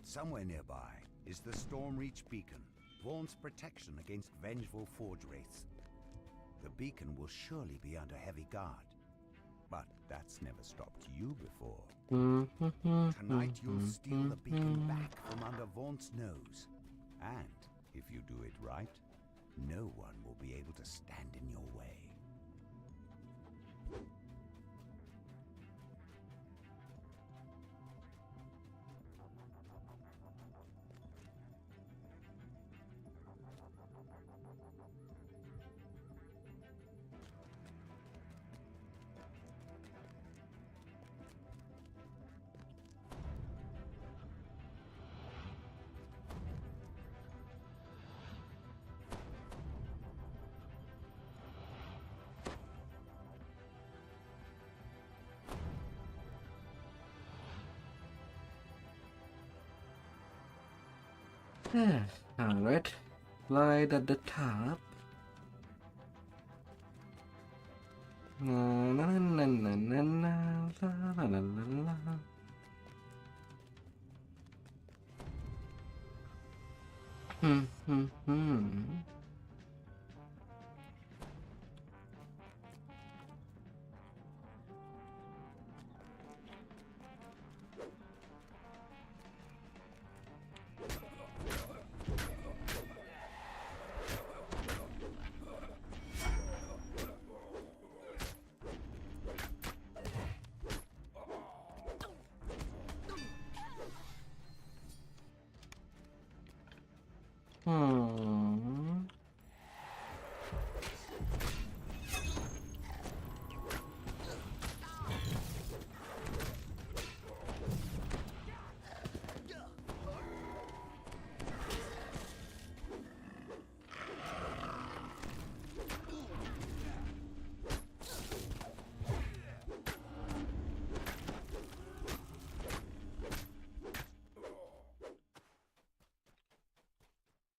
Speaker 6: Somewhere nearby is the Stormreach Beacon, Vaughn's protection against vengeful Forge Wraiths. The beacon will surely be under heavy guard, but that's never stopped you before. Tonight you'll steal the beacon back from under Vaughn's nose, and if you do it right, no one will be able to stand in your way.
Speaker 1: Alright, slide at the top. Na, na, na, na, na, na, la, la, la, la.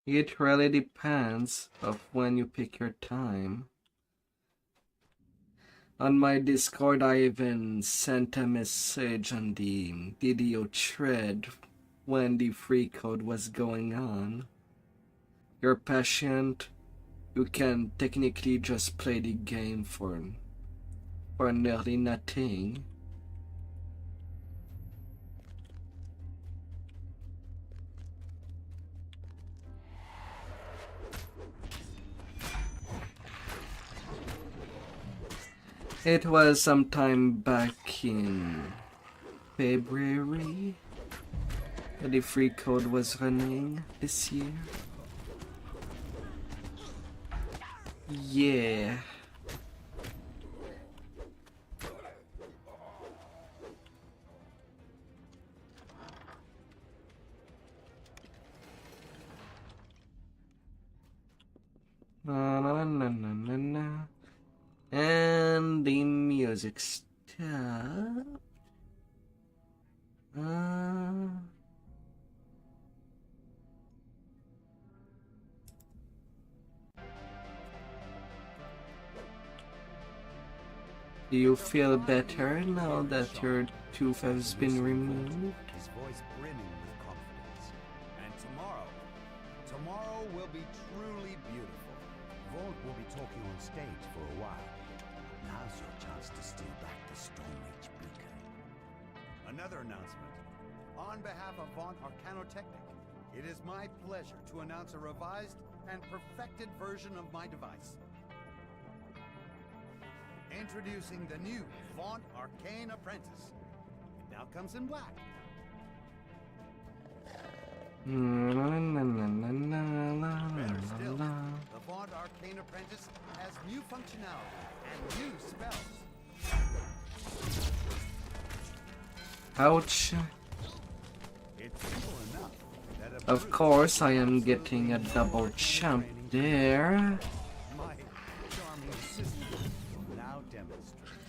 Speaker 1: It really depends of when you pick your time. On my Discord, I even sent a message on the DDO thread when the free code was going on. You're patient, you can technically just play the game for nearly nothing. It was sometime back in February that the free code was running this year. Yeah. Na, na, na, na, na, na. And the music stopped. Do you feel better now that your tooth has been removed?
Speaker 6: His voice brimming with confidence. And tomorrow will be truly beautiful. Vaunt will be talking on stage for a while. Now's your chance to steal back the Stormreach beacon. Another announcement. On behalf of Vaunt Arcanotechnic, it is my pleasure to announce a revised and perfected version of my device. Introducing the new Vaunt Arcane Apprentice. It now comes in black. Better still, the Vaunt Arcane Apprentice has new functionality and new spells.
Speaker 1: Ouch.
Speaker 6: It's simple enough that
Speaker 1: Of course, I am getting a double jump there.
Speaker 6: my charming assistant will now demonstrate.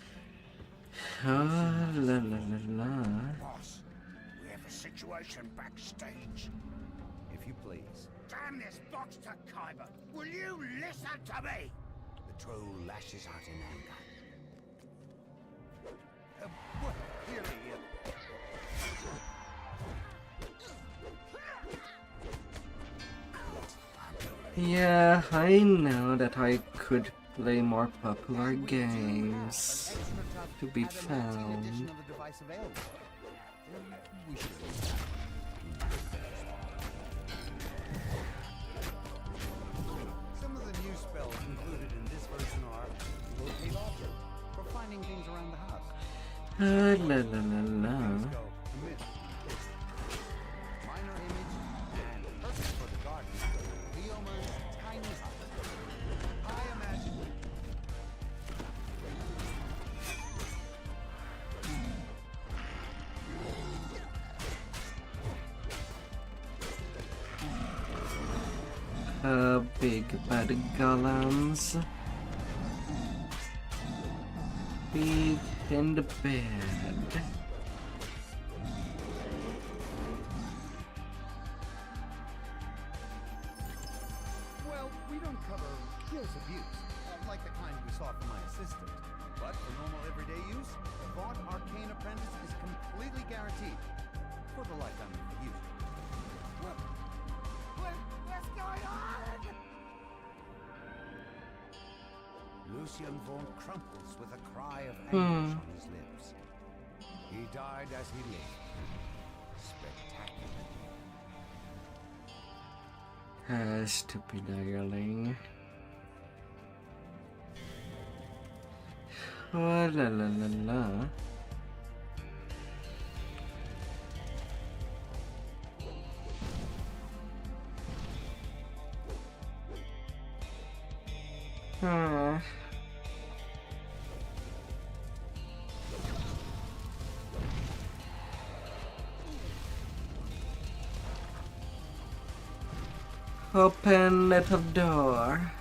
Speaker 1: Ah, la la la la.
Speaker 11: Boss, we have a situation backstage.
Speaker 6: If you please.
Speaker 11: Damn this box to Kyber! Will you listen to me?
Speaker 6: The troll lashes out in anger. Well, clearly,
Speaker 1: Yeah, I know that I could play more popular games to be found.
Speaker 6: Some of the new spells included in this version are locate object for finding things around the house.
Speaker 1: La la la la.
Speaker 6: Minor image and perfect for the garden. Leoma's tiny house. I imagine.
Speaker 1: Big bad golems. Big and bad.
Speaker 6: Well, we don't cover skills abuse, like the kind we saw from my assistant. But for normal everyday use, the Vaunt Arcane Apprentice is completely guaranteed for the lifetime of the user.
Speaker 11: What's going on?
Speaker 6: Lucian Vaunt crumples with a cry of anguish on his lips. He died as he lived. Spectacular.
Speaker 1: Stupid darling. Oh la la la la. Open little door.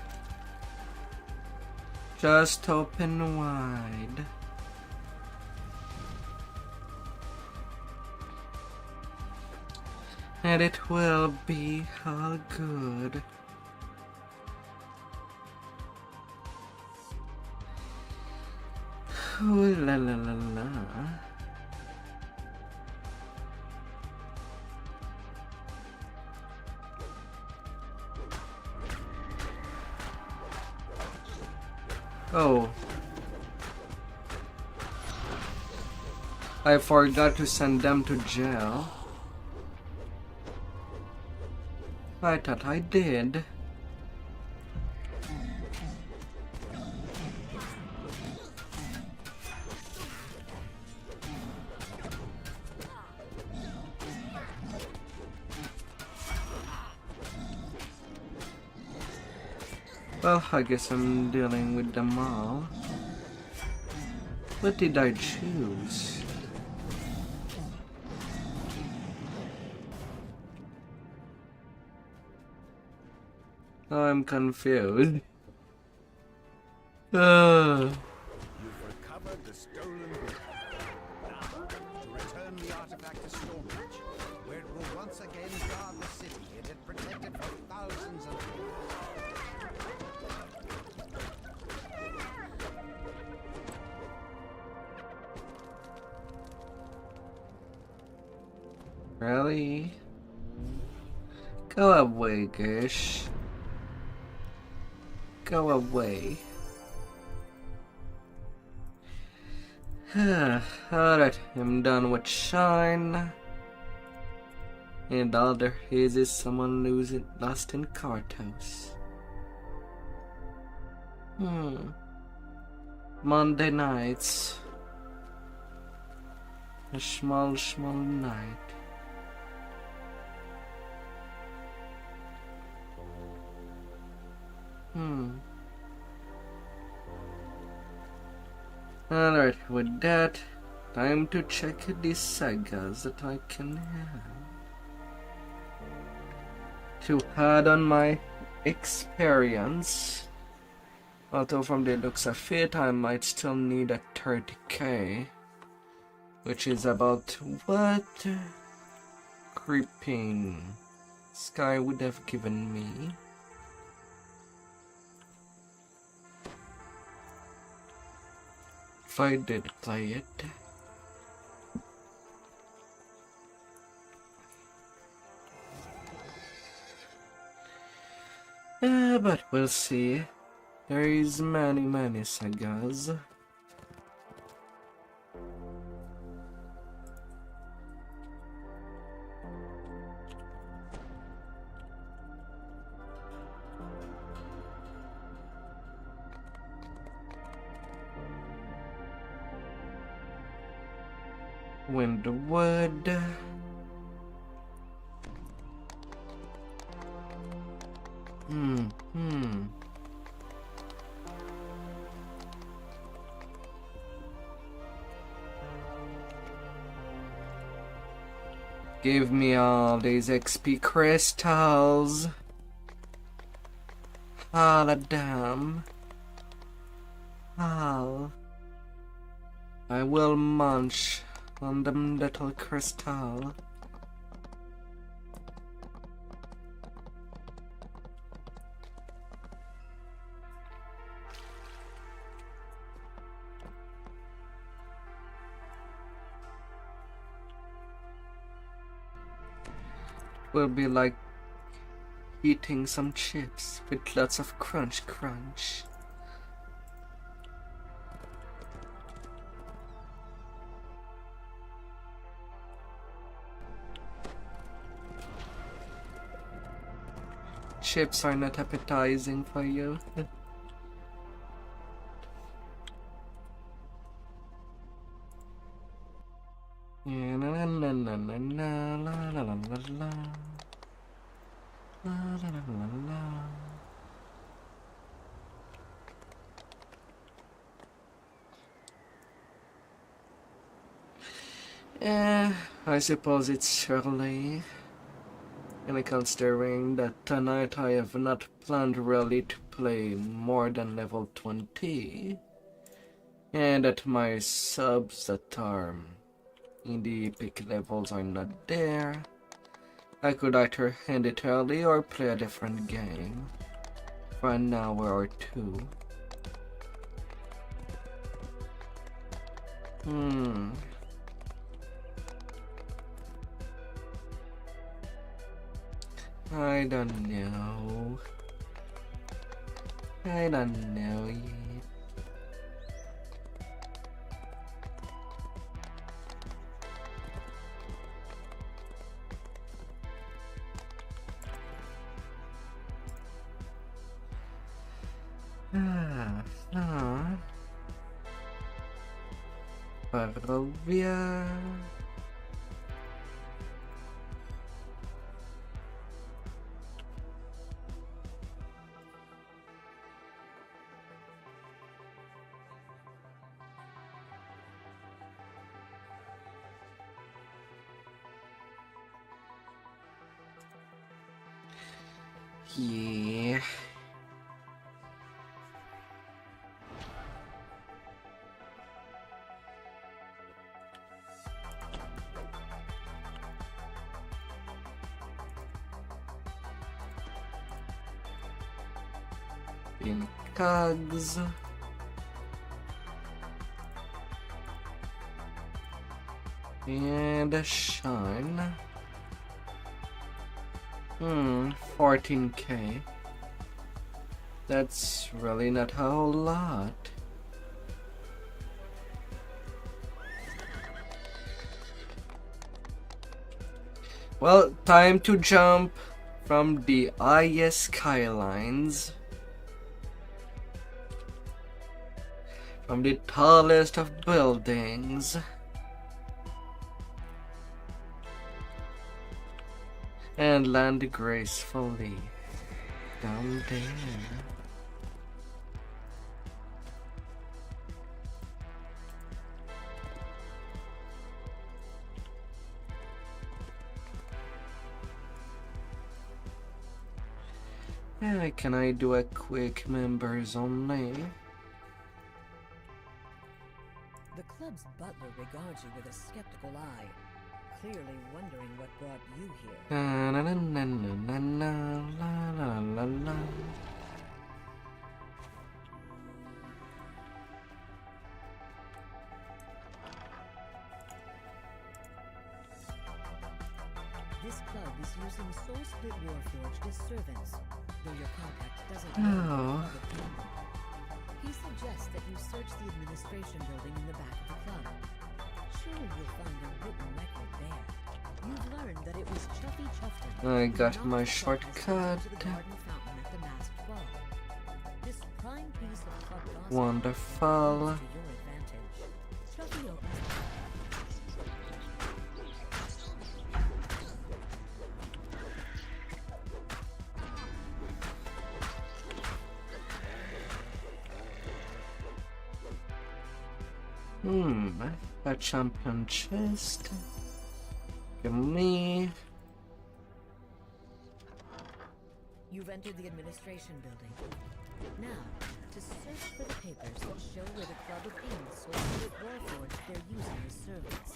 Speaker 1: Just open wide. And it will be all good. Ooh la la la la. Oh. I forgot to send them to jail. I thought I did. Well, I guess I'm dealing with them all. What did I choose? Oh, I'm confused.
Speaker 6: You've recovered the stolen book. Now, to return the artifact to Stormbridge, where it will once again guard the city it had protected for thousands of years.
Speaker 1: Really? Go away, Gish. Go away. Alright, I'm done with Shine. And all there is someone lost in Cartos. Monday nights. A small night. Alright, with that, time to check these sagas that I can have. To add on my experience. Although from the looks of it, I might still need a 30k. Which is about what Creeping Sky would have given me. If I did play it. But we'll see. There is many sagas. Windwood. Give me all these XP crystals. All of them. All. I will munch on them little crystal. Will be like eating some chips with lots of crunch. Chips are not appetizing for you. I suppose it's early. And considering that tonight I have not planned really to play more than level 20. And that my subs that are in the epic levels are not there. I could either end it early or play a different game for an hour or two. I don't know. I don't know yet. Barovia. Yeah. In cogs. And a shine. 14k. That's really not a whole lot. Well, time to jump from the IS skylines. From the tallest of buildings. And land gracefully down there. Yeah, can I do a quick members only?
Speaker 14: The club's butler regards you with a skeptical eye, clearly wondering what brought you here.
Speaker 1: La la la la la la la la.
Speaker 14: This club is using Soul Split Warforged as servants, though your contact doesn't
Speaker 1: Oh.
Speaker 14: know the club. He suggests that you search the administration building in the back of the club. Surely you'll find a written record there. You've learned that it was Chuffy Chuffton.
Speaker 1: I got
Speaker 14: who
Speaker 1: my
Speaker 14: knocked the
Speaker 1: shortcut.
Speaker 14: to the garden fountain at the masked ball. This prime piece of club gossip
Speaker 1: Wonderful.
Speaker 14: is to your advantage. Chuffy opens
Speaker 1: a champion chest. Give me.
Speaker 14: You've entered the administration building. Now, to search for the papers that show where the Club of Ings Soul Split Warforged they're using as servants.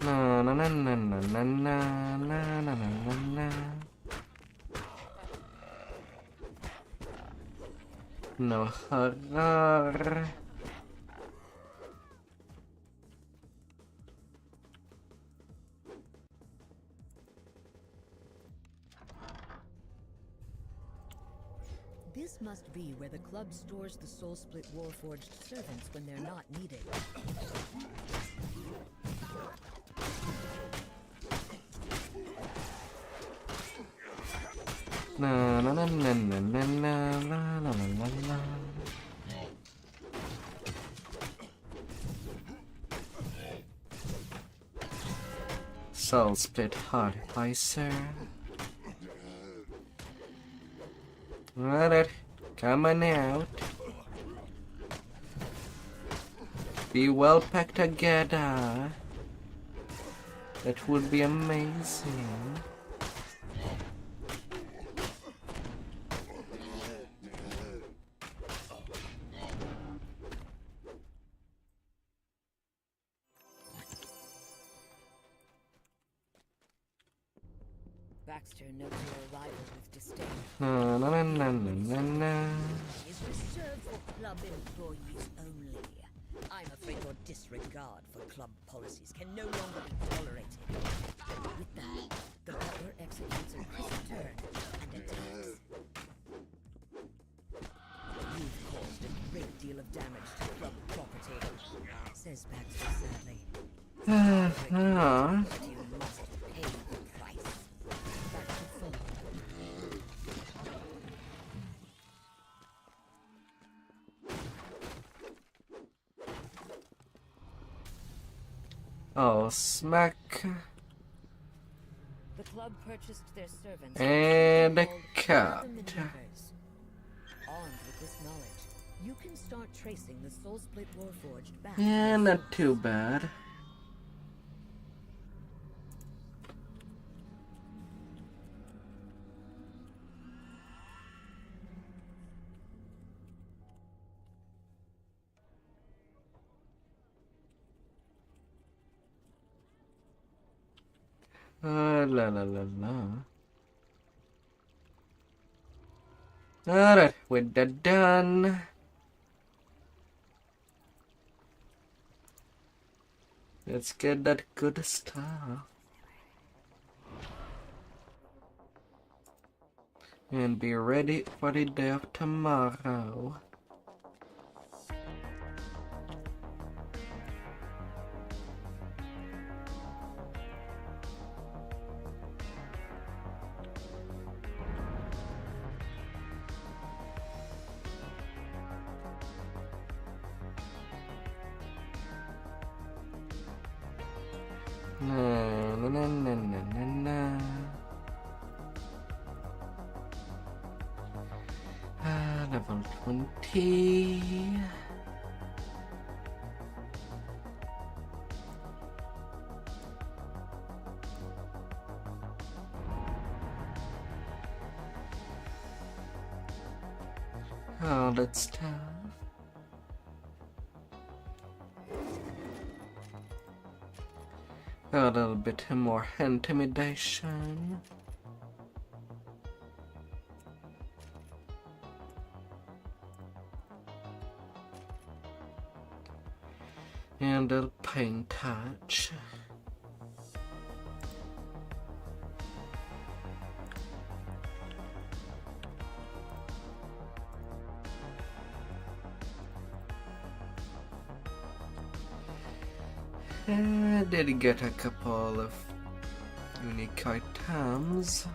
Speaker 1: Na na na na na na na na na na na. No horror.
Speaker 14: This must be where the club stores the Soul Split Warforged servants when they're not needed.
Speaker 1: Na na na na na na na la la la la. Soul Split Heart Heiser. Alright, coming out. Be well packed together. That would be amazing.
Speaker 14: Baxter notes your arrival with disdain.
Speaker 1: Na na na na na na.
Speaker 14: Is reserved for club employees only. I'm afraid your disregard for club policies can no longer be tolerated. With that, the butler executes a crisp turn and attacks. You've caused a great deal of damage to club property, says Baxter sadly.
Speaker 1: Ah.
Speaker 14: But you must pay the price. Baxter follows.
Speaker 1: Oh, smack.
Speaker 14: The club purchased their servants
Speaker 1: And a
Speaker 14: called
Speaker 1: cat.
Speaker 14: the Maneuvers. Armed with this knowledge, you can start tracing the Soul Split Warforged back.
Speaker 1: Yeah, not too bad. La la la la. Alright, we're done. Let's get that good stuff. And be ready for the day of tomorrow. Na na na na na na na. Level 20. Oh, that's tough. A little bit more intimidation. And a paint touch. I did get a couple of unique items.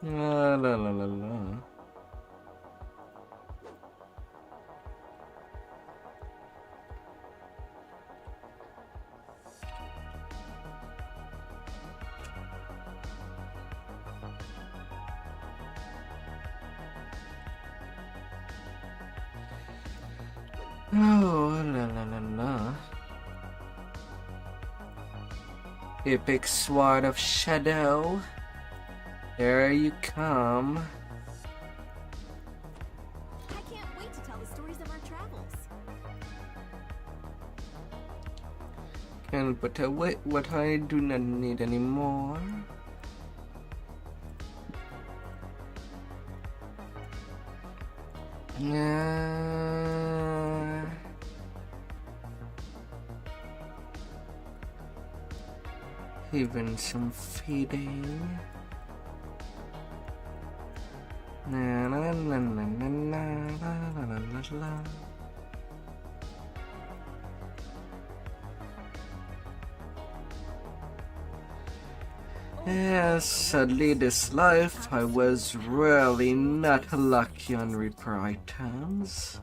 Speaker 1: La la la la la. Oh, la la la la. Epic Sword of Shadow. There you come.
Speaker 15: I can't wait to tell the stories of our travels.
Speaker 1: Can put away what I do not need anymore. Even some feeding. Na na na na na na la la la la. Yes, sadly this life I was really not lucky on repair items.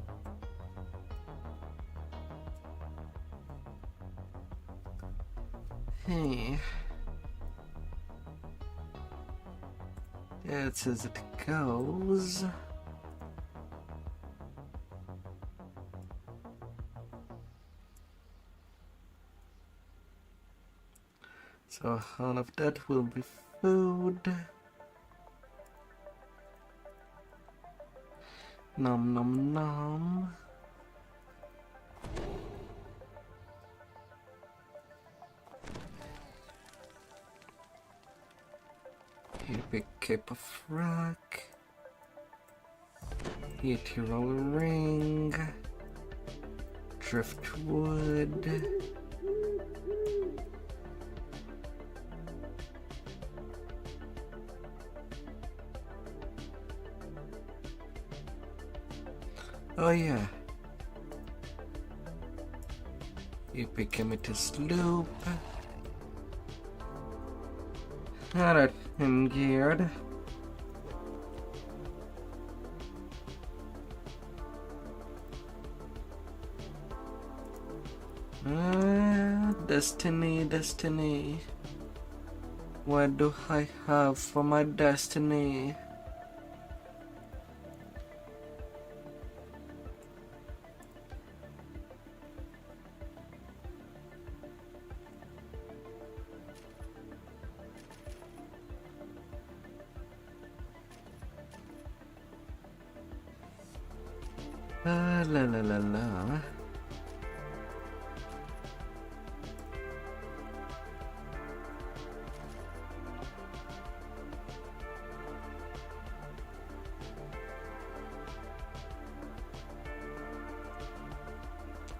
Speaker 1: Hey. That's as it goes. So all of that will be food. Nom nom nom. Epic Cape of Rock. Ethereal Ring. Driftwood. Oh yeah. Epic Amethyst Loop. Alright, I'm geared. Destiny, destiny. What do I have for my destiny? La la la la.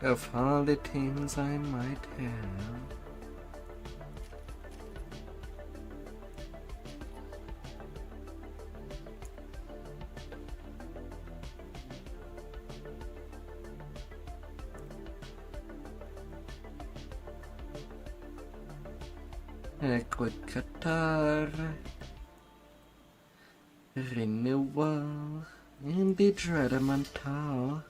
Speaker 1: Of all the things I might have. A quick Qatar, renewal, and the Dreadamental.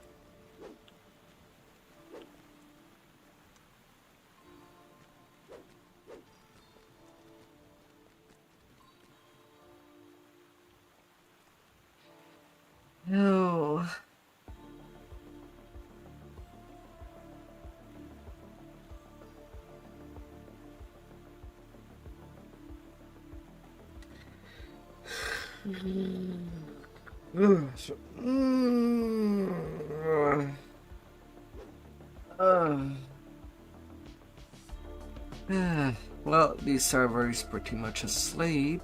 Speaker 1: No. Well, the server is pretty much asleep.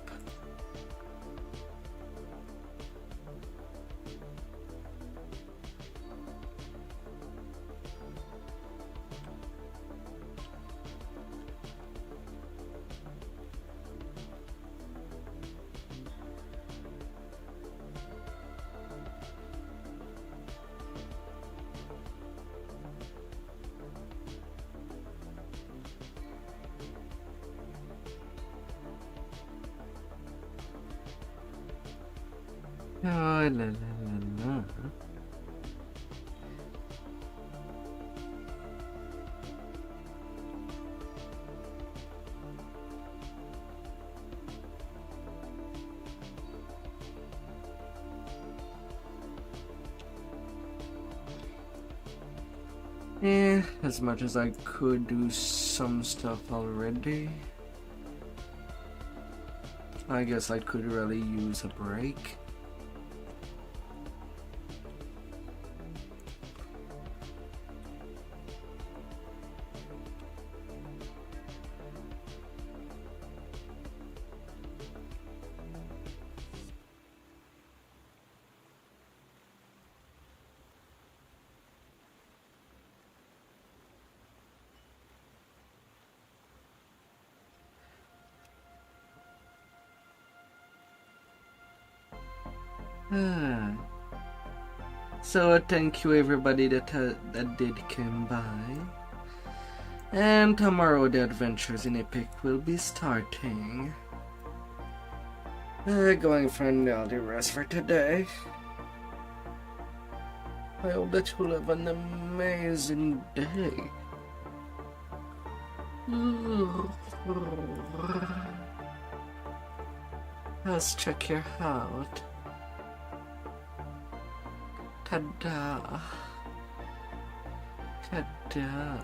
Speaker 1: Oh, la la la la. As much as I could do some stuff already, I guess I could really use a break. So thank you everybody that did come by, and tomorrow the adventures in Epic will be starting. Going for an early rest for today. I hope that you'll have an amazing day. Let's check your out. Ta-da. Ta-da.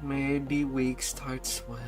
Speaker 1: May the week starts well.